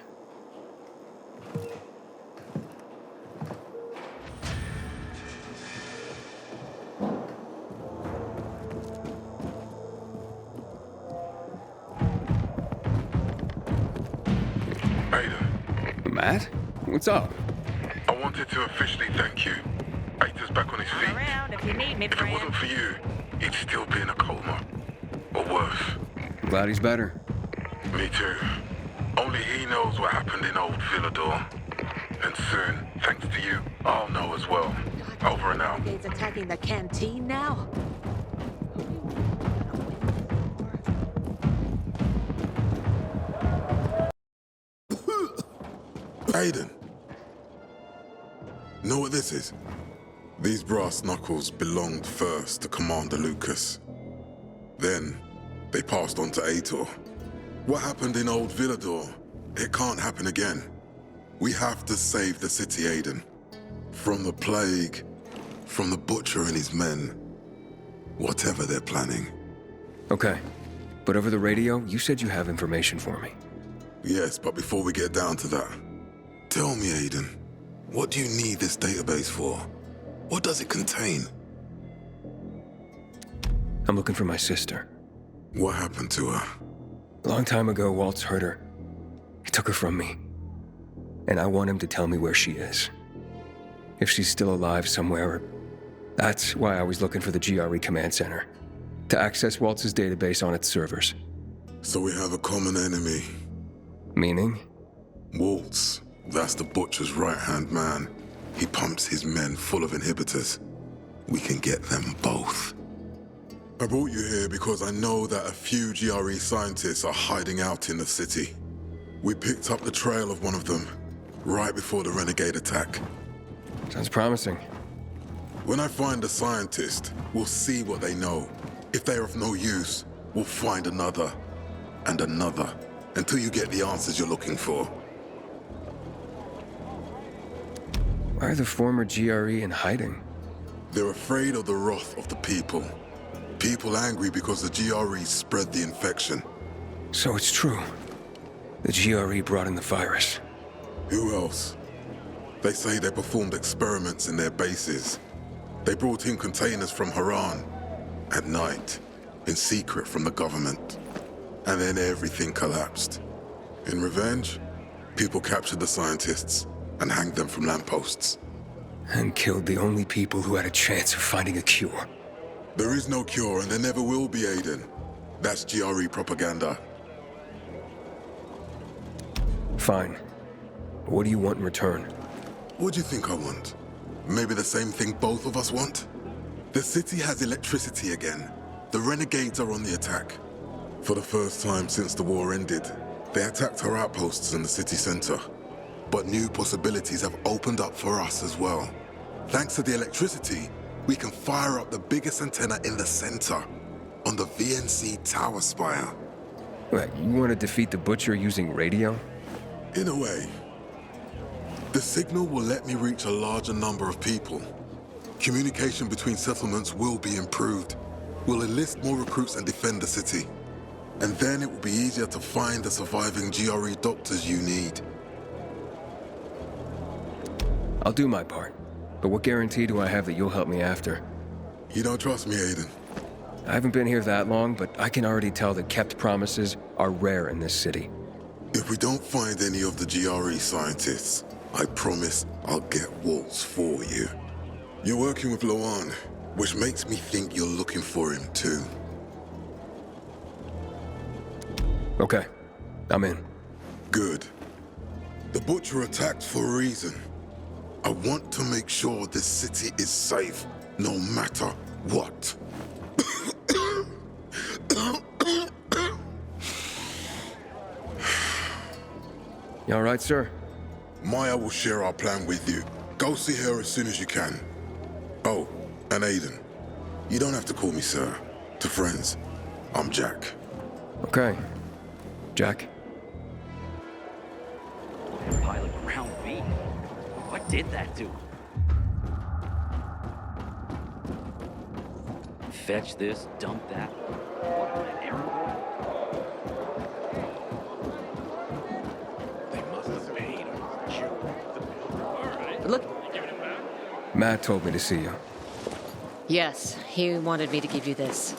Aiden. Matt? What's up? I wanted to officially thank you. Aiden's back on his feet. If you need me, If it wasn't for you, he'd still be in a coma. Or worse. I'm glad he's better. Me too. Only he knows what happened in old Villador. And soon, thanks to you, I'll know as well. Over and out. He's attacking the canteen now? Aiden. Know what this is? These brass knuckles belonged first to Commander Lucas. Then, they passed on to Aitor. What happened in old Villador, it can't happen again. We have to save the city, Aiden. From the plague, from the Butcher and his men. Whatever they're planning. Okay. But over the radio, you said you have information for me. Yes, but before we get down to that, tell me, Aiden, what do you need this database for? What does it contain? I'm looking for my sister. What happened to her? A long time ago, Waltz hurt her. He took her from me. And I want him to tell me where she is. If she's still alive somewhere. That's why I was looking for the GRE command center. To access Waltz's database on its servers. So we have a common enemy. Meaning? Waltz. That's the Butcher's right-hand man. He pumps his men full of inhibitors. We can get them both. I brought you here because I know that a few GRE scientists are hiding out in the city. We picked up the trail of one of them, right before the Renegade attack. Sounds promising. When I find a scientist, we'll see what they know. If they're of no use, we'll find another, and another, until you get the answers you're looking for. Why are the former GRE in hiding? They're afraid of the wrath of the people. People angry because the GRE spread the infection. So it's true. The GRE brought in the virus. Who else? They say they performed experiments in their bases. They brought in containers from Haran. At night. In secret from the government. And then everything collapsed. In revenge, people captured the scientists and hanged them from lampposts. And killed the only people who had a chance of finding a cure. There is no cure and there never will be, Aiden. That's GRE propaganda. Fine. What do you want in return? What do you think I want? Maybe the same thing both of us want? The city has electricity again. The renegades are on the attack. For the first time since the war ended, they attacked our outposts in the city center. But new possibilities have opened up for us as well. Thanks to the electricity, we can fire up the biggest antenna in the center, on the VNC tower spire. What, you want to defeat the Butcher using radio? In a way. The signal will let me reach a larger number of people. Communication between settlements will be improved. We'll enlist more recruits and defend the city. And then it will be easier to find the surviving GRE doctors you need. I'll do my part. But what guarantee do I have that you'll help me after? You don't trust me, Aiden? I haven't been here that long, but I can already tell that kept promises are rare in this city. If we don't find any of the GRE scientists, I promise I'll get Waltz for you. You're working with Loan, which makes me think you're looking for him too. Okay, I'm in. Good. The Butcher attacked for a reason. I want to make sure this city is safe, no matter what. You all right, sir? Maya will share our plan with you. Go see her as soon as you can. Oh, and Aiden. You don't have to call me sir. To friends, I'm Jack. Okay. Jack. did that to him? Fetch this, dump that. What am I, an errand boy? They must have paid him. Alright. Look. Matt told me to see you. Yes, he wanted me to give you this.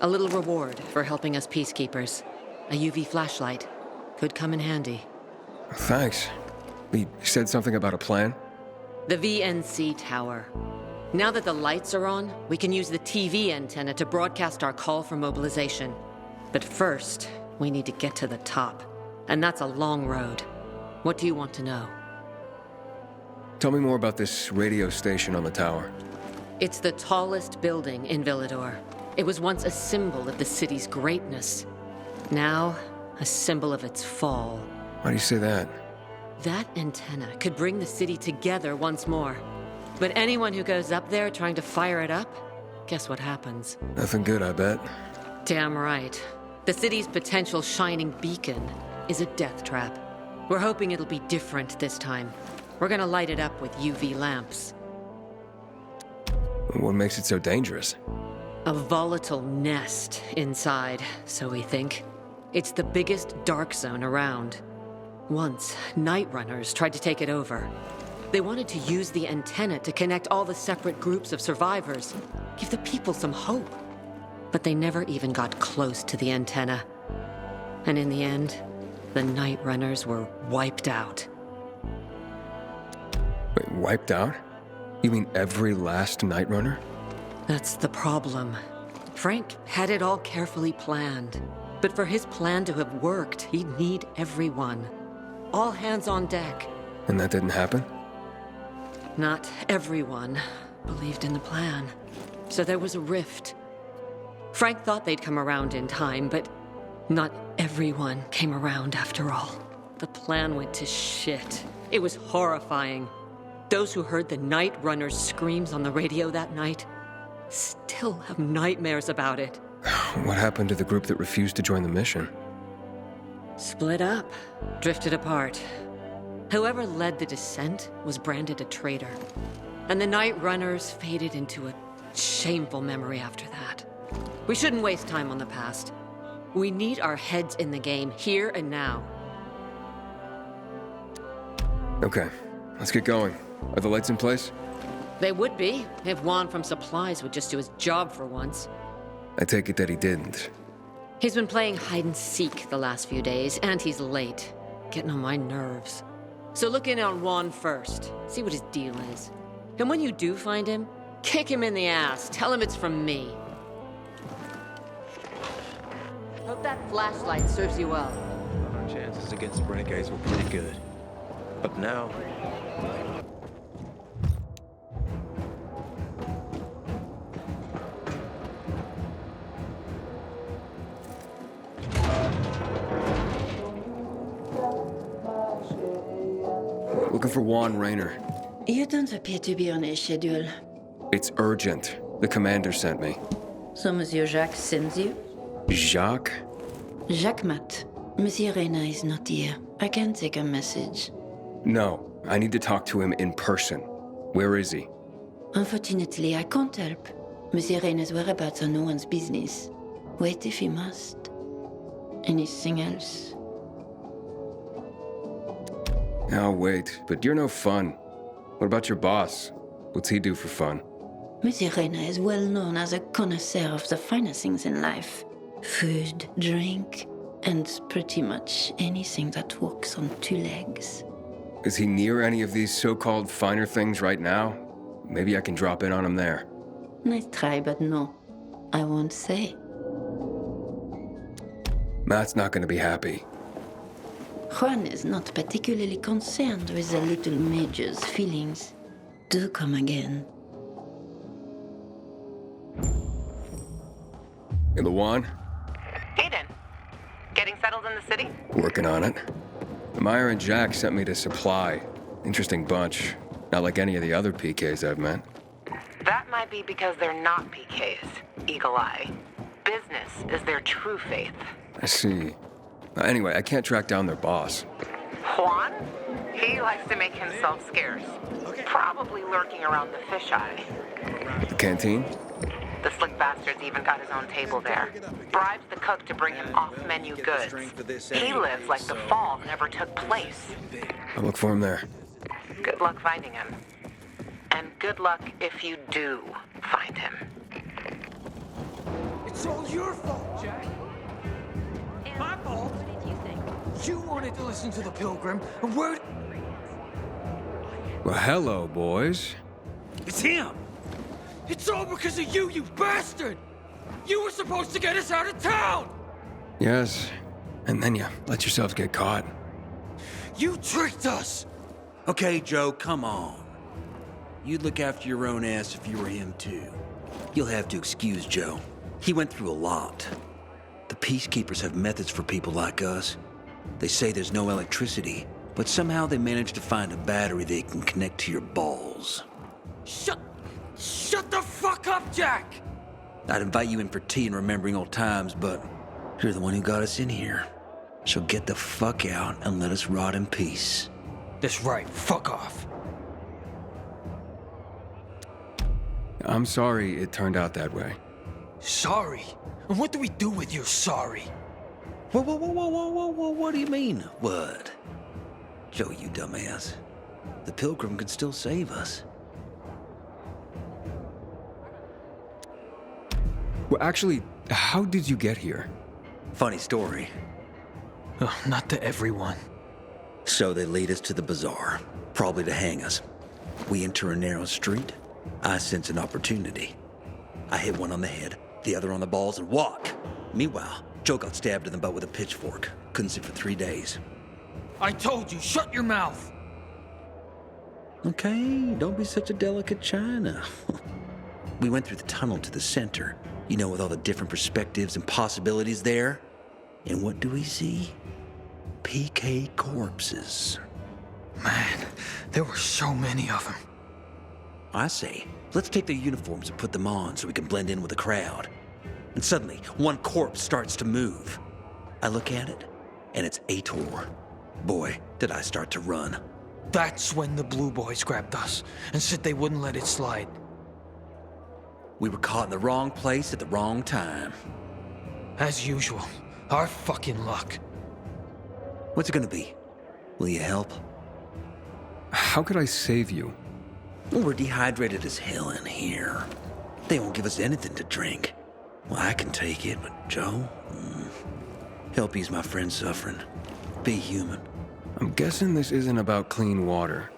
A little reward for helping us peacekeepers. A UV flashlight. Could come in handy. Thanks. He said something about a plan? The VNC tower. Now that the lights are on, we can use the TV antenna to broadcast our call for mobilization. But first, we need to get to the top. And that's a long road. What do you want to know? Tell me more about this radio station on the tower. It's the tallest building in Villador. It was once a symbol of the city's greatness. Now, a symbol of its fall. Why do you say that? That antenna could bring the city together once more. But anyone who goes up there trying to fire it up, guess what happens? Nothing good, I bet. Damn right. The city's potential shining beacon is a death trap. We're hoping it'll be different this time. We're gonna light it up with UV lamps. What makes it so dangerous? A volatile nest inside, so we think. It's the biggest dark zone around. Once, night runners tried to take it over. They wanted to use the antenna to connect all the separate groups of survivors, give the people some hope. But they never even got close to the antenna. And in the end, the night runners were wiped out. Wait, wiped out? You mean every last night runner? That's the problem. Frank had it all carefully planned. But for his plan to have worked, he'd need everyone. All hands on deck. And that didn't happen? Not everyone believed in the plan. So there was a rift. Frank thought they'd come around in time, but not everyone came around after all. The plan went to shit. It was horrifying. Those who heard the Night Runner's screams on the radio that night still have nightmares about it. What happened to the group that refused to join the mission? Split up, drifted apart. Whoever led the descent was branded a traitor. And the Night Runners faded into a shameful memory after that. We shouldn't waste time on the past. We need our heads in the game, here and now. Okay, let's get going. Are the lights in place? They would be, if Juan from Supplies would just do his job for once. I take it that he didn't. He's been playing hide-and-seek the last few days, and he's late. Getting on my nerves. So look in on Juan first. See what his deal is. And when you do find him, kick him in the ass. Tell him it's from me. Hope that flashlight serves you well. Our chances against renegades were pretty good. But now... Looking for Juan Raynor. You don't appear to be on his schedule. It's urgent. The commander sent me. So Monsieur Jacques sends you? Jacques? Jacques Mat. Monsieur Reyna is not here. I can take a message. No, I need to talk to him in person. Where is he? Unfortunately, I can't help. Monsieur Reyna's whereabouts are no one's business. Wait if he must. Anything else? I'll wait, but you're no fun. What about your boss? What's he do for fun? Monsieur Reyna is well known as a connoisseur of the finer things in life. Food, drink, and pretty much anything that walks on two legs. Is he near any of these so-called finer things right now? Maybe I can drop in on him there. Nice try, but no. I won't say. Matt's not gonna be happy. Juan is not particularly concerned with the little major's feelings. Do come again. In the Juan? Hayden, getting settled in the city? Working on it. Meyer and Jack sent me to Supply. Interesting bunch. Not like any of the other PKs I've met. That might be because they're not PKs, Eagle Eye. Business is their true faith. I see. Anyway, I can't track down their boss. Juan? He likes to make himself scarce. Probably lurking around the fisheye. The canteen? The slick bastard's even got his own table there. Bribes the cook to bring him off-menu goods. He lives like the fall never took place. I'll look for him there. Good luck finding him. And good luck if you do find him. It's all your fault, Jack. My fault. What did you think? You wanted to listen to the Pilgrim, and where... Well, hello, boys. It's him! It's all because of you, you bastard! You were supposed to get us out of town! Yes, and then you let yourselves get caught. You tricked us! Okay, Joe, come on. You'd look after your own ass if you were him, too. You'll have to excuse Joe. He went through a lot. The Peacekeepers have methods for people like us. They say there's no electricity, but somehow they managed to find a battery they can connect to your balls. Shut the fuck up, Jack! I'd invite you in for tea and remembering old times, but you're the one who got us in here. So get the fuck out and let us rot in peace. That's right, fuck off. I'm sorry it turned out that way. Sorry? And what do we do with your sorry? Whoa, what do you mean, what? Joe, you dumbass. The Pilgrim could still save us. Well, actually, how did you get here? Funny story. Not to everyone. So they lead us to the bazaar, probably to hang us. We enter a narrow street. I sense an opportunity. I hit one on the head, the other on the balls, and walk. Meanwhile, Joe got stabbed in the butt with a pitchfork. Couldn't sit for 3 days. I told you, shut your mouth! Okay, don't be such a delicate china. We went through the tunnel to the center, you know, with all the different perspectives and possibilities there. And what do we see? PK corpses. Man, there were so many of them. I say, let's take their uniforms and put them on so we can blend in with the crowd. And suddenly, one corpse starts to move. I look at it, and it's Aitor. Boy, did I start to run. That's when the Blue Boys grabbed us and said they wouldn't let it slide. We were caught in the wrong place at the wrong time. As usual, our fucking luck. What's it gonna be? Will you help? How could I save you? Well, we're dehydrated as hell in here. They won't give us anything to drink. Well, I can take it, but Joe? Help ease my friend suffering. Be human. I'm guessing this isn't about clean water.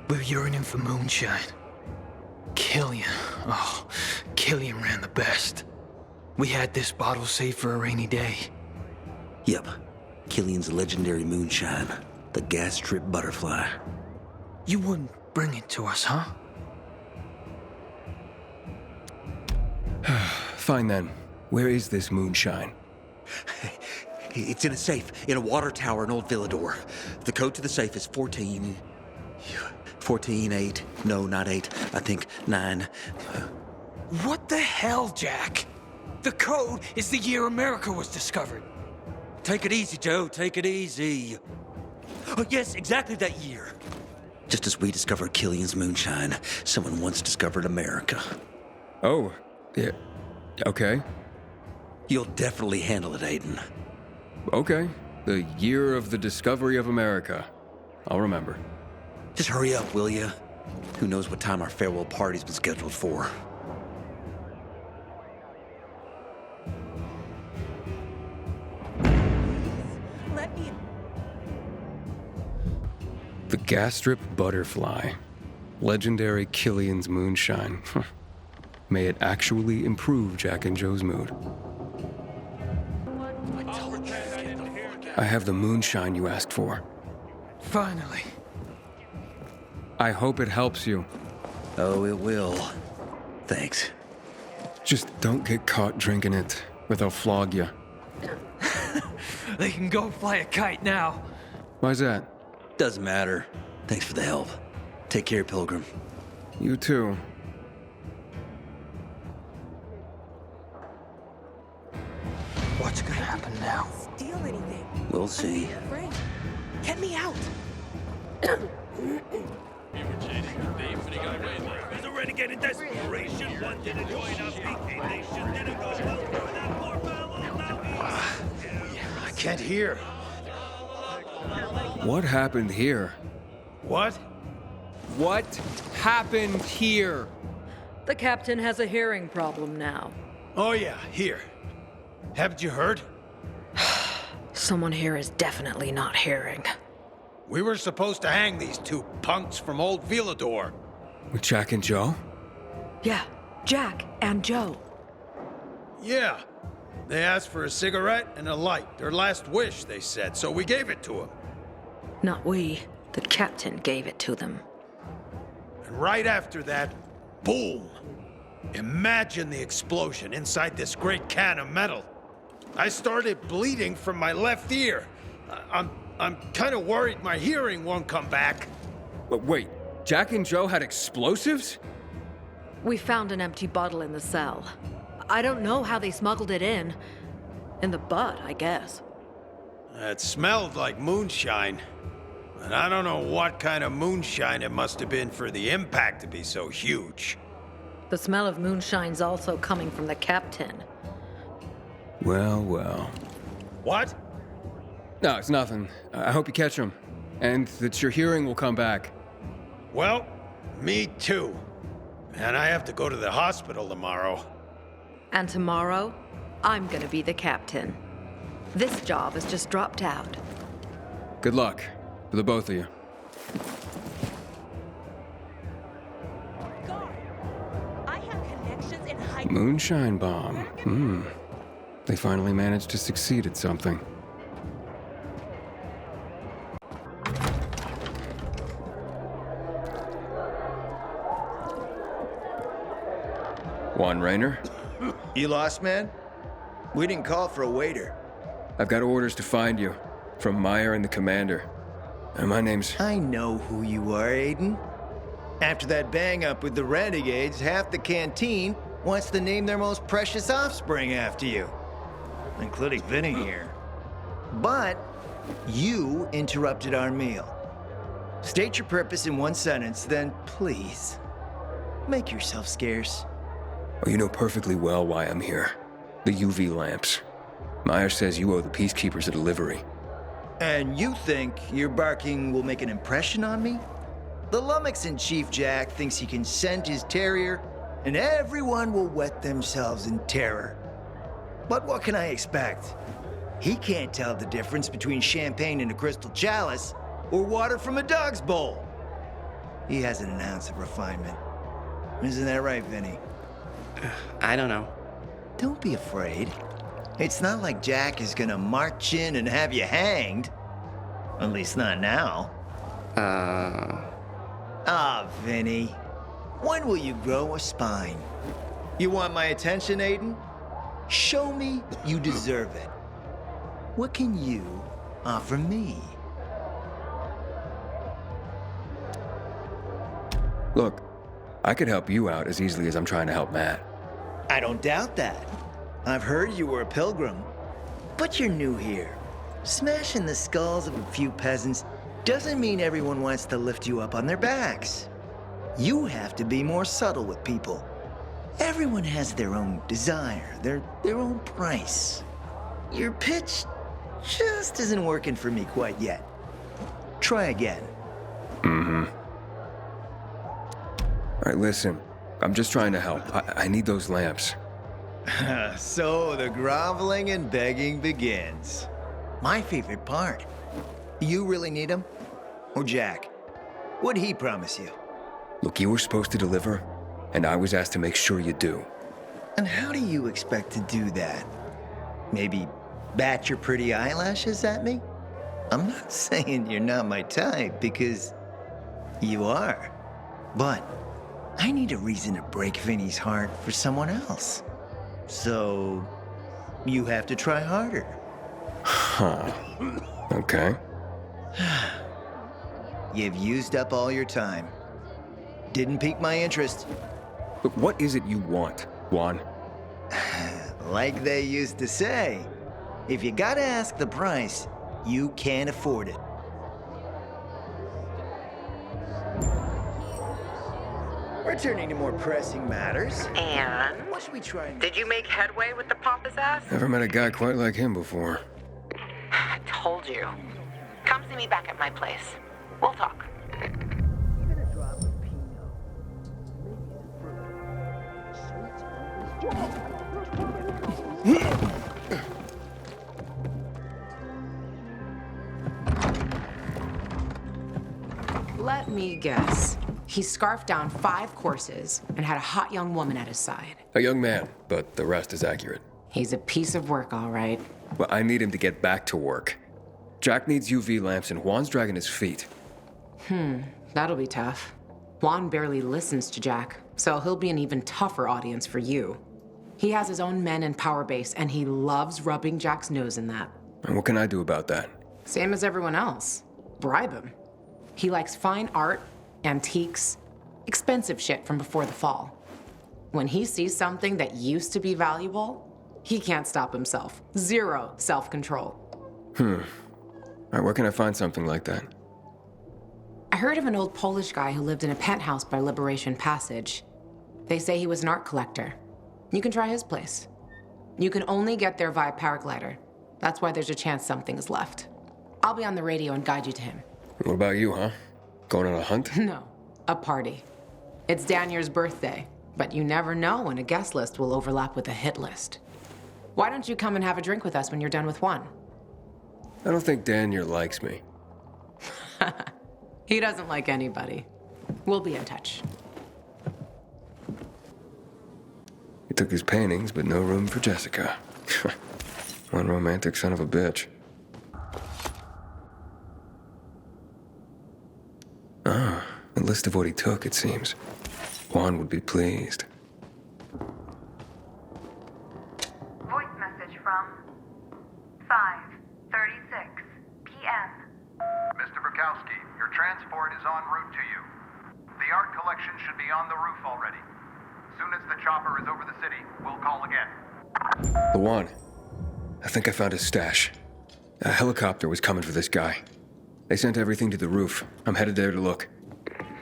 We're yearning for moonshine. Killian. Oh, Killian ran the best. We had this bottle saved for a rainy day. Yep. Killian's legendary moonshine. The gas strip butterfly. You wouldn't bring it to us, huh? Fine then. Where is this moonshine? It's in a safe, in a water tower in Old Villador. The code to the safe is 14... 14-8. No, not 8. I think 9. What the hell, Jack? The code is the year America was discovered. Take it easy, Joe. Take it easy. Oh, yes, exactly that year. Just as we discovered Killian's moonshine, someone once discovered America. Oh, yeah. Okay. You'll definitely handle it, Aiden. Okay. The year of the discovery of America. I'll remember. Just hurry up, will you? Who knows what time our farewell party's been scheduled for. Let me... The gas strip butterfly. Legendary Killian's moonshine. May it actually improve Jack and Joe's mood. I have the moonshine you asked for. Finally. I hope it helps you. Oh, it will. Thanks. Just don't get caught drinking it, or they'll flog you. They can go fly a kite now. Why's that? Doesn't matter. Thanks for the help. Take care, Pilgrim. You too. What's gonna happen now? Steal anything. We'll see. Get me out! There's a renegade in desperation, wanted to join our PK Nation, didn't go well for that poor fellow, now I can't hear. What happened here? What? What happened here? The captain has a hearing problem now. Oh yeah, here. Haven't you heard? Someone here is definitely not hearing. We were supposed to hang these two punks from old Villador. With Jack and Joe? Yeah, Jack and Joe. Yeah. They asked for a cigarette and a light. Their last wish, they said, so we gave it to them. Not we. The captain gave it to them. And right after that, boom! Imagine the explosion inside this great can of metal. I started bleeding from my left ear. I'm kind of worried my hearing won't come back. But wait, Jack and Joe had explosives? We found an empty bottle in the cell. I don't know how they smuggled it in. In the butt, I guess. It smelled like moonshine. And I don't know what kind of moonshine it must have been for the impact to be so huge. The smell of moonshine's also coming from the captain. Well, well. What? No, it's nothing. I hope you catch him. And that your hearing will come back. Well, me too. And I have to go to the hospital tomorrow. And tomorrow, I'm gonna be the captain. This job has just dropped out. Good luck for the both of you. Moonshine bomb. They finally managed to succeed at something. Juan Raynor? You lost, man? We didn't call for a waiter. I've got orders to find you. From Meyer and the commander. And my name's... I know who you are, Aiden. After that bang-up with the Renegades, half the canteen wants to name their most precious offspring after you. Including Vinny here. But you interrupted our meal. State your purpose in one sentence, then please, make yourself scarce. Oh, you know perfectly well why I'm here. The UV lamps. Meyer says you owe the Peacekeepers a delivery. And you think your barking will make an impression on me? The Lummox-in-Chief Jack thinks he can scent his terrier, and everyone will wet themselves in terror. But what can I expect? He can't tell the difference between champagne in a crystal chalice or water from a dog's bowl. He hasn't an ounce of refinement. Isn't that right, Vinny? I don't know. Don't be afraid. It's not like Jack is gonna march in and have you hanged. At least not now. Vinny. When will you grow a spine? You want my attention, Aiden? Show me you deserve it. What can you offer me? Look, I could help you out as easily as I'm trying to help Matt. I don't doubt that. I've heard you were a pilgrim. But you're new here. Smashing the skulls of a few peasants doesn't mean everyone wants to lift you up on their backs. You have to be more subtle with people. Everyone has their own desire, their own price. Your pitch just isn't working for me quite yet. Try again. All right, listen. I'm just trying to help. I need those lamps. So the groveling and begging begins. My favorite part. You really need them? Or Jack? What'd he promise you? Look, you were supposed to deliver, and I was asked to make sure you do. And how do you expect to do that? Maybe bat your pretty eyelashes at me? I'm not saying you're not my type, because you are. But I need a reason to break Vinny's heart for someone else. So you have to try harder. Huh. Okay. You've used up all your time. Didn't pique my interest. But what is it you want, Juan? Like they used to say, if you gotta ask the price, you can't afford it. turning to more pressing matters. And? What should we try and... Did you make headway with the pompous ass? Never met a guy quite like him before. I told you. Come see me back at my place. We'll talk. Let me guess. He scarfed down 5 courses and had a hot young woman at his side. A young man, but the rest is accurate. He's a piece of work, all right. Well, I need him to get back to work. Jack needs UV lamps and Juan's dragging his feet. That'll be tough. Juan barely listens to Jack, so he'll be an even tougher audience for you. He has his own men and power base, and he loves rubbing Jack's nose in that. And what can I do about that? Same as everyone else. Bribe him. He likes fine art, antiques, expensive shit from before the fall. When he sees something that used to be valuable, he can't stop himself. 0 self-control. All right, where can I find something like that? I heard of an old Polish guy who lived in a penthouse by Liberation Passage. They say he was an art collector. You can try his place. You can only get there via paraglider. That's why there's a chance something's left. I'll be on the radio and guide you to him. What about you, huh? Going on a hunt? No, a party. It's Danier's birthday, but you never know when a guest list will overlap with a hit list. Why don't you come and have a drink with us when you're done with one? I don't think Danier likes me. He doesn't like anybody. We'll be in touch. He took his paintings, but no room for Jessica. One romantic son of a bitch. Ah, a list of what he took, it seems. Juan would be pleased. Voice message from 5:36 p.m. Mr. Bukowski, your transport is en route to you. The art collection should be on the roof already. As soon as the chopper is over the city, we'll call again. Juan, I think I found his stash. A helicopter was coming for this guy. They sent everything to the roof. I'm headed there to look.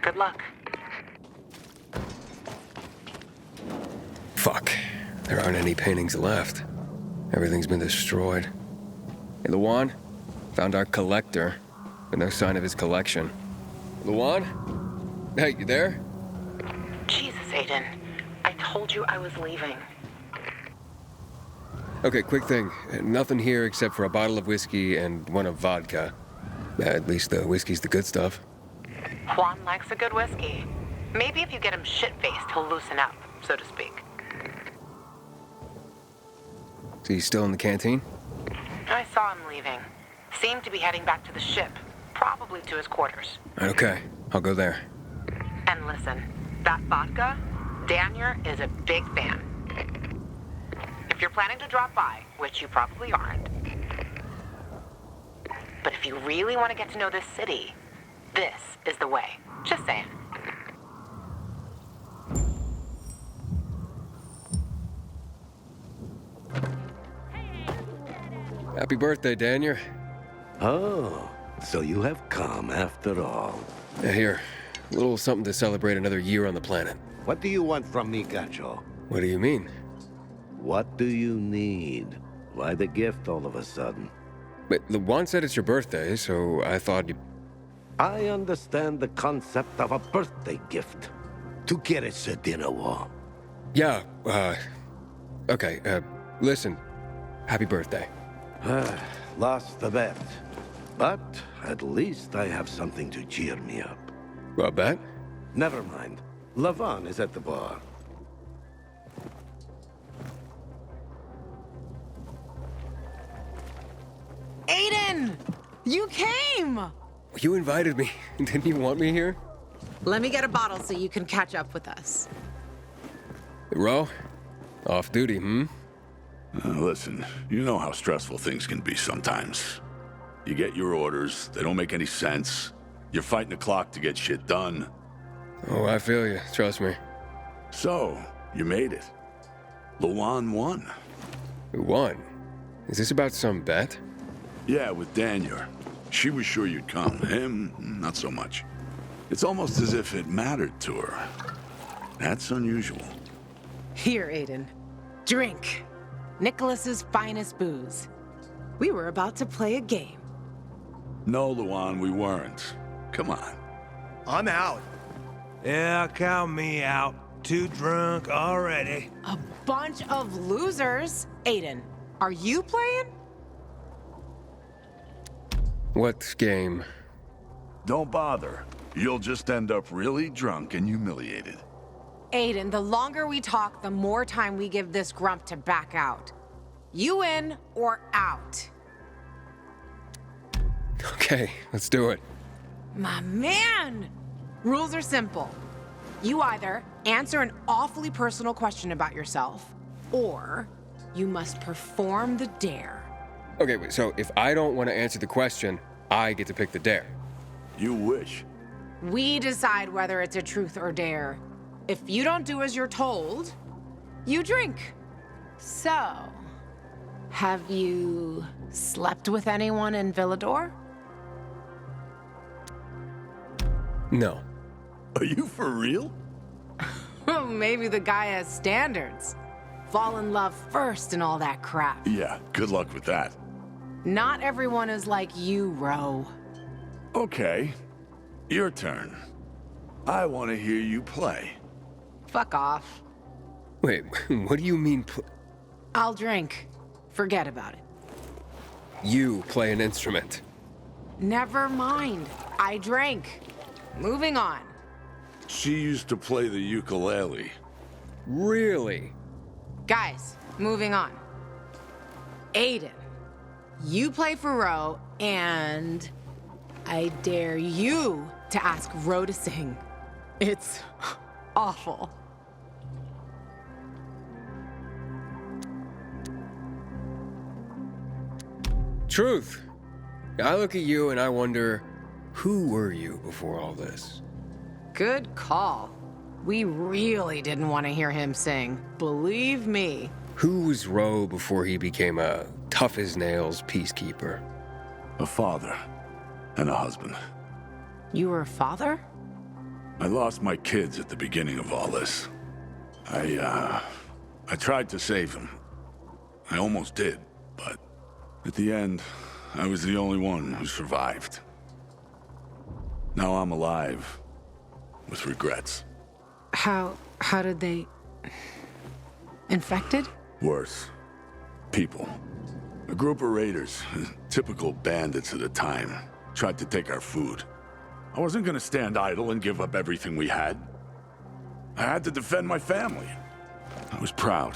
Good luck. Fuck. There aren't any paintings left. Everything's been destroyed. Hey, Luan? Found our collector, but no sign of his collection. Luan? Hey, you there? Jesus, Aiden. I told you I was leaving. Okay, quick thing. Nothing here except for a bottle of whiskey and one of vodka. At least the whiskey's the good stuff. Juan likes a good whiskey. Maybe if you get him shit-faced, he'll loosen up, so to speak. So he's still in the canteen? I saw him leaving. Seemed to be heading back to the ship, probably to his quarters. Okay, I'll go there. And listen, that vodka, Danier is a big fan. If you're planning to drop by, which you probably aren't, but if you really want to get to know this city, this is the way. Just saying. Happy birthday, Danier. Oh, so you have come after all. Yeah, here. A little something to celebrate another year on the planet. What do you want from me, Gacho? What do you mean? What do you need? Why the gift all of a sudden? But Juan said it's your birthday, so I thought you... I understand the concept of a birthday gift. To get us a dinner wall. Yeah, okay, listen. Happy birthday. Lost the bet. But at least I have something to cheer me up. A bet? Never mind. Lavon is at the bar. Aiden! You came! You invited me. Didn't you want me here? Let me get a bottle so you can catch up with us. Ro? Off duty, Listen, you know how stressful things can be sometimes. You get your orders, they don't make any sense. You're fighting the clock to get shit done. Oh, I feel you. Trust me. So, you made it. Luan won. Who won? Is this about some bet? Yeah, with Daniel. She was sure you'd come. Him, not so much. It's almost as if it mattered to her. That's unusual. Here, Aiden. Drink. Nicholas's finest booze. We were about to play a game. No, Luan, we weren't. Come on. I'm out. Yeah, count me out. Too drunk already. A bunch of losers. Aiden, are you playing? What game? Don't bother. You'll just end up really drunk and humiliated. Aiden, the longer we talk, the more time we give this grump to back out. You in or out? Okay, let's do it. My man! Rules are simple. You either answer an awfully personal question about yourself, or you must perform the dare. Okay, wait, so if I don't want to answer the question, I get to pick the dare. You wish. We decide whether it's a truth or dare. If you don't do as you're told, you drink. So, have you slept with anyone in Villador? No. Are you for real? Maybe the guy has standards. Fall in love first and all that crap. Yeah, good luck with that. Not everyone is like you, Ro. Okay, your turn. I want to hear you play. Fuck off. Wait, what do you mean I'll drink. Forget about it. You play an instrument? Never mind. I drank. Moving on. She used to play the ukulele. Really? Guys, moving on. Aiden, you play for Ro, and I dare you to ask Ro to sing. It's awful. Truth. I look at you and I wonder, who were you before all this? Good call. We really didn't want to hear him sing. Believe me. Who was Ro before he became a tough-as-nails peacekeeper? A father and a husband. You were a father? I lost my kids at the beginning of all this. I tried to save them. I almost did, but at the end, I was the only one who survived. Now I'm alive, with regrets. How did they... Infected? Worse. People. A group of raiders, typical bandits at the time, tried to take our food. I wasn't gonna stand idle and give up everything we had. I had to defend my family. I was proud.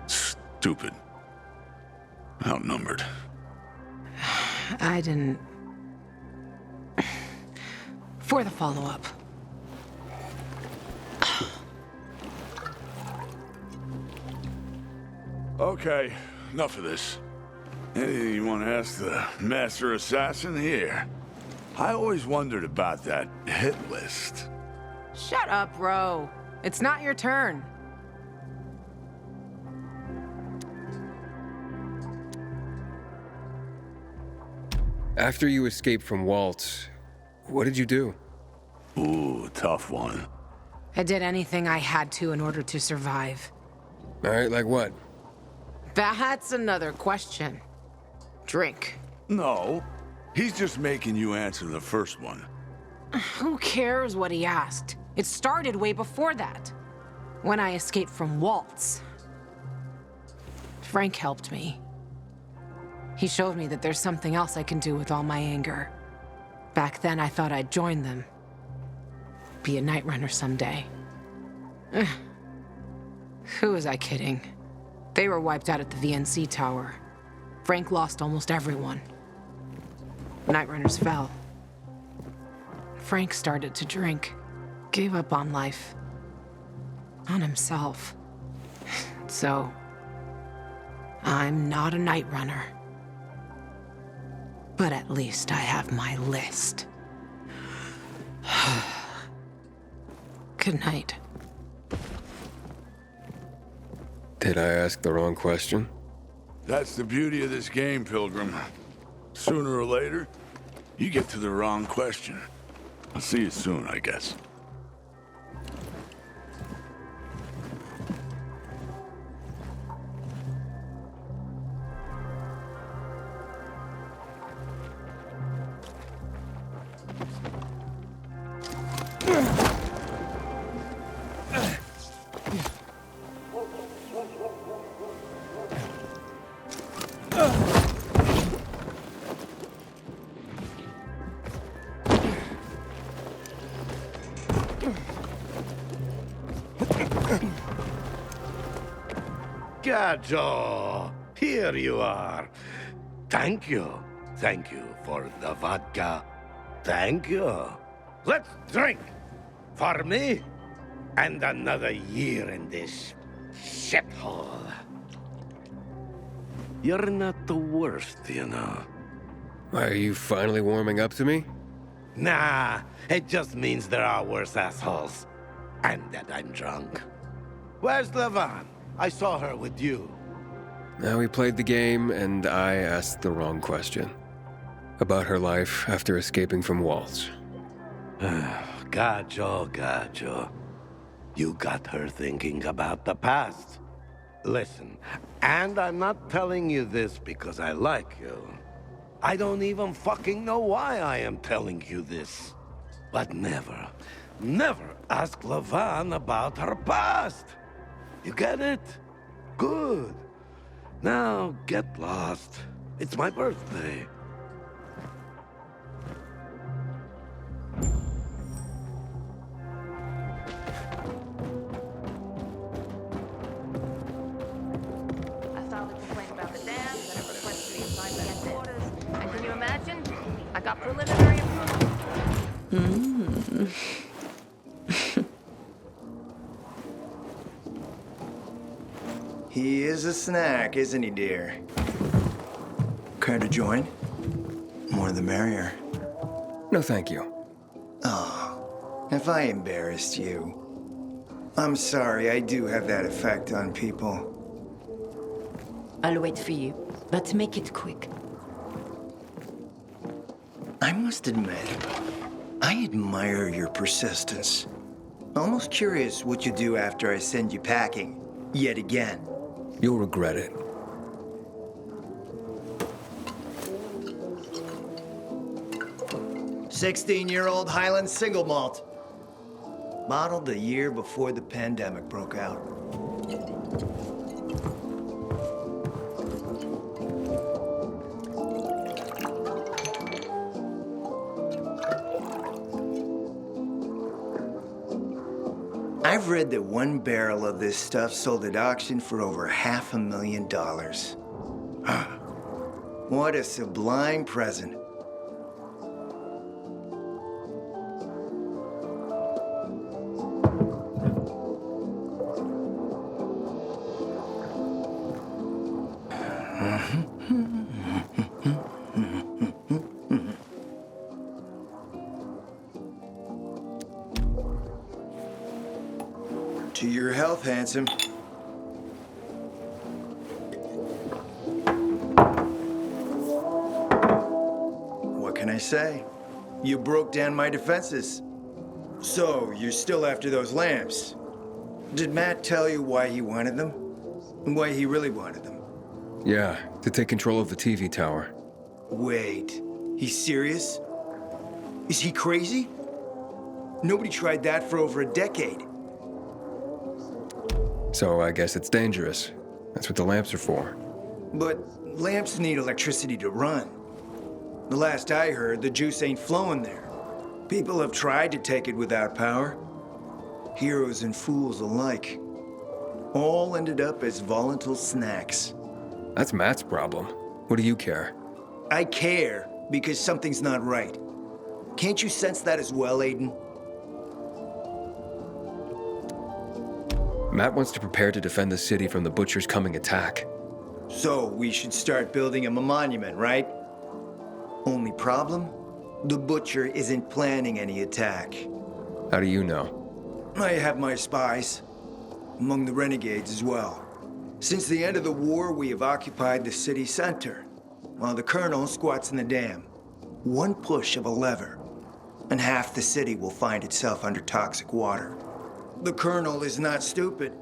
Stupid. Outnumbered. I didn't... For the follow-up. Okay, enough of this. Anything you want to ask the Master Assassin here? I always wondered about that hit list. Shut up, Ro. It's not your turn. After you escaped from Waltz, what did you do? Ooh, tough one. I did anything I had to in order to survive. All right, like what? That's another question. Drink. No, he's just making you answer the first one. Who cares what he asked? It started way before that. When I escaped from Waltz. Frank helped me. He showed me that there's something else I can do with all my anger. Back then, I thought I'd join them. Be a night runner someday. Who was I kidding? They were wiped out at the VNC tower. Frank lost almost everyone. Night runners fell. Frank started to drink. Gave up on life. On himself. So, I'm not a night runner. But at least I have my list. Good night. Did I ask the wrong question? That's the beauty of this game, Pilgrim. Sooner or later, you get to the wrong question. I'll see you soon, I guess. Gajo, here you are. Thank you. Thank you for the vodka. Thank you. Let's drink. For me, and another year in this shithole. You're not the worst, you know. Are you finally warming up to me? Nah, it just means there are worse assholes. And that I'm drunk. Where's Levan? I saw her with you. Now we played the game, and I asked the wrong question. About her life after escaping from Waltz. Gajo. You got her thinking about the past. Listen, and I'm not telling you this because I like you. I don't even fucking know why I am telling you this. But never ask Levan about her past. You get it? Good. Now, get lost. It's my birthday. I filed a complaint about the dam, then a request to be assigned to headquarters. And can you imagine? I got preliminary approval. He is a snack, isn't he, dear? Care to join? More the merrier. No, thank you. Oh, if I embarrassed you. I'm sorry, I do have that effect on people. I'll wait for you, but make it quick. I must admit, I admire your persistence. Almost curious what you do after I send you packing, yet again. You'll regret it. "16-year-old Highland single malt. Bottled the year before the pandemic broke out. I've read that one barrel of this stuff sold at auction for over $500,000. What a sublime present. To your health, handsome. What can I say? You broke down my defenses. So, you're still after those lamps. Did Matt tell you why he wanted them? And why he really wanted them? Yeah, to take control of the TV tower. Wait, he's serious? Is he crazy? Nobody tried that for over a decade. So I guess it's dangerous. That's what the lamps are for. But lamps need electricity to run. The last I heard, the juice ain't flowing there. People have tried to take it without power. Heroes and fools alike. All ended up as volatile snacks. That's Matt's problem. What do you care? I care because something's not right. Can't you sense that as well, Aiden? Matt wants to prepare to defend the city from the Butcher's coming attack. So we should start building him a monument, right? Only problem? The Butcher isn't planning any attack. How do you know? I have my spies. Among the renegades as well. Since the end of the war, we have occupied the city center, while the Colonel squats in the dam. One push of a lever, and half the city will find itself under toxic water. The Colonel is not stupid.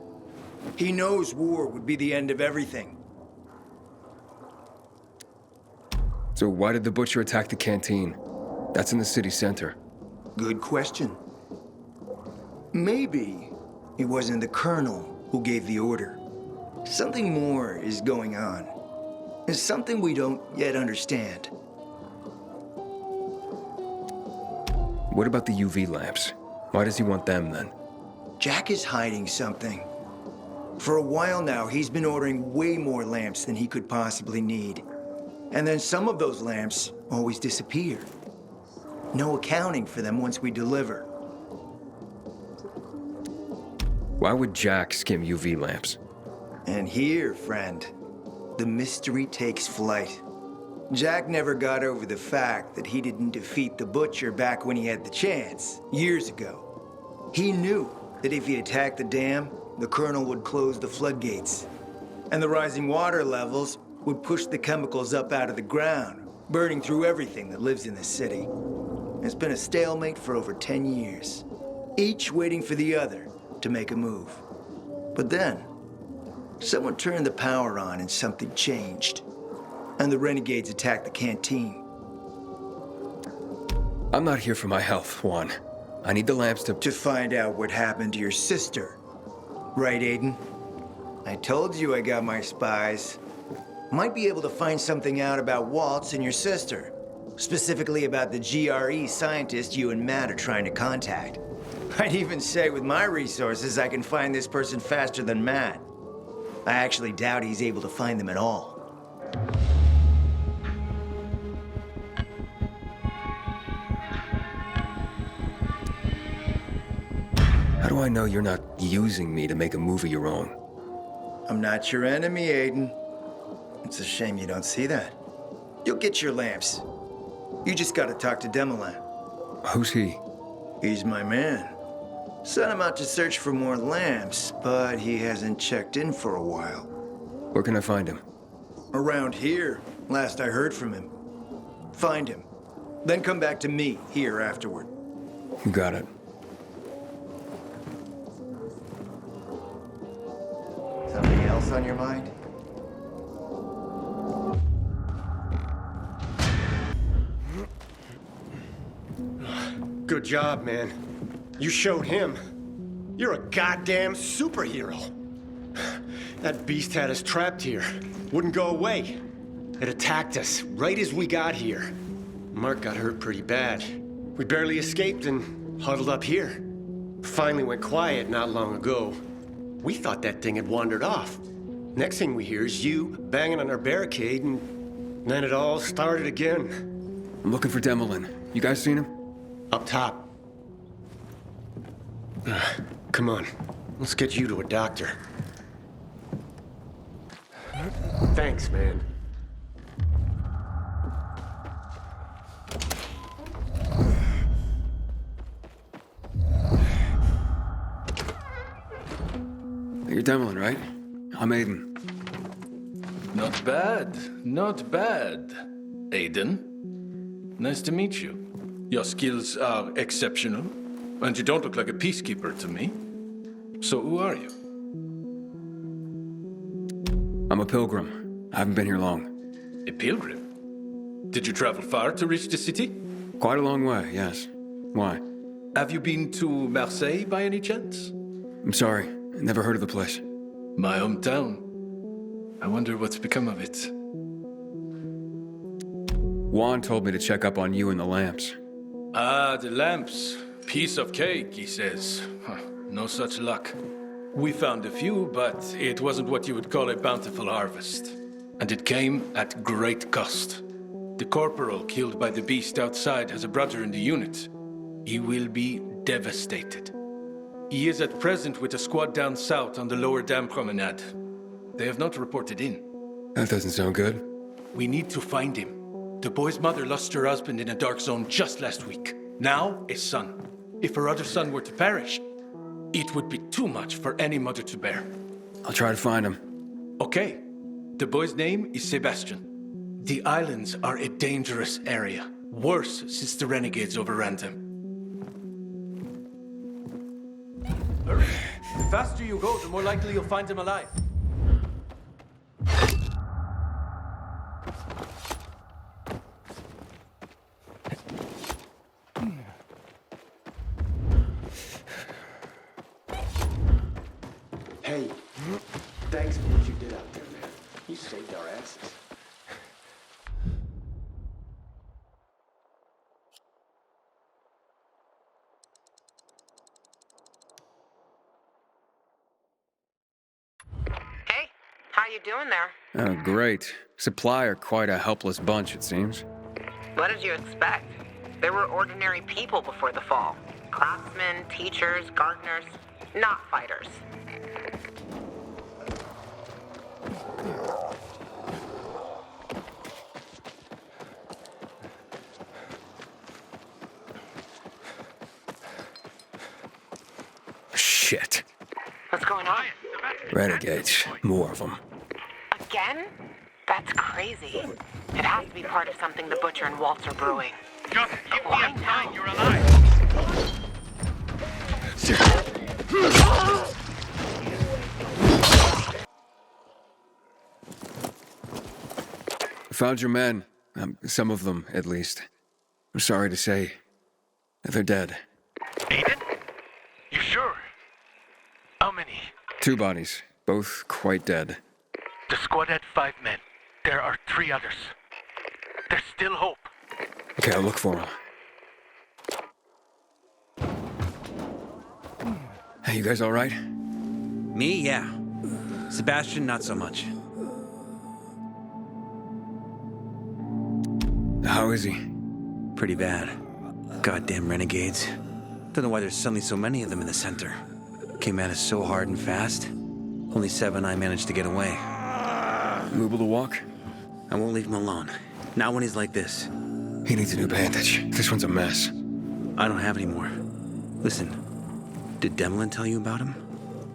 He knows war would be the end of everything. So why did the Butcher attack the canteen? That's in the city center. Good question. Maybe it wasn't the Colonel who gave the order. Something more is going on. It's something we don't yet understand. What about the UV lamps? Why does he want them then? Jack is hiding something. For a while now, he's been ordering way more lamps than he could possibly need. And then some of those lamps always disappear. No accounting for them once we deliver. Why would Jack skim UV lamps? And here, friend, the mystery takes flight. Jack never got over the fact that he didn't defeat the Butcher back when he had the chance, years ago. He knew that if he attacked the dam, the Colonel would close the floodgates. And the rising water levels would push the chemicals up out of the ground, burning through everything that lives in the city. It's been a stalemate for over 10 years, each waiting for the other to make a move. But then, someone turned the power on and something changed. And the renegades attacked the canteen. I'm not here for my health, Juan. I need the lamps to find out what happened to your sister. Right, Aiden? I told you I got my spies. Might be able to find something out about Waltz and your sister. Specifically about the GRE scientist you and Matt are trying to contact. I'd even say with my resources, I can find this person faster than Matt. I actually doubt he's able to find them at all. How do I know you're not using me to make a move of your own? I'm not your enemy, Aiden. It's a shame you don't see that. You'll get your lamps. You just gotta talk to Demoulin. Who's he? He's my man. Sent him out to search for more lamps, but he hasn't checked in for a while. Where can I find him? Around here, last I heard from him. Find him. Then come back to me here afterward. You got it. Something else on your mind? Good job, man. You showed him. You're a goddamn superhero. That beast had us trapped here. Wouldn't go away. It attacked us right as we got here. Mark got hurt pretty bad. We barely escaped and huddled up here. Finally went quiet not long ago. We thought that thing had wandered off. Next thing we hear is you banging on our barricade, and then it all started again. I'm looking for Demoulin. You guys seen him? Up top. Come on, let's get you to a doctor. Thanks, man. You're Demoulin, right? I'm Aiden. Not bad, not bad. Aiden, nice to meet you. Your skills are exceptional, and you don't look like a peacekeeper to me. So who are you? I'm a pilgrim. I haven't been here long. A pilgrim? Did you travel far to reach the city? Quite a long way, yes. Why? Have you been to Marseille by any chance? I'm sorry. Never heard of the place. My hometown. I wonder what's become of it. Juan told me to check up on you and the lamps. Ah, the lamps. Piece of cake, he says. No such luck. We found a few, but it wasn't what you would call a bountiful harvest. And it came at great cost. The corporal killed by the beast outside has a brother in the unit. He will be devastated. He is at present with a squad down south on the lower dam promenade. They have not reported in. That doesn't sound good. We need to find him. The boy's mother lost her husband in a dark zone just last week. Now, a son. If her other son were to perish, it would be too much for any mother to bear. I'll try to find him. Okay. The boy's name is Sebastian. The islands are a dangerous area. Worse since the renegades overran them. Hurry. The faster you go, the more likely you'll find him alive. saved our asses. Hey, how you doing there? Oh, great. Supply are quite a helpless bunch, it seems. What did you expect? There were ordinary people before the fall. Craftsmen, teachers, gardeners, not fighters. Shit. What's going on? Renegades. More of them. Again? That's crazy. It has to be part of something the Butcher and Waltz are brewing. Just give me a sign you're alive. Found your men. Some of them, at least. I'm sorry to say, they're dead. Aiden? You sure? How many? 2 bodies, both quite dead. The squad had 5 men. There are 3 others. There's still hope. Okay, I'll look for them. Hey, you guys all right? Me, yeah. Sebastian, not so much. How is he? Pretty bad. Goddamn renegades. Don't know why there's suddenly so many of them in the center. Came at us so hard and fast. Only 7 I managed to get away. You able to walk? I won't leave him alone. Not when he's like this. He needs a new bandage. This one's a mess. I don't have any more. Listen, did Demlin tell you about him?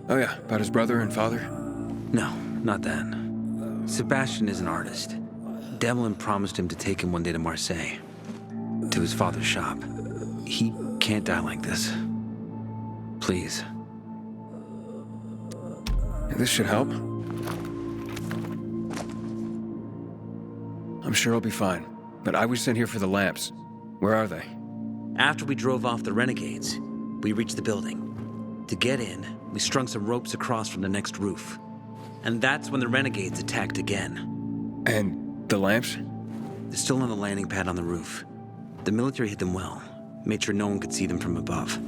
Oh yeah, about his brother and father? No, not that. Sebastian is an artist. Demlin promised him to take him one day to Marseille. To his father's shop. He can't die like this. Please. This should help. I'm sure I'll be fine. But I was sent here for the lamps. Where are they? After we drove off the renegades, we reached the building. To get in, we strung some ropes across from the next roof. And that's when the renegades attacked again. And the lamps? They're still on the landing pad on the roof. The military hid them well, made sure no one could see them from above.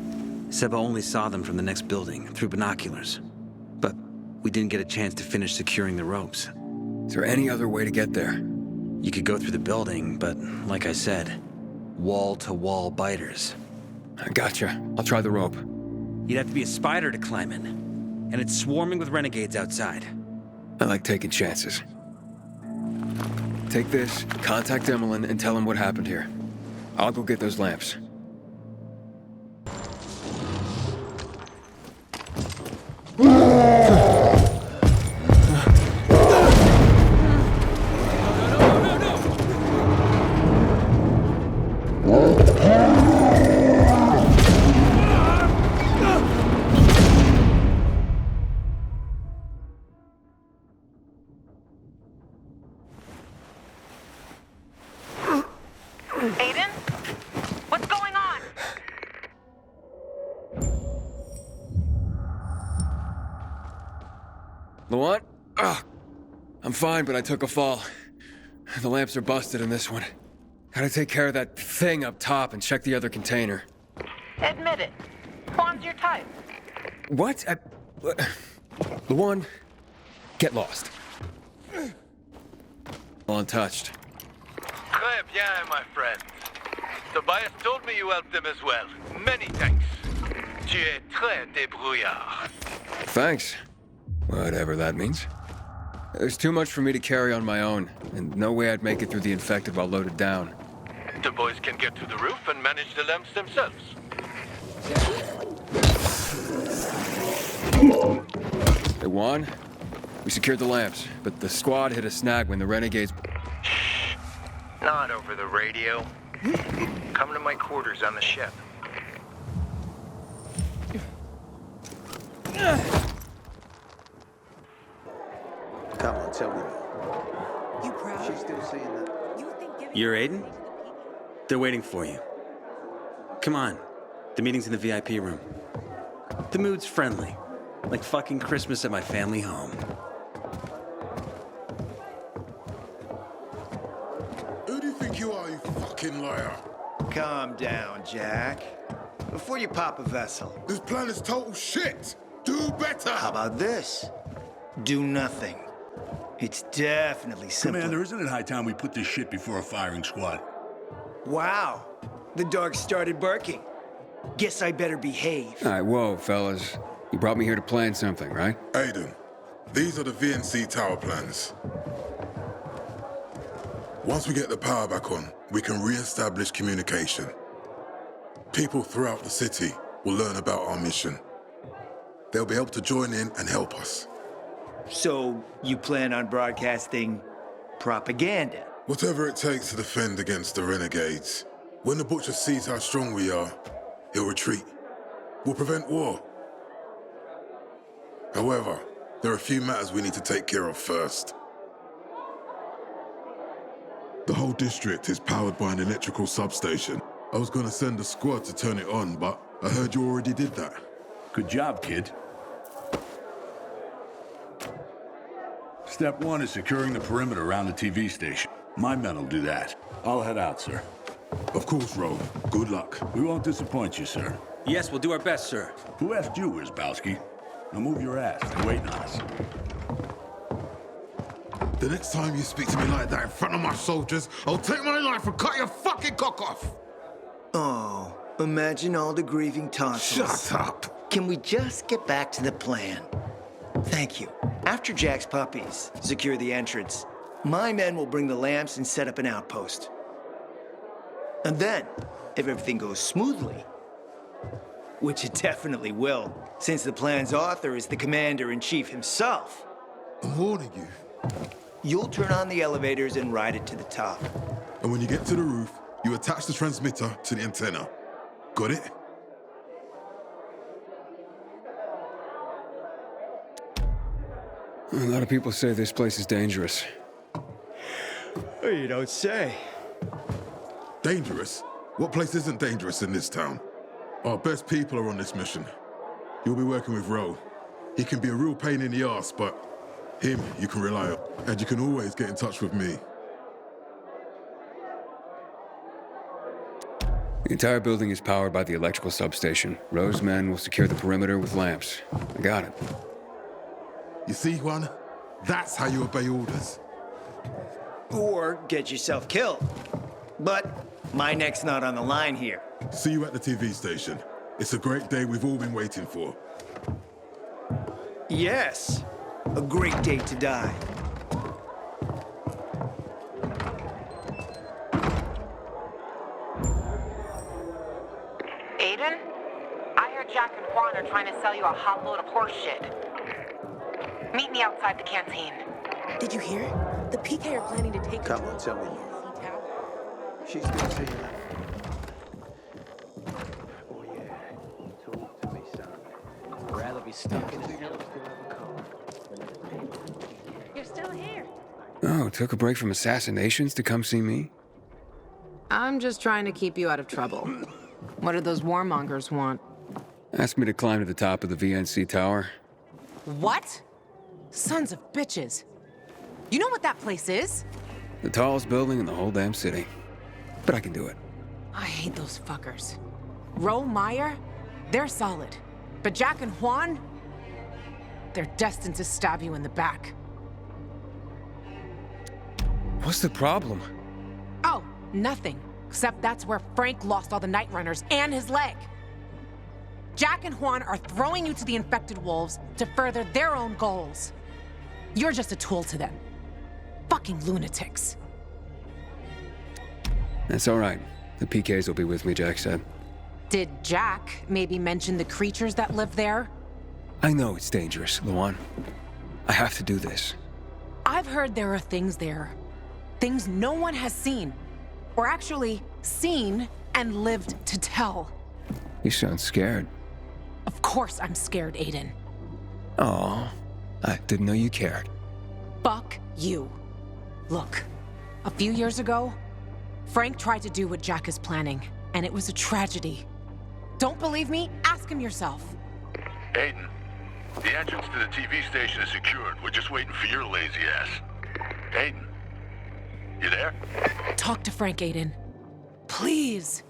Seba only saw them from the next building, through binoculars. But we didn't get a chance to finish securing the ropes. Is there any other way to get there? You could go through the building, but like I said, wall-to-wall biters. I gotcha. I'll try the rope. You'd have to be a spider to climb in. And it's swarming with renegades outside. I like taking chances. Take this, contact Demlin, and tell him what happened here. I'll go get those lamps. Aiden? What's going on? Laurent? Ugh. I'm fine, but I took a fall. The lamps are busted in this one. Gotta take care of that thing up top and check the other container. Admit it. Juan's your type. What? Luan, get lost. All untouched. Très bien, my friend. Tobias told me you helped him as well. Many thanks. Tu es très débrouillard. Thanks. Whatever that means. There's too much for me to carry on my own, and no way I'd make it through the infected while loaded down. The boys can get to the roof and manage the lamps themselves. Hey, Juan, we secured the lamps, but the squad hit a snag when the renegades... Shh. Not over the radio. Come to my quarters on the ship. Come on, tell me. You proud? She's still saying that. You think giving You're Aiden? They're waiting for you. Come on. The meeting's in the VIP room. The mood's friendly. Like fucking Christmas at my family home. fucking liar. Calm down, Jack. Before you pop a vessel. This plan is total shit. Do better. How about this? Do nothing. It's definitely simpler. Commander, isn't it high time we put this shit before a firing squad? Wow. The dog started barking. Guess I better behave. All right, whoa, fellas. You brought me here to plan something, right? Aiden, these are the VNC tower plans. Once we get the power back on, we can re-establish communication. People throughout the city will learn about our mission. They'll be able to join in and help us. So, you plan on broadcasting propaganda? Whatever it takes to defend against the renegades. When the Butcher sees how strong we are, he'll retreat. We'll prevent war. However, there are a few matters we need to take care of first. The whole district is powered by an electrical substation. I was gonna send a squad to turn it on, but I heard you already did that. Good job, kid. Step 1 is securing the perimeter around the TV station. My men'll do that. I'll head out, sir. Of course, Ro. Good luck. We won't disappoint you, sir. Yes, we'll do our best, sir. Who asked you, Wisbowski? Now move your ass. They're waiting on us. The next time you speak to me like that in front of my soldiers, I'll take my knife and cut your fucking cock off! Oh, imagine all the grieving tonsils. Shut up! Can we just get back to the plan? Thank you. After Jack's puppies secure the entrance, my men will bring the lamps and set up an outpost. And then, if everything goes smoothly, which it definitely will, since the plan's author is the commander-in-chief himself. I'm warning you. You'll turn on the elevators and ride it to the top. And when you get to the roof, you attach the transmitter to the antenna. Got it? A lot of people say this place is dangerous. Oh, you don't say. Dangerous? What place isn't dangerous in this town? Our best people are on this mission. You'll be working with Ro. He can be a real pain in the ass, but him you can rely on. And you can always get in touch with me. The entire building is powered by the electrical substation. Ro's men will secure the perimeter with lamps. I got it. You see, Juan? That's how you obey orders. Or get yourself killed. But my neck's not on the line here. See you at the TV station. It's a great day we've all been waiting for. Yes, a great day to die. Aiden? I heard Jack and Juan are trying to sell you a hot load of horse shit. Meet me outside the canteen. Did you hear? The PK are planning to take Come on, tell me. She's gonna say that. Oh yeah, talk to me, son. I'd rather be stuck in a cell than ever come. You're still here. Oh, took a break from assassinations to come see me? I'm just trying to keep you out of trouble. What do those warmongers want? Asked me to climb to the top of the VNC tower. What? Sons of bitches. You know what that place is? The tallest building in the whole damn city. But I can do it. I hate those fuckers. Ro, Meyer, they're solid. But Jack and Juan, they're destined to stab you in the back. What's the problem? Oh, nothing. Except that's where Frank lost all the Night Runners and his leg. Jack and Juan are throwing you to the infected wolves to further their own goals. You're just a tool to them. Fucking lunatics. That's all right. The PKs will be with me, Jack said. Did Jack maybe mention the creatures that live there? I know it's dangerous, Luan. I have to do this. I've heard there are things there. Things no one has seen. Or actually, seen and lived to tell. You sound scared. Of course I'm scared, Aiden. Aw, I didn't know you cared. Fuck you. Look, a few years ago, Frank tried to do what Jack is planning, and it was a tragedy. Don't believe me? Ask him yourself. Aiden, the entrance to the TV station is secured. We're just waiting for your lazy ass. Aiden, you there? Talk to Frank, Aiden. Please,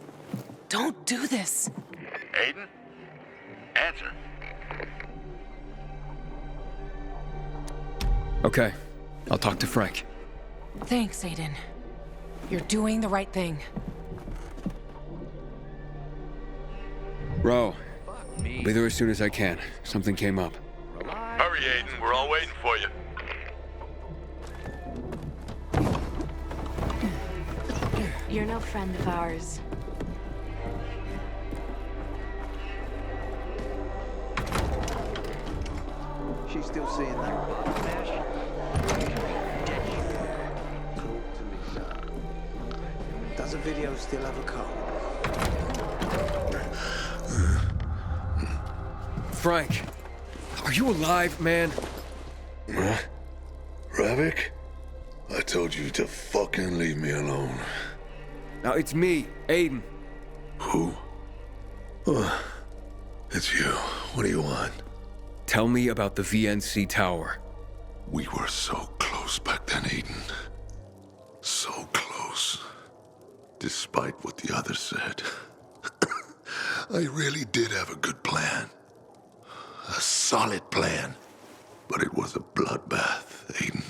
don't do this. Aiden? Answer. Okay, I'll talk to Frank. Thanks, Aiden. You're doing the right thing. Ro, be there as soon as I can. Something came up. Hurry, Aiden. We're all waiting for you. You're no friend of ours. She's still seeing that smash? Talk to me, son. Does the video still have a code? Frank, are you alive, man? Huh? Ravik? I told you to fucking leave me alone. Now it's me, Aiden. Who? It's you. What do you want? Tell me about the VNC tower. We were so close back then, Aiden. So close. Despite what the others said. I really did have a good plan. A solid plan. But it was a bloodbath, Aiden.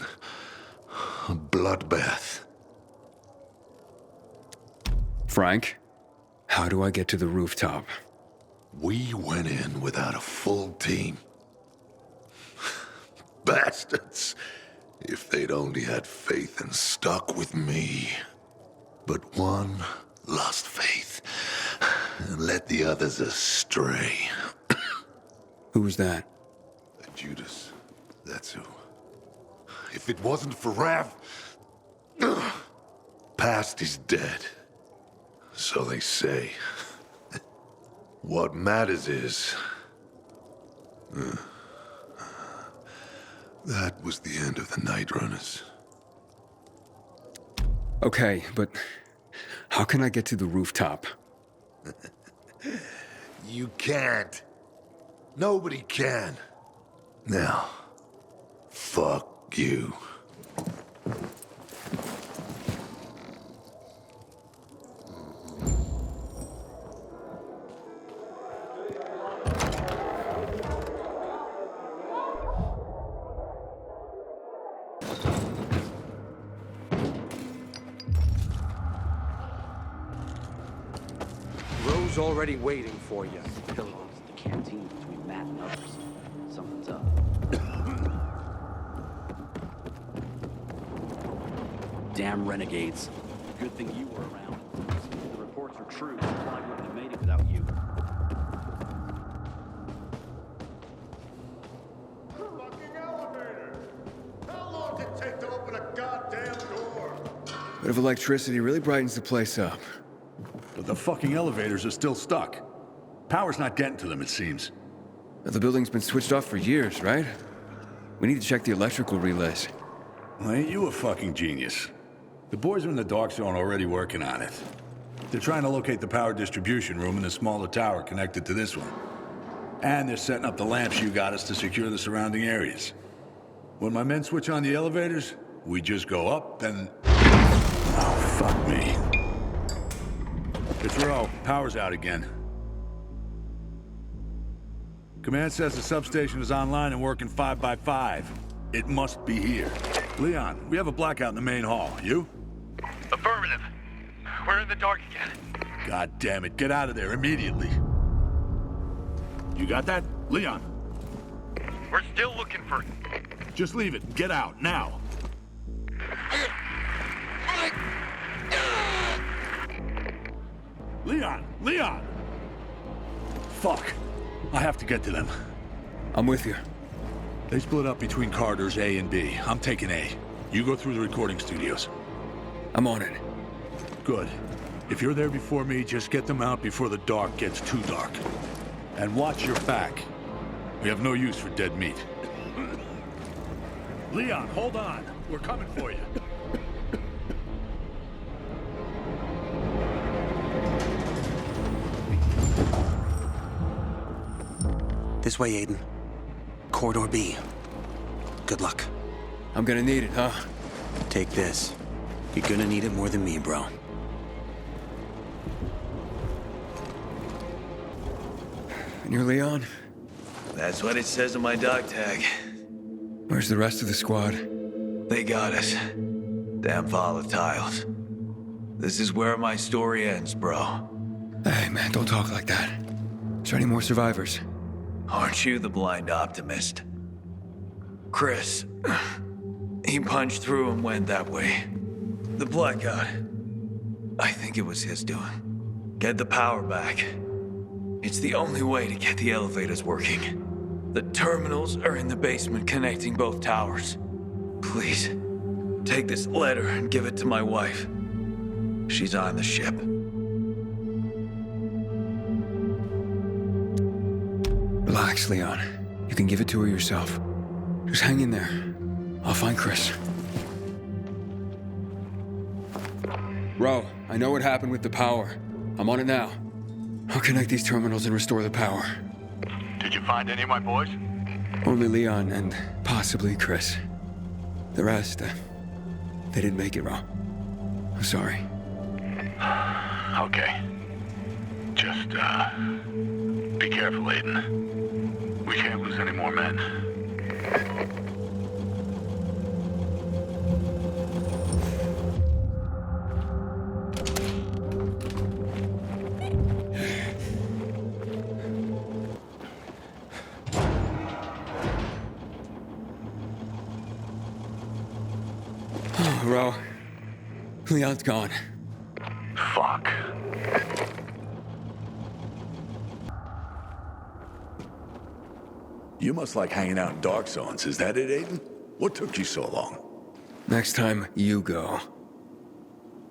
A bloodbath. Frank, how do I get to the rooftop? We went in without a full team. Bastards. If they'd only had faith and stuck with me. But one lost faith and led the others astray. Who was that? Judas. That's who. If it wasn't for Rav... Past is dead. So they say. What matters is... that was the end of the Night Runners. Okay, but how can I get to the rooftop? You can't. Nobody can. Now, fuck you. Ro's already waiting for you. Billy goes to the canteen between Matt and others. Something's up. Damn renegades. Good thing you were around. If the reports were true, the flight wouldn't have made it without you. Fucking elevator! How long did it take to open a goddamn door? Bit of electricity really brightens the place up. But the fucking elevators are still stuck. Power's not getting to them, it seems. The building's been switched off for years, right? We need to check the electrical relays. Well, ain't you a fucking genius? The boys are in the dark zone already working on it. They're trying to locate the power distribution room in the smaller tower connected to this one. And they're setting up the lamps you got us to secure the surrounding areas. When my men switch on the elevators, we just go up and... Oh, fuck me. It's Ro. Power's out again. Command says the substation is online and working 5 by 5. It must be here. Leon, we have a blackout in the main hall. You? Affirmative. We're in the dark again. God damn it. Get out of there immediately. You got that? Leon? We're still looking for... Just leave it. Get out, now. Leon! Leon! Fuck. I have to get to them. I'm with you. They split up between corridors A and B. I'm taking A. You go through the recording studios. I'm on it. Good. If you're there before me, just get them out before the dark gets too dark. And watch your back. We have no use for dead meat. Leon, hold on. We're coming for you. This way, Aiden. Corridor B. Good luck. I'm gonna need it, huh? Take this. You're gonna need it more than me, bro. And you're Leon? That's what it says on my dog tag. Where's the rest of the squad? They got us. Damn volatiles. This is where my story ends, bro. Hey, man, don't talk like that. Is there any more survivors? Aren't you the blind optimist? Chris, he punched through and went that way. The blackout. I think it was his doing. Get the power back. It's the only way to get the elevators working. The terminals are in the basement connecting both towers. Please, take this letter and give it to my wife. She's on the ship. Relax, Leon. You can give it to her yourself. Just hang in there. I'll find Chris. Ro, I know what happened with the power. I'm on it now. I'll connect these terminals and restore the power. Did you find any of my boys? Only Leon and possibly Chris. The rest, they didn't make it, Ro. I'm sorry. Okay. Just, be careful, Aiden. We can't lose any more men. Ro, Leon's gone. Fuck. You must like hanging out in dark zones. Is that it, Aiden? What took you so long? Next time, you go.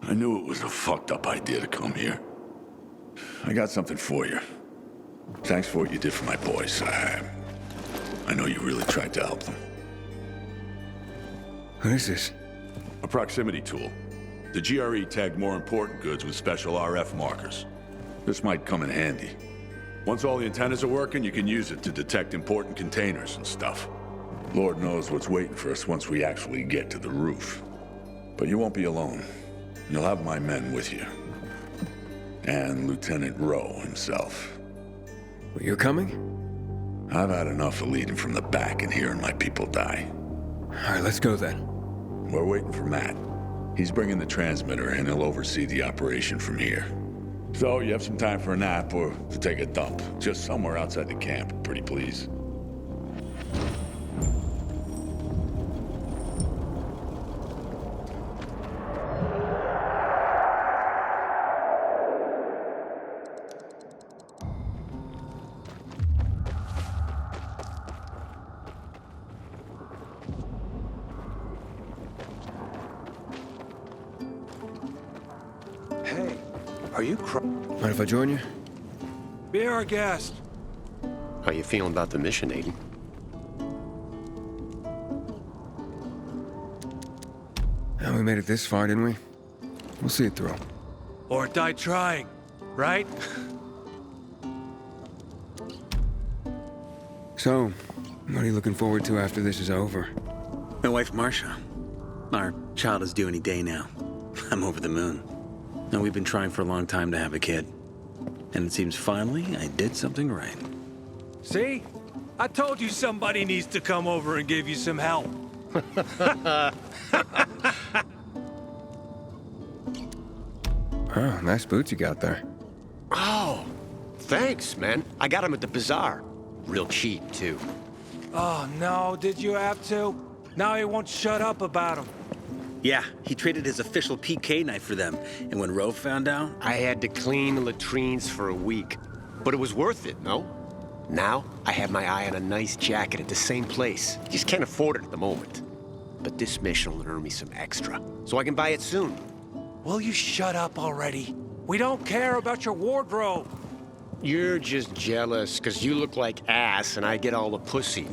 I knew it was a fucked up idea to come here. I got something for you. Thanks for what you did for my boys. I know you really tried to help them. What is this? A proximity tool. The GRE tagged more important goods with special RF markers. This might come in handy. Once all the antennas are working, you can use it to detect important containers and stuff. Lord knows what's waiting for us once we actually get to the roof. But you won't be alone. You'll have my men with you. And Lieutenant Rowe himself. You're coming? I've had enough of leading from the back and hearing my people die. All right, let's go then. We're waiting for Matt. He's bringing the transmitter and he'll oversee the operation from here. So you have some time for a nap or to take a dump. Just somewhere outside the camp, pretty please. Hey, are you Mind if I join you? Be our guest. How you feeling about the mission, Aiden? Well, we made it this far, didn't we? We'll see it through. Or die trying, right? So, what are you looking forward to after this is over? My wife, Marcia. Our child is due any day now. I'm over the moon. And we've been trying for a long time to have a kid. And it seems finally I did something right. See? I told you somebody needs to come over and give you some help. Oh, nice boots you got there. Oh, thanks, man. I got them at the bazaar. Real cheap, too. Oh, no, did you have to? Now he won't shut up about them. Yeah, he traded his official PK knife for them. And when Rowe found out... I had to clean the latrines for a week. But it was worth it, no? Now, I have my eye on a nice jacket at the same place. Just can't afford it at the moment. But this mission will earn me some extra, so I can buy it soon. Will you shut up already? We don't care about your wardrobe. You're just jealous, because you look like ass and I get all the pussy.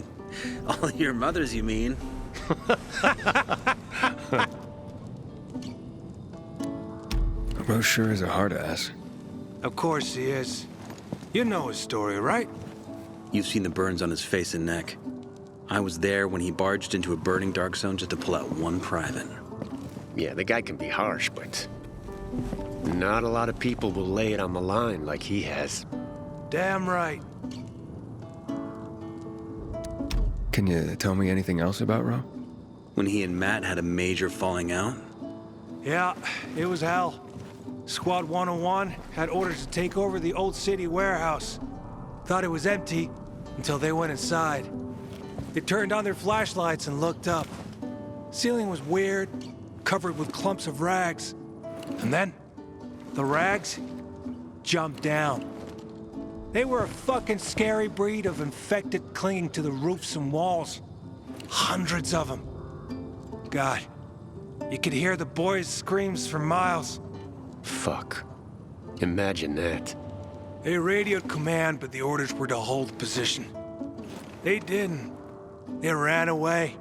All your mothers, you mean? Rose sure is a hard ass. Of course he is. You know his story, right? You've seen the burns on his face and neck. I was there when he barged into a burning dark zone just to pull out one private. Yeah, the guy can be harsh, but not a lot of people will lay it on the line like he has. Damn right. Can you tell me anything else about Ro? When he and Matt had a major falling out? Yeah, it was hell. Squad 101 had orders to take over the old city warehouse. Thought it was empty until they went inside. They turned on their flashlights and looked up. Ceiling was weird, covered with clumps of rags. And then, the rags jumped down. They were a fucking scary breed of infected clinging to the roofs and walls. Hundreds of them. God, you could hear the boys' screams for miles. Fuck. Imagine that. They radioed command, but the orders were to hold position. They didn't. They ran away.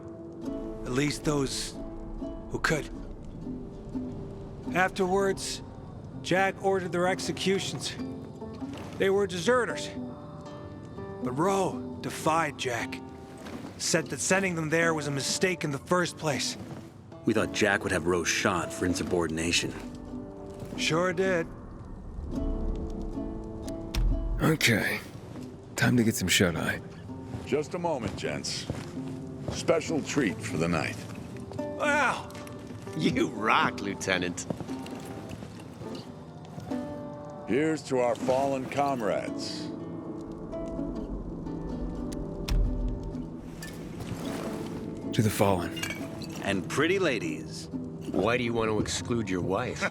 At least those who could. Afterwards, Jack ordered their executions. They were deserters. But Ro defied Jack. Said that sending them there was a mistake in the first place. We thought Jack would have Rose shot for insubordination. Sure did. Okay. Time to get some shut-eye. Just a moment, gents. Special treat for the night. Wow! You rock, Lieutenant. Here's to our fallen comrades. To the fallen. And pretty ladies. Why do you want to exclude your wife?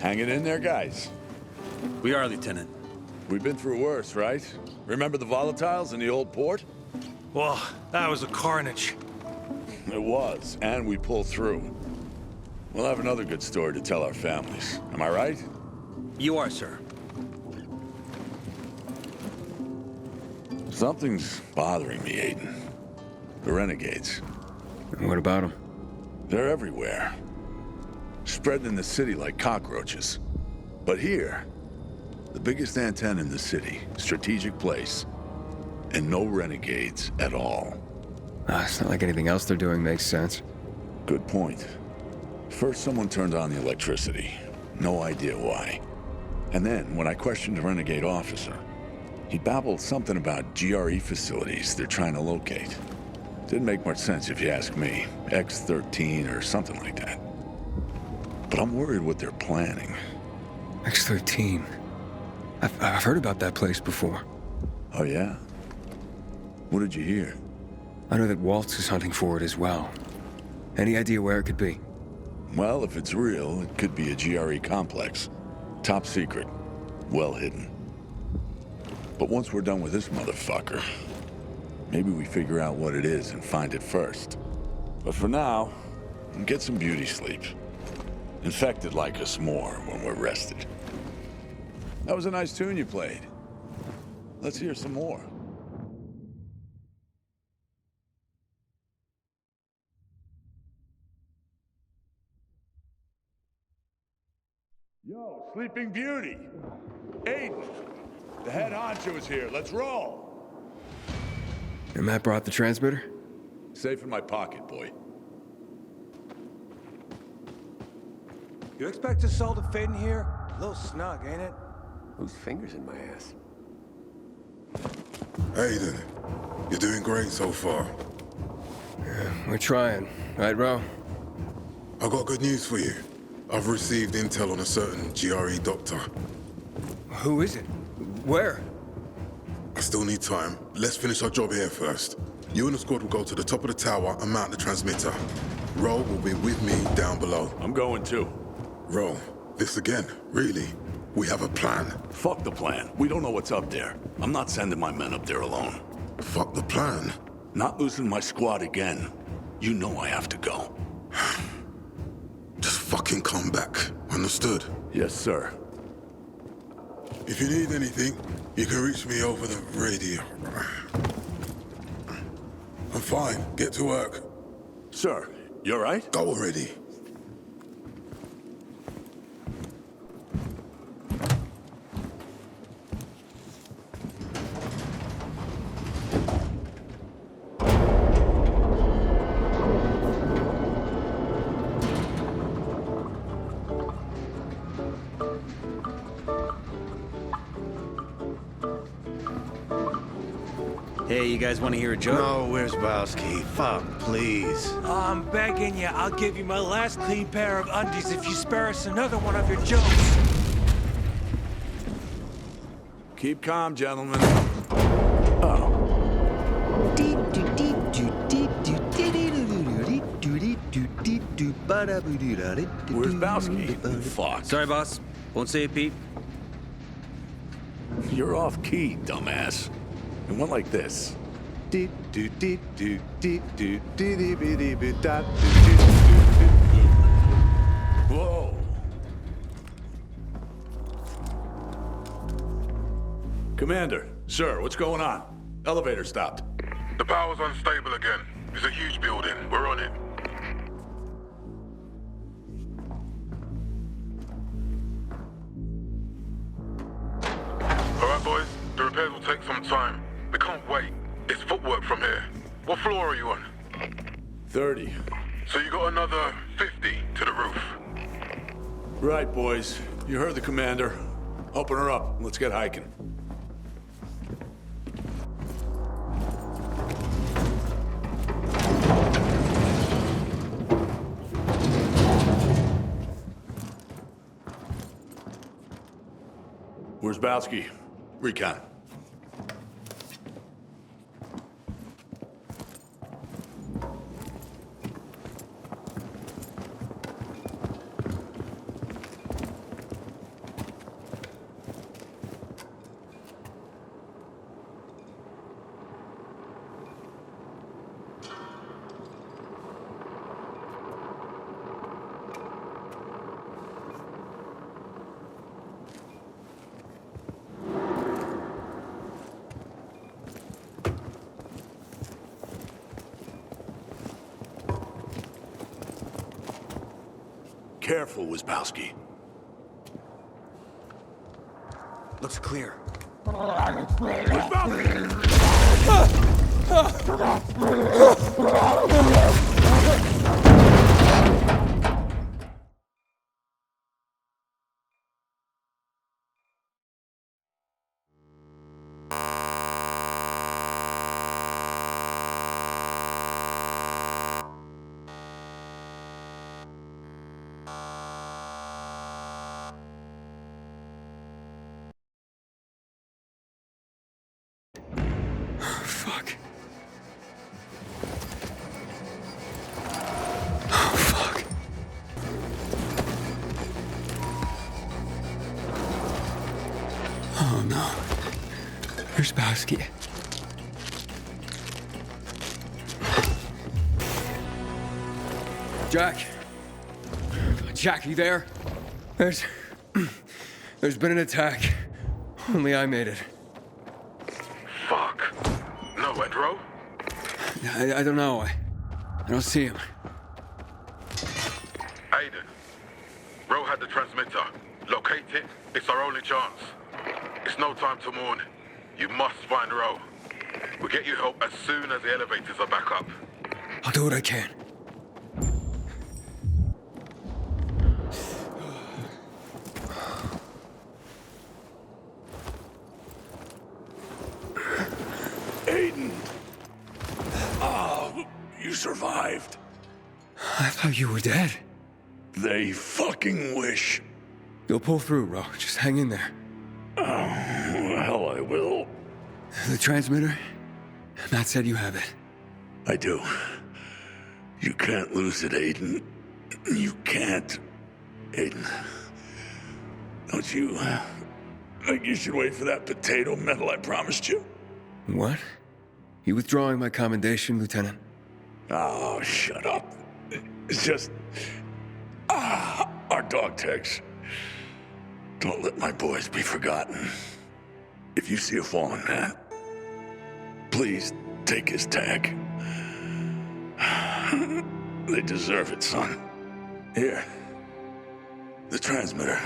Hanging in there, guys. We are, Lieutenant. We've been through worse, right? Remember the volatiles in the old port? Well, that was a carnage. It was, and we pulled through. We'll have another good story to tell our families. Am I right? You are, sir. Something's bothering me, Aiden. The renegades. What about them? They're everywhere. Spreading in the city like cockroaches. But here, the biggest antenna in the city, strategic place, and no renegades at all. It's not like anything else they're doing makes sense. Good point. First, someone turned on the electricity. No idea why. And then, when I questioned a renegade officer, he babbled something about GRE facilities they're trying to locate. Didn't make much sense if you ask me. X-13 or something like that. But I'm worried what they're planning. X-13. I've heard about that place before. Oh, yeah? What did you hear? I know that Waltz is hunting for it as well. Any idea where it could be? Well, if it's real, it could be a GRE complex. Top secret. Well hidden. But once we're done with this motherfucker, maybe we figure out what it is and find it first. But for now, get some beauty sleep. Infected like us more when we're rested. That was a nice tune you played. Let's hear some more. Yo, Sleeping Beauty! Aiden! The head honcho is here. Let's roll! And Matt brought the transmitter? Safe in my pocket, boy. You expect us all to fit in here? A little snug, ain't it? Whose finger's in my ass? Aiden, you're doing great so far. Yeah, we're trying. Right, Ro? I got good news for you. I've received intel on a certain GRE doctor. Who is it? Where? I still need time. Let's finish our job here first. You and the squad will go to the top of the tower and mount the transmitter. Ro will be with me down below. I'm going too. Ro, this again, really? We have a plan. Fuck the plan. We don't know what's up there. I'm not sending my men up there alone. Fuck the plan? Not losing my squad again. You know I have to go. Just fucking come back. Understood? Yes, sir. If you need anything, you can reach me over the radio. I'm fine. Get to work. Sir, you all right? Go already. Hey, you guys want to hear a joke? No, where's Bowski? Fuck, please. I'm begging you, I'll give you my last clean pair of undies if you spare us another one of your jokes. Keep calm, gentlemen. Where's Bowski? Fuck. Sorry, boss. Won't say a peep. You're off key, dumbass. It went like this. Whoa. Commander, sir, what's going on? Elevator stopped. The power's unstable again. It's a huge building. We're on it. All right, boys. The repairs will take some time. We can't wait. It's footwork from here. What floor are you on? 30. So you got another 50 to the roof. Right, boys. You heard the commander. Open her up. Let's get hiking. Where's Bowski? Recon. Careful, Wisbowski. Looks clear. Fuck. Oh, fuck. Oh, no. Where's Bowski? Jack? Jack, you there? There's been an attack. Only I made it. Fuck. No, Edro? I don't know. I don't see him. Aiden. Ro had the transmitter. Locate it. It's our only chance. It's no time to mourn. You must find Ro. We'll get you help as soon as the elevators are back up. I'll do what I can. Aiden! Oh, you survived. I thought you were dead. They fucking wish. You'll pull through, Ro. Just hang in there. Oh, hell, I will. The transmitter? Matt said you have it. I do. You can't lose it, Aiden. You can't. Aiden. Don't you think you should wait for that potato medal I promised you? What? You withdrawing my commendation, Lieutenant? Oh, shut up. It's just... our dog tags. Don't let my boys be forgotten. If you see a fallen man, please take his tag. They deserve it, son. Here. The transmitter.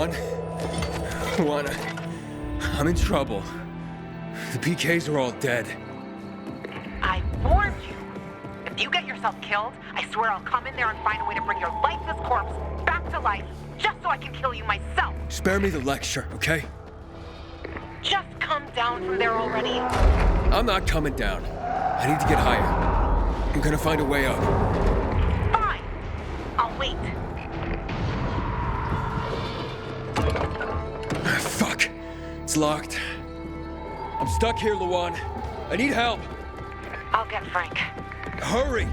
Luan? Luan, I'm in trouble. The PKs are all dead. I warned you. If you get yourself killed, I swear I'll come in there and find a way to bring your lifeless corpse back to life, just so I can kill you myself. Spare me the lecture, okay? Just come down from there already. I'm not coming down. I need to get higher. I'm gonna find a way up. Fine. I'll wait. Fuck. It's locked. I'm stuck here, Luan. I need help. I'll get Frank. Hurry!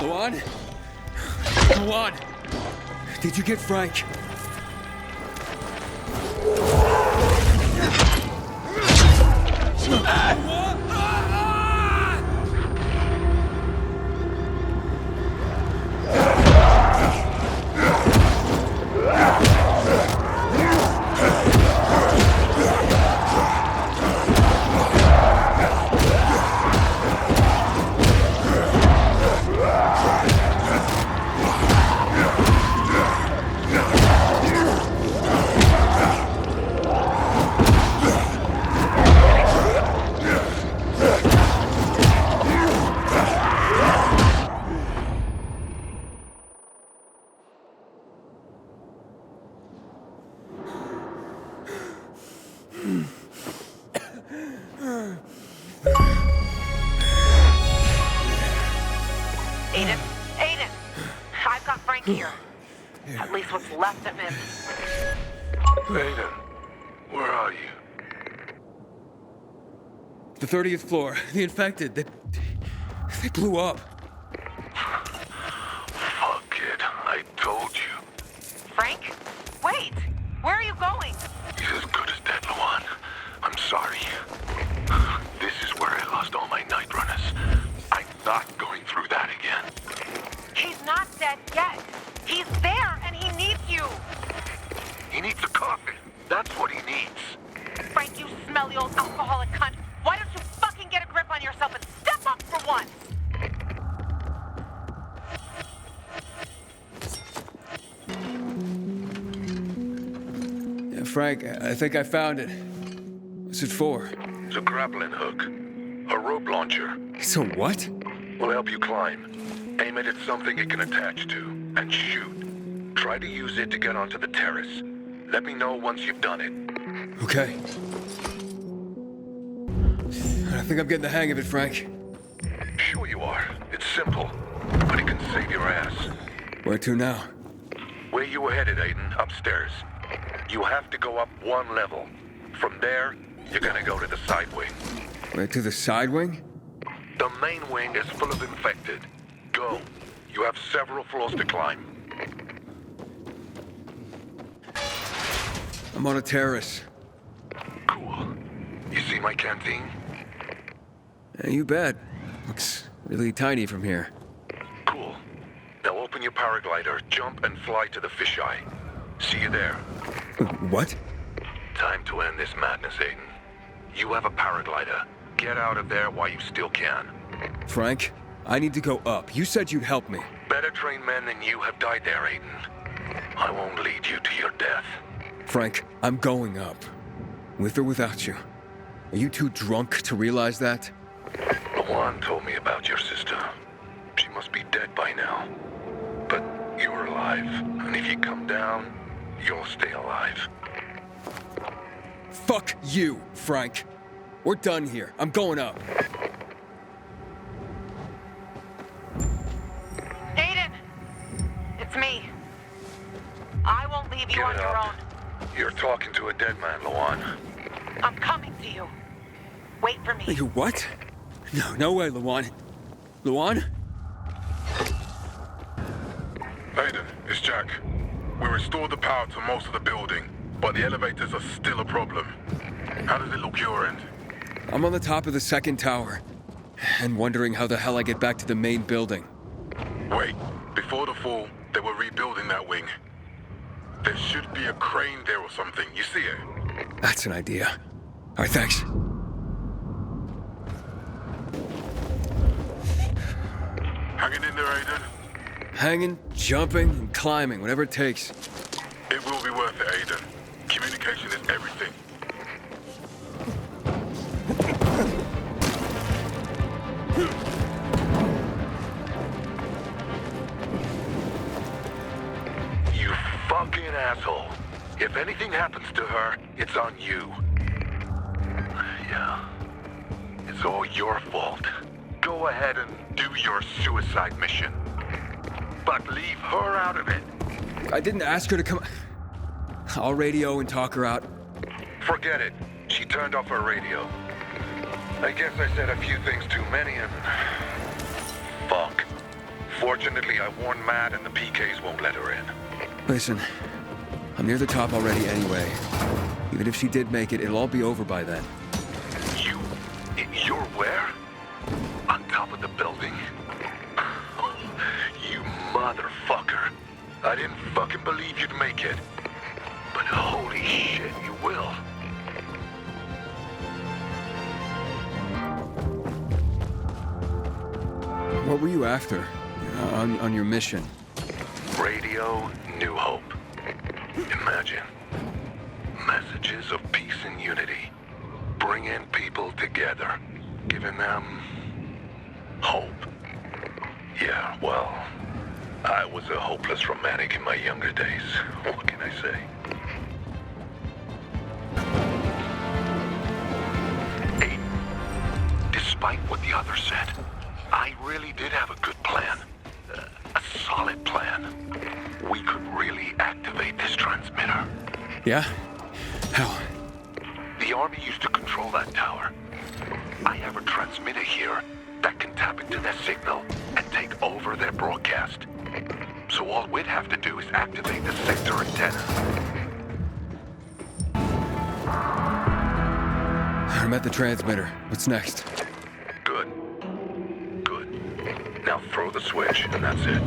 Luan? Luan! Did you get Frank? Aiden, I've got Frank here. At least what's left of him. Aiden, where are you? The 30th floor. The infected. They blew up. Fuck it, I told you. Frank? Wait! Where are you going? He's as good as dead, Luan. I'm sorry. This is where I lost all my night runners. I'm not going through that again. He's not dead yet. He's there and he needs you. He needs a coffin. That's what he needs. Frank, you smelly old alcoholic cunt. Why don't you fucking get a grip on yourself and step up for once? Yeah, Frank, I think I found it. What's it for? It's a grappling hook. A rope launcher. So what? Will help you climb. Aim it at something it can attach to, and shoot. Try to use it to get onto the terrace. Let me know once you've done it. Okay. I think I'm getting the hang of it, Frank. Sure you are. It's simple, but it can save your ass. Where to now? Where you were headed, Aiden, upstairs. You have to go up one level. From there, you're gonna go to the side wing. Where to the side wing? The main wing is full of infected. Go. You have several floors to climb. I'm on a terrace. Cool. You see my canteen? Yeah, you bet. Looks really tiny from here. Cool. Now open your paraglider, jump and fly to the fisheye. See you there. What? Time to end this madness, Aiden. You have a paraglider. Get out of there while you still can. Frank, I need to go up. You said you'd help me. Better trained men than you have died there, Aiden. I won't lead you to your death. Frank, I'm going up. With or without you. Are you too drunk to realize that? Juan told me about your sister. She must be dead by now. But you're alive. And if you come down, you'll stay alive. Fuck you, Frank. We're done here. I'm going up. Aiden! It's me. I won't leave you on your own. You're talking to a dead man, Luan. I'm coming to you. Wait for me. You what? No way, Luan. Luan? Aiden, it's Jack. We restored the power to most of the building, but the elevators are still a problem. How does it look your end? I'm on the top of the second tower, and wondering how the hell I get back to the main building. Wait, before the fall, they were rebuilding that wing. There should be a crane there or something. You see it? That's an idea. All right, thanks. Hanging in there, Aiden? Hanging, jumping, and climbing, whatever it takes. It will be worth it, Aiden. Communication is everything. You fucking asshole. If anything happens to her, it's on you. Yeah. It's all your fault. Go ahead and do your suicide mission. But leave her out of it. I didn't ask her to come. I'll radio and talk her out. Forget it. She turned off her radio. I guess I said a few things too many and... Fuck. Fortunately, I warned Matt and the PKs won't let her in. Listen, I'm near the top already anyway. Even if she did make it, it'll all be over by then. You're where? On top of the building? You motherfucker. I didn't fucking believe you'd make it. But holy shit, you will. What were you after on your mission? Radio New Hope. Imagine. Messages of peace and unity. Bringing people together. Giving them... hope. Yeah, well... I was a hopeless romantic in my younger days. What can I say? Hey, despite what the others said, I really did have a good plan. A solid plan. We could really activate this transmitter. Yeah? How? The Army used to control that tower. I have a transmitter here that can tap into their signal and take over their broadcast. So all we'd have to do is activate the sector antenna. I'm at the transmitter. What's next? Good. Now throw the switch, and that's it.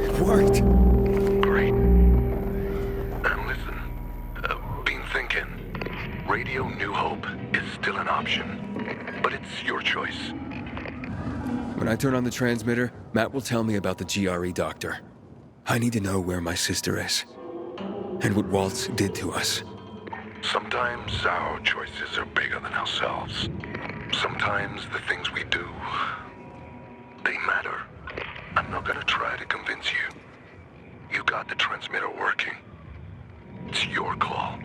It worked. Great. And listen, been thinking. Radio New Hope is still an option, but it's your choice. When I turn on the transmitter, Matt will tell me about the GRE doctor. I need to know where my sister is, and what Waltz did to us. Sometimes our choices are bigger than ourselves. Sometimes the things we do, they matter. I'm not gonna try to convince you. You got the transmitter working. It's your call.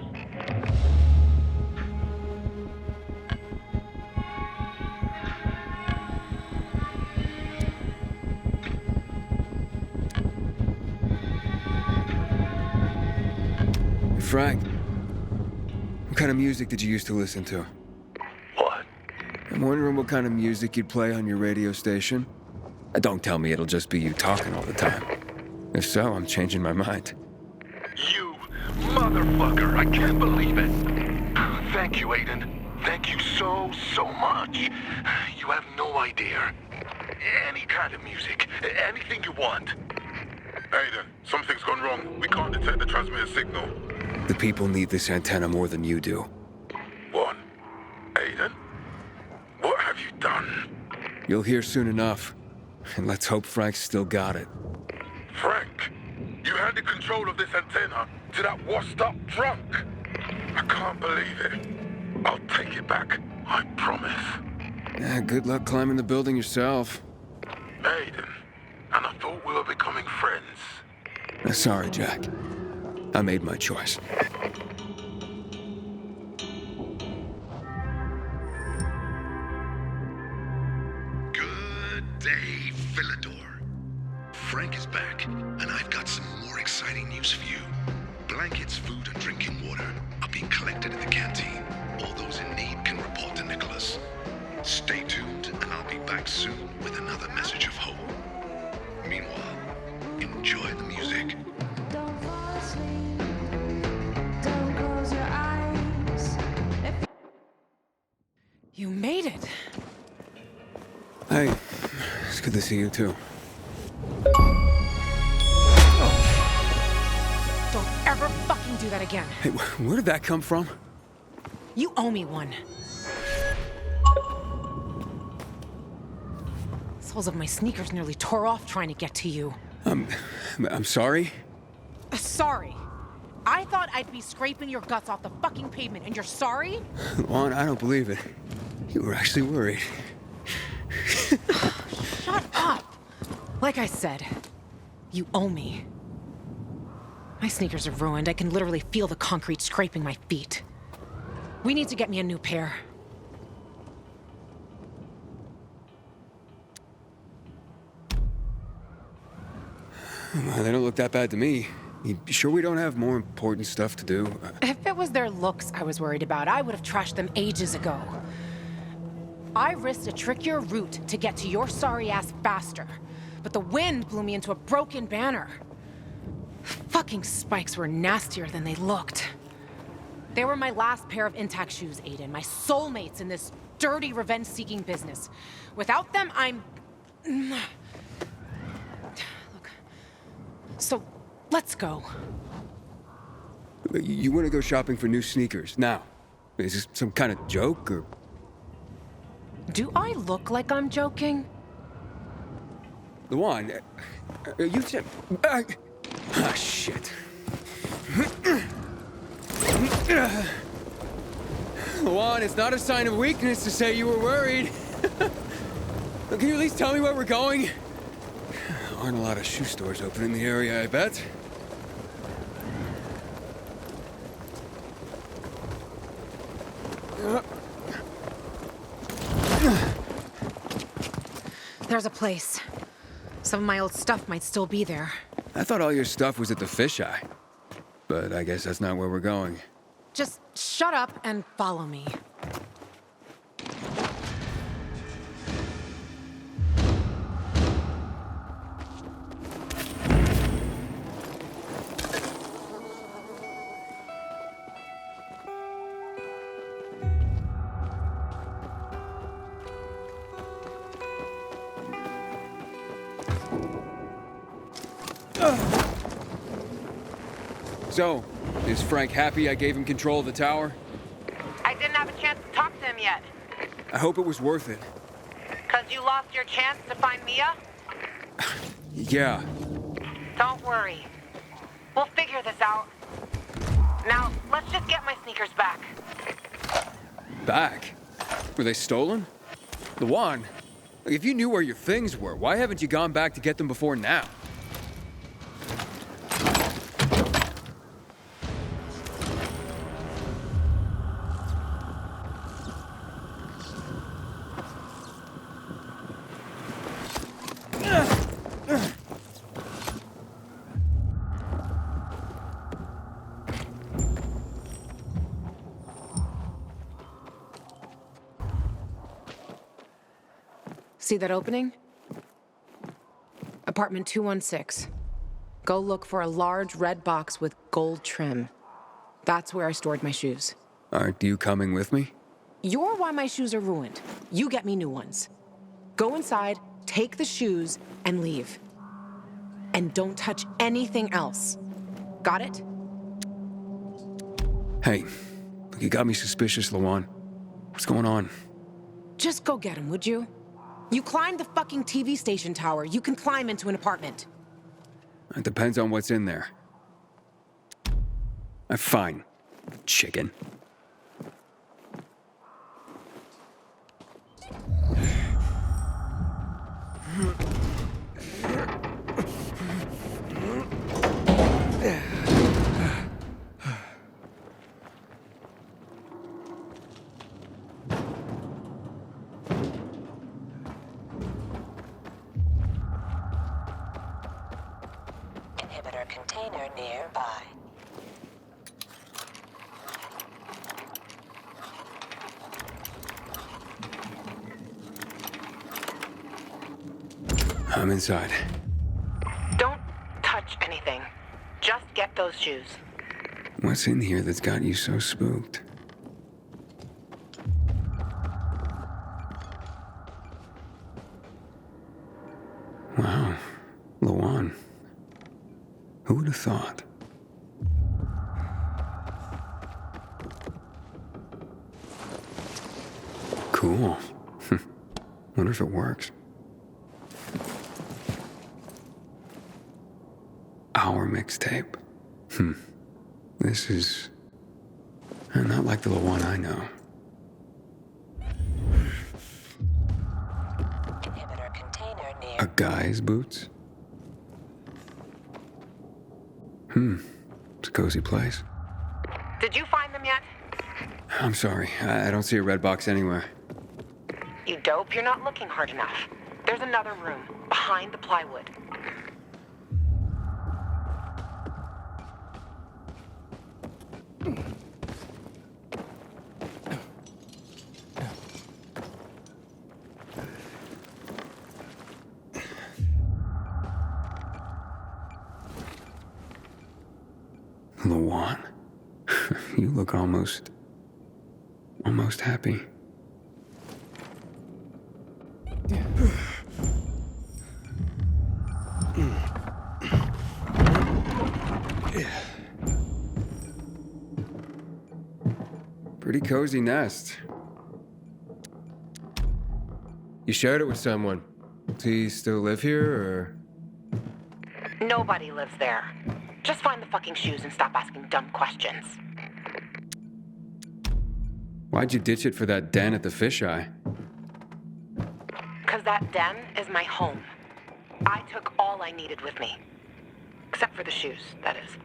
Frank, what kind of music did you used to listen to? What? I'm wondering what kind of music you'd play on your radio station. Don't tell me it'll just be you talking all the time. If so, I'm changing my mind. You motherfucker, I can't believe it. Thank you, Aiden. Thank you so much. You have no idea. Any kind of music, anything you want. Aiden, something's gone wrong. We can't detect the transmitter signal. The people need this antenna more than you do. What? Aiden? What have you done? You'll hear soon enough. And let's hope Frank's still got it. Frank, you handed control of this antenna to that washed-up drunk. I can't believe it. I'll take it back, I promise. Yeah, good luck climbing the building yourself. Aiden, and I thought we were becoming friends. Sorry, Jack. I made my choice. Good day, Philidor. Frank is back, and I've got some more exciting news for you. Blankets, food, and drinking water are being collected in the canteen. All those in need can report to Nicholas. Stay tuned, and I'll be back soon with another message of hope. Meanwhile, enjoy the music. Don't fall asleep. Don't close your eyes. You made it. Hey, It's good to see you, too. Don't ever fucking do that again. Hey, where did that come from? You owe me one. Soles of my sneakers nearly tore off trying to get to you. I'm sorry. Sorry. I thought I'd be scraping your guts off the fucking pavement, and you're sorry? Juan, I don't believe it. You were actually worried. Shut up! Like I said, you owe me. My sneakers are ruined. I can literally feel the concrete scraping my feet. We need to get me a new pair. Well, they don't look that bad to me. You sure we don't have more important stuff to do? If it was their looks I was worried about, I would have trashed them ages ago. I risked a trickier route to get to your sorry ass faster, but the wind blew me into a broken banner. Fucking spikes were nastier than they looked. They were my last pair of intact shoes, Aiden. My soulmates in this dirty revenge-seeking business. Without them, I'm... Look. So, let's go. You want to go shopping for new sneakers now? Is this some kind of joke, or...? Do I look like I'm joking? Luan, you said... Ah, shit. Luan, it's not a sign of weakness to say you were worried. Can you at least tell me where we're going? Aren't a lot of shoe stores open in the area, I bet. There's a place. Some of my old stuff might still be there. I thought all your stuff was at the fisheye. But I guess that's not where we're going. Just shut up and follow me. So, is Frank happy I gave him control of the tower? I didn't have a chance to talk to him yet. I hope it was worth it. 'Cause you lost your chance to find Mia? Yeah. Don't worry. We'll figure this out. Now, let's just get my sneakers back. Back? Were they stolen? Luan, if you knew where your things were, why haven't you gone back to get them before now? See that opening? Apartment 216. Go look for a large red box with gold trim. That's where I stored my shoes. Aren't you coming with me? You're why my shoes are ruined. You get me new ones. Go inside, take the shoes, and leave. And don't touch anything else. Got it? Hey, you got me suspicious, Luan. What's going on? Just go get him, would you? You climbed the fucking TV station tower. You can climb into an apartment. It depends on what's in there. Fine, chicken. Inhibitor container nearby. I'm inside. Don't touch anything. Just get those shoes. What's in here that's got you so spooked? Cool. Wonder if it works. Our mixtape. This is not like the one I know. Inhibitor container near. A guy's boots? It's a cozy place. Did you find them yet? I'm sorry, I don't see a red box anywhere. You dope, you're not looking hard enough. There's another room, behind the plywood. Lawan, you look almost happy. Pretty cozy nest. You shared it with someone. Does he still live here, or? Nobody lives there. Just find the fucking shoes and stop asking dumb questions. Why'd you ditch it for that den at the fisheye? 'Cause that den is my home. I took all I needed with me. Except for the shoes, that is.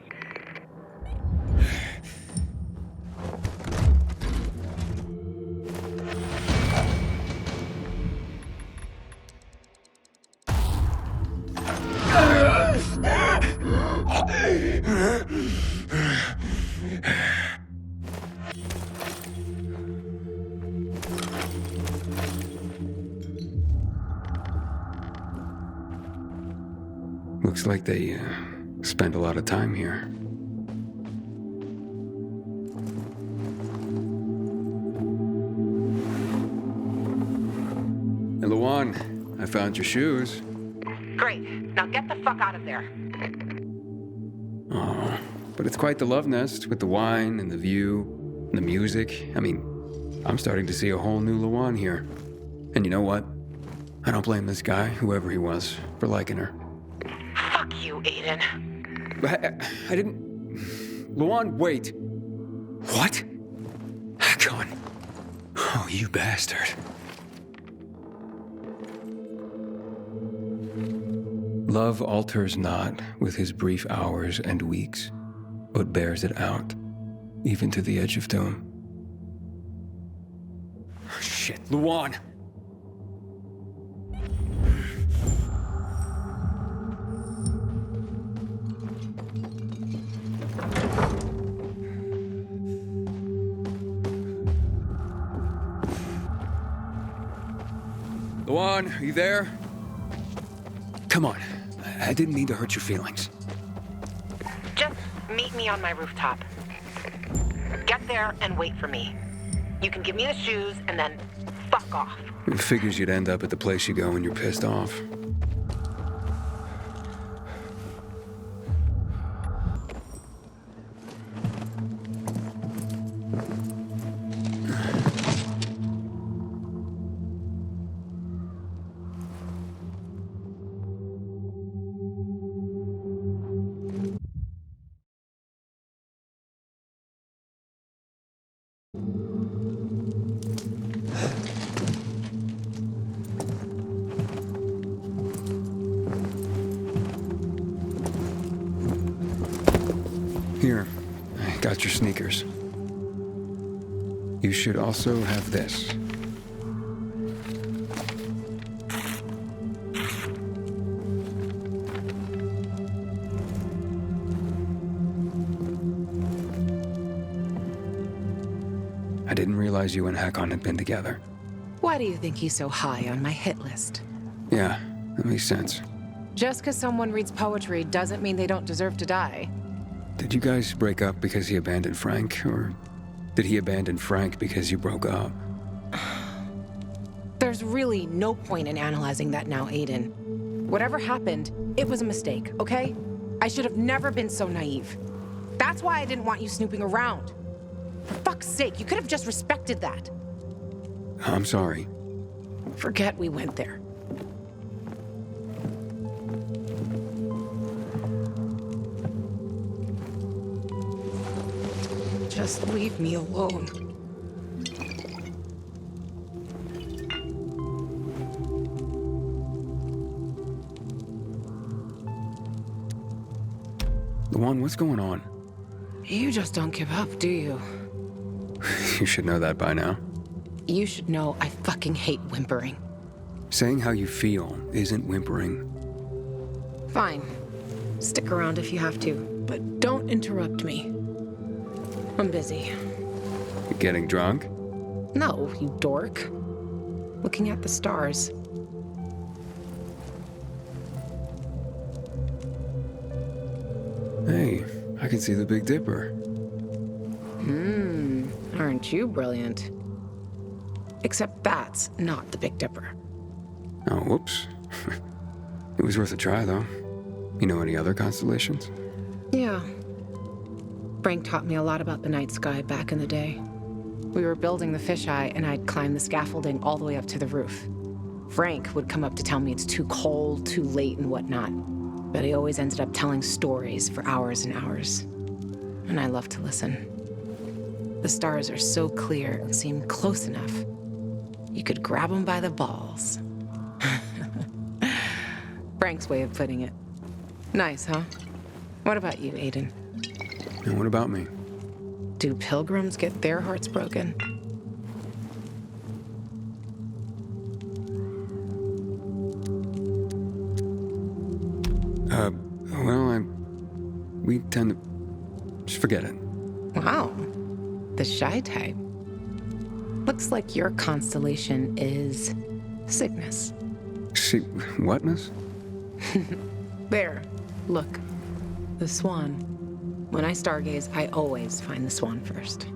Looks like they spend a lot of time here. Hey, Lawan, I found your shoes. Great. Now get the fuck out of there. Oh, but it's quite the love nest with the wine and the view and the music. I mean, I'm starting to see a whole new Lawan here. And you know what? I don't blame this guy, whoever he was, for liking her. Fuck you, Aiden. I didn't... Lawan, wait. What? Hakon. Oh, you bastard. Love alters not with his brief hours and weeks, but bears it out, even to the edge of doom. Oh, shit, Lawan! Lawan, are you there? Come on. I didn't mean to hurt your feelings. Just meet me on my rooftop. Get there and wait for me. You can give me the shoes and then fuck off. It figures you'd end up at the place you go when you're pissed off. Here, I got your sneakers. You should also have this. I didn't realize you and Hakon had been together. Why do you think he's so high on my hit list? Yeah, that makes sense. Just because someone reads poetry doesn't mean they don't deserve to die. Did you guys break up because he abandoned Frank, or did he abandon Frank because you broke up? There's really no point in analyzing that now, Aiden. Whatever happened, it was a mistake, okay? I should have never been so naive. That's why I didn't want you snooping around. For fuck's sake, you could have just respected that. I'm sorry. Forget we went there. Just leave me alone. Luan, what's going on? You just don't give up, do you? You should know that by now. You should know I fucking hate whimpering. Saying how you feel isn't whimpering. Fine. Stick around if you have to, but don't interrupt me. I'm busy. You getting drunk? No, you dork. Looking at the stars. Hey, I can see the Big Dipper. Aren't you brilliant? Except that's not the Big Dipper. Oh, whoops. It was worth a try, though. You know any other constellations? Yeah. Frank taught me a lot about the night sky back in the day. We were building the fisheye, and I'd climb the scaffolding all the way up to the roof. Frank would come up to tell me it's too cold, too late, and whatnot. But he always ended up telling stories for hours and hours. And I love to listen. The stars are so clear and seem close enough. You could grab them by the balls. Frank's way of putting it. Nice, huh? What about you, Aiden? And what about me? Do pilgrims get their hearts broken? We tend to... Just forget it. Wow. The shy type. Looks like your constellation is Cygnus. See, what, miss? There. Look. The swan. When I stargaze, I always find the swan first.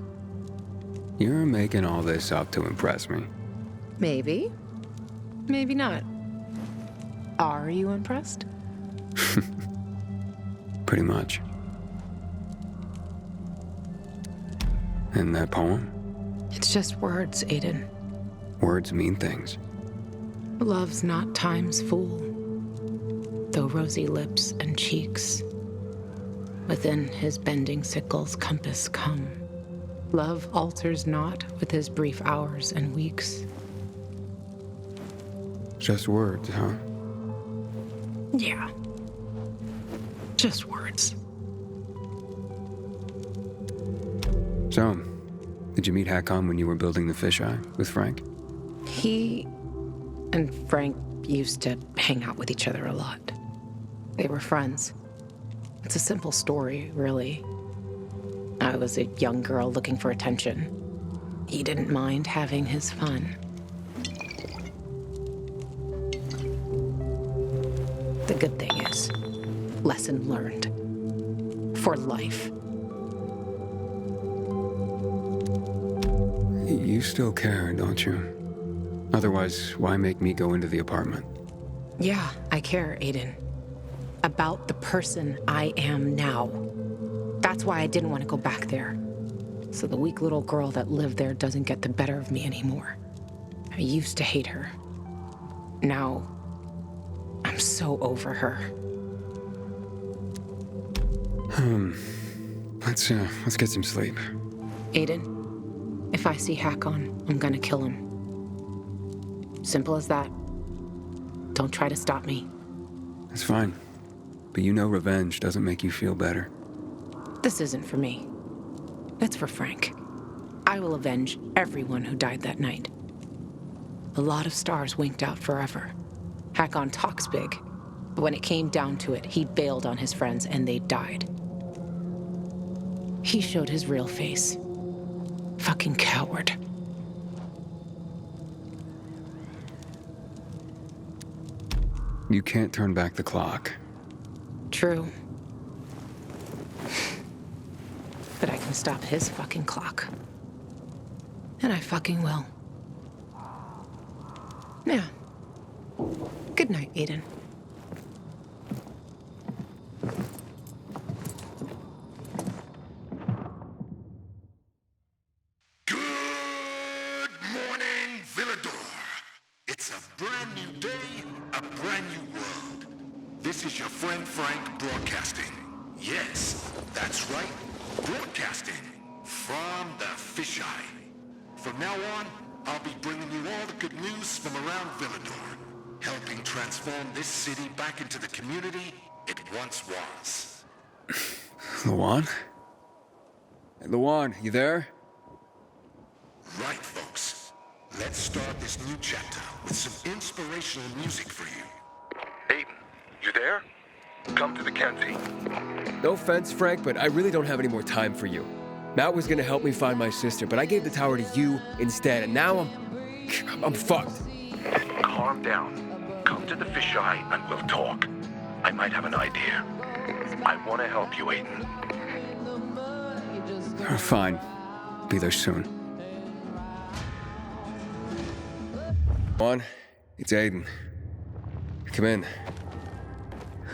You're making all this up to impress me. Maybe. Maybe not. Are you impressed? Pretty much. And that poem? It's just words, Aiden. Words mean things. Love's not time's fool, though rosy lips and cheeks within his bending sickle's compass come. Love alters not with his brief hours and weeks. Just words, huh? Yeah. Just words. So, did you meet Hakon when you were building the fisheye with Frank? He and Frank used to hang out with each other a lot. They were friends. It's a simple story, really. I was a young girl looking for attention. He didn't mind having his fun. The good thing is, lesson learned. For life. You still care, don't you? Otherwise, why make me go into the apartment? Yeah, I care, Aiden. About the person I am now. That's why I didn't want to go back there. So the weak little girl that lived there doesn't get the better of me anymore. I used to hate her. Now, I'm so over her. Let's get some sleep. Aiden, if I see Hakon, I'm gonna kill him. Simple as that. Don't try to stop me. That's fine. But you know revenge doesn't make you feel better. This isn't for me. It's for Frank. I will avenge everyone who died that night. A lot of stars winked out forever. Hakon talks big, but when it came down to it, he bailed on his friends and they died. He showed his real face. Fucking coward. You can't turn back the clock. True. But I can stop his fucking clock. And I fucking will. Yeah. Good night, Aiden. Good morning, brand new day, a brand new world. This is your friend Frank broadcasting. Yes, that's right, broadcasting from the fisheye. From now on, I'll be bringing you all the good news from around Villador, helping transform this city back into the community it once was. Luan? Hey, Luan, you there? Right, folks. Let's start this new chapter with some inspirational music for you. Aiden, you there? Come to the canteen. No offense, Frank, but I really don't have any more time for you. Matt was gonna help me find my sister, but I gave the tower to you instead, and now I'm fucked. Calm down. Come to the fisheye and we'll talk. I might have an idea. I want to help you, Aiden. Fine. Be there soon. Luan, it's Aiden. Come in.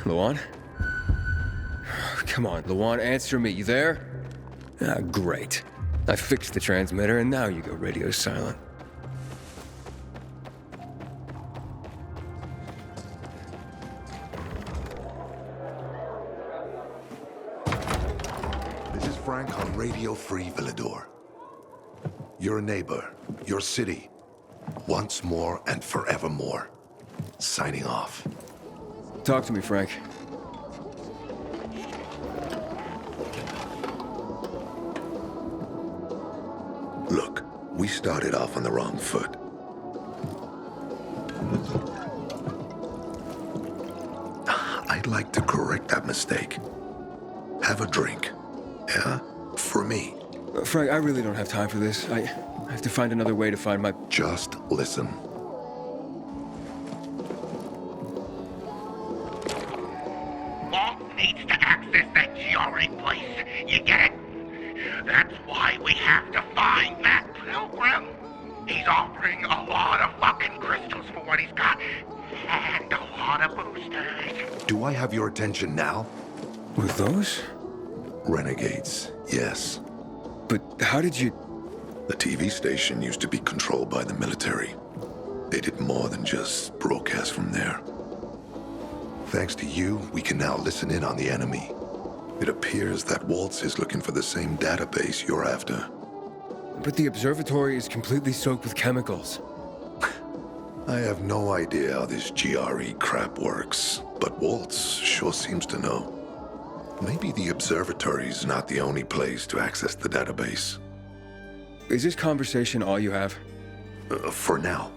Luan? Come on, Luan, answer me. You there? Ah, great. I fixed the transmitter, and now you go radio silent. This is Frank on Radio Free Villador. Your neighbor, your city, once more and forevermore. Signing off. Talk to me, Frank. Look, we started off on the wrong foot. I'd like to correct that mistake. Have a drink. Yeah? For me. Frank, I really don't have time for this. I have to find another way to find my... Just listen. Walt needs to access that GRE place. You get it? That's why we have to find that pilgrim. He's offering a lot of fucking crystals for what he's got. And a lot of boosters. Do I have your attention now? With those? Renegades, yes. But how did you... The TV station used to be controlled by the military. They did more than just broadcast from there. Thanks to you, we can now listen in on the enemy. It appears that Waltz is looking for the same database you're after. But the observatory is completely soaked with chemicals. I have no idea how this GRE crap works, but Waltz sure seems to know. Maybe the observatory's not the only place to access the database. Is this conversation all you have? For now.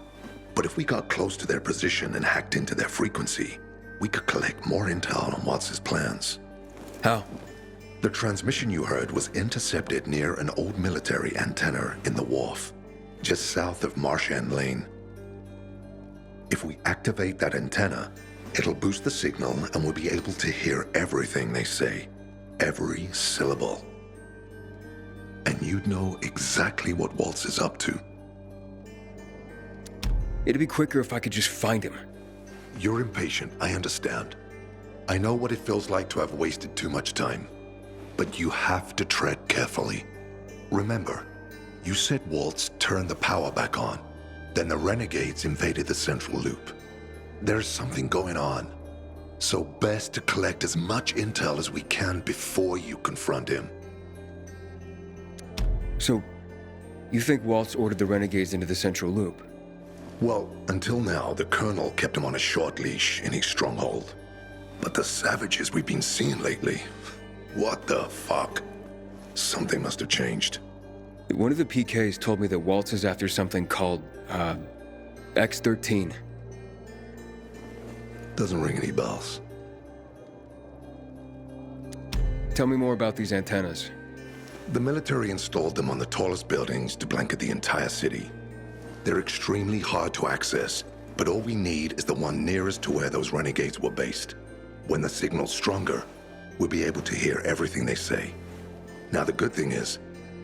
But if we got close to their position and hacked into their frequency, we could collect more intel on Watts' plans. How? The transmission you heard was intercepted near an old military antenna in the wharf, just south of Marchand Lane. If we activate that antenna, it'll boost the signal and we'll be able to hear everything they say. Every syllable. And you'd know exactly what Waltz is up to. It'd be quicker if I could just find him. You're impatient, I understand. I know what it feels like to have wasted too much time. But you have to tread carefully. Remember, you said Waltz turned the power back on. Then the Renegades invaded the central loop. There's something going on. So best to collect as much intel as we can before you confront him. So, you think Waltz ordered the Renegades into the central loop? Well, until now, the Colonel kept him on a short leash in his stronghold. But the savages we've been seeing lately, what the fuck? Something must have changed. One of the PKs told me that Waltz is after something called, X-13. Doesn't ring any bells. Tell me more about these antennas. The military installed them on the tallest buildings to blanket the entire city. They're extremely hard to access, but all we need is the one nearest to where those renegades were based. When the signal's stronger, we'll be able to hear everything they say. Now the good thing is,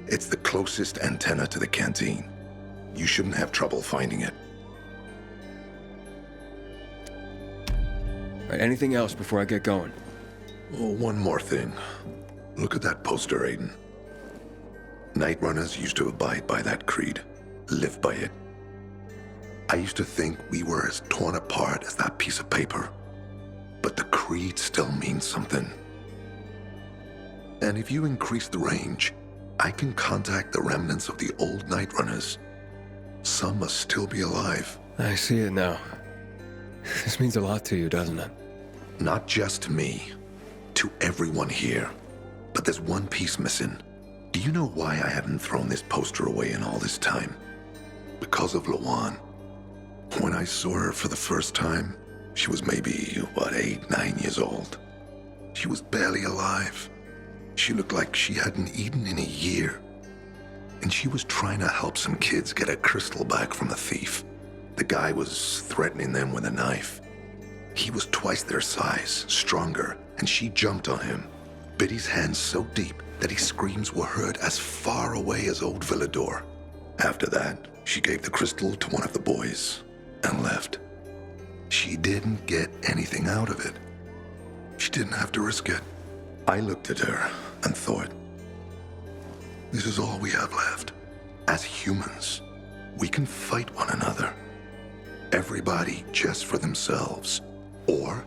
it's the closest antenna to the canteen. You shouldn't have trouble finding it. Right, anything else before I get going? Oh, one more thing. Look at that poster, Aiden. Night Runners used to abide by that creed, live by it. I used to think we were as torn apart as that piece of paper. But the creed still means something. And if you increase the range, I can contact the remnants of the old Night Runners. Some must still be alive. I see it now. This means a lot to you, doesn't it? Not just to me, to everyone here. But there's one piece missing. Do you know why I haven't thrown this poster away in all this time? Because of Lawan. When I saw her for the first time, she was maybe, 8, 9 years old. She was barely alive. She looked like she hadn't eaten in a year. And she was trying to help some kids get a crystal back from a thief. The guy was threatening them with a knife. He was twice their size, stronger, and she jumped on him, bit his hand so deep that his screams were heard as far away as Old Villador. After that, she gave the crystal to one of the boys and left. She didn't get anything out of it. She didn't have to risk it. I looked at her and thought, this is all we have left. As humans, we can fight one another. Everybody just for themselves. Or,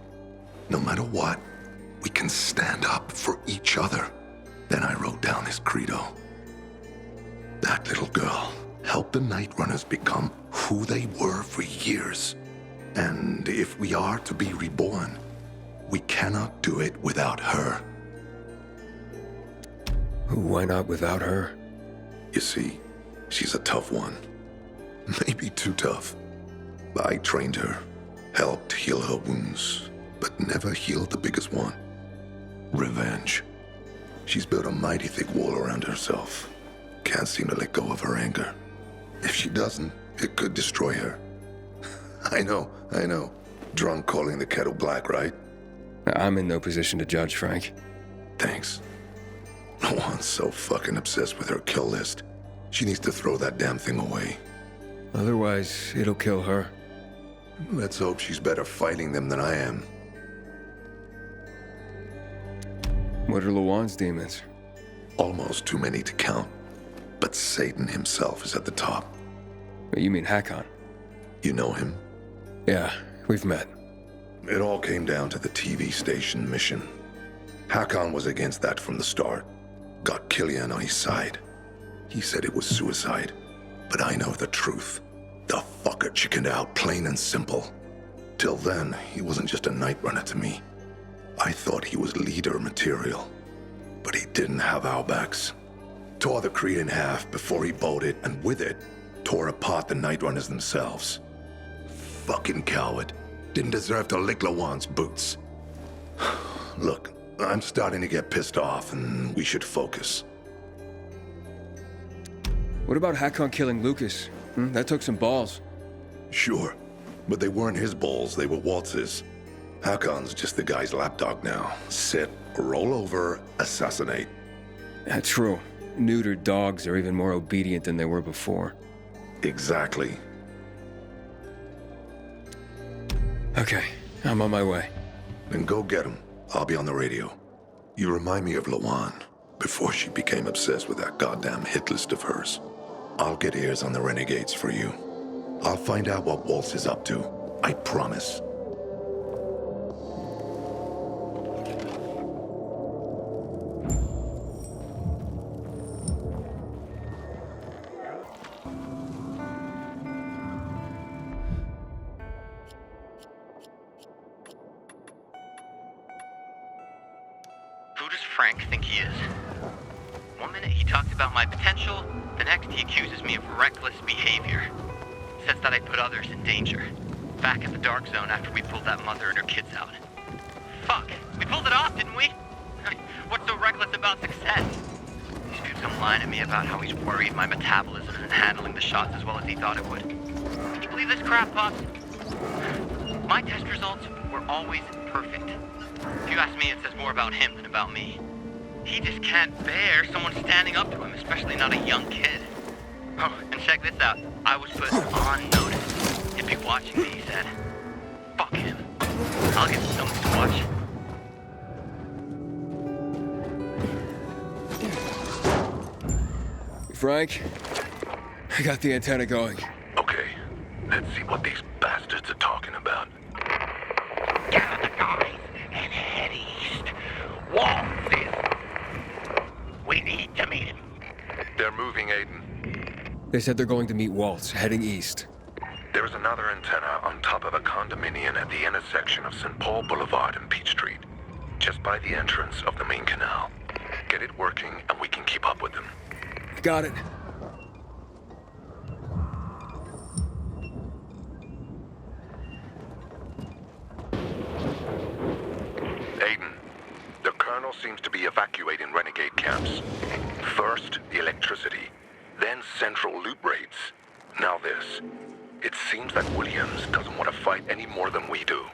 no matter what, we can stand up for each other. Then I wrote down this credo. That little girl helped the Night Runners become who they were for years. And if we are to be reborn, we cannot do it without her. Why not without her? You see, she's a tough one. Maybe too tough. I trained her, helped heal her wounds, but never healed the biggest one. Revenge. She's built a mighty thick wall around herself. Can't seem to let go of her anger. If she doesn't, it could destroy her. I know. Drunk calling the kettle black, right? I'm in no position to judge, Frank. Thanks. Lawan's so fucking obsessed with her kill list. She needs to throw that damn thing away. Otherwise, it'll kill her. Let's hope she's better fighting them than I am. What are Lawan's demons? Almost too many to count. But Satan himself is at the top. You mean Hakon? You know him? Yeah, we've met. It all came down to the TV station mission. Hakon was against that from the start. Got Killian on his side. He said it was suicide. But I know the truth. The fucker chickened out, plain and simple. Till then, he wasn't just a Night Runner to me. I thought he was leader material. But he didn't have our backs. Tore the Creed in half before he bolted, and with it, tore apart the Night Runners themselves. Fucking coward. Didn't deserve to lick Lawan's boots. Look, I'm starting to get pissed off, and we should focus. What about Hakon killing Lucas? That took some balls. Sure, but they weren't his balls, they were Waltz's. Hakon's just the guy's lapdog now. Sit, roll over, assassinate. That's true. Neutered dogs are even more obedient than they were before. Exactly. Okay, I'm on my way. Then go get him. I'll be on the radio. You remind me of Lawan, before she became obsessed with that goddamn hit list of hers. I'll get ears on the renegades for you. I'll find out what Waltz is up to. I promise. Who does Frank think he is? One minute he talks about my potential, the next he accuses me of reckless behavior. Says that I put others in danger. Back at the Dark Zone after we pulled that mother and her kids out. Fuck, we pulled it off, didn't we? What's so reckless about success? This dude's some line at me about how he's worried my metabolism isn't handling the shots as well as he thought it would. Can you believe this crap, Pops? My test results were always perfect. If you ask me, it says more about him than about me. He just can't bear someone standing up to him, especially not a young kid. Oh, and check this out. I was put on notice. He'd be watching me, he said. Fuck him. I'll get someone to watch. Frank, I got the antenna going. Okay. Let's see what these bastards are talking about. Gather the guys and head east. Waltz is... We need to meet him. They're moving, Aiden. They said they're going to meet Waltz, heading east. There's another antenna on top of a condominium at the intersection of St. Paul Boulevard and Peach Street, just by the entrance of the main canal. Get it working and we can keep up with them. Got it. Aiden, the Colonel seems to be evacuating renegade camps. First, the electricity, then central loot raids. Now this. It seems that Williams doesn't want to fight any more than we do.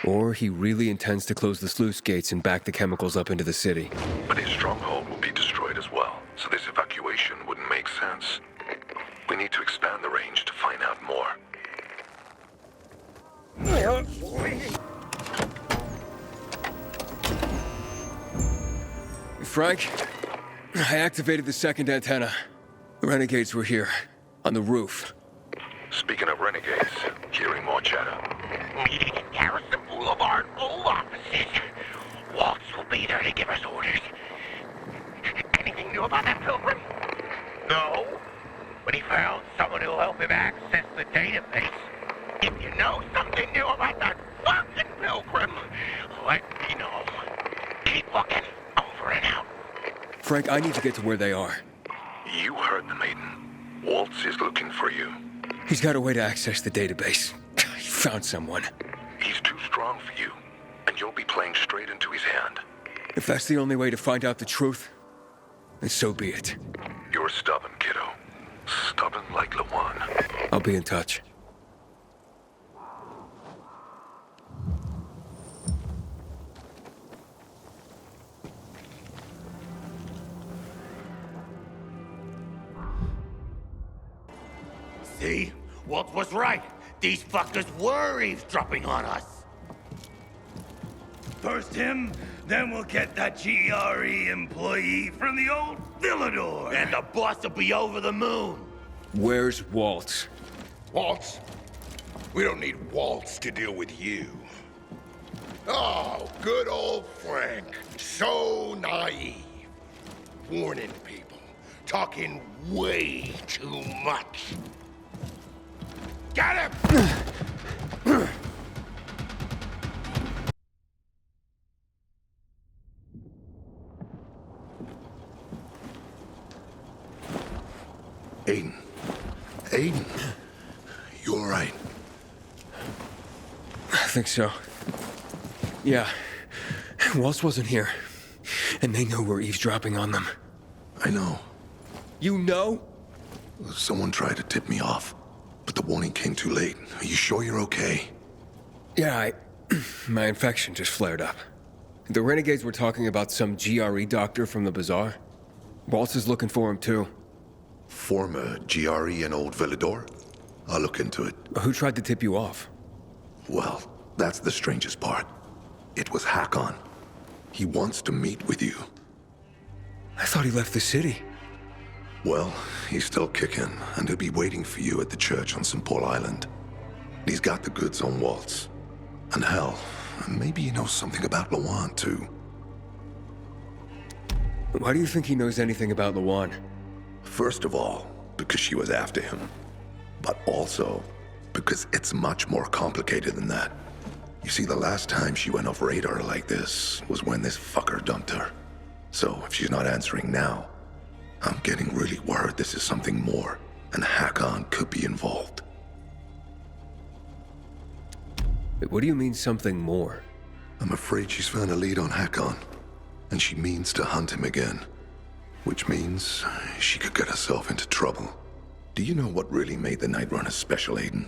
Or he really intends to close the sluice gates and back the chemicals up into the city. But his stronghold will be destroyed as well, so this evacuation wouldn't make sense. We need to expand the range to find out more. Frank, I activated the second antenna. The renegades were here, on the roof. Speaking of renegades, hearing more chatter. Meeting in Garrison Boulevard, old offices. Waltz will be there to give us orders. Anything new about that pilgrim? No, but he found someone who'll help him access the database. If you know something new about that fucking pilgrim, let me know. Keep looking. Over and out. Frank, I need to get to where they are. You heard them, Aiden. Waltz is looking for you. He's got a way to access the database. He found someone. He's too strong for you, and you'll be playing straight into his hand. If that's the only way to find out the truth, then so be it. You're stubborn, kiddo. Stubborn like Lawan. I'll be in touch. See? Walt was right. These fuckers were eavesdropping on us. First him, then we'll get that GRE employee from the old Villador. And the boss will be over the moon. Where's Waltz? Waltz? We don't need Waltz to deal with you. Oh, good old Frank. So naive. Warning people. Talking way too much. Got him! Aiden. Aiden. You all right? I think so. Yeah. Waltz wasn't here. And they know we're eavesdropping on them. I know. You know? Someone tried to tip me off, but the warning came too late. Are you sure you're okay? Yeah, my infection just flared up. The renegades were talking about some GRE doctor from the bazaar. Waltz is looking for him, too. Former GRE in Old Villador? I'll look into it. Who tried to tip you off? Well, that's the strangest part. It was Hakon. He wants to meet with you. I thought he left the city. Well, he's still kicking, and he'll be waiting for you at the church on St. Paul Island. He's got the goods on Waltz. And hell, maybe he knows something about Lawan, too. Why do you think he knows anything about Lawan? First of all, because she was after him. But also, because it's much more complicated than that. You see, the last time she went off radar like this was when this fucker dumped her. So, if she's not answering now, I'm getting really worried this is something more, and Hakon could be involved. What do you mean, something more? I'm afraid she's found a lead on Hakon, and she means to hunt him again. Which means she could get herself into trouble. Do you know what really made the Night Runners special, Aiden?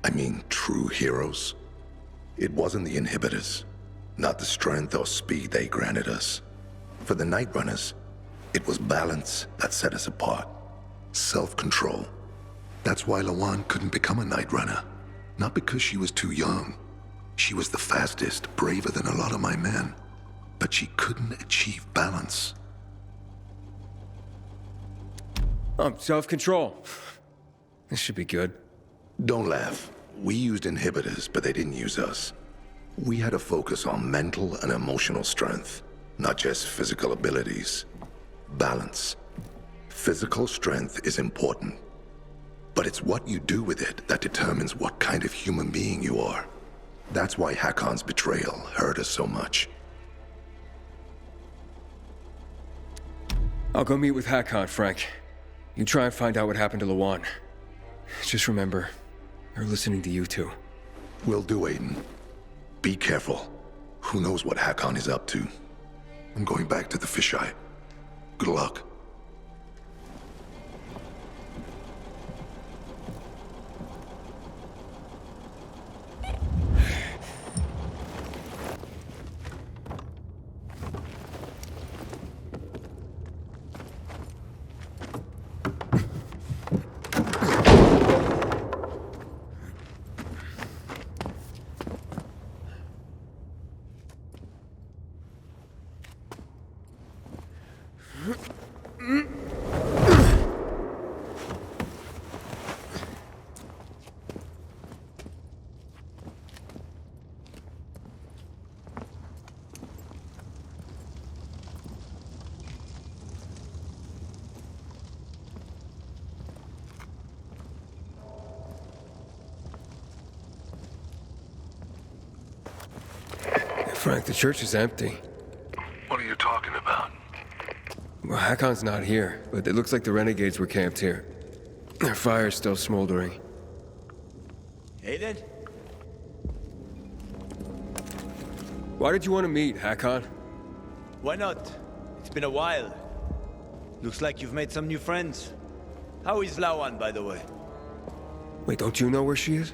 I mean, true heroes? It wasn't the inhibitors, not the strength or speed they granted us. For the Night Runners, it was balance that set us apart. Self-control. That's why Lawan couldn't become a Night Runner. Not because she was too young. She was the fastest, braver than a lot of my men. But she couldn't achieve balance. Self-control. This should be good. Don't laugh. We used inhibitors, but they didn't use us. We had to focus on mental and emotional strength, not just physical abilities. Balance. Physical strength is important, but it's what you do with it that determines what kind of human being you are. That's why Hakon's betrayal hurt us so much. I'll go meet with Hakon, Frank. You try and find out what happened to Lawan. Just remember, they're listening to you two. Will do, Aiden. Be careful. Who knows what Hakon is up to? I'm going back to the fisheye. Good luck. Frank, the church is empty. What are you talking about? Well, Hakon's not here, but it looks like the renegades were camped here. Their fire's still smoldering. Aiden? Why did you want to meet, Hakon? Why not? It's been a while. Looks like you've made some new friends. How is Lawan, by the way? Wait, don't you know where she is?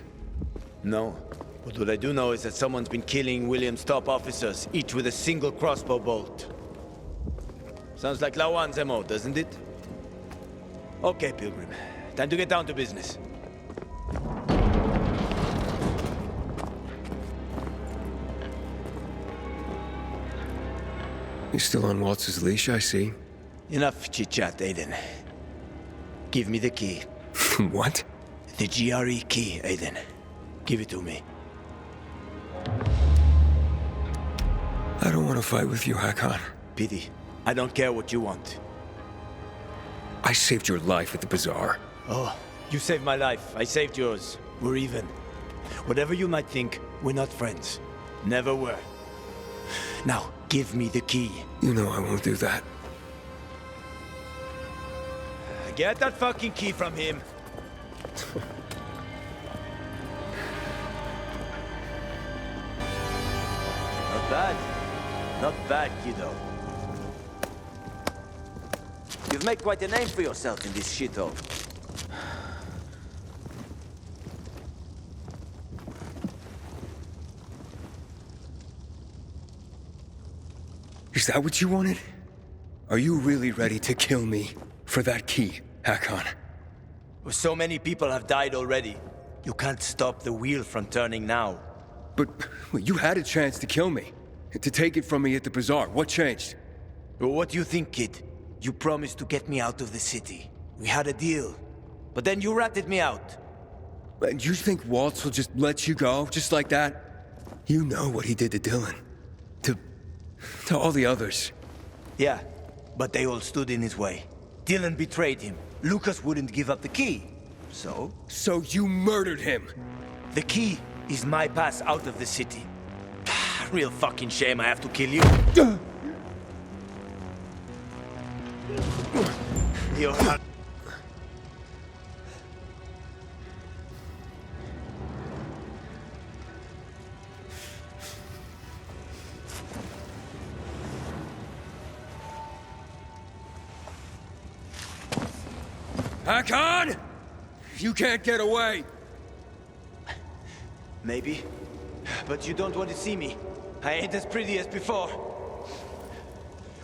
No. But what I do know is that someone's been killing William's top officers, each with a single crossbow bolt. Sounds like Lawan's MO, doesn't it? Okay, Pilgrim. Time to get down to business. You're still on Waltz's leash, I see. Enough chit-chat, Aiden. Give me the key. What? The GRE key, Aiden. Give it to me. I don't want to fight with you, Hakon. Pity. I don't care what you want. I saved your life at the bazaar. Oh, you saved my life. I saved yours. We're even. Whatever you might think, we're not friends. Never were. Now, give me the key. You know I won't do that. Get that fucking key from him. Not bad. Not bad, kiddo. You've made quite a name for yourself in this shithole. Is that what you wanted? Are you really ready to kill me for that key, Hakon? Well, so many people have died already. You can't stop the wheel from turning now. But well, you had a chance to kill me. To take it from me at the bazaar. What changed? Well, what do you think, kid? You promised to get me out of the city. We had a deal. But then you ratted me out. And you think Waltz will just let you go, just like that? You know what he did to Dylan. To all the others. Yeah, but they all stood in his way. Dylan betrayed him. Lucas wouldn't give up the key. So? So you murdered him! The key is my pass out of the city. Real fucking shame I have to kill you. You're... Hakon! You can't get away! Maybe. But you don't want to see me. I ain't as pretty as before.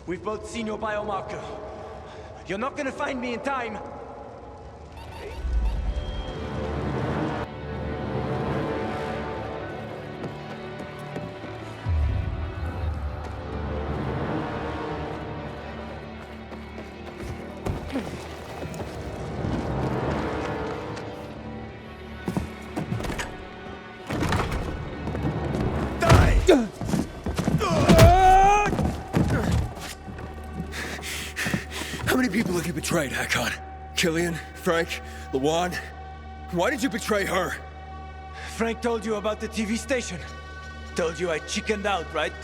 We've both seen your biomarker. You're not gonna find me in time. people have you betrayed, Hakon? Killian, Frank, Luan? Why did you betray her? Frank told you about the TV station. Told you I chickened out, right?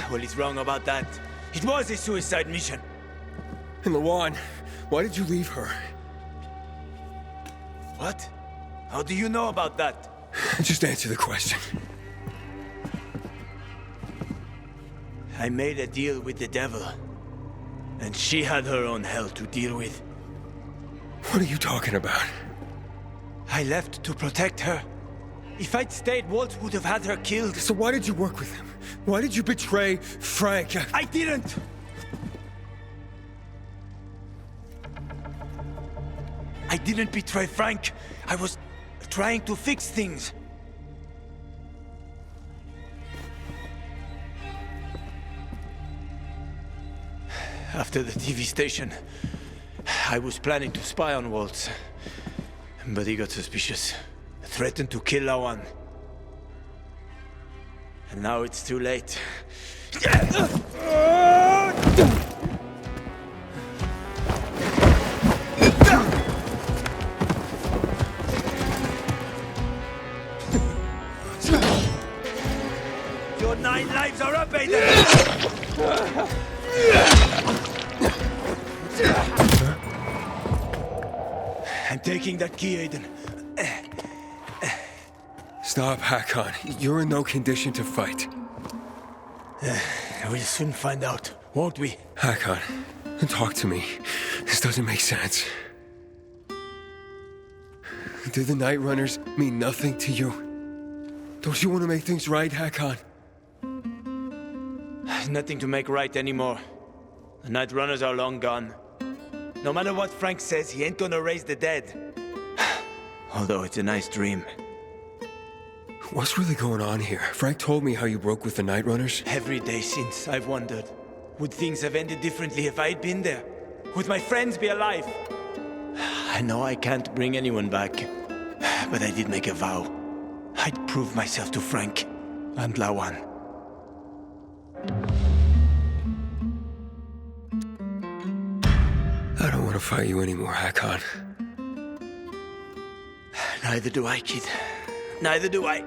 Well, he's wrong about that. It was a suicide mission. And Luan, why did you leave her? What? How do you know about that? Just answer the question. I made a deal with the devil. And she had her own hell to deal with. What are you talking about? I left to protect her. If I'd stayed, Walt would have had her killed. So why did you work with him? Why did you betray Frank? I didn't! I didn't betray Frank. I was trying to fix things. After the TV station, I was planning to spy on Waltz. But he got suspicious. Threatened to kill Lawan. And now it's too late. Your 9 lives are up, Aiden! I'm taking that key, Aiden. Stop, Hakon. You're in no condition to fight. We'll soon find out, won't we? Hakon, talk to me. This doesn't make sense. Do the Night Runners mean nothing to you? Don't you want to make things right, Hakon? Nothing to make right anymore. The Night Runners are long gone. No matter what Frank says, he ain't gonna raise the dead. Although it's a nice dream. What's really going on here? Frank told me how you broke with the Night Runners. Every day since, I've wondered, would things have ended differently if I'd been there? Would my friends be alive? I know I can't bring anyone back, but I did make a vow. I'd prove myself to Frank and Lawan. I don't want to fight you anymore, Hakon. Neither do I, kid. Neither do I.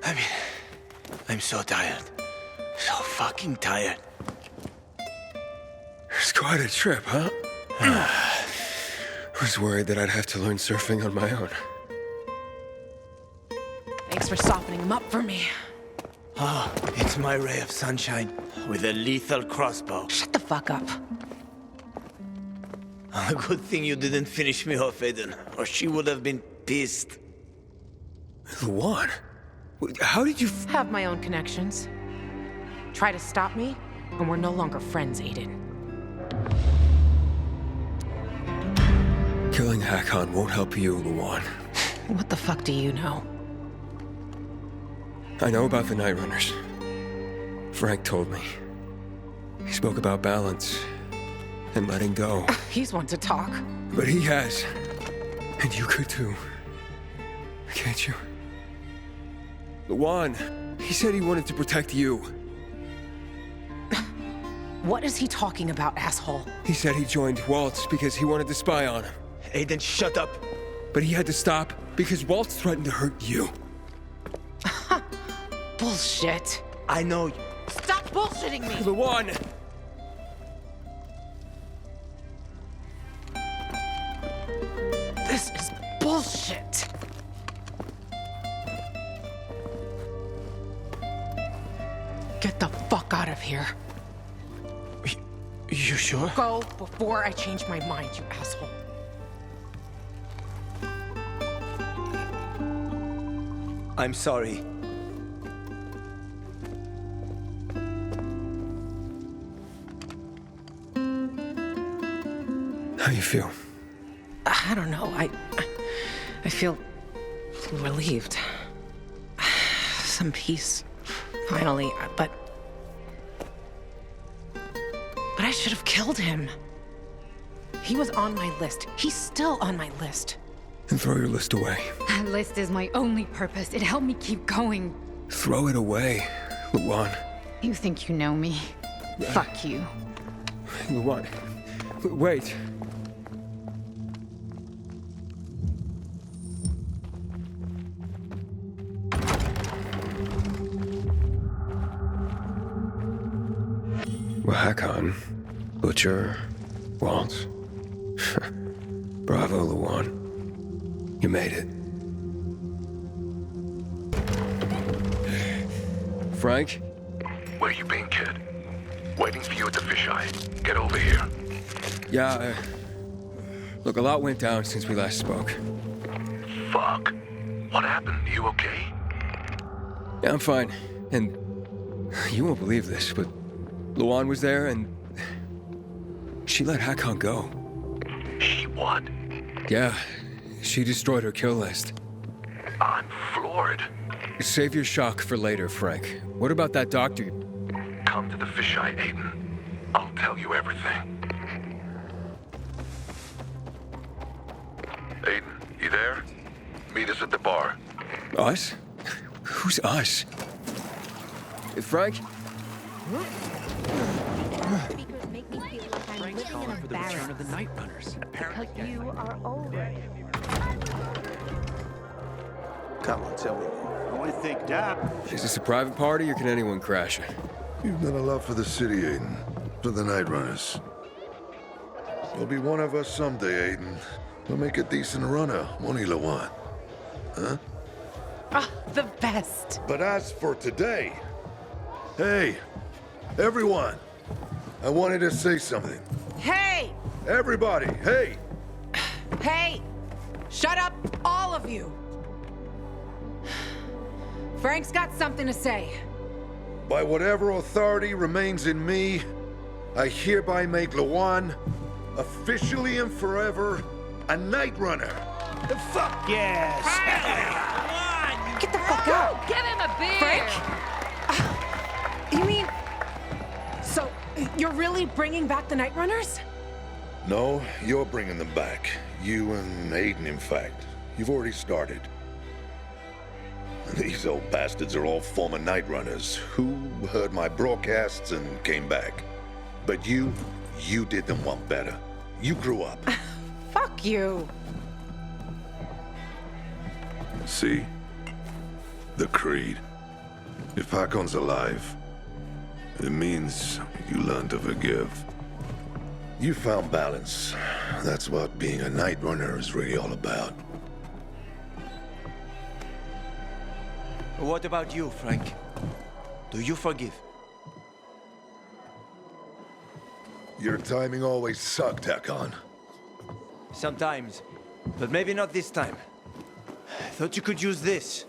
I mean, I'm so tired. So fucking tired. It's quite a trip, huh? I was worried that I'd have to learn surfing on my own. Thanks for softening him up for me. Ah, it's my ray of sunshine with a lethal crossbow. Shut the fuck up. A good thing you didn't finish me off, Aiden, or she would have been pissed. Luan? How did you have my own connections? Try to stop me, and we're no longer friends, Aiden. Killing Hakon won't help you, Luan. What the fuck do you know? I know about the Night Runners. Frank told me. He spoke about balance and letting go. He's one to talk. But he has. And you could too. Can't you? Luan, he said he wanted to protect you. What is he talking about, asshole? He said he joined Waltz because he wanted to spy on him. Aiden, shut up. But he had to stop because Waltz threatened to hurt you. Bullshit. I know. Stop bullshitting me! Luan! This is bullshit. Get the fuck out of here. You sure? Go before I change my mind, you asshole. I'm sorry. How you feel? I don't know. I feel relieved. Some peace, finally. But I should have killed him. He was on my list. He's still on my list. And throw your list away. That list is my only purpose. It helped me keep going. Throw it away, Luan. You think you know me? Fuck you. Luan, Wait. Well, Hakon, Butcher, Waltz. Bravo, Luan. You made it. Frank? Where you been, kid? Waiting for you at the fisheye. Get over here. Yeah, look, a lot went down since we last spoke. Fuck. What happened? You okay? Yeah, I'm fine. And you won't believe this, but Luan was there and she let Hakon go. She what? Yeah, she destroyed her kill list. I'm floored. Save your shock for later, Frank. What about that doctor? Come to the fisheye, Aiden. I'll tell you everything. Aiden, you there? Meet us at the bar. Us? Who's us? Frank? Speakers make me feel like I'm living in a For the return barracks. of the Night Runners. Because you are over. Come on, tell me. Only think that. Is this a private party or can anyone crash it? You've done a lot for the city, Aiden. For the Night Runners. You'll be one of us someday, Aiden. We'll make a decent runner, won't he, Luan? Huh? Ah, the best. But as for today... Hey, everyone. I wanted to say something. Hey! Everybody, hey! Hey! Shut up, all of you! Frank's got something to say. By whatever authority remains in me, I hereby make Luan, officially and forever, a Night Runner. Fuck yes! Get the fuck out! Give him a beer! Frank? You mean... So, you're really bringing back the Night Runners? No, you're bringing them back. You and Aiden, in fact. You've already started. These old bastards are all former Night Runners who heard my broadcasts and came back. But you did them one better. You grew up. Fuck you. See? The creed. If Hakon's alive, it means you learn to forgive. You found balance. That's what being a Night Runner is really all about. What about you, Frank? Do you forgive? Your timing always sucked, Hakon. Sometimes, but maybe not this time. Thought you could use this.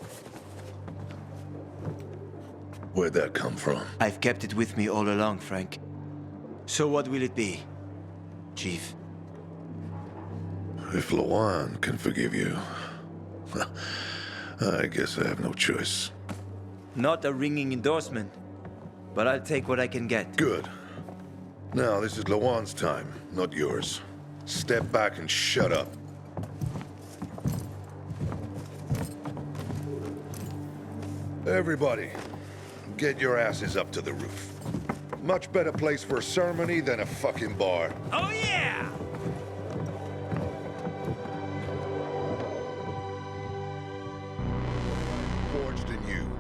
Where'd that come from? I've kept it with me all along, Frank. So what will it be, Chief? If Luan can forgive you, I guess I have no choice. Not a ringing endorsement, but I'll take what I can get. Good. Now, this is Luan's time, not yours. Step back and shut up. Everybody, get your asses up to the roof. Much better place for a ceremony than a fucking bar. Oh yeah! Forged in you,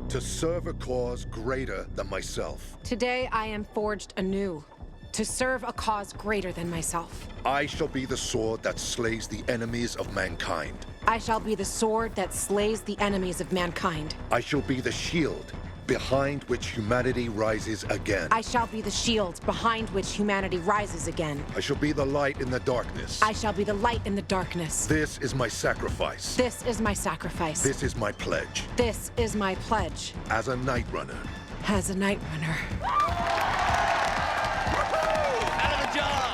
to serve a cause greater than myself. Today I am forged anew, to serve a cause greater than myself. I shall be the sword that slays the enemies of mankind. I shall be the sword that slays the enemies of mankind. I shall be the shield behind which humanity rises again. I shall be the shield behind which humanity rises again. I shall be the light in the darkness. I shall be the light in the darkness. This is my sacrifice. This is my sacrifice. This is my pledge. This is my pledge. As a Night Runner. As a Night Runner. Out of the jar!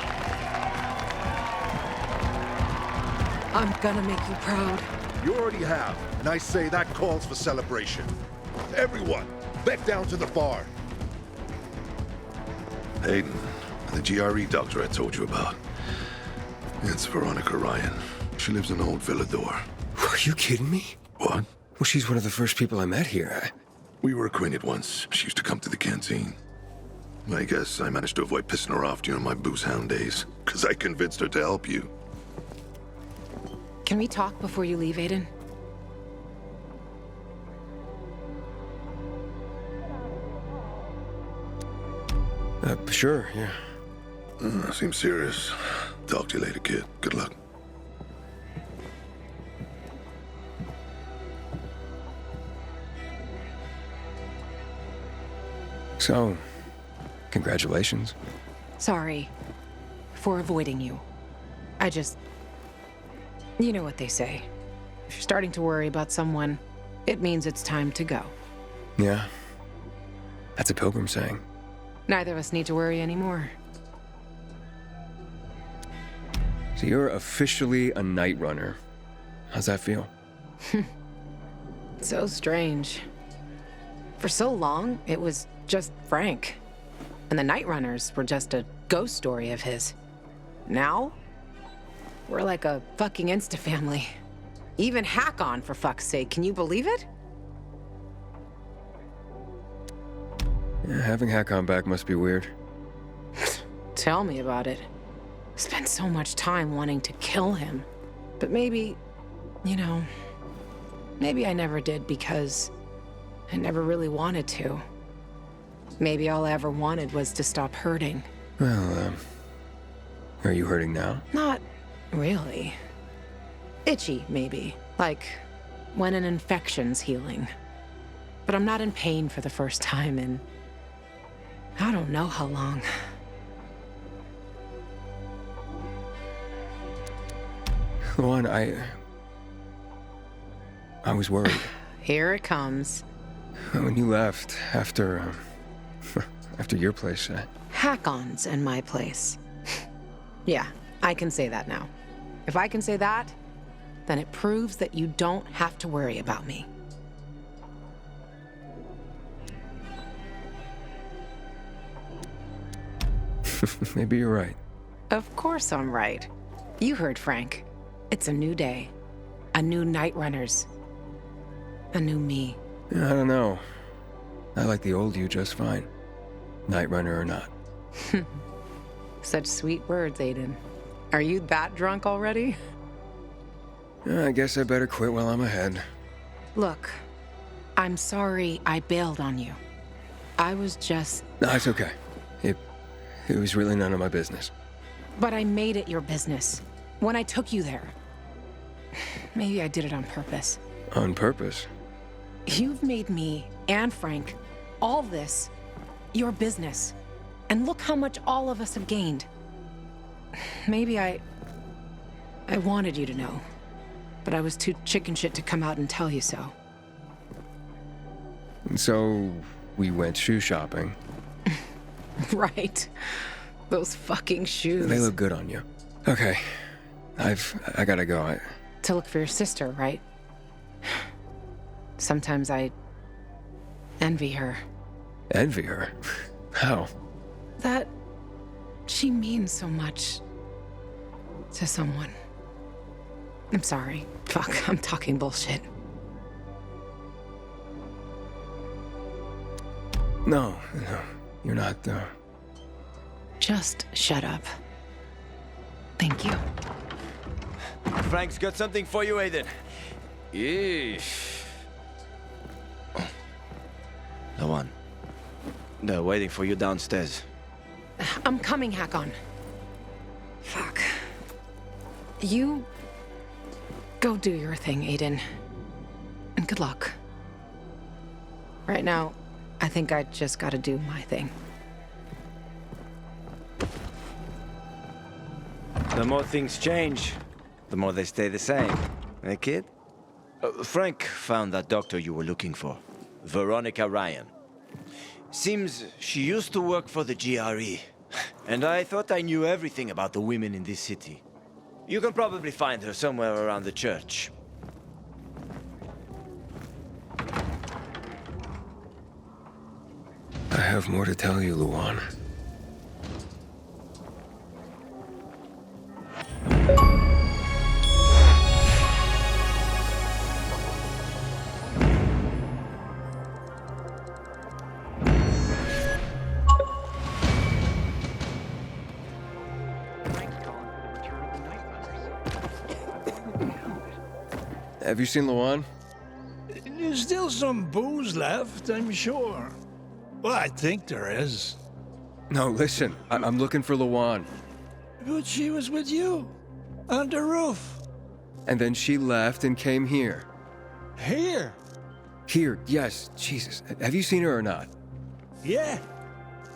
I'm gonna make you proud. You already have, and I say that calls for celebration. Everyone, back down to the bar. Aiden, the GRE doctor I told you about. It's Veronica Ryan. She lives in Old Villador. Are you kidding me? What? Well, she's one of the first people I met here. We were acquainted once. She used to come to the canteen. I guess I managed to avoid pissing her off during my booze hound days, because I convinced her to help you. Can we talk before you leave, Aiden? Sure, yeah. Seems serious. Talk to you later, kid. Good luck. So, congratulations. Sorry for avoiding you. I just... You know what they say. If you're starting to worry about someone, it means it's time to go. Yeah. That's a pilgrim saying. Neither of us need to worry anymore. So you're officially a night runner. How's that feel? So strange. For so long, it was just Frank. And the Night Runners were just a ghost story of his. Now, we're like a fucking insta-family. Even Hack-On, for fuck's sake. Can you believe it? Yeah, having Hack-On back must be weird. Tell me about it. Spent so much time wanting to kill him. But maybe, you know, maybe I never did because I never really wanted to. Maybe all I ever wanted was to stop hurting. Well, are you hurting now? Not really. Itchy, maybe. Like when an infection's healing. But I'm not in pain for the first time in... I don't know how long. Luan, I was worried. Here it comes. When you left, after your place, Hack-Ons and my place. Yeah, I can say that now. If I can say that, then it proves that you don't have to worry about me. Maybe you're right. Of course I'm right. You heard Frank. It's a new day. A new Night Runners. A new me. Yeah, I don't know. I like the old you just fine. Night Runner or not. Such sweet words, Aiden. Are you that drunk already? Yeah, I guess I better quit while I'm ahead. Look, I'm sorry I bailed on you. I was just... No, it's okay. It was really none of my business. But I made it your business. When I took you there. Maybe I did it on purpose. On purpose? You've made me, and Frank, all this, your business. And look how much all of us have gained. Maybe I wanted you to know. But I was too chicken shit to come out and tell you so. And so, we went shoe shopping. Right. Those fucking shoes. They look good on you. Okay. I gotta go. To look for your sister, right? Sometimes I envy her. Envy her? How? That she means so much to someone. I'm sorry. Fuck, I'm talking bullshit. No, you're not, Just shut up. Thank you. Frank's got something for you, Aiden. Yeesh. The one. They're waiting for you downstairs. I'm coming, Hack-On. Fuck. You... go do your thing, Aiden. And good luck. Right now, I think I just gotta do my thing. The more things change, the more they stay the same. Eh, kid? Frank found that doctor you were looking for. Veronica Ryan. Seems she used to work for the GRE. And I thought I knew everything about the women in this city. You can probably find her somewhere around the church. I have more to tell you, Luan. Have you seen Luan? There's still some booze left, I'm sure. Well, I think there is. No, listen. I'm looking for Luan. But she was with you. On the roof. And then she left and came here. Here? Here, yes. Jesus. Have you seen her or not? Yeah.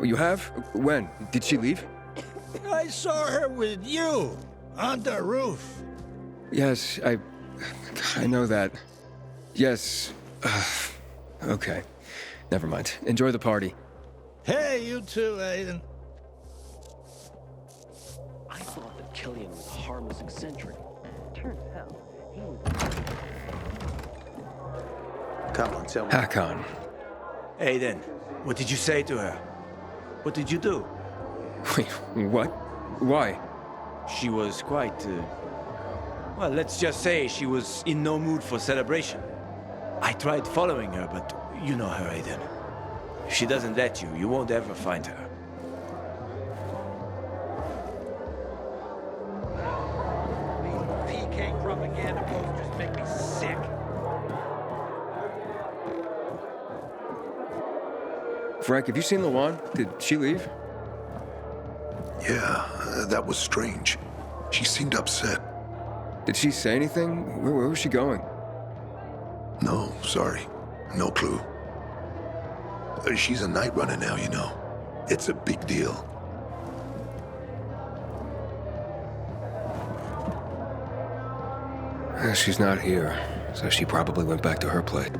You have? When? Did she leave? I saw her with you. On the roof. Yes, I know that. Yes. Okay. Never mind. Enjoy the party. Hey, you too, Aiden. I thought that Killian was a harmless eccentric. Turns out he was... Come on, tell me. Hakon. Aiden, what did you say to her? What did you do? Wait, what? Why? She was quite, well, let's just say she was in no mood for celebration. I tried following her, but you know her, Aiden. If she doesn't let you, you won't ever find her. PK propaganda posters make me sick. Frank, have you seen Luan? Did she leave? Yeah, that was strange. She seemed upset. Did she say anything? Where was she going? No, sorry. No clue. She's a night runner now, you know. It's a big deal. She's not here, so she probably went back to her place.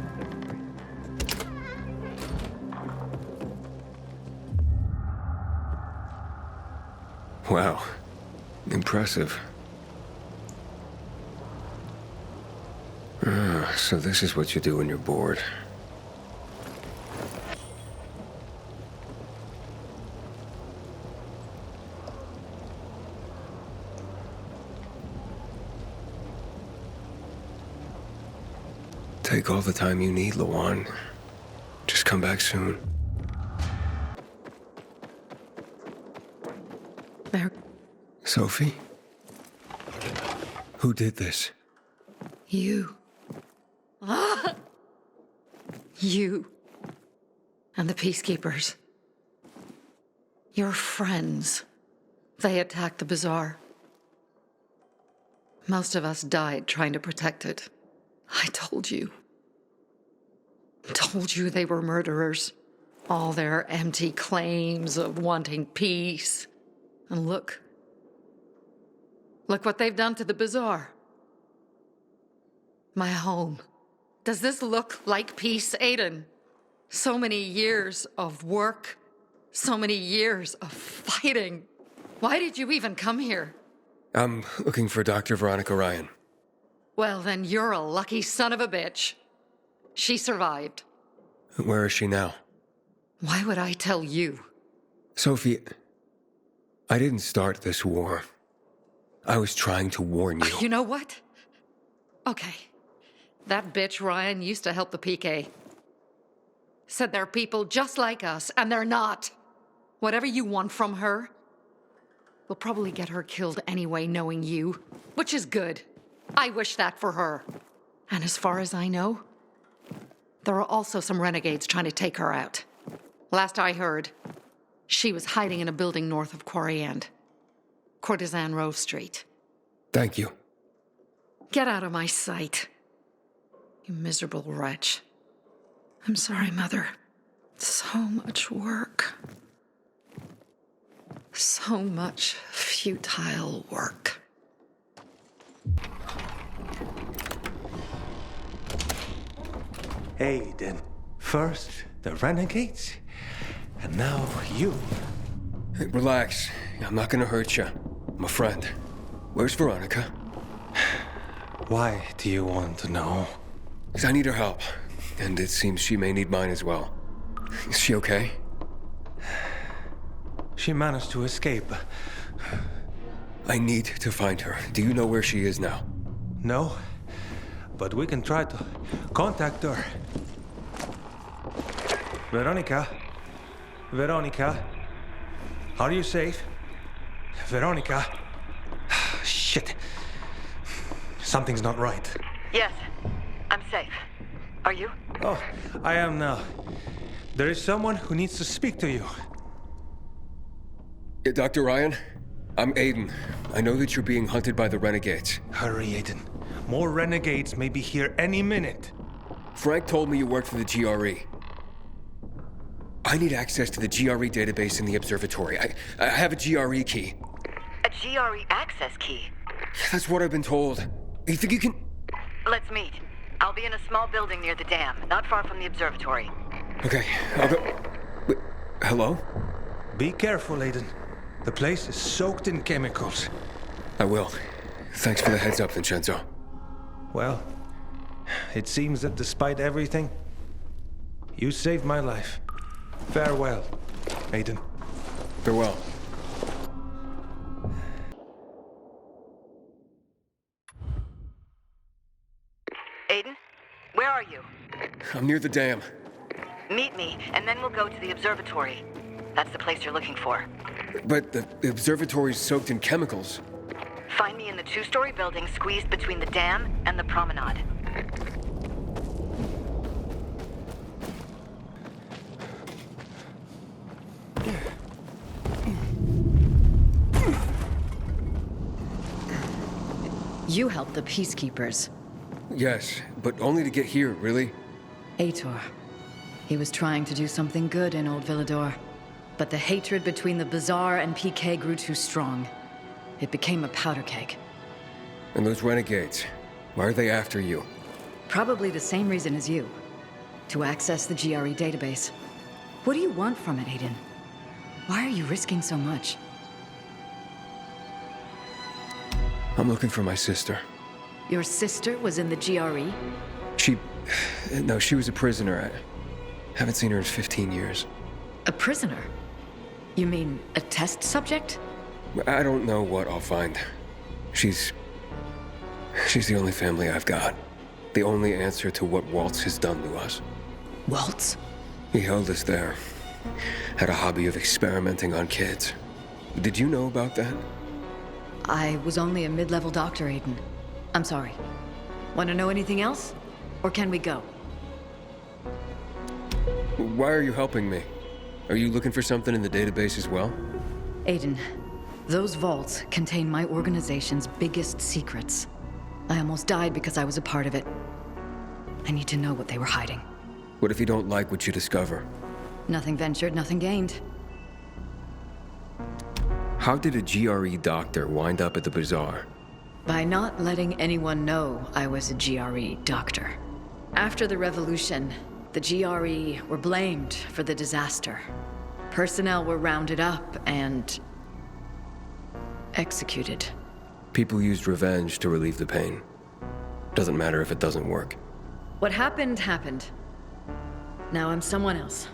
Wow. Impressive. So this is what you do when you're bored. Take all the time you need, Luan. Just come back soon. There. Sophie? Who did this? You. You. And the Peacekeepers. Your friends. They attacked the bazaar. Most of us died trying to protect it. I told you. Told you they were murderers. All their empty claims of wanting peace. And look. Look what they've done to the bazaar. My home. Does this look like peace, Aiden? So many years of work. So many years of fighting. Why did you even come here? I'm looking for Dr. Veronica Ryan. Well, then you're a lucky son of a bitch. She survived. Where is she now? Why would I tell you? Sophie, I didn't start this war. I was trying to warn you. You know what? Okay. That bitch Ryan used to help the PK. Said they're people just like us, and they're not. Whatever you want from her, we'll probably get her killed anyway, knowing you. Which is good. I wish that for her. And as far as I know, there are also some renegades trying to take her out. Last I heard, she was hiding in a building north of Quarry End. Courtesan Row Street. Thank you. Get out of my sight. You miserable wretch. I'm sorry, Mother. So much work. So much futile work. Aiden. First, the renegades, and now you. Hey, relax. I'm not gonna hurt you. I'm a friend. Where's Veronica? Why do you want to know? Because I need her help, and it seems she may need mine as well. Is she okay? She managed to escape. I need to find her. Do you know where she is now? No, but we can try to contact her. Veronica? Veronica? Are you safe? Veronica? Shit. Something's not right. Yes, I'm safe. Are you? Oh, I am now. There is someone who needs to speak to you. Dr. Ryan, I'm Aiden. I know that you're being hunted by the renegades. Hurry, Aiden. More renegades may be here any minute. Frank told me you worked for the GRE. I need access to the GRE database in the observatory. I have a GRE key. A GRE access key? That's what I've been told. You think you can... Let's meet. I'll be in a small building near the dam, not far from the observatory. Okay, I'll go... Wait, hello? Be careful, Aiden. The place is soaked in chemicals. I will. Thanks for the heads up, Vincenzo. Well, it seems that despite everything, you saved my life. Farewell, Aiden. Farewell. Aiden, where are you? I'm near the dam. Meet me, and then we'll go to the observatory. That's the place you're looking for. But the observatory's soaked in chemicals. Find me in the two-story building squeezed between the dam and the promenade. You helped the peacekeepers. Yes, but only to get here, really? Aitor. He was trying to do something good in Old Villador. But the hatred between the Bazaar and PK grew too strong. It became a powder keg. And those renegades, why are they after you? Probably the same reason as you. To access the GRE database. What do you want from it, Aiden? Why are you risking so much? I'm looking for my sister. Your sister was in the GRE? No, she was a prisoner. I haven't seen her in 15 years. A prisoner? You mean a test subject? I don't know what I'll find. She's the only family I've got. The only answer to what Waltz has done to us. Waltz? He held us there. Had a hobby of experimenting on kids. Did you know about that? I was only a mid-level doctor, Aiden. I'm sorry. Want to know anything else? Or can we go? Why are you helping me? Are you looking for something in the database as well? Aiden, those vaults contain my organization's biggest secrets. I almost died because I was a part of it. I need to know what they were hiding. What if you don't like what you discover? Nothing ventured, nothing gained. How did a GRE doctor wind up at the bazaar? By not letting anyone know I was a GRE doctor. After the revolution, the GRE were blamed for the disaster. Personnel were rounded up and executed. People used revenge to relieve the pain. Doesn't matter if it doesn't work. What happened, happened. Now I'm someone else.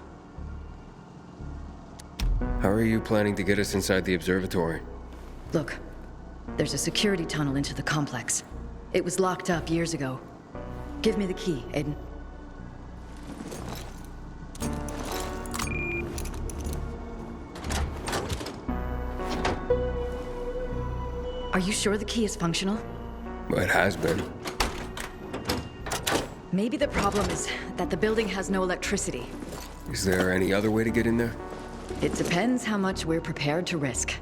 How are you planning to get us inside the observatory? Look, there's a security tunnel into the complex. It was locked up years ago. Give me the key, Aiden. Are you sure the key is functional? Well, it has been. Maybe the problem is that the building has no electricity. Is there any other way to get in there? It depends how much we're prepared to risk.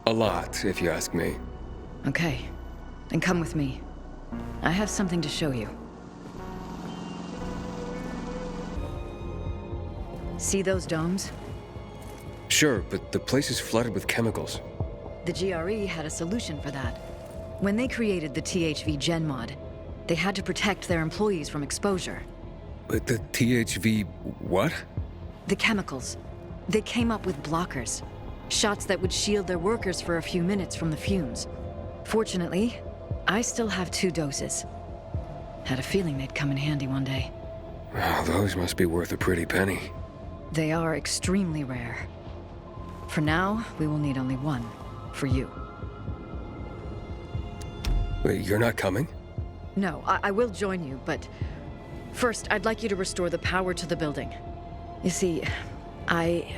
A lot, if you ask me. Okay, then come with me. I have something to show you. See those domes? Sure, but the place is flooded with chemicals. The GRE had a solution for that. When they created the THV Gen mod, they had to protect their employees from exposure. But the THV what? The chemicals. They came up with blockers. Shots that would shield their workers for a few minutes from the fumes. Fortunately, I still have 2 doses. Had a feeling they'd come in handy one day. Oh, those must be worth a pretty penny. They are extremely rare. For now, we will need only 1. For you. Wait, you're not coming? No, I will join you, but first, I'd like you to restore the power to the building. You see, I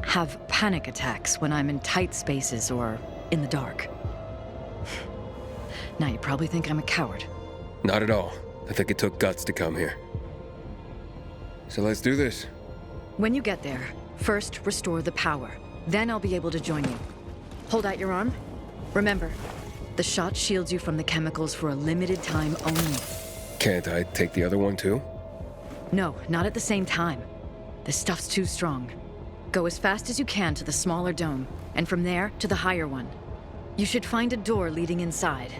have panic attacks when I'm in tight spaces or in the dark. Now, you probably think I'm a coward. Not at all. I think it took guts to come here. So let's do this. When you get there, first restore the power. Then I'll be able to join you. Hold out your arm. Remember, the shot shields you from the chemicals for a limited time only. Can't I take the other one too? No, not at the same time. This stuff's too strong. Go as fast as you can to the smaller dome, and from there to the higher one. You should find a door leading inside.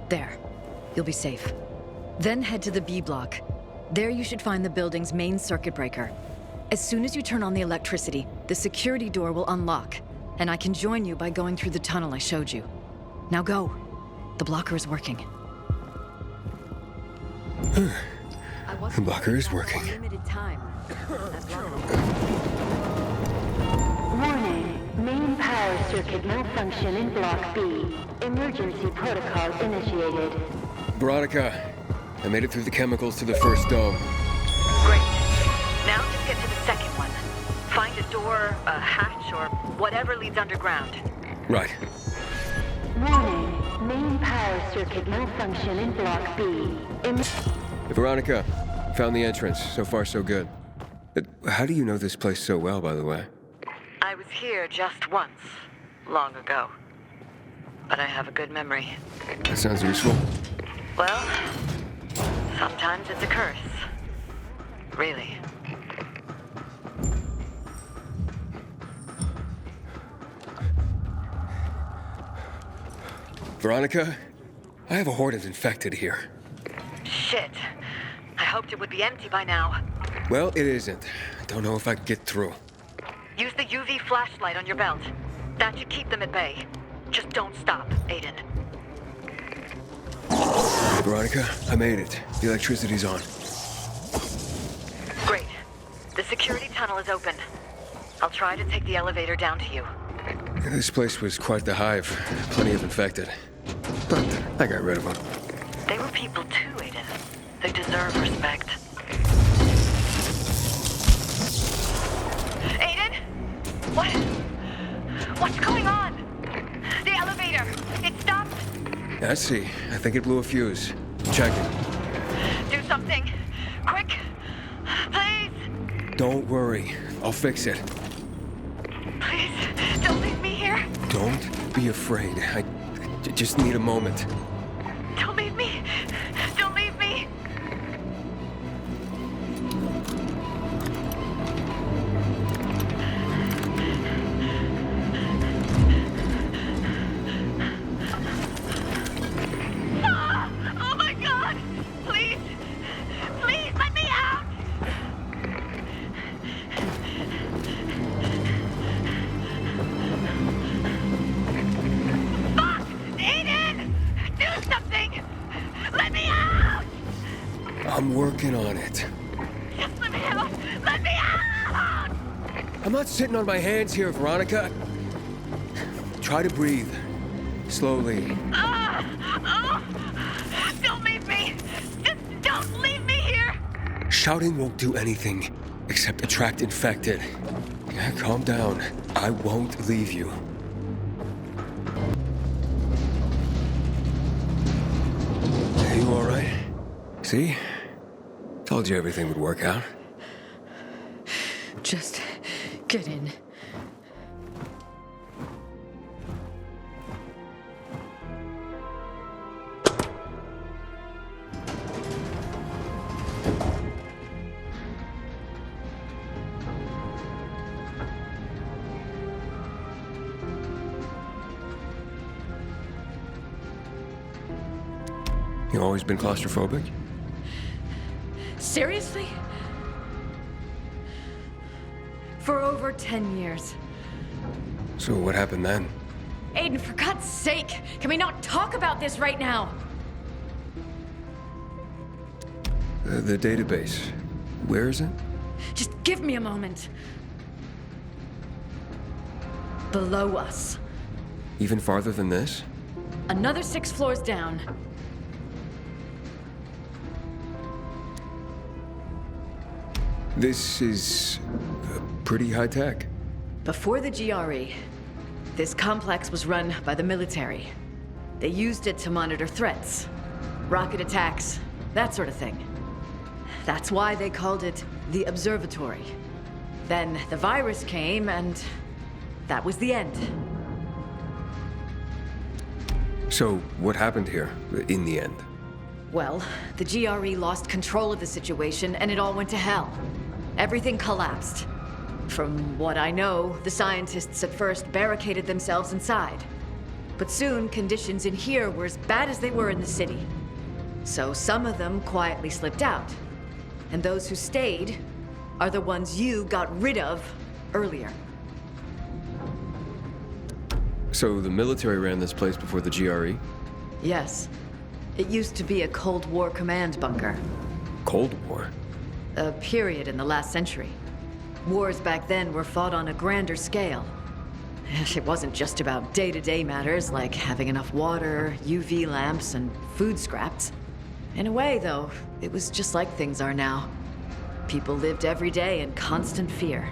There. You'll be safe. Then head to the B block. There you should find the building's main circuit breaker. As soon as you turn on the electricity, the security door will unlock, and I can join you by going through the tunnel I showed you. Now go. The blocker is working. The blocker is working. Limited time. Warning. Main power circuit malfunction in Block B. Emergency protocol initiated. Veronica, I made it through the chemicals to the first dome. Great. Now just get to the second one. Find a door, a hatch, or whatever leads underground. Right. Warning. Main power circuit malfunction in Block B. Veronica, found the entrance. So far, so good. How do you know this place so well, by the way? I was here just once, long ago. But I have a good memory. That sounds useful. Well, sometimes it's a curse. Really. Veronica, I have a horde of infected here. Shit. I hoped it would be empty by now. Well, it isn't. I don't know if I can get through. Use the UV flashlight on your belt. That should keep them at bay. Just don't stop, Aiden. Veronica, I made it. The electricity's on. Great. The security tunnel is open. I'll try to take the elevator down to you. This place was quite the hive. Plenty of infected. But I got rid of them. They were people too, Aiden. They deserve respect. Aiden? What's going on? The elevator. It stopped. I see. I think it blew a fuse. Check it. Do something. Quick. Please. Don't worry. I'll fix it. Please. Don't leave me here. Don't be afraid. I just need a moment. Don't leave me. Don't leave me. Oh my God! Please! Please let me out! Fuck! Aiden! Do something! Let me out! I'm working on it. Just let me out! Let me out! I'm not sitting on my hands here, Veronica. Try to breathe. Slowly. Don't leave me! Just don't leave me here! Shouting won't do anything except attract infected. Yeah, calm down. I won't leave you. Are you all right? See? Told you everything would work out. Just get in. You always been claustrophobic? Seriously? For over 10 years. So what happened then? Aiden, for God's sake, can we not talk about this right now? The database. Where is it? Just give me a moment. Below us. Even farther than this? Another 6 floors down. This is pretty high tech. Before the GRE, this complex was run by the military. They used it to monitor threats. rocket attacks, that sort of thing. That's why they called it the Observatory. Then the virus came, and that was the end. So, what happened here, in the end? Well, the GRE lost control of the situation, and it all went to hell. Everything collapsed. From what I know, the scientists at first barricaded themselves inside. But soon, conditions in here were as bad as they were in the city. So some of them quietly slipped out. And those who stayed are the ones you got rid of earlier. So the military ran this place before the GRE? Yes. It used to be a Cold War command bunker. Cold War? A period in the last century. Wars back then were fought on a grander scale. It wasn't just about day-to-day matters like having enough water, UV lamps, and food scraps. In a way, though, it was just like things are now. People lived every day in constant fear.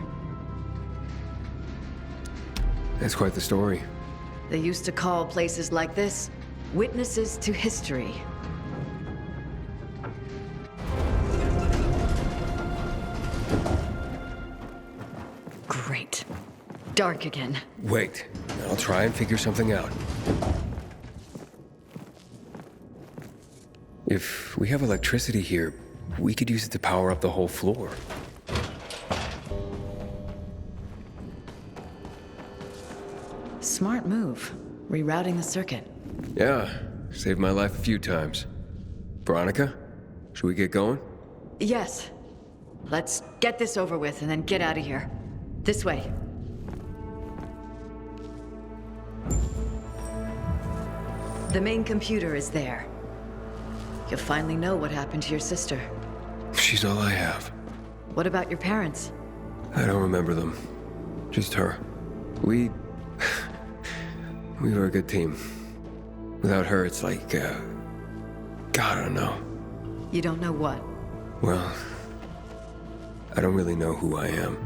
That's quite the story. They used to call places like this witnesses to history. Great. Dark again. Wait, I'll try and figure something out. If we have electricity here, we could use it to power up the whole floor. Smart move. Rerouting the circuit. Yeah, saved my life a few times. Veronica, should we get going? Yes. Let's get this over with and then get out of here. This way. The main computer is there. You'll finally know what happened to your sister. She's all I have. What about your parents? I don't remember them. Just her. We were a good team. Without her, it's like, God, I don't know. You don't know what? Well, I don't really know who I am.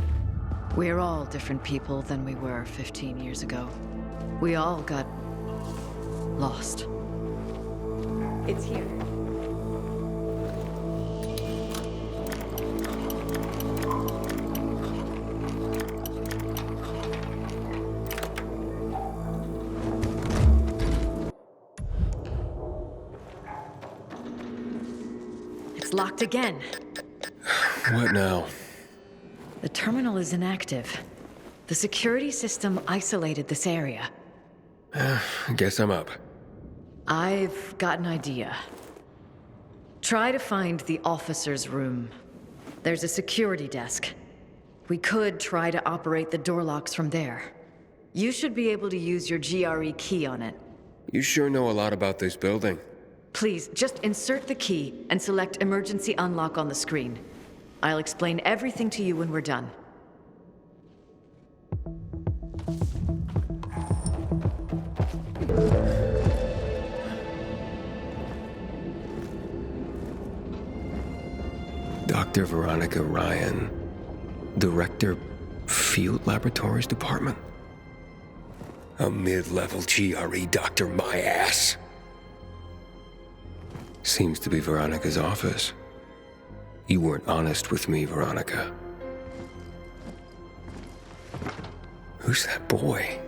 We're all different people than we were 15 years ago. We all got lost. It's here. It's locked again. What now? The terminal is inactive. The security system isolated this area. I guess I'm up. I've got an idea. Try to find the officer's room. There's a security desk. We could try to operate the door locks from there. You should be able to use your GRE key on it. You sure know a lot about this building. Please, just insert the key and select emergency unlock on the screen. I'll explain everything to you when we're done. Dr. Veronica Ryan, Director, Field Laboratories Department? A mid-level GRE doctor, my ass. Seems to be Veronica's office. You weren't honest with me, Veronica. Who's that boy?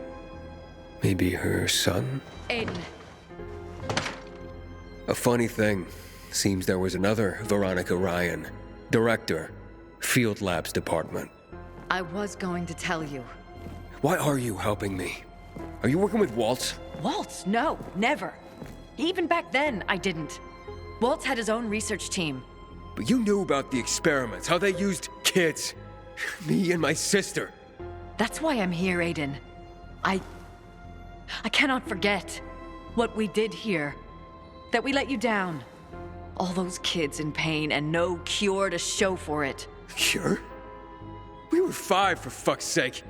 Maybe her son? Aiden. A funny thing. Seems there was another Veronica Ryan. Director, Field Labs Department. I was going to tell you. Why are you helping me? Are you working with Waltz? Waltz? No, never. Even back then, I didn't. Waltz had his own research team. But you knew about the experiments, how they used kids. Me and my sister. That's why I'm here, Aiden. I cannot forget what we did here. That we let you down. All those kids in pain and no cure to show for it. Cure? We were 5, for fuck's sake.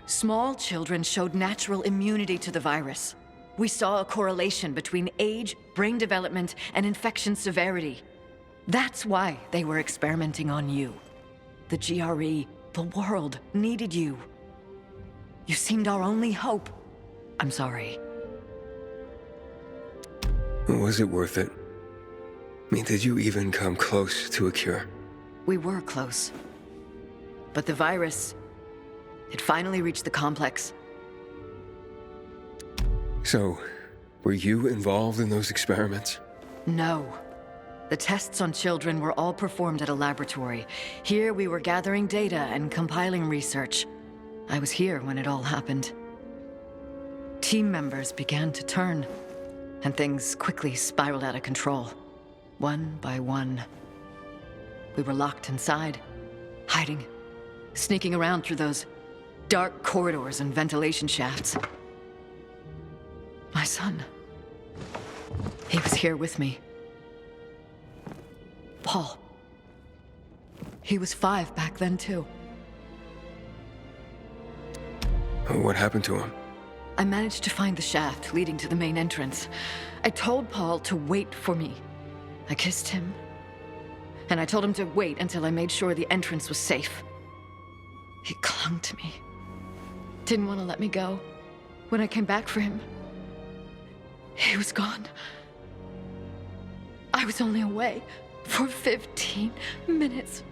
Small children showed natural immunity to the virus. We saw a correlation between age, brain development, and infection severity. That's why they were experimenting on you. The GRE, the world, needed you. You seemed our only hope. I'm sorry. Was it worth it? I mean, did you even come close to a cure? We were close. But the virus, it finally reached the complex. So, were you involved in those experiments? No. The tests on children were all performed at a laboratory. Here we were gathering data and compiling research. I was here when it all happened. Team members began to turn, and things quickly spiraled out of control. One by one. We were locked inside, hiding, sneaking around through those dark corridors and ventilation shafts. My son, he was here with me. Paul. He was 5 back then, too. What happened to him? I managed to find the shaft leading to the main entrance. I told Paul to wait for me. I kissed him, and I told him to wait until I made sure the entrance was safe. He clung to me. Didn't want to let me go. When I came back for him, he was gone. I was only away for 15 minutes.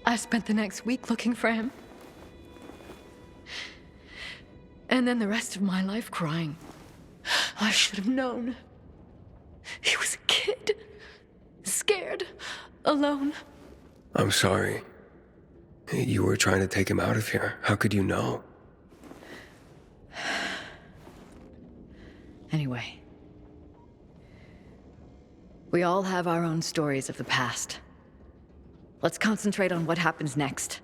I spent the next week looking for him. And then the rest of my life crying. I should have known. He was a kid. Scared. Alone. I'm sorry. You were trying to take him out of here. How could you know? Anyway. We all have our own stories of the past. Let's concentrate on what happens next.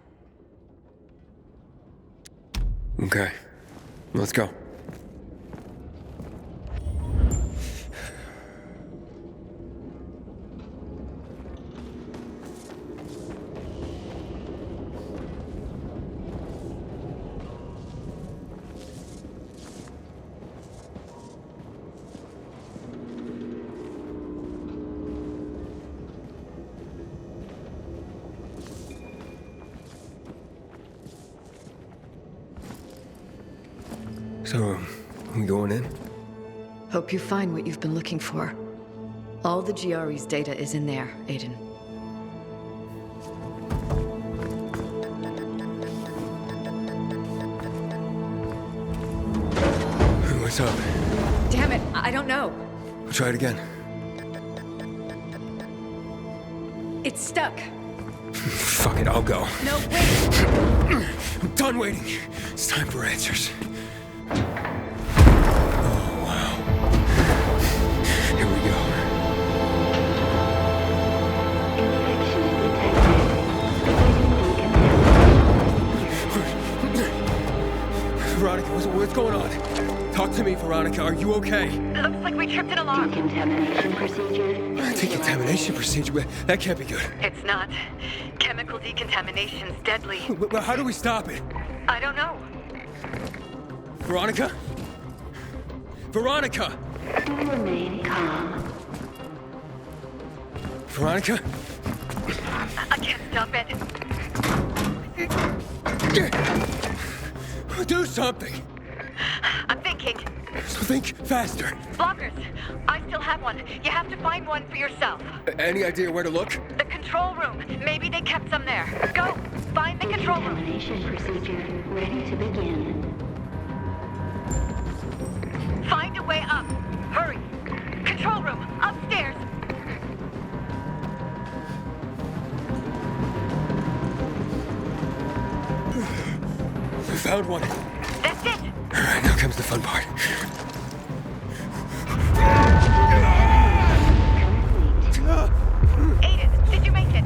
Okay. Let's go. So, we going in? Hope you find what you've been looking for. All the GRE's data is in there, Aiden. What's up? Damn it, I don't know. We'll try it again. It's stuck. Fuck it, I'll go. No, wait! I'm done waiting. It's time for answers. Veronica, what's going on? Talk to me, Veronica. Are you okay? Looks like we tripped an alarm. Decontamination procedure. Decontamination procedure? That can't be good. It's not. Chemical decontamination's deadly. But how do we stop it? I don't know. Veronica? Veronica! Remain calm. Veronica? I can't stop it. Do something! I'm thinking. So think faster. Blockers. I still have one. You have to find one for yourself. Any idea where to look? The control room. Maybe they kept some there. Go! Find the control room. Decontamination procedure ready to begin. Find a way up. Hurry. Control room. Upstairs. We found one. That's it. All right, now comes the fun part. Aiden, did you make it?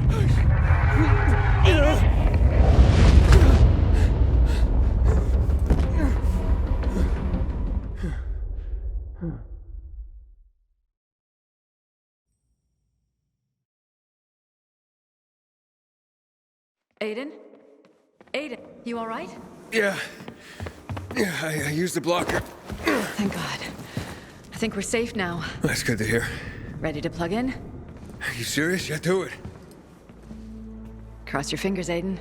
Aiden? Aiden? Aiden, you all right? Yeah, I used the blocker. Thank God. I think we're safe now. That's good to hear. Ready to plug in? Are you serious? Yeah, do it. Cross your fingers, Aiden.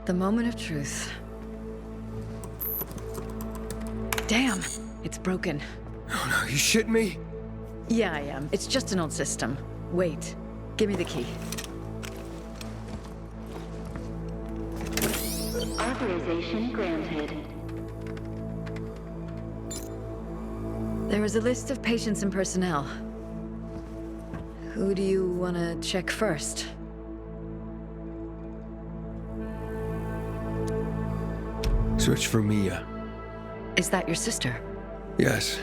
The moment of truth. Damn, it's broken. Oh no, you shitting me? Yeah, I am. It's just an old system. Wait. Give me the key. Authorization granted. There is a list of patients and personnel. Who do you want to check first? Search for Mia. Is that your sister? Yes.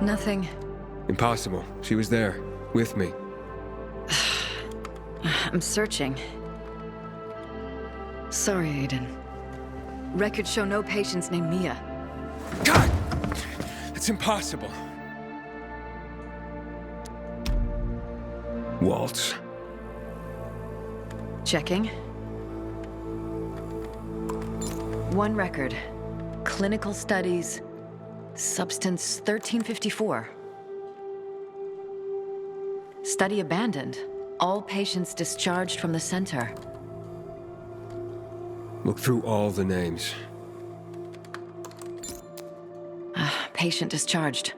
Nothing. Impossible. She was there, with me. I'm searching. Sorry, Aiden. Records show no patients named Mia. God! It's impossible. Waltz. Checking. One record. Clinical studies. Substance 1354. Study abandoned. All patients discharged from the center. Look through all the names. Patient discharged.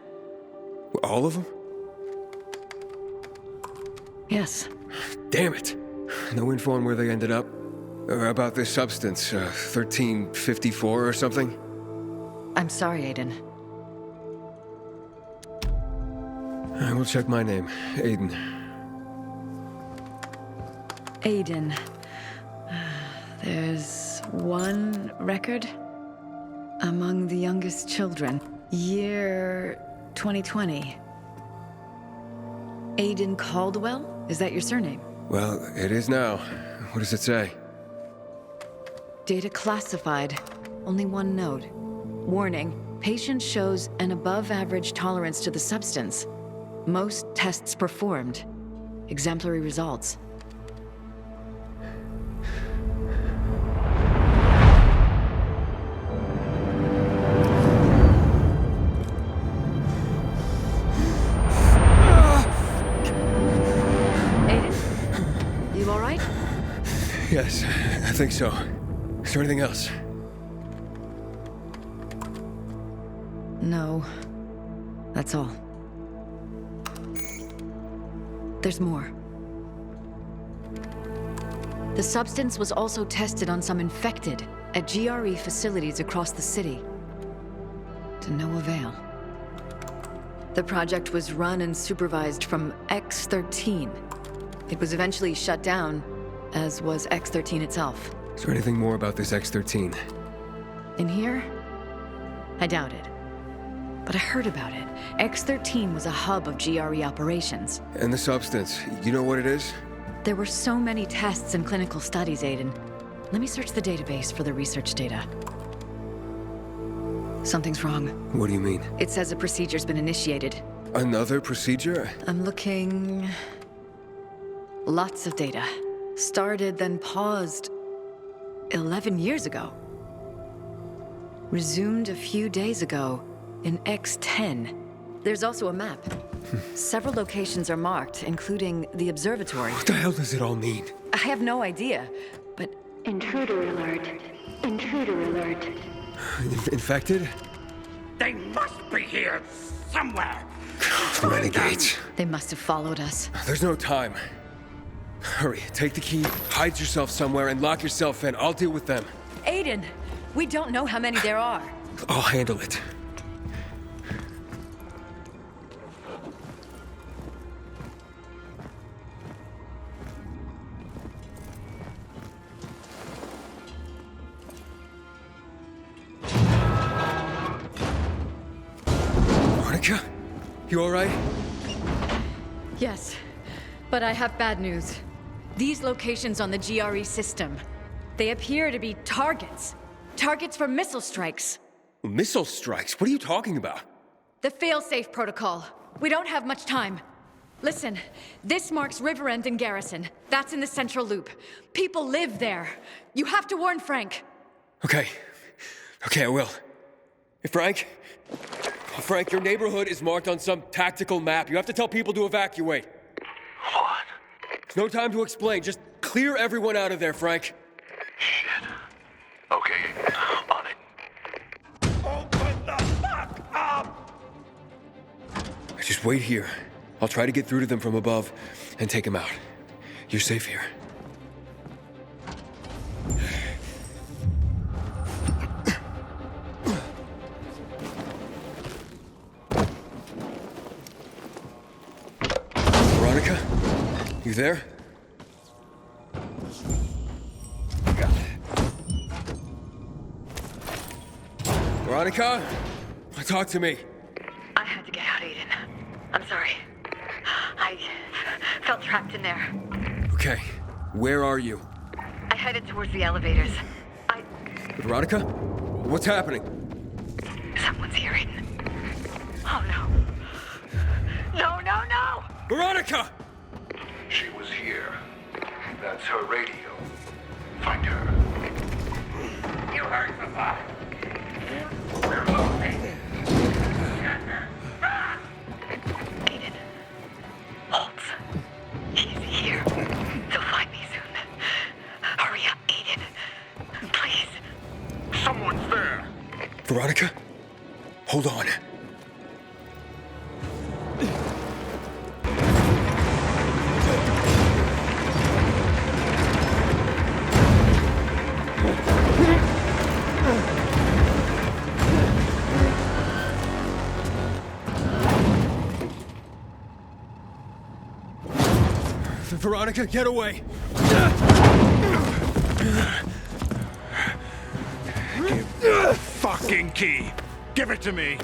All of them? Yes. Damn it. No info on where they ended up? Or about this substance, 1354 or something? I'm sorry, Aiden. I will check my name. Aiden. Aiden. There's one record among the youngest children. Year 2020. Aiden Caldwell? Is that your surname? Well, it is now. What does it say? Data classified. Only one note. Warning. Patient shows an above-average tolerance to the substance. Most tests performed. Exemplary results. Aiden? You all right? Yes, I think so. Is there anything else? No. That's all. There's more. The substance was also tested on some infected at GRE facilities across the city. To no avail. The project was run and supervised from X-13. It was eventually shut down, as was X-13 itself. Is there anything more about this X-13? In here? I doubt it. But I heard about it. X-13 was a hub of GRE operations. And the substance, you know what it is? There were so many tests and clinical studies, Aiden. Let me search the database for the research data. Something's wrong. What do you mean? It says a procedure's been initiated. Another procedure? I'm looking... Lots of data. Started, then paused 11 years ago. Resumed a few days ago in X-10. There's also a map. Several locations are marked, including the observatory. What the hell does it all mean? I have no idea, but... Intruder alert. Intruder alert. Infected? They must be here somewhere. Renegades. They must have followed us. There's no time. Hurry, take the key, hide yourself somewhere, and lock yourself in. I'll deal with them. Aiden, we don't know how many there are. I'll handle it. Monica? You all right? Yes, but I have bad news. These locations on the GRE system, they appear to be targets. Targets for missile strikes. Missile strikes? What are you talking about? The failsafe protocol. We don't have much time. Listen, this marks Riverend and Garrison. That's in the central loop. People live there. You have to warn Frank. Okay. Okay, I will. Hey, Frank? Frank, your neighborhood is marked on some tactical map. You have to tell people to evacuate. What? There's no time to explain. Just clear everyone out of there, Frank. Shit. Okay, on it. Just wait here. I'll try to get through to them from above and take them out. You're safe here. Veronica? You there? Veronica? Talk to me. I had to get out, Aiden. I'm sorry. I felt trapped in there. Okay. Where are you? I headed towards the elevators. Veronica? What's happening? Someone's here, Aiden. Oh, no. No! Veronica! She was here. That's her radio. Find her. You heard the bot. We're moving. Aiden. Holtz. He's here. He'll find me soon. Hurry up, Aiden. Please. Someone's there. Veronica? Hold on. Veronica, get away! Give the fucking key! Give it to me!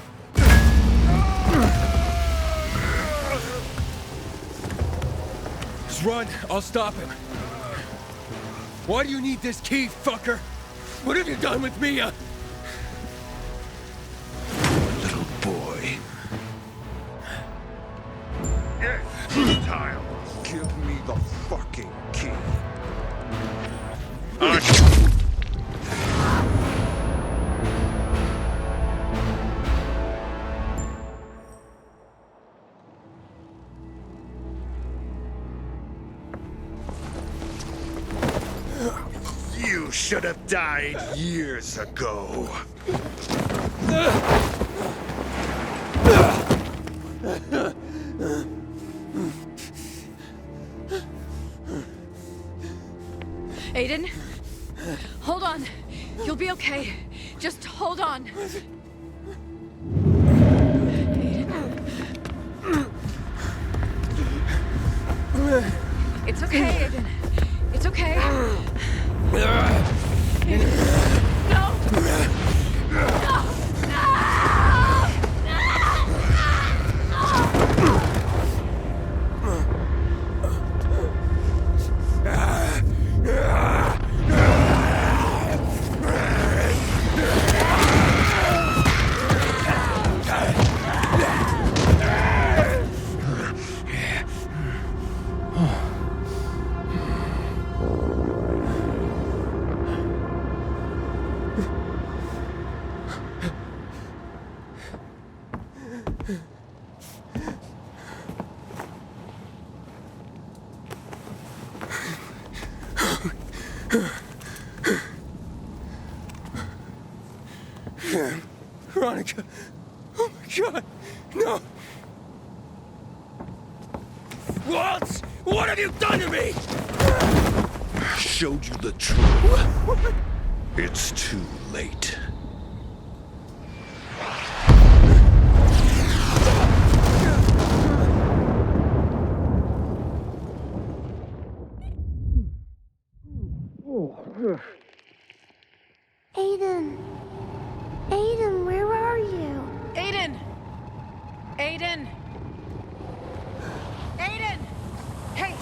Just run, I'll stop him. Why do you need this key, fucker? What have you done with Mia? Little boy. Yes, futile. Give me the fucking key. You should have died years ago. Aiden? Hold on. You'll be okay. Just hold on. Aiden. It's okay, Aiden. It's okay. No! No! Veronica! Oh my God! No! Waltz! What have you done to me? I showed you the truth. It's too late. Aiden. Aiden, where are you? Aiden! Aiden! Aiden! Hey!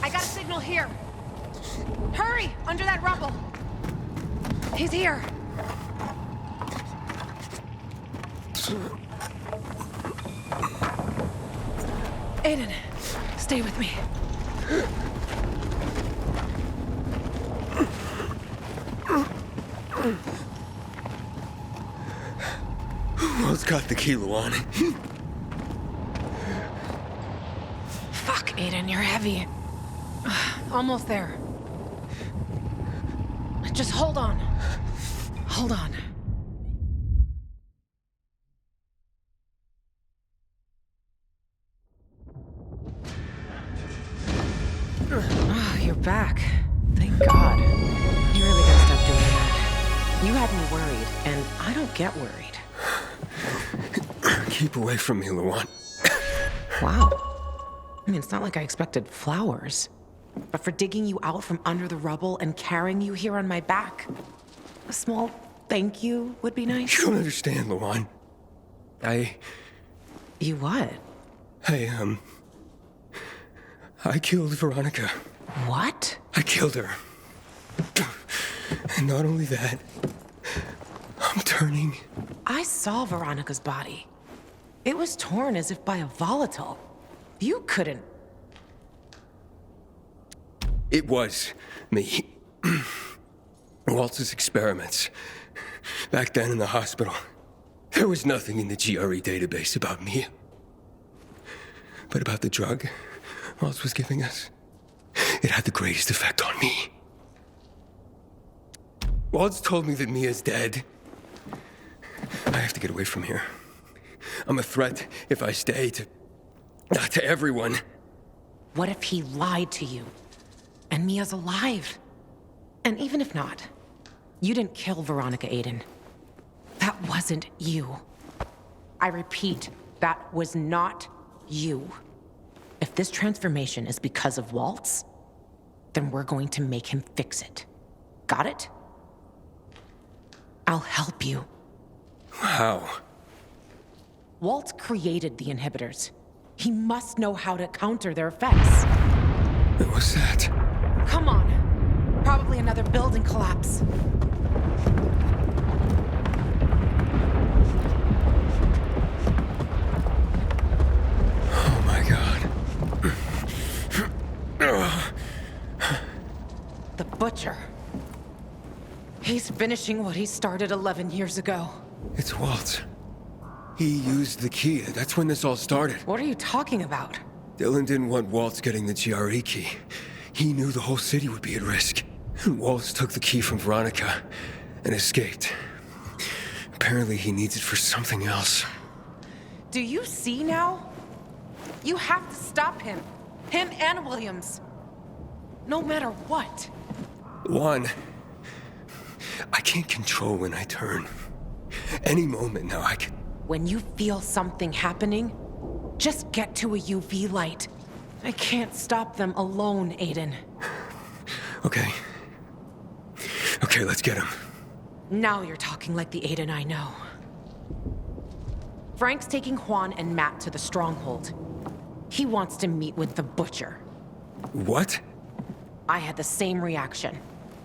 I got a signal here. Hurry! Under that rubble. He's here. Aiden, stay with me. Who's got the key, Luan? Fuck, Aiden, you're heavy. Almost there. Just hold on. Hold on. Aiden! back. Thank God. You really gotta stop doing that. You had me worried, and I don't get worried. Keep away from me, Luan. Wow. I mean, it's not like I expected flowers. But for digging you out from under the rubble and carrying you here on my back, a small thank you would be nice. You don't understand, Luan. You what? I killed Veronica. What? I killed her. And not only that, I'm turning. I saw Veronica's body. It was torn as if by a volatile. You couldn't. It was me. Waltz's experiments. Back then in the hospital, there was nothing in the GRE database about me. But about the drug Waltz was giving us, it had the greatest effect on me. Waltz told me that Mia's dead. I have to get away from here. I'm a threat if I stay to everyone. What if he lied to you? And Mia's alive? And even if not, you didn't kill Veronica, Aiden. That wasn't you. I repeat, that was not you. If this transformation is because of Waltz, then we're going to make him fix it. Got it? I'll help you. How? Waltz created the inhibitors. He must know how to counter their effects. What was that? Come on. Probably another building collapse. Oh my God. The Butcher. He's finishing what he started 11 years ago. It's Waltz. He used the key. That's when this all started. What are you talking about? Dylan didn't want Waltz getting the GRE key. He knew the whole city would be at risk. And Waltz took the key from Veronica and escaped. Apparently he needs it for something else. Do you see now? You have to stop him. Him and Williams. No matter what. One, I can't control when I turn. Any moment now I can... When you feel something happening, just get to a UV light. I can't stop them alone, Aiden. Okay. Okay, let's get him. Now you're talking like the Aiden I know. Frank's taking Juan and Matt to the Stronghold. He wants to meet with the Butcher. What? I had the same reaction.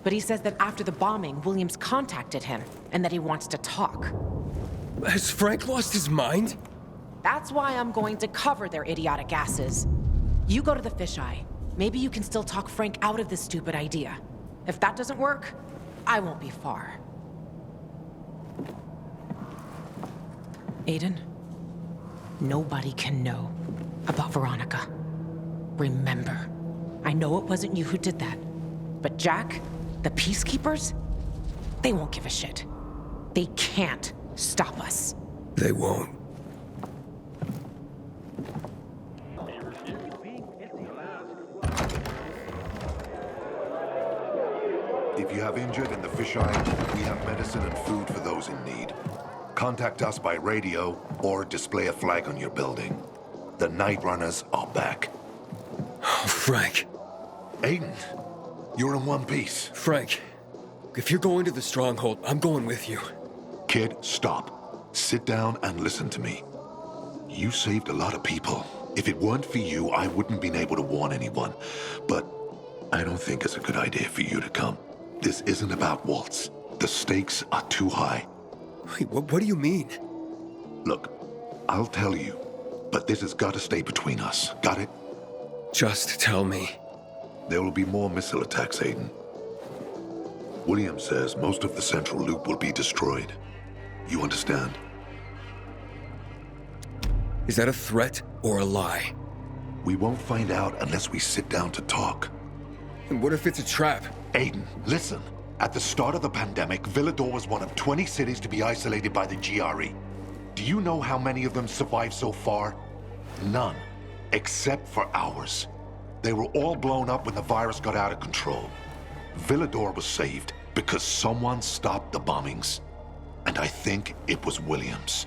But he says that after the bombing, Williams contacted him, and that he wants to talk. Has Frank lost his mind? That's why I'm going to cover their idiotic asses. You go to the fisheye. Maybe you can still talk Frank out of this stupid idea. If that doesn't work, I won't be far. Aiden, nobody can know about Veronica. Remember, I know it wasn't you who did that, but Jack, the Peacekeepers, they won't give a shit. They can't stop us. They won't. If you have injured in the fisheye, we have medicine and food for those in need. Contact us by radio or display a flag on your building. The Night Runners are back. Oh, Frank. Aiden, you're in one piece. Frank, if you're going to the Stronghold, I'm going with you. Kid, stop. Sit down and listen to me. You saved a lot of people. If it weren't for you, I wouldn't been able to warn anyone. But I don't think it's a good idea for you to come. This isn't about Waltz. The stakes are too high. Wait, what do you mean? Look, I'll tell you, but this has got to stay between us. Got it? Just tell me. There will be more missile attacks, Aiden. William says most of the central loop will be destroyed. You understand? Is that a threat or a lie? We won't find out unless we sit down to talk. And what if it's a trap? Aiden, listen. At the start of the pandemic, Villador was one of 20 cities to be isolated by the GRE. Do you know how many of them survived so far? None. Except for ours. They were all blown up when the virus got out of control. Villador was saved because someone stopped the bombings. And I think it was Williams.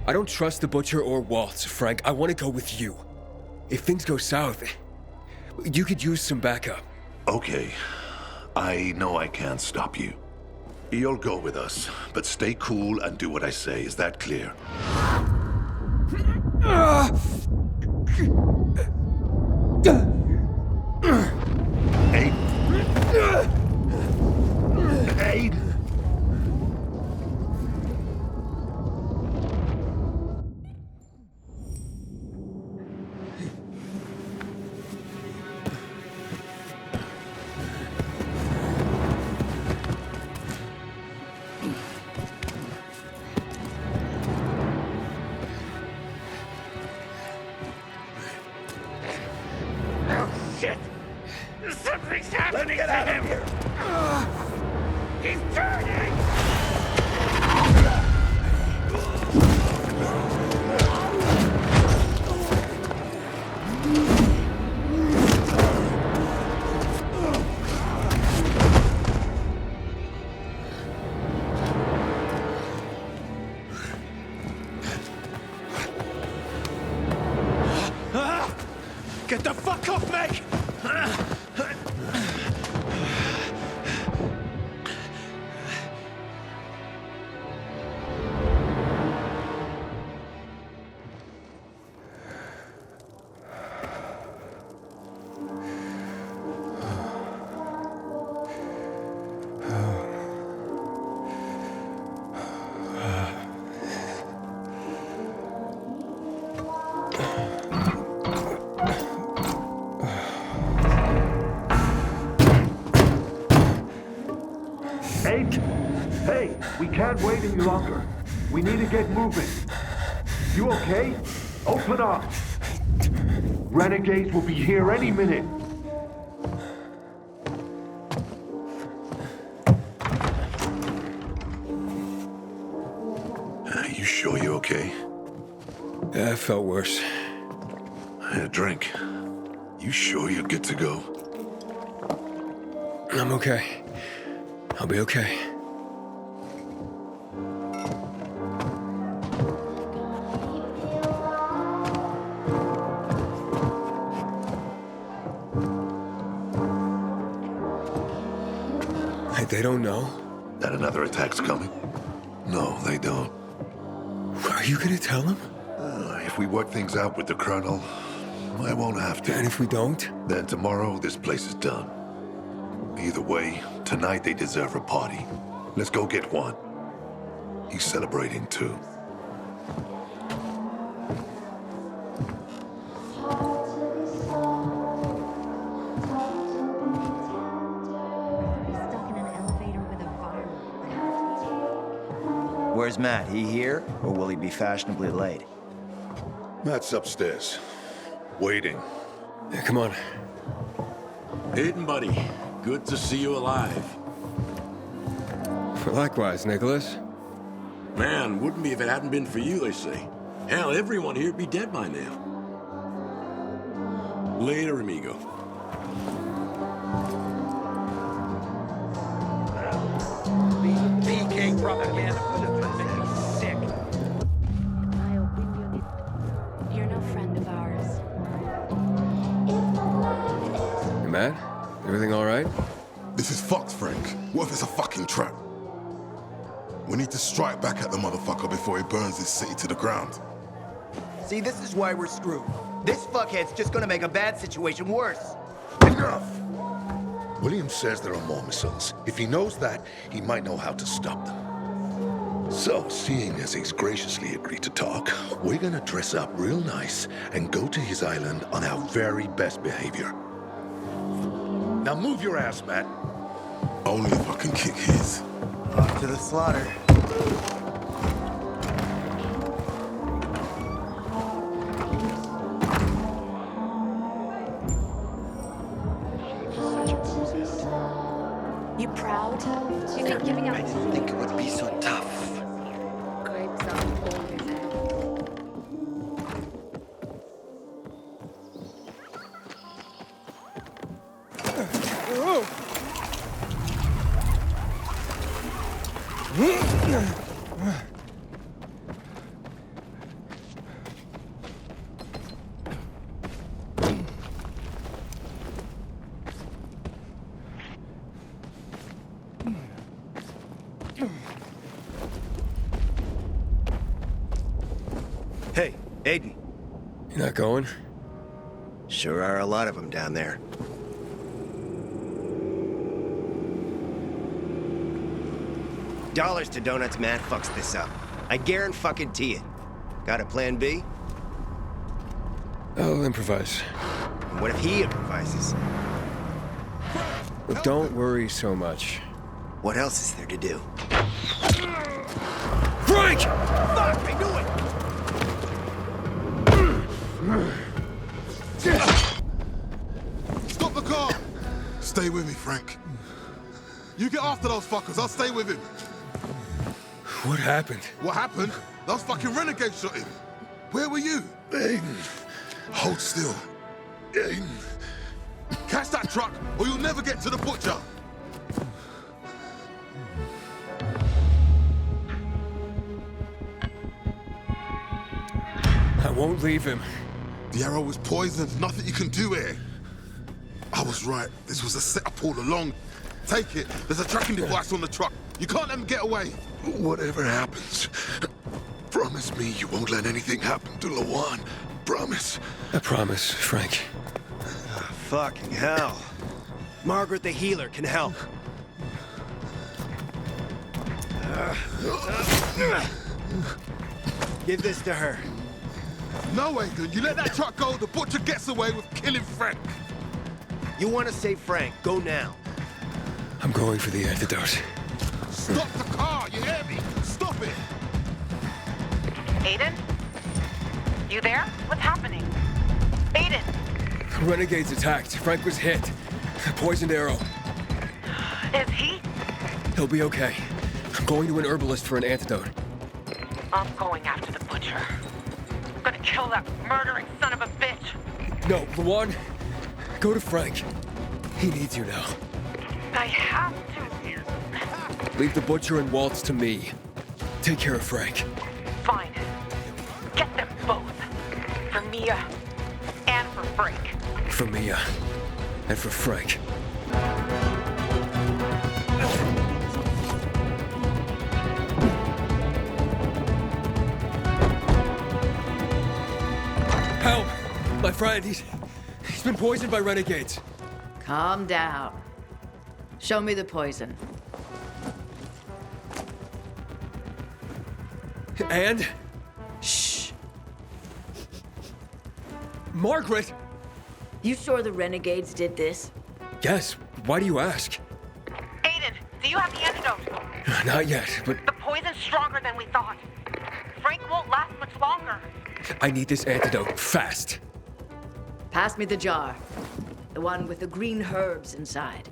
I don't trust the Butcher or Waltz, Frank. I want to go with you. If things go south, you could use some backup. Okay. I know I can't stop you. You'll go with us, but stay cool and do what I say. Is that clear? Aiden! Shit! Something's happening to him! He's turning! Get the fuck off me! Hey, we can't wait any longer. We need to get moving. You okay? Open up. Renegades will be here any minute. You sure you're okay? Yeah, I felt worse. A drink. You sure you're good to go? I'm okay. I'll be okay. They don't know? That another attack's coming? No, they don't. Are you gonna tell them? If we work things out with the Colonel, I won't have to. And if we don't? Then tomorrow, this place is done. Either way, tonight they deserve a party. Let's go get one. He's celebrating too. Where's Matt? He here, or will he be fashionably late? Matt's upstairs, waiting. Yeah, come on. Hayden, buddy. Good to see you alive. Likewise, Nicholas. Man, wouldn't be if it hadn't been for you, they say. Hell, everyone here'd be dead by now. Later, amigo. PK propaganda would make me sick. You're no friend of ours. Hey, Matt? Everything all right? This is fucked, Frank. What if it's a fucking trap? We need to strike back at the motherfucker before he burns this city to the ground. See, this is why we're screwed. This fuckhead's just gonna make a bad situation worse. Enough! William says there are more missiles. If he knows that, he might know how to stop them. So, seeing as he's graciously agreed to talk, we're gonna dress up real nice and go to his island on our very best behavior. Now move your ass, Matt. Only if I can kick his. Off to the slaughter. You proud? You think giving up? I didn't think it would be so tough. Hey, Aiden. You're not going? Sure are a lot of them down there. Dollars to donuts, Matt fucks this up. I guarantee it. Got a plan B? I'll improvise. And what if he improvises? Well, don't worry so much. What else is there to do? Frank! Fuck, I knew it! Stop the car! Stay with me, Frank. You get after those fuckers, I'll stay with him. What happened? What happened? Those fucking renegades shot him. Where were you? Aiden. Hold still. Aiden. Catch that truck, or you'll never get to the butcher. I won't leave him. The arrow was poisoned. Nothing you can do here. I was right. This was a setup all along. Take it. There's a tracking device on the truck. You can't let them get away. Whatever happens, promise me you won't let anything happen to Lawan. Promise. I promise, Frank. Fucking hell. Margaret the healer can help. Give this to her. No, Aiden. You let that truck go, the butcher gets away with killing Frank. You want to save Frank, go now. I'm going for the antidote. Stop the car, you hear me? Stop it! Aiden? You there? What's happening? Aiden! Renegades attacked. Frank was hit. A poisoned arrow. Is he? He'll be okay. I'm going to an herbalist for an antidote. I'm going after the butcher. I'm gonna kill that murdering son of a bitch. No, Lawan, go to Frank. He needs you now. I have to. Leave the butcher and Waltz to me. Take care of Frank. Fine. Get them both. For Mia and for Frank. For Mia and for Frank. Help! My friend, he's been poisoned by renegades. Calm down. Show me the poison. And? Shh. Margaret! You sure the renegades did this? Yes. Why do you ask? Aiden, do you have the antidote? Not yet, but The poison's stronger than we thought. Frank won't last much longer. I need this antidote fast. Pass me the jar. The one with the green herbs inside.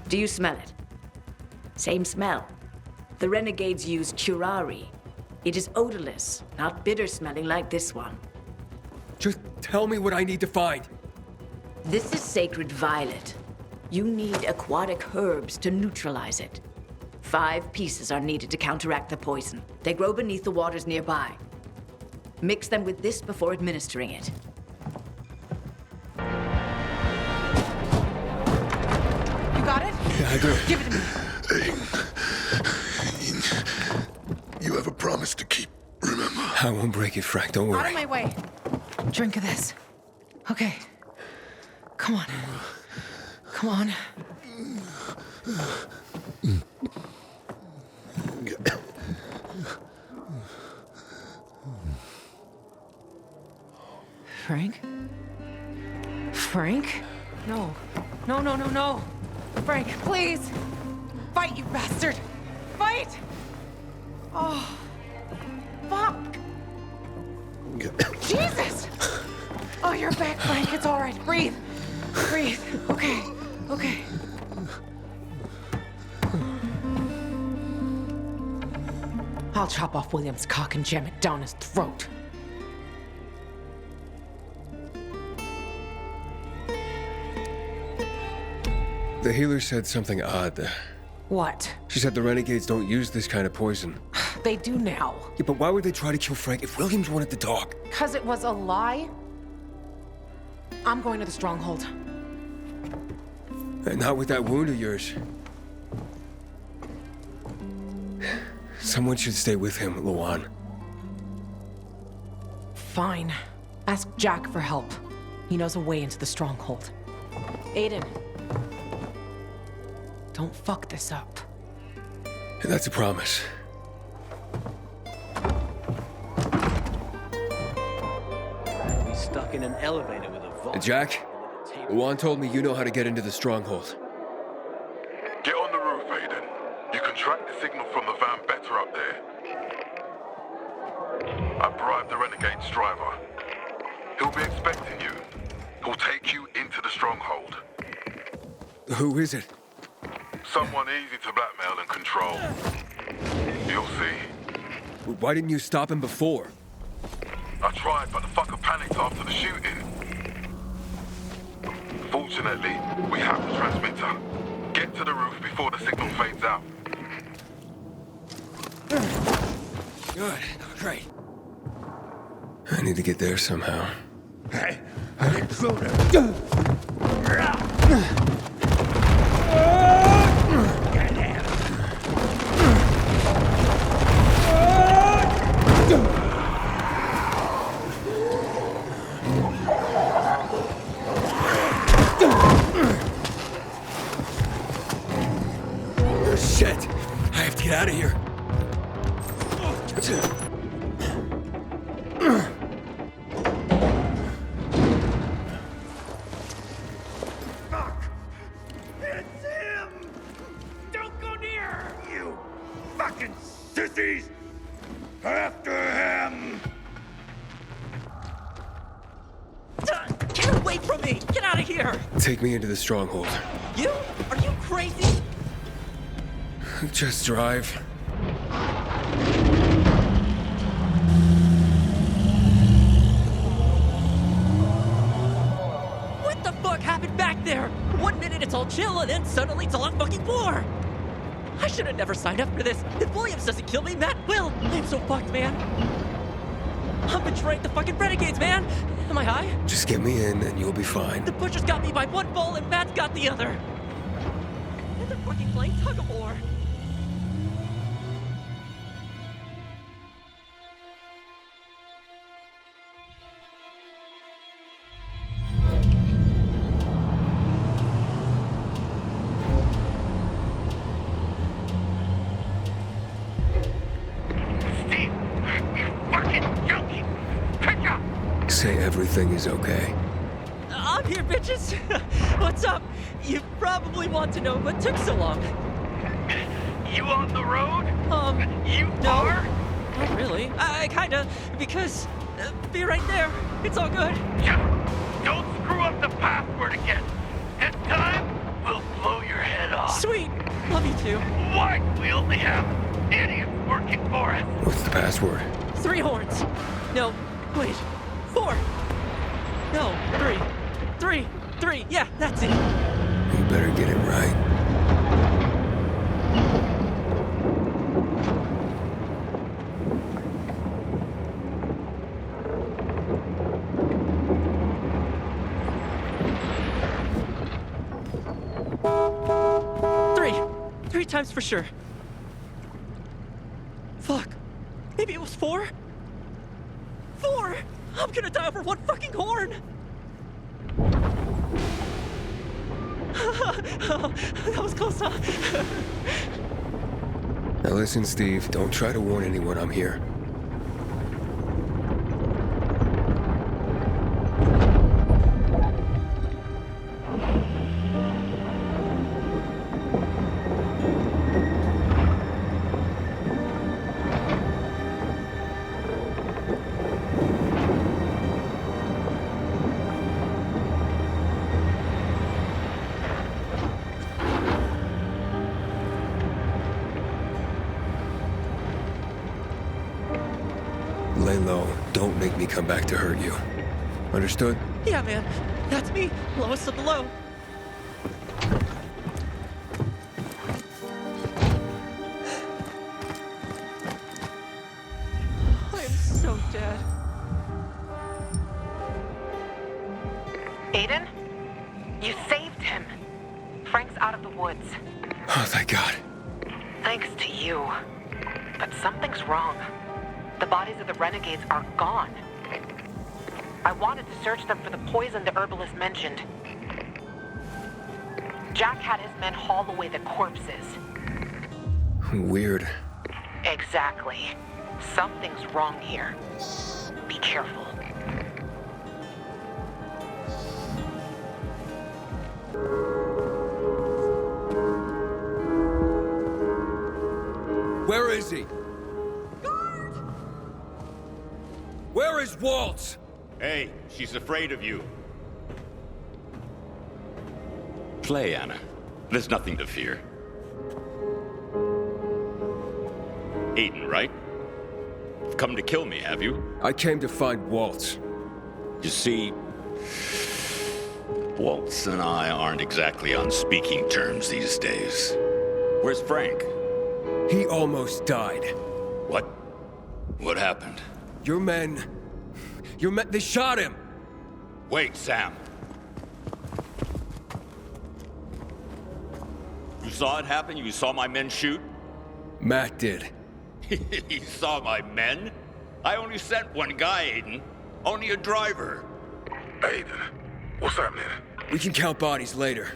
Do you smell it? Same smell. The renegades use curare. It is odorless, not bitter smelling like this one. Just tell me what I need to find. This is sacred violet. You need aquatic herbs to neutralize it. 5 pieces are needed to counteract the poison. They grow beneath the waters nearby. Mix them with this before administering it. You got it? Yeah, I do. Give it to me. You have a promise to keep, remember? I won't break it, Frank. Don't worry. Out of my way. Drink of this. Okay. Come on. Come on. Frank? Frank? No. No, no, no, no. Frank, please. Fight, you bastard. Fight! Oh. Fuck. Jesus! Oh, you're back, Frank. It's all right. Breathe. Breathe. Okay. Okay. I'll chop off William's cock and jam it down his throat. The healer said something odd. What? She said the renegades don't use this kind of poison. They do now. Yeah, but why would they try to kill Frank if Williams wanted to talk? 'Cause it was a lie? I'm going to the stronghold. Not with that wound of yours. Someone should stay with him, Luan. Fine. Ask Jack for help. He knows a way into the stronghold. Aiden. Don't fuck this up. That's a promise. Be stuck in an elevator with a vault. Jack, Luan told me you know how to get into the stronghold. Get on the roof, Aiden. You can track the signal from the van better up there. I bribed the Renegade's driver. He'll be expecting you. He'll take you into the stronghold. Who is it? Someone easy to blackmail and control. You'll see. Why didn't you stop him before? I tried, but the fucker panicked after the shooting. Fortunately, we have the transmitter. Get to the roof before the signal fades out. Good. Great. I need to get there somehow. Hey, intruder! Shit! I have to get out of here. Fuck! It's him! Don't go near! You fucking sissies! After him! Get away from me! Get out of here! Take me into the stronghold. You? Are you crazy? Just drive. What the fuck happened back there? 1 minute it's all chill and then suddenly it's a lot fucking war. I should have never signed up for this. If Williams doesn't kill me, Matt will. I'm so fucked, man. I'm betraying the fucking renegades, man. Am I high? Just get me in and you'll be fine. The butcher's got me by one ball and Matt's got the other. And they're fucking playing tug-of-war. Say everything is okay. I'm here, bitches. What's up? You probably want to know what took so long. You on the road? You no, are? Not really. I kinda, because be right there. It's all good. Just don't screw up the password again. In time, we'll blow your head off. Sweet. Love you too. Why? We only have idiots working for us. What's the password? 3 horns. No, wait. 4. No, 3. 3. 3. Yeah, that's it. You better get it right. Three times for sure. Fuck. Maybe it was 4? 4? I'm gonna die over 1 fucking horn! Oh, that was close, huh? Now listen, Steve, don't try to warn anyone I'm here. Lay low. Don't make me come back to hurt you. Understood? Yeah, man. That's me. Lowest of the low. I am so dead. Aiden? You saved him. Frank's out of the woods. Oh, thank God. Thanks to you. But something's wrong. The bodies of the renegades are gone. I wanted to search them for the poison the herbalist mentioned. Jack had his men haul away the corpses. Weird. Exactly. Something's wrong here. Be careful. Where is he? Guard! Where is Waltz? Hey, she's afraid of you. Play, Anna. There's nothing to fear. Aiden, right? You've come to kill me, have you? I came to find Waltz. You see, Waltz and I aren't exactly on speaking terms these days. Where's Frank? He almost died. What? What happened? Your men, they shot him! Wait, Sam. You saw it happen? You saw my men shoot? Matt did. You saw my men? I only sent one guy, Aiden. Only a driver. Aiden, what's happening? We can count bodies later.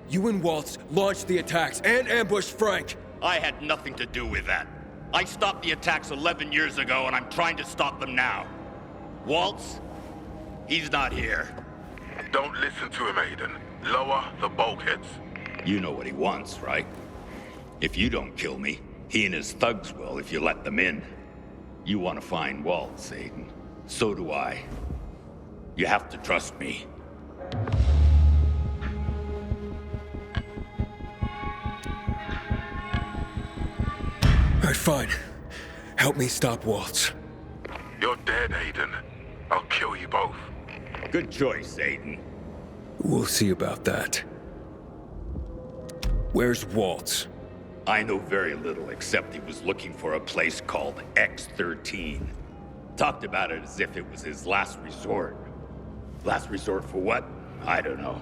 You and Waltz launched the attacks and ambushed Frank. I had nothing to do with that. I stopped the attacks 11 years ago, and I'm trying to stop them now. Waltz? He's not here. Don't listen to him, Aiden. Lower the bulkheads. You know what he wants, right? If you don't kill me, he and his thugs will if you let them in. You want to find Waltz, Aiden. So do I. You have to trust me. All right, fine. Help me stop Waltz. You're dead, Aiden. I'll kill you both. Good choice, Aiden. We'll see about that. Where's Waltz? I know very little, except he was looking for a place called X-13. Talked about it as if it was his last resort. Last resort for what? I don't know.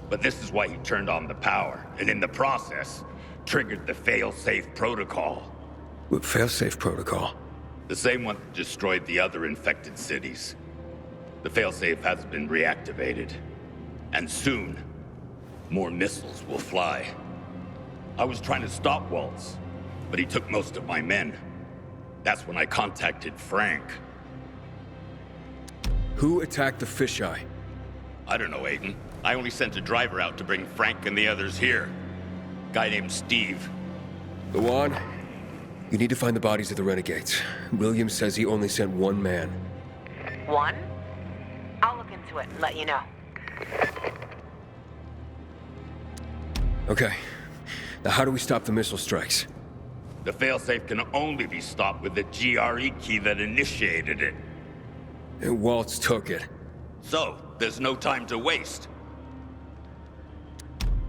But this is why he turned on the power, and in the process, triggered the fail-safe protocol. What fail-safe protocol? The same one that destroyed the other infected cities. The fail-safe has been reactivated. And soon, more missiles will fly. I was trying to stop Waltz, but he took most of my men. That's when I contacted Frank. Who attacked the fisheye? I don't know, Aiden. I only sent a driver out to bring Frank and the others here. Guy named Steve. Go on. You need to find the bodies of the renegades. Williams says he only sent one man. One? I'll look into it and let you know. Okay. Now how do we stop the missile strikes? The failsafe can only be stopped with the GRE key that initiated it. And Waltz took it. So, there's no time to waste.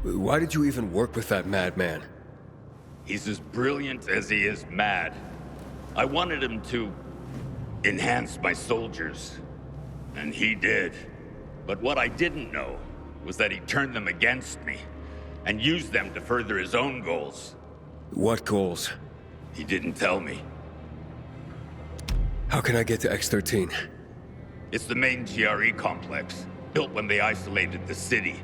Why did you even work with that madman? He's as brilliant as he is mad. I wanted him to enhance my soldiers, and he did. But what I didn't know was that he turned them against me and used them to further his own goals. What goals? He didn't tell me. How can I get to X-13? It's the main GRE complex, built when they isolated the city.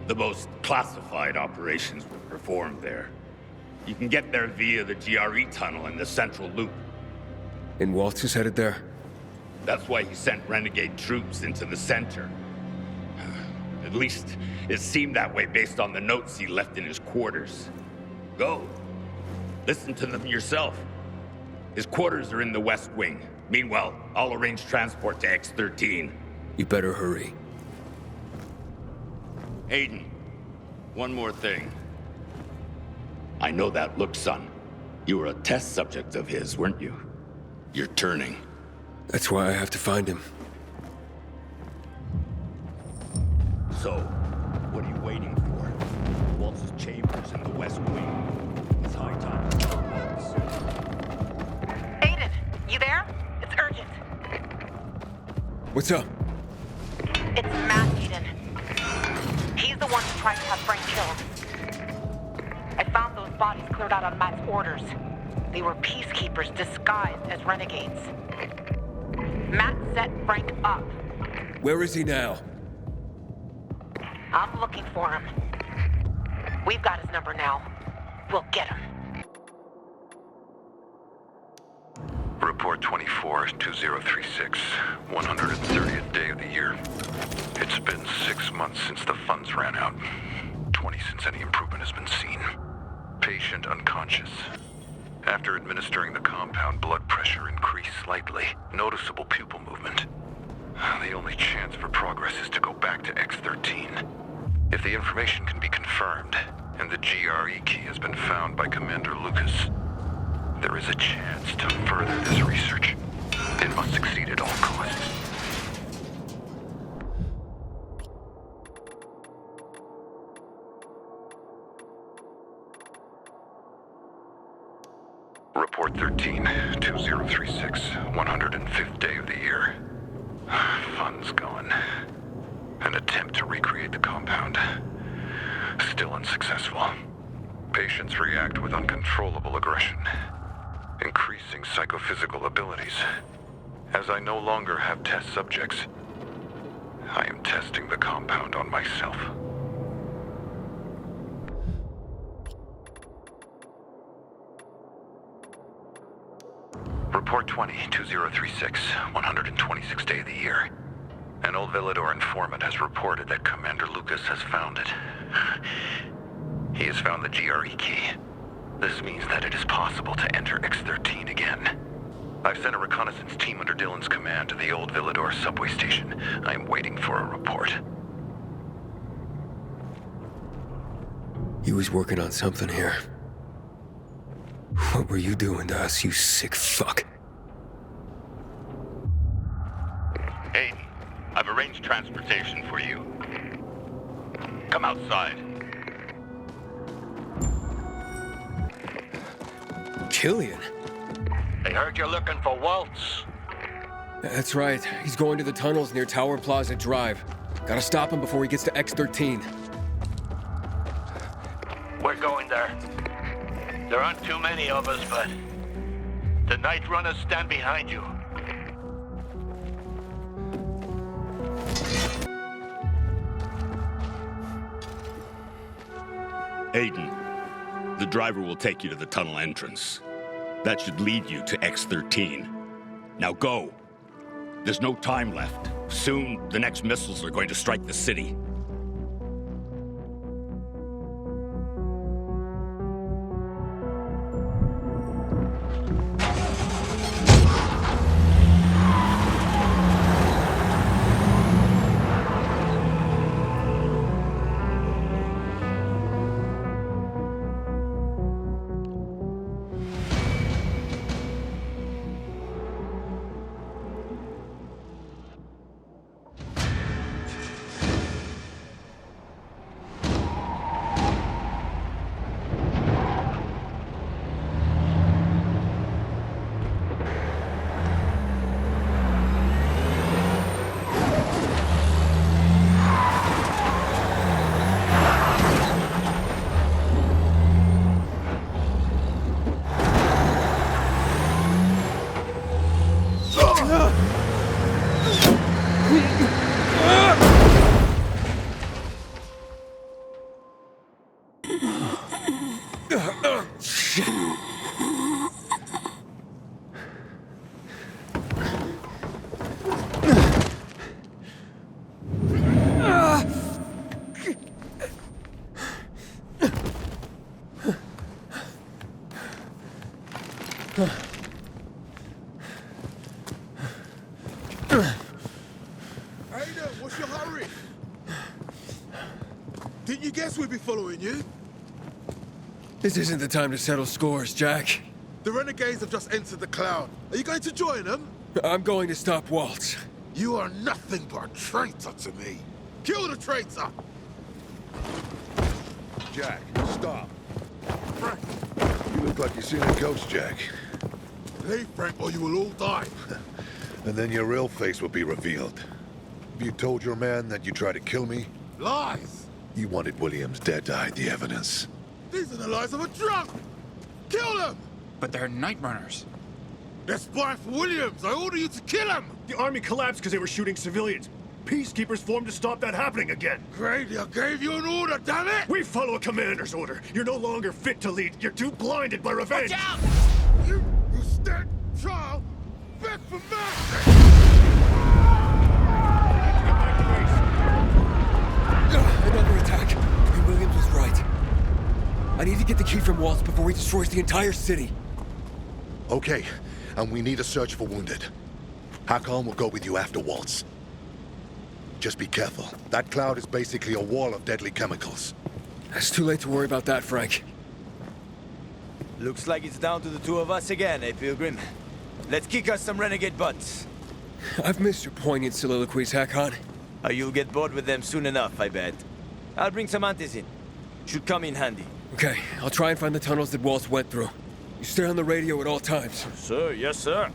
The most classified operations were performed there. You can get there via the GRE tunnel in the central loop. And Waltz is headed there? That's why he sent renegade troops into the center. At least, it seemed that way based on the notes he left in his quarters. Go. Listen to them yourself. His quarters are in the West Wing. Meanwhile, I'll arrange transport to X-13. You better hurry. Aiden, one more thing. I know that look, son. You were a test subject of his, weren't you? You're turning. That's why I have to find him. So, what are you waiting for? Waltz's chambers in the West Wing. It's high time to go once. Aiden, you there? It's urgent. What's up? It's Matt, Aiden. He's the one who tried to have Frank killed. I found those bodies cleared out on Matt's orders. They were peacekeepers disguised as renegades. Matt set Frank up. Where is he now? I'm looking for him. We've got his number now. We'll get him. Report 24-2036, 130th day of the year. It's been 6 months since the funds ran out. 20 since any improvement has been seen. Patient unconscious. After administering the compound, blood pressure increased slightly. Noticeable pupil movement. The only chance for progress is to go back to X-13. If the information can be confirmed, and the GRE key has been found by Commander Lucas, there is a chance to further this research. It must succeed at all costs. Report 13-2036, 105th day of the year. Funds gone. An attempt to recreate the compound. Still unsuccessful. Patients react with uncontrollable aggression. Increasing psychophysical abilities. As I no longer have test subjects, I am testing the compound on myself. Report 20-2036, 126th day of the year. An old Villador informant has reported that Commander Lucas has found it. He has found the GRE key. This means that it is possible to enter X-13 again. I've sent a reconnaissance team under Dillon's command to the old Villador subway station. I am waiting for a report. He was working on something here. What were you doing to us, you sick fuck? Aiden, I've arranged transportation for you. Come outside. Killian? They heard you're looking for Waltz. That's right. He's going to the tunnels near Tower Plaza Drive. Gotta stop him before he gets to X-13. We're going there. There aren't too many of us, but the Night Runners stand behind you. Aiden, the driver will take you to the tunnel entrance. That should lead you to X-13. Now go. There's no time left. Soon, the next missiles are going to strike the city. Aiden, what's your hurry? Didn't you guess we'd be following you? This isn't the time to settle scores, Jack. The renegades have just entered the cloud. Are you going to join them? I'm going to stop Waltz. You are nothing but a traitor to me. Kill the traitor! Jack, stop. Frank, You look like you've seen a ghost, Jack. leave Frank or you will all die. And then your real face will be revealed. Have you told your man that you tried to kill me? Lies! You wanted Williams dead to hide the evidence. These are the lies of a drunk! Kill them! But they're night runners. They're spying for Williams! I order you to kill him! The army collapsed because they were shooting civilians. Peacekeepers formed to stop that happening again. Grady, I gave you an order, damn it! We follow a commander's order. You're no longer fit to lead. You're too blinded by revenge. Watch out! You stand trial! Back for mercy! Another attack. And Williams was right. I need to get the key from Waltz before he destroys the entire city. Okay, and we need a search for wounded. Hakon will go with you after Waltz. Just be careful. That cloud is basically a wall of deadly chemicals. It's too late to worry about that, Frank. Looks like it's down to the two of us again, eh, Pilgrim? Let's kick us some renegade butts. I've missed your poignant soliloquies, Hakon. You'll get bored with them soon enough, I bet. I'll bring some antis in. Should come in handy. Okay, I'll try and find the tunnels that Waltz went through. You stay on the radio at all times. Sir, yes, sir.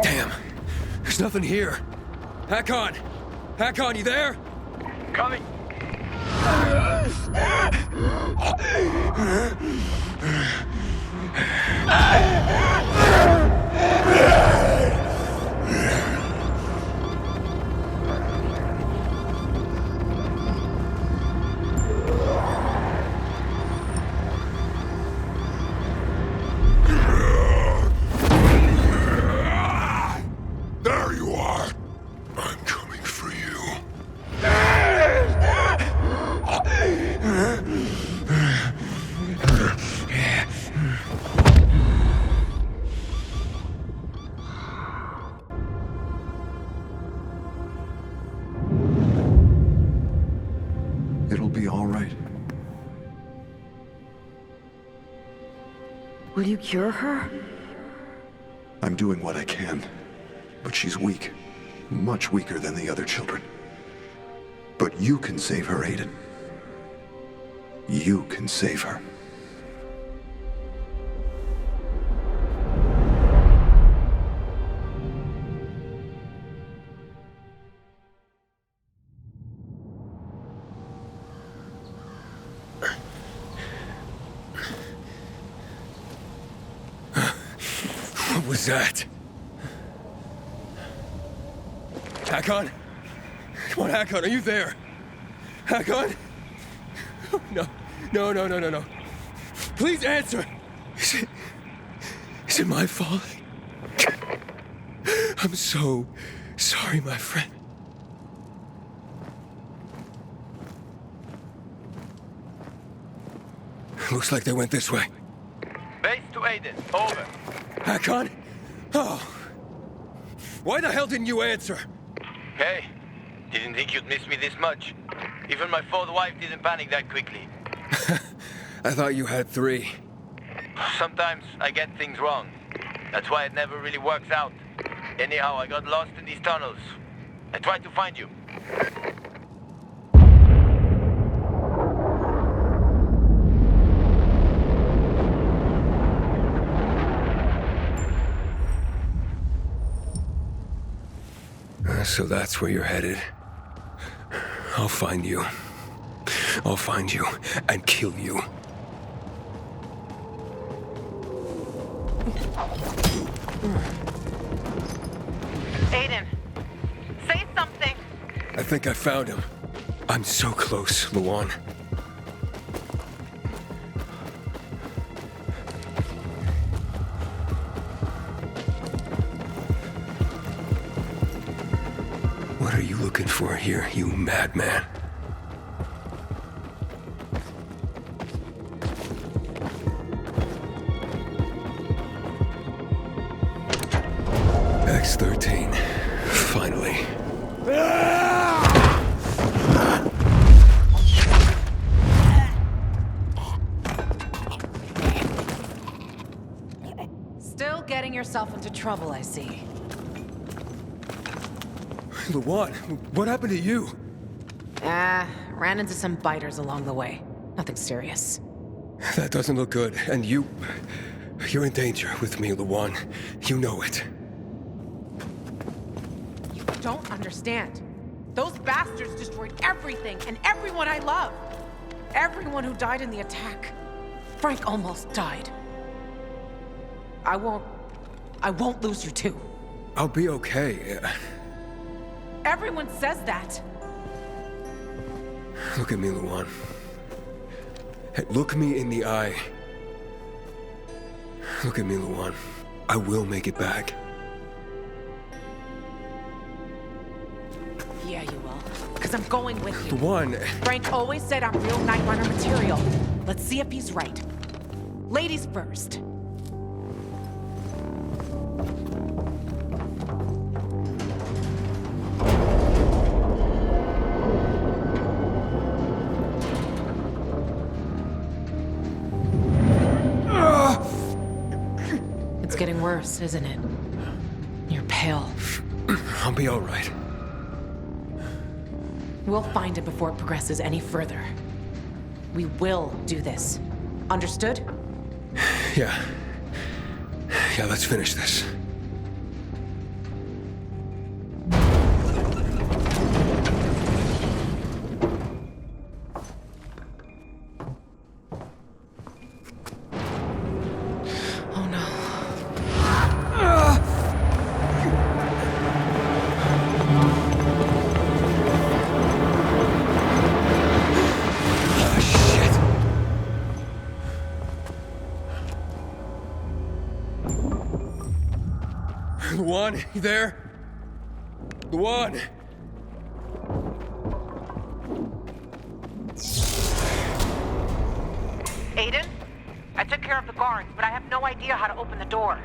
Damn, there's nothing here. Hakon! Hakon, you there? Coming. There you are. I'm coming for you. It'll be all right. Will you cure her? I'm doing what I can. But she's weak. Much weaker than the other children. But you can save her, Aiden. You can save her. What was that? Hakon? Come on, Hakon, are you there? Hakon? No. No. Please answer! Is it my fault? I'm so sorry, my friend. Looks like they went this way. Base to Aiden. Over. Hakon? Oh. Why the hell didn't you answer? Hey, didn't think you'd miss me this much. Even my fourth wife didn't panic that quickly. I thought you had 3. Sometimes I get things wrong. That's why it never really works out. Anyhow, I got lost in these tunnels. I tried to find you. So that's where you're headed. I'll find you. I'll find you and kill you. Aiden, say something. I think I found him. I'm so close, Luan. What are you looking for here, you madman? X-13. Finally. Still getting yourself into trouble, I see. Luan, what happened to you? Ran into some biters along the way. Nothing serious. That doesn't look good, and you're in danger with me, Luan. You know it. You don't understand. Those bastards destroyed everything and everyone I love. Everyone who died in the attack. Frank almost died. I won't lose you too. I'll be okay. Everyone says that. Look at me, Luan. Hey, look me in the eye. Look at me, Luan. I will make it back. Yeah, you will. Because I'm going with you. Luan. Frank always said I'm real Night Runner material. Let's see if he's right. Ladies first. It's getting worse, isn't it? You're pale. I'll be all right. We'll find it before it progresses any further. We will do this. Understood? Yeah. Yeah, let's finish this. Luan, you there? Luan! Aiden? I took care of the guards, but I have no idea how to open the door.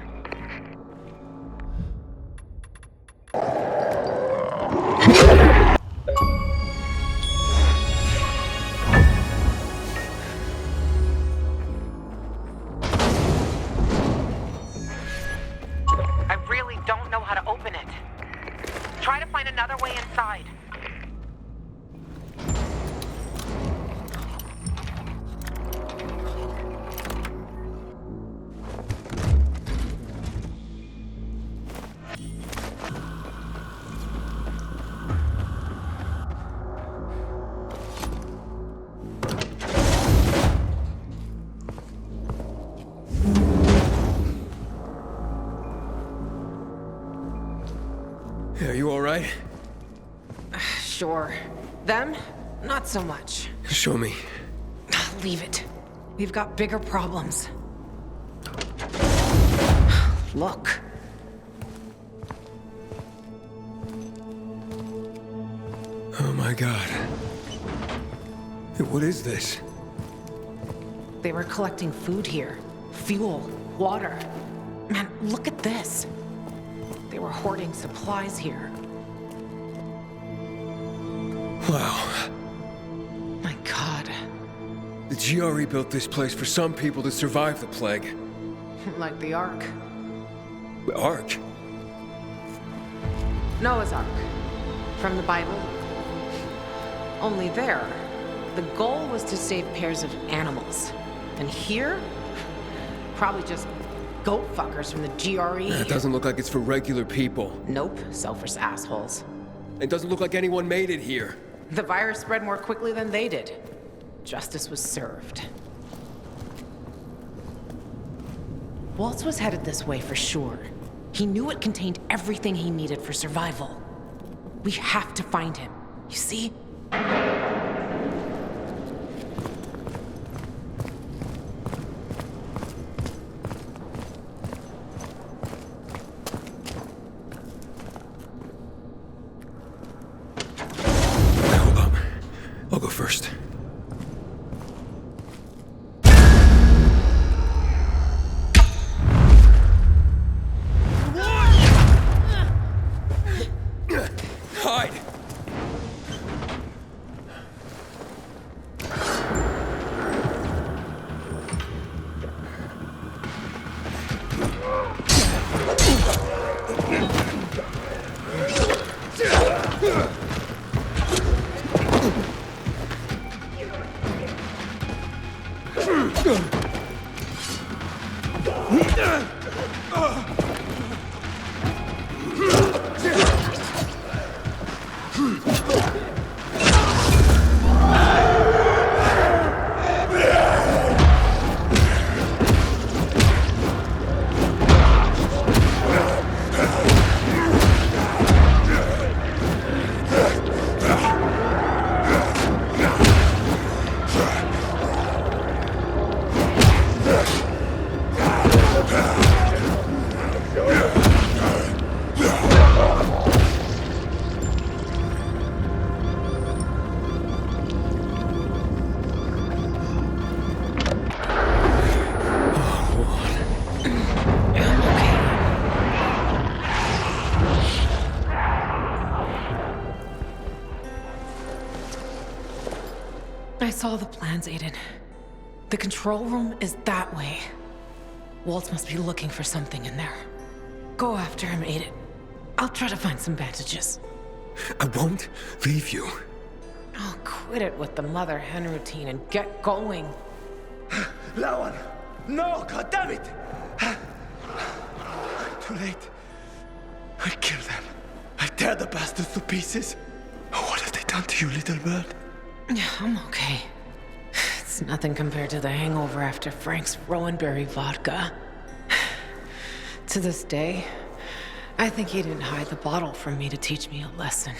I really don't know how to open it. Try to find another way inside. Are you all right? Sure. Them? Not so much. Show me. Leave it. We've got bigger problems. Look. Oh my God. What is this? They were collecting food here. Fuel, water. Man, look at this. They were hoarding supplies here. Wow. My God. The GRE built this place for some people to survive the plague. Like the Ark. The Ark? Noah's Ark. From the Bible. Only there, the goal was to save pairs of animals. And here, probably just goat fuckers from the GRE. It doesn't look like it's for regular people. Nope, selfish assholes. It doesn't look like anyone made it here. The virus spread more quickly than they did. Justice was served. Waltz was headed this way for sure. He knew it contained everything he needed for survival. We have to find him. You see? Hide! I saw the plans, Aiden. The control room is that way. Walt must be looking for something in there. Go after him, Aiden. I'll try to find some bandages. I won't leave you. Oh, quit it with the mother hen routine and get going. Lawan! No, goddammit! Too late. I'll kill them. I'll tear the bastards to pieces. What have they done to you, little bird? Yeah, I'm okay. It's nothing compared to the hangover after Frank's Rowanberry vodka. To this day, I think he didn't hide the bottle from me to teach me a lesson.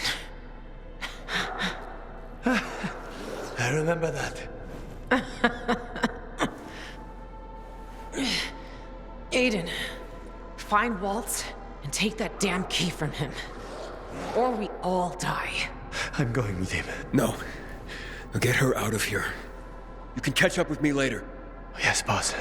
I remember that. Aiden, find Walt and take that damn key from him. Or we all die. I'm going with him. No. Now get her out of here. You can catch up with me later. Yes, boss.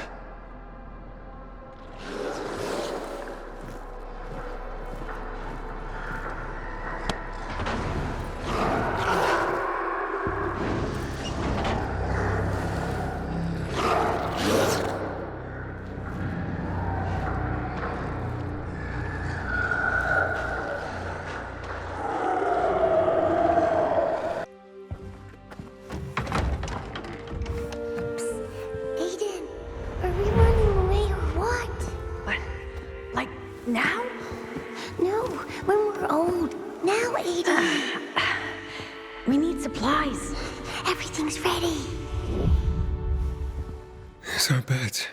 It's our beds.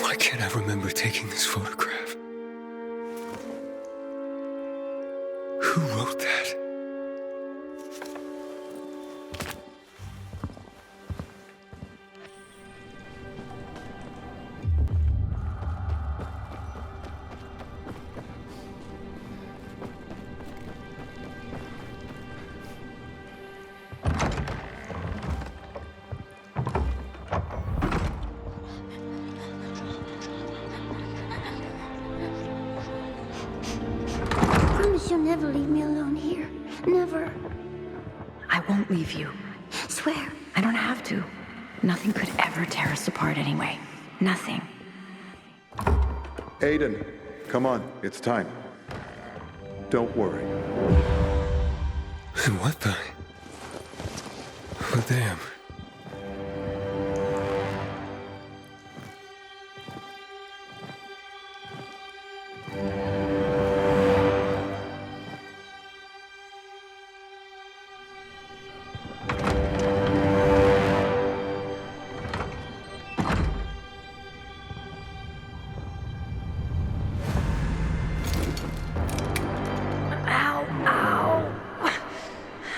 Why can't I remember taking this photograph? Who wrote that? You'll never leave me alone here. Never. I won't leave you. Swear. I don't have to. Nothing could ever tear us apart anyway. Nothing. Aiden, come on, it's time. Don't worry. What the? Oh, damn.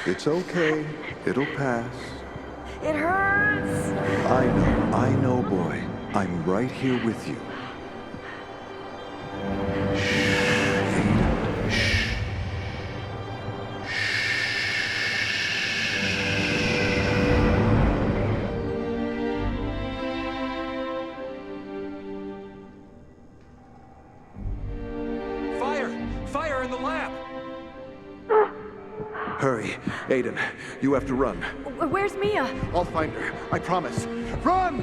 It's okay. It'll pass. It hurts. I know, boy. I'm right here with you. Hurry. Aiden, you have to run. Where's Mia? I'll find her. I promise. Run!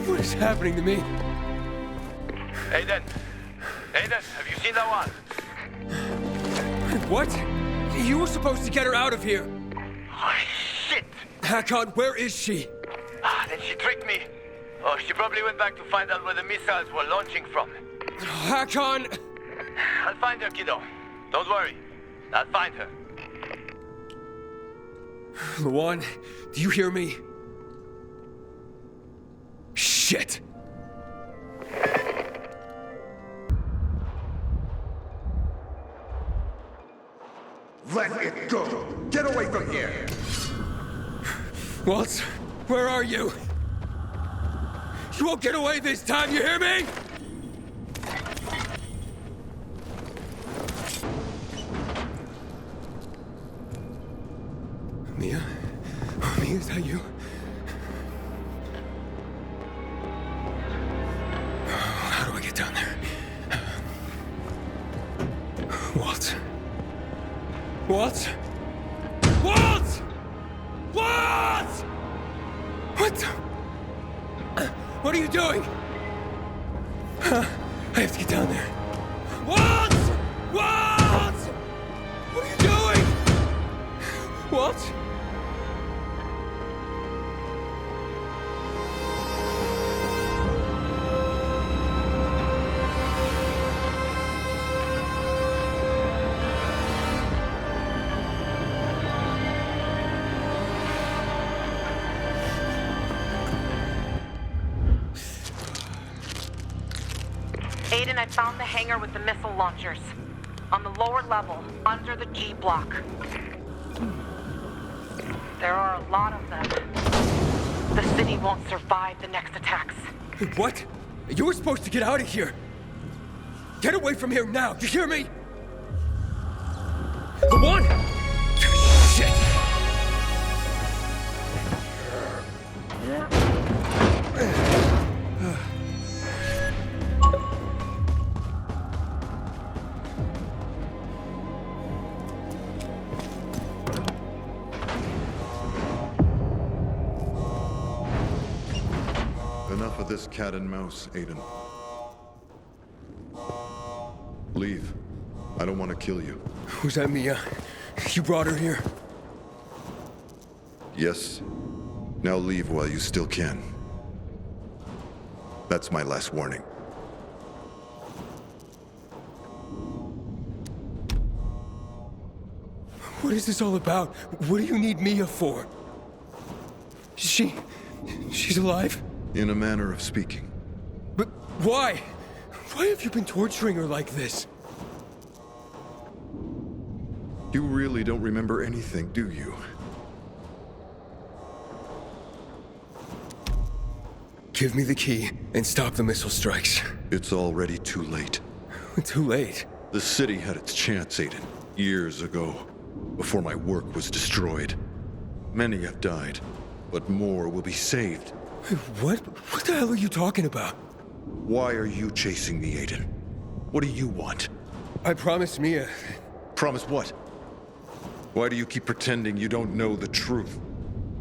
What is happening to me? Aiden! Aiden, have you seen that one? What? You were supposed to get her out of here. Oh, shit! Hakon, where is she? Then she tricked me. Oh, she probably went back to find out where the missiles were launching from. Hakon! I'll find her, kiddo. Don't worry. I'll find her. Luan, do you hear me? Shit! Let it go! Get away from here! Waltz, where are you? You won't get away this time, you hear me? Mia? Mia, is that you? How do I get down there? Waltz? Waltz? Waltz! Waltz! What the? What are you doing? I have to get down there. Waltz! Waltz! What are you doing? Waltz? Aiden, I found the hangar with the missile launchers. On the lower level, under the G block. There are a lot of them. The city won't survive the next attacks. What? You were supposed to get out of here. Get away from here now, you hear me? The one! Shit! Enough of this cat and mouse, Aiden. Leave. I don't want to kill you. Was that Mia? You brought her here? Yes. Now leave while you still can. That's my last warning. What is this all about? What do you need Mia for? She's alive? In a manner of speaking. But why? Why have you been torturing her like this? You really don't remember anything, do you? Give me the key and stop the missile strikes. It's already too late. Too late? The city had its chance, Aiden, years ago, before my work was destroyed. Many have died, but more will be saved. What? What the hell are you talking about? Why are you chasing me, Aiden? What do you want? I promised Mia. Promise what? Why do you keep pretending you don't know the truth?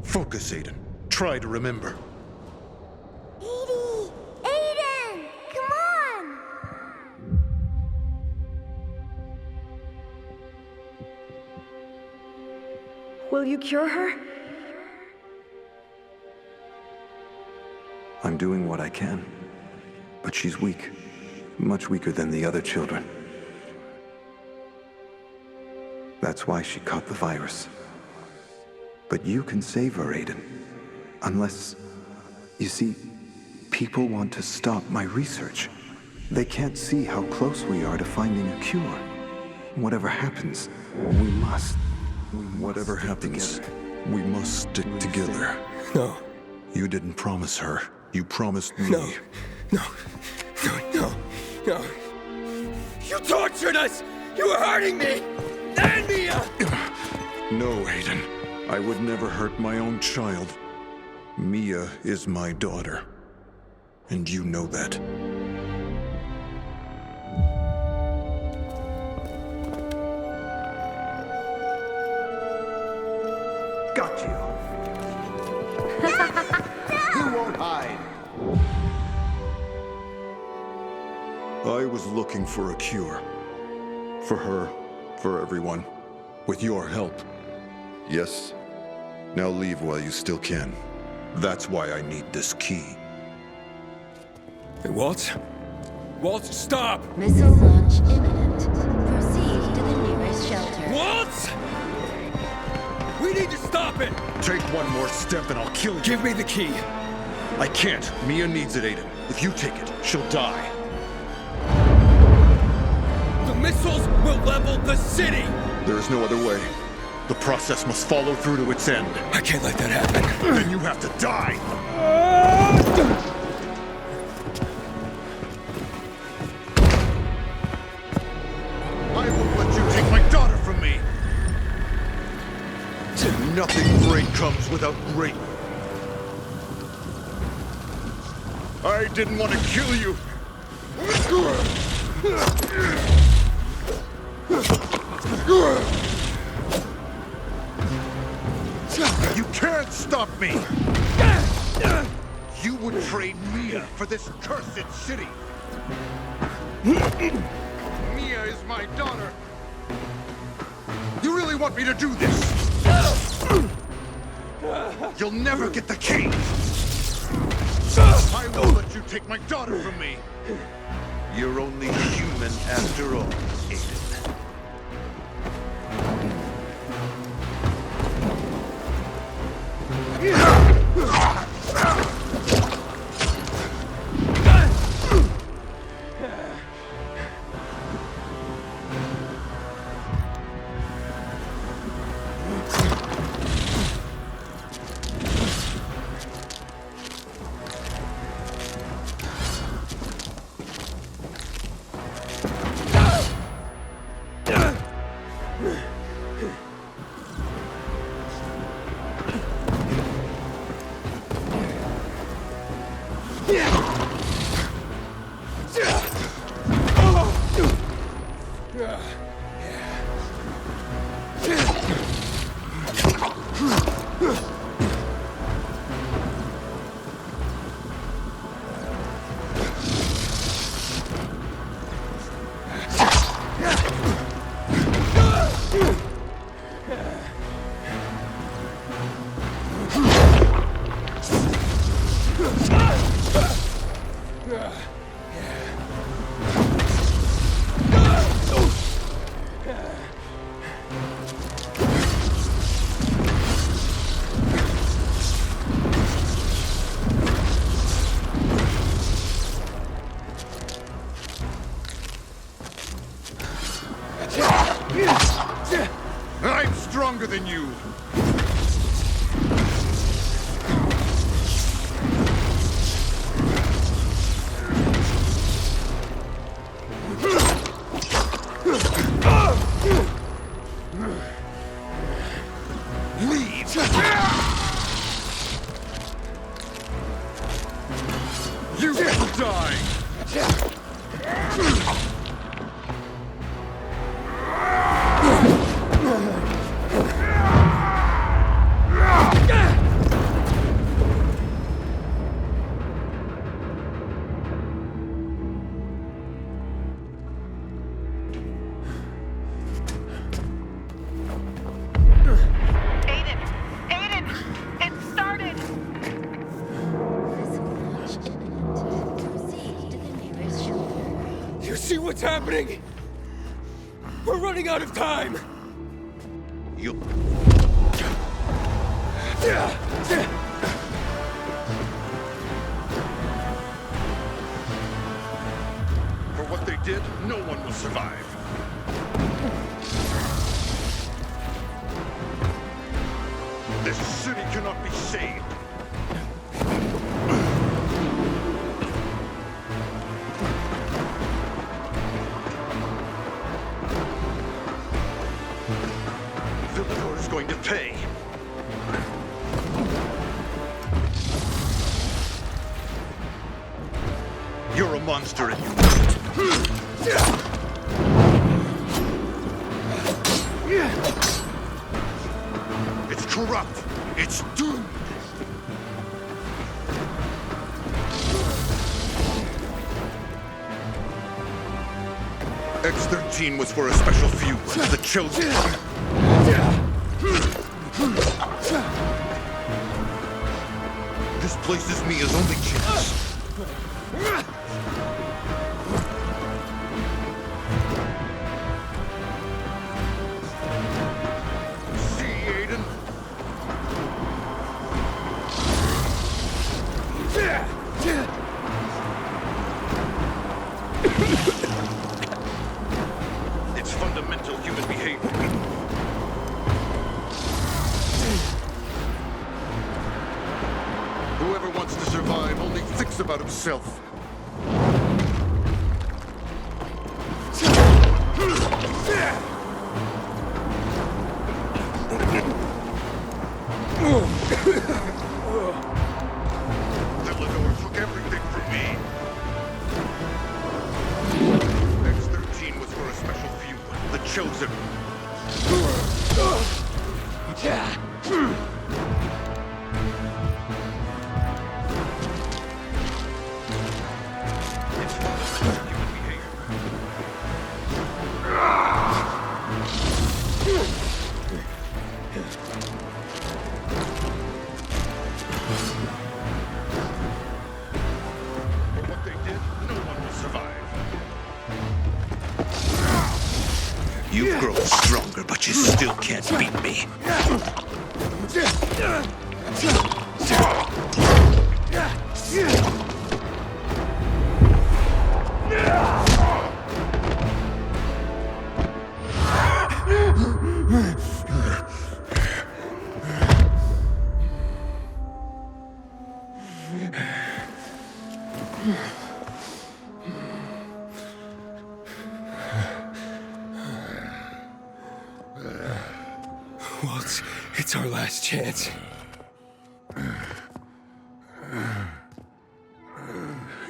Focus, Aiden. Try to remember. Edie! Aiden! Come on! Will you cure her? I'm doing what I can. But she's weak. Much weaker than the other children. That's why she caught the virus. But you can save her, Aiden. Unless... You see, people want to stop my research. They can't see how close we are to finding a cure. Whatever happens, we must. Whatever happens, we must stick together. No. You didn't promise her. You promised me. No. No. You tortured us! You were hurting me! And Mia! No, Aiden. I would never hurt my own child. Mia is my daughter. And you know that. Got you. You won't hide. I was looking for a cure. For her, for everyone. With your help. Yes. Now leave while you still can. That's why I need this key. Hey, Walt? Walt, stop! Missile launch imminent. Proceed to the nearest shelter. Walt! We need to stop it! Take one more step and I'll kill you. Give me the key. I can't. Mia needs it, Aiden. If you take it, she'll die. The missiles will level the city! There is no other way. The process must follow through to its end. I can't let that happen. Then you have to die! I won't let you take my daughter from me! Nothing great comes without great. I didn't want to kill you! You can't stop me! You would trade Mia for this cursed city! Mia is my daughter! You really want me to do this? You'll never get the key! I won't let you take my daughter from me! You're only human after all, Aiden. I'm stronger than you! Leave! You will die! See what's happening? We're running out of time! You... For what they did, no one will survive. This city cannot be saved. Going to pay. monster if you want it. It's corrupt. It's doomed. X-13 was for a special few, the chosen. This places me as only chance. It's fundamental human behavior. Whoever wants to survive only thinks about himself. Eleanor took everything from me. X-13 was for a special few, the chosen. You've grown stronger, but you still can't beat me. Well, it's our last chance.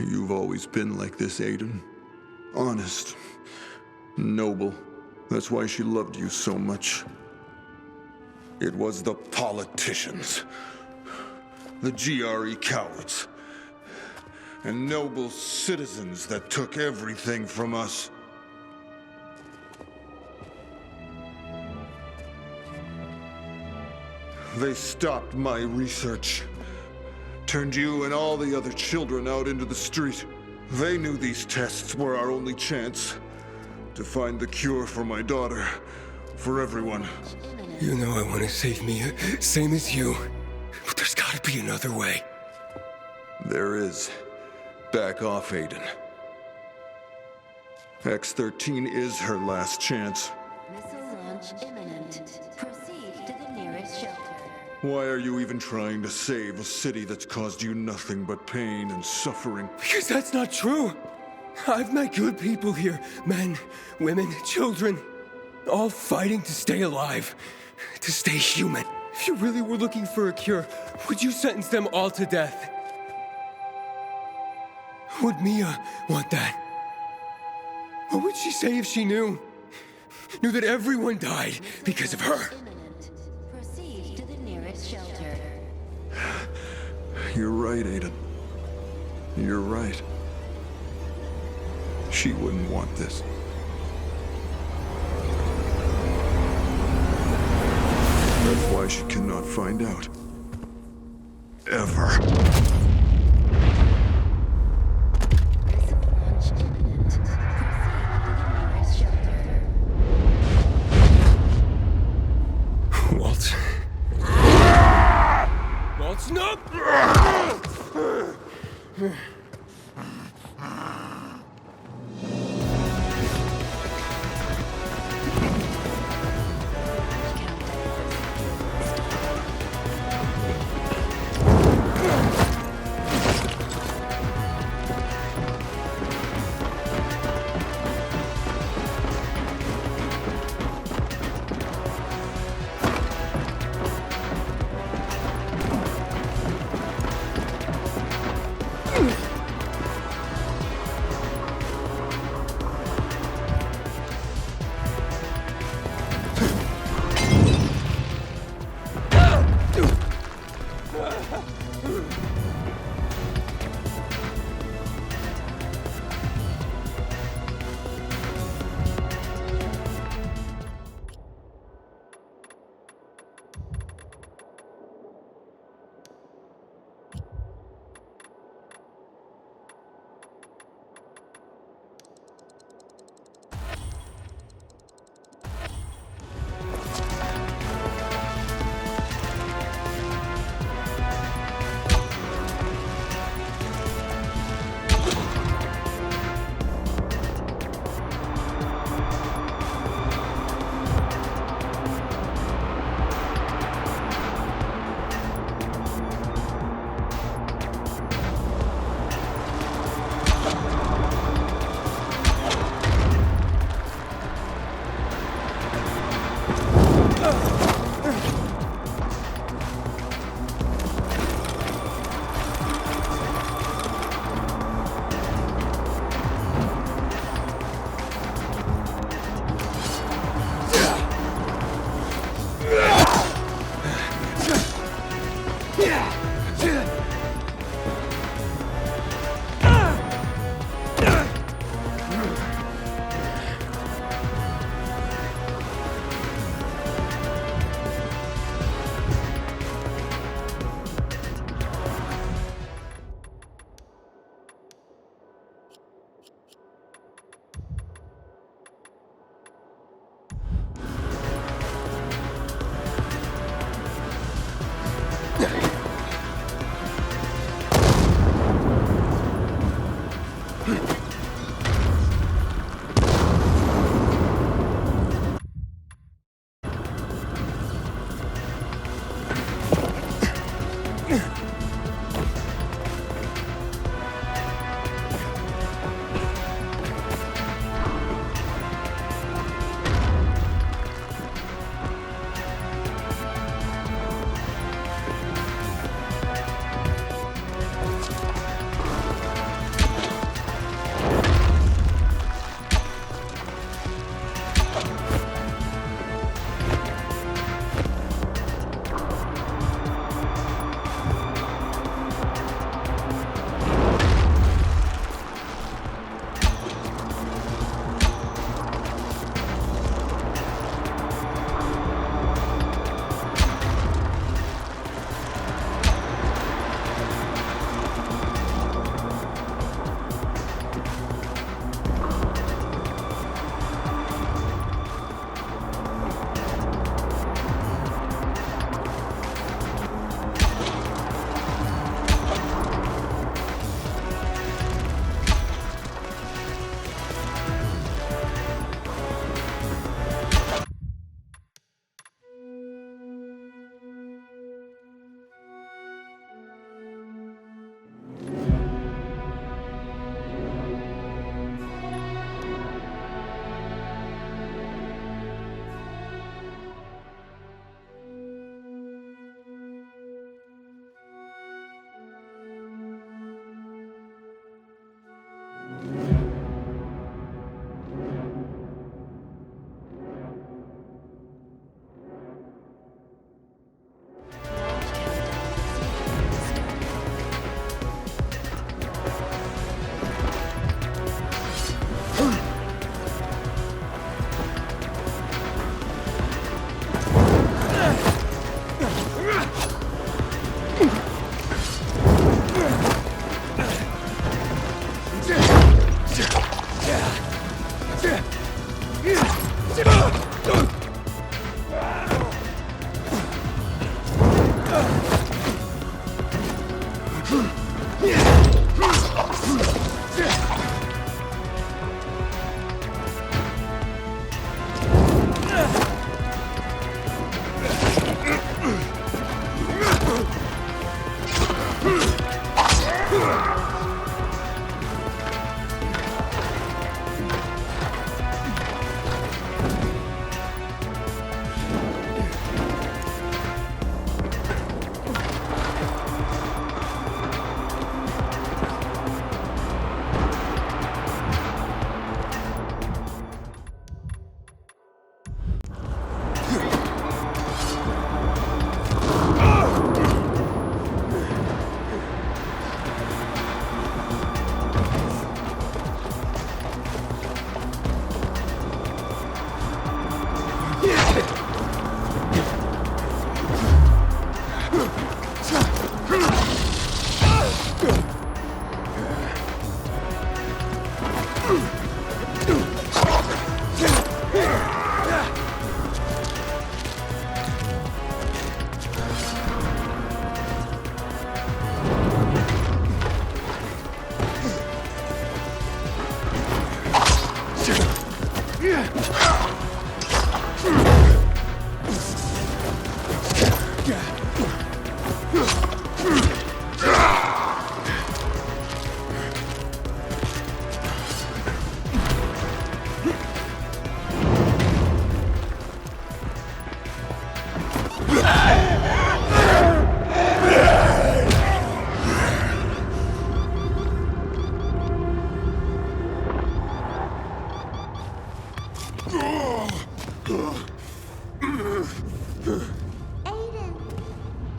You've always been like this, Aiden. Honest. Noble. That's why she loved you so much. It was the politicians. The GRE cowards. And noble citizens that took everything from us. They stopped my research. Turned you and all the other children out into the street. They knew these tests were our only chance to find the cure for my daughter, for everyone. You know I want to save Mia, same as you. But there's gotta be another way. There is. Back off, Aiden. X-13 is her last chance. Missile launch imminent. Proceed to the nearest shelter. Why are you even trying to save a city that's caused you nothing but pain and suffering? Because that's not true. I've met good people here. Men, women, children. All fighting to stay alive. To stay human. If you really were looking for a cure, would you sentence them all to death? Would Mia want that? What would she say if she knew? Knew that everyone died because of her? Proceed to the nearest shelter. You're right, Aiden. You're right. She wouldn't want this. That's why she cannot find out. Ever. Walt. Walt, no!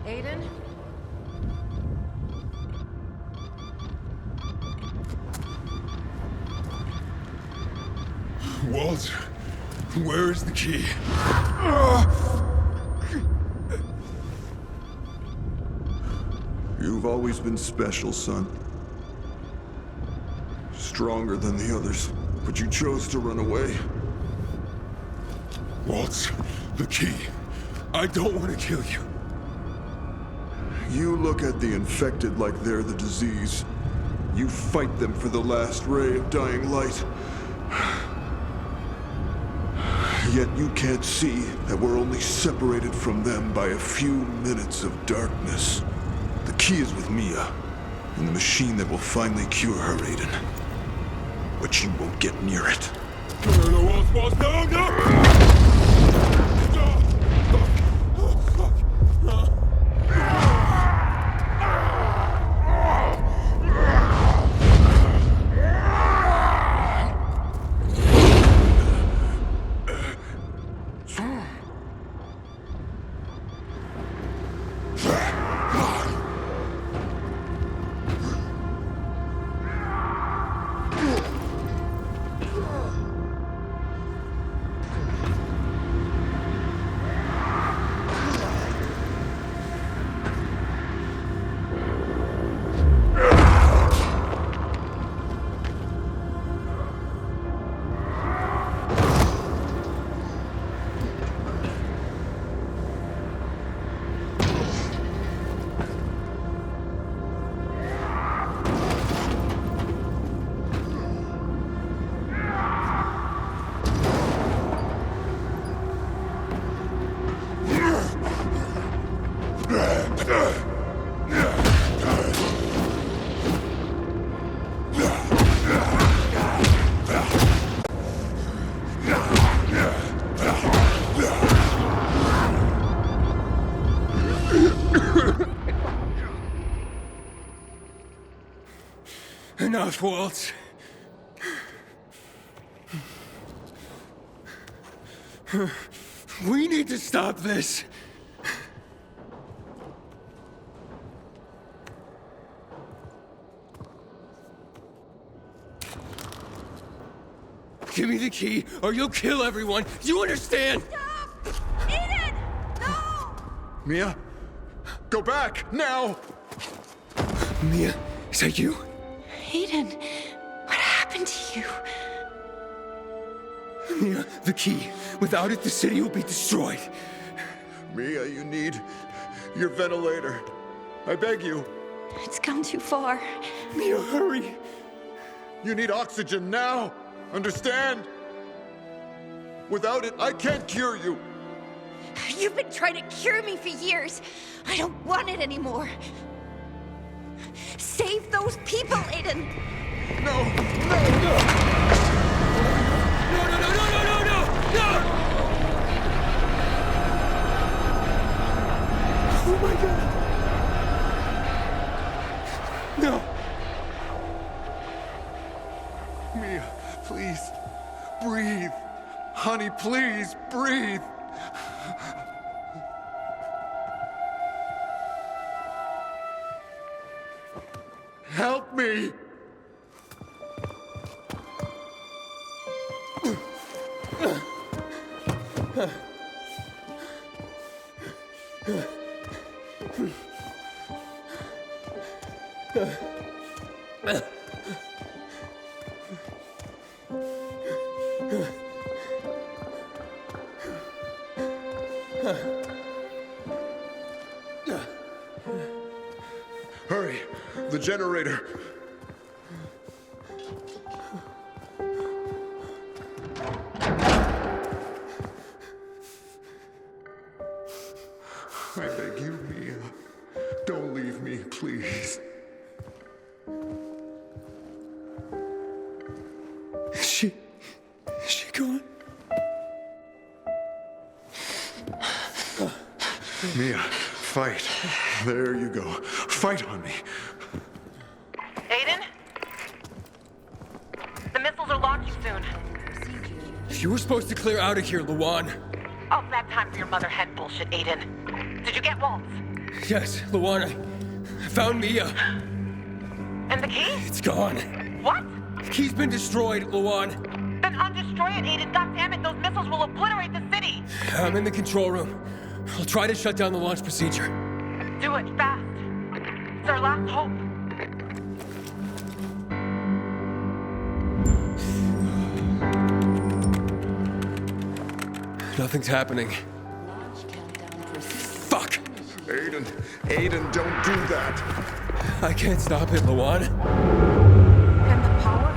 Aiden? Walt, where is the key? You've always been special, son. Stronger than the others, but you chose to run away. Walt, the key. I don't want to kill you. You look at the infected like they're the disease. You fight them for the last ray of dying light. Yet you can't see that we're only separated from them by a few minutes of darkness. The key is with Mia, in the machine that will finally cure her, Aiden. But you won't get near it. No, Walt, no! Enough, Walt. We need to stop this. Give me the key, or you'll kill everyone. You understand? Stop! Aiden! No! Mia, go back, now! Mia, is that you? Aiden, what happened to you? Mia, the key. Without it, the city will be destroyed. Mia, you need your ventilator. I beg you. It's gone too far. Mia, hurry. You need oxygen now. Understand? Without it, I can't cure you. You've been trying to cure me for years. I don't want it anymore. Save those people, Aiden. No, no, no. Oh my God! No! Mia, please, breathe. Honey, please, breathe. Help me! Hurry! The generator! I beg you, Mia. Don't leave me, please. Is she gone? Mia, fight. There you go. Fight on me. Aiden? The missiles are launching soon. You were supposed to clear out of here, Luan. Oh, bad time for your mother hen bullshit, Aiden. Did you get Waltz? Yes, Luan, I found Mia. And the key? It's gone. What? The key's been destroyed, Luan. Then undestroy it, Aiden. God damn it, those missiles will obliterate the city. I'm in the control room. I'll try to shut down the launch procedure. Do it fast. It's our last hope. Nothing's happening. Fuck! Aiden, don't do that. I can't stop it, Luan. And the power?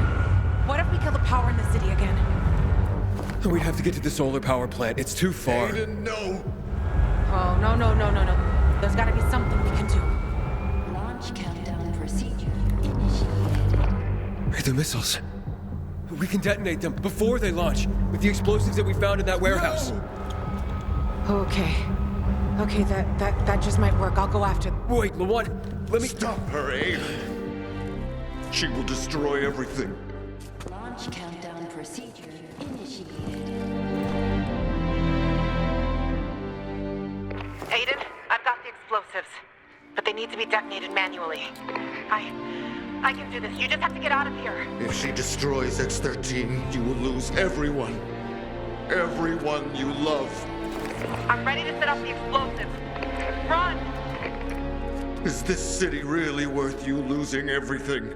What if we kill the power in the city again? We'd have to get to the solar power plant. It's too far. Aiden, no! Oh, no. There's gotta be something we can do. Launch countdown procedure initiated. The missiles. We can detonate them before they launch with the explosives that we found in that warehouse. No! Okay, that just might work. I'll go after. Wait, Luan, let me... Stop her, Aiden! She will destroy everything. Launch countdown procedure initiated. Aiden, I've got the explosives, but they need to be detonated manually. I can do this. You just have to get out of here. If she destroys X-13, you will lose everyone. Everyone you love. I'm ready to set up the explosives. Run! Is this city really worth you losing everything?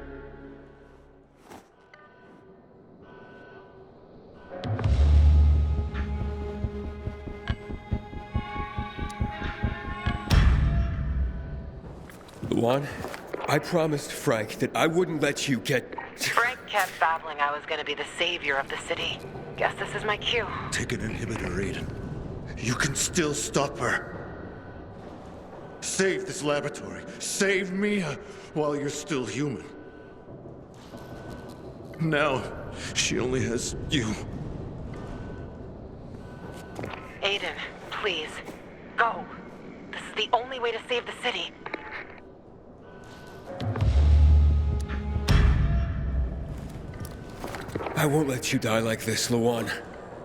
Luan, I promised Frank that I wouldn't let you get... Frank kept babbling I was gonna be the savior of the city. Guess this is my cue. Take an inhibitor, Aiden. You can still stop her. Save this laboratory. Save Mia while you're still human. Now, she only has you. Aiden, please, go. This is the only way to save the city. I won't let you die like this, Luan.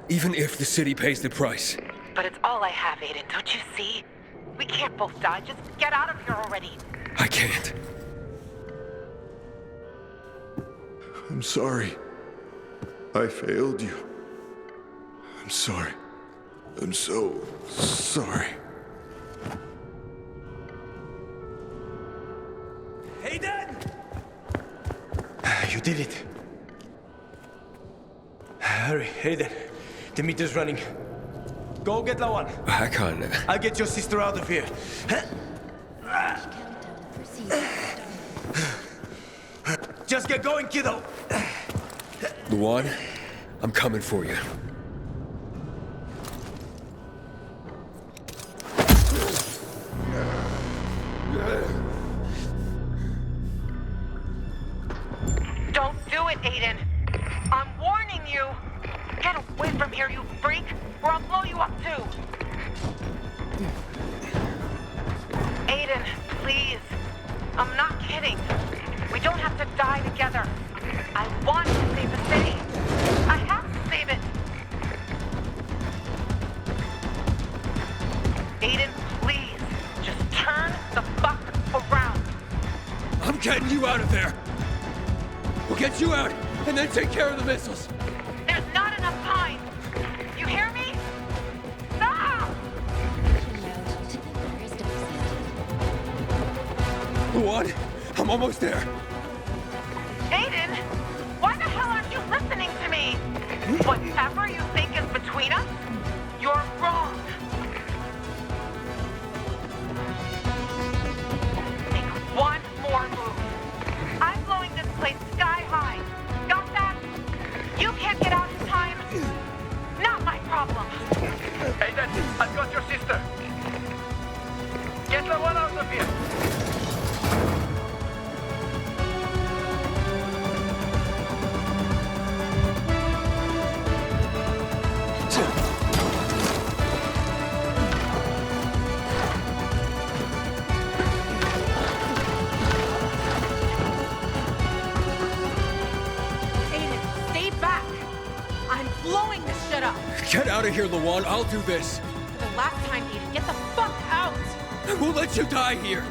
Even if the city pays the price. But it's all I have, Aiden, don't you see? We can't both die. Just get out of here already. I can't. I'm sorry. I failed you. I'm sorry. I'm so sorry. Aiden! You did it. Hurry, Aiden. Demeter's running. Go get Lawan. Hakon. I'll get your sister out of here. Just get going, kiddo. Luan, I'm coming for you. Don't do it, Aiden. I'm warning you. Get away from here, you freak, or I'll blow you up too. Aiden, please. I'm not kidding. We don't have to die together. I want to save the city. I have to save it. Aiden, please. Just turn the fuck around. I'm getting you out of there. We'll get you out, and then take care of the missiles. There's not enough time. You hear me? Stop! Luan, I'm almost there. Aiden, why the hell aren't you listening to me? Whatever you think is between us, you're wrong. Make one more move. I'm blowing this place sky high. Got that? You can't get out in time. Not my problem. Aiden, I've got your sister. Get the one out of here. Aiden, stay back. I'm blowing this shit up. Get out of here, Luan. I'll do this. For the last time, Aiden, get the fuck out. I won't let you die here.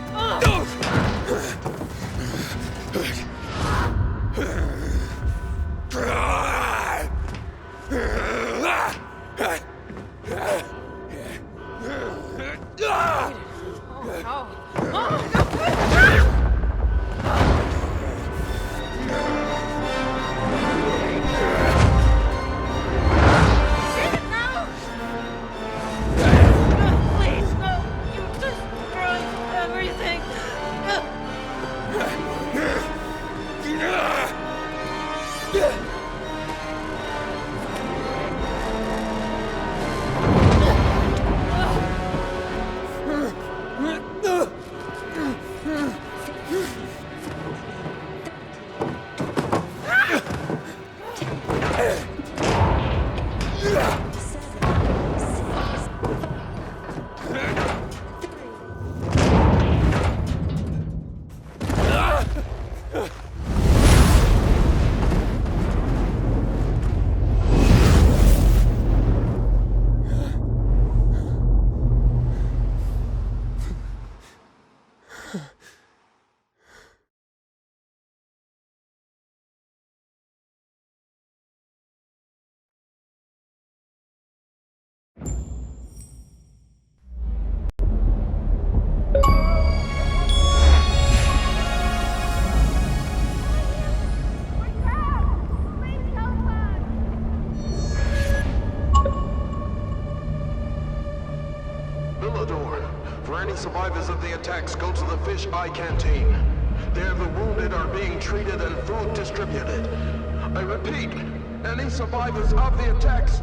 Please, no. You destroyed everything. For any survivors of the attacks, go to the Fish Eye Canteen. There the wounded are being treated and food distributed. I repeat, any survivors of the attacks,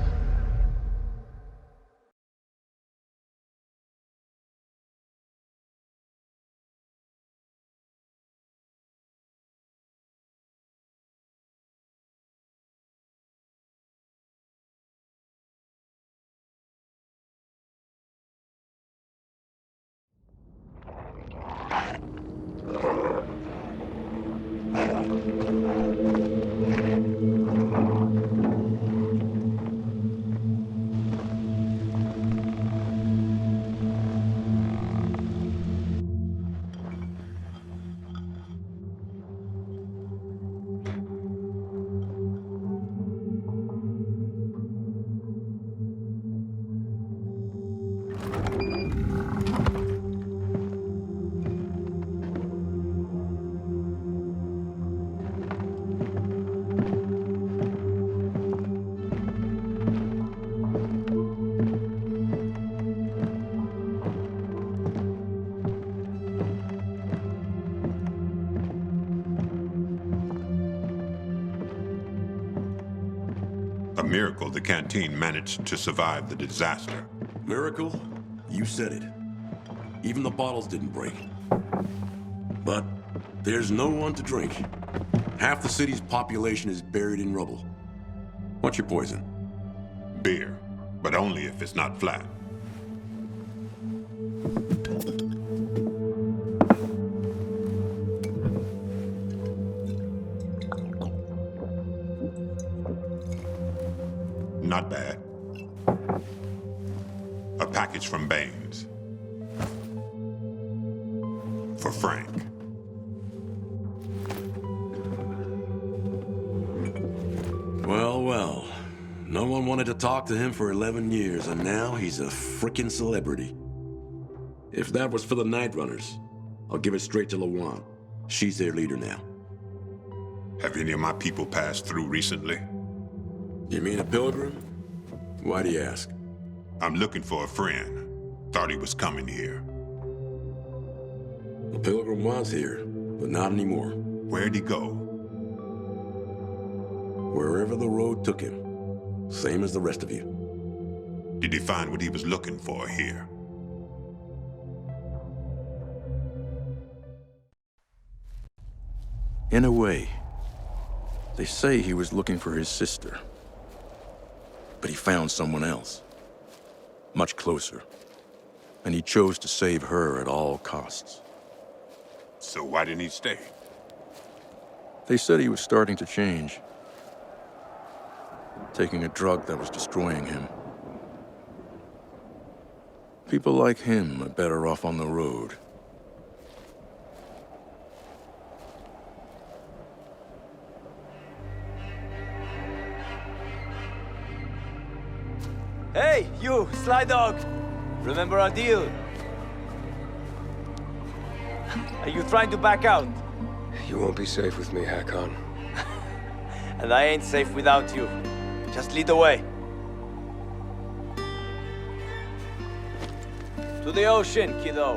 miracle the canteen managed to survive the disaster. Miracle? You said it. Even the bottles didn't break. But there's no one to drink. Half the city's population is buried in rubble. What's your poison? Beer, but only if it's not flat. Not bad. A package from Baines. For Frank. Well, well. No one wanted to talk to him for 11 years, and now he's a frickin' celebrity. If that was for the Night Runners, I'll give it straight to Lawan. She's their leader now. Have any of my people passed through recently? You mean a pilgrim? Why do you ask? I'm looking for a friend. Thought he was coming here. The pilgrim was here, but not anymore. Where'd he go? Wherever the road took him. Same as the rest of you. Did he find what he was looking for here? In a way. They say he was looking for his sister. But he found someone else. Much closer. And he chose to save her at all costs. So why didn't he stay? They said he was starting to change. Taking a drug that was destroying him. People like him are better off on the road. Hey, you, Sly Dog! Remember our deal? Are you trying to back out? You won't be safe with me, Hakon. And I ain't safe without you. Just lead the way. To the ocean, kiddo.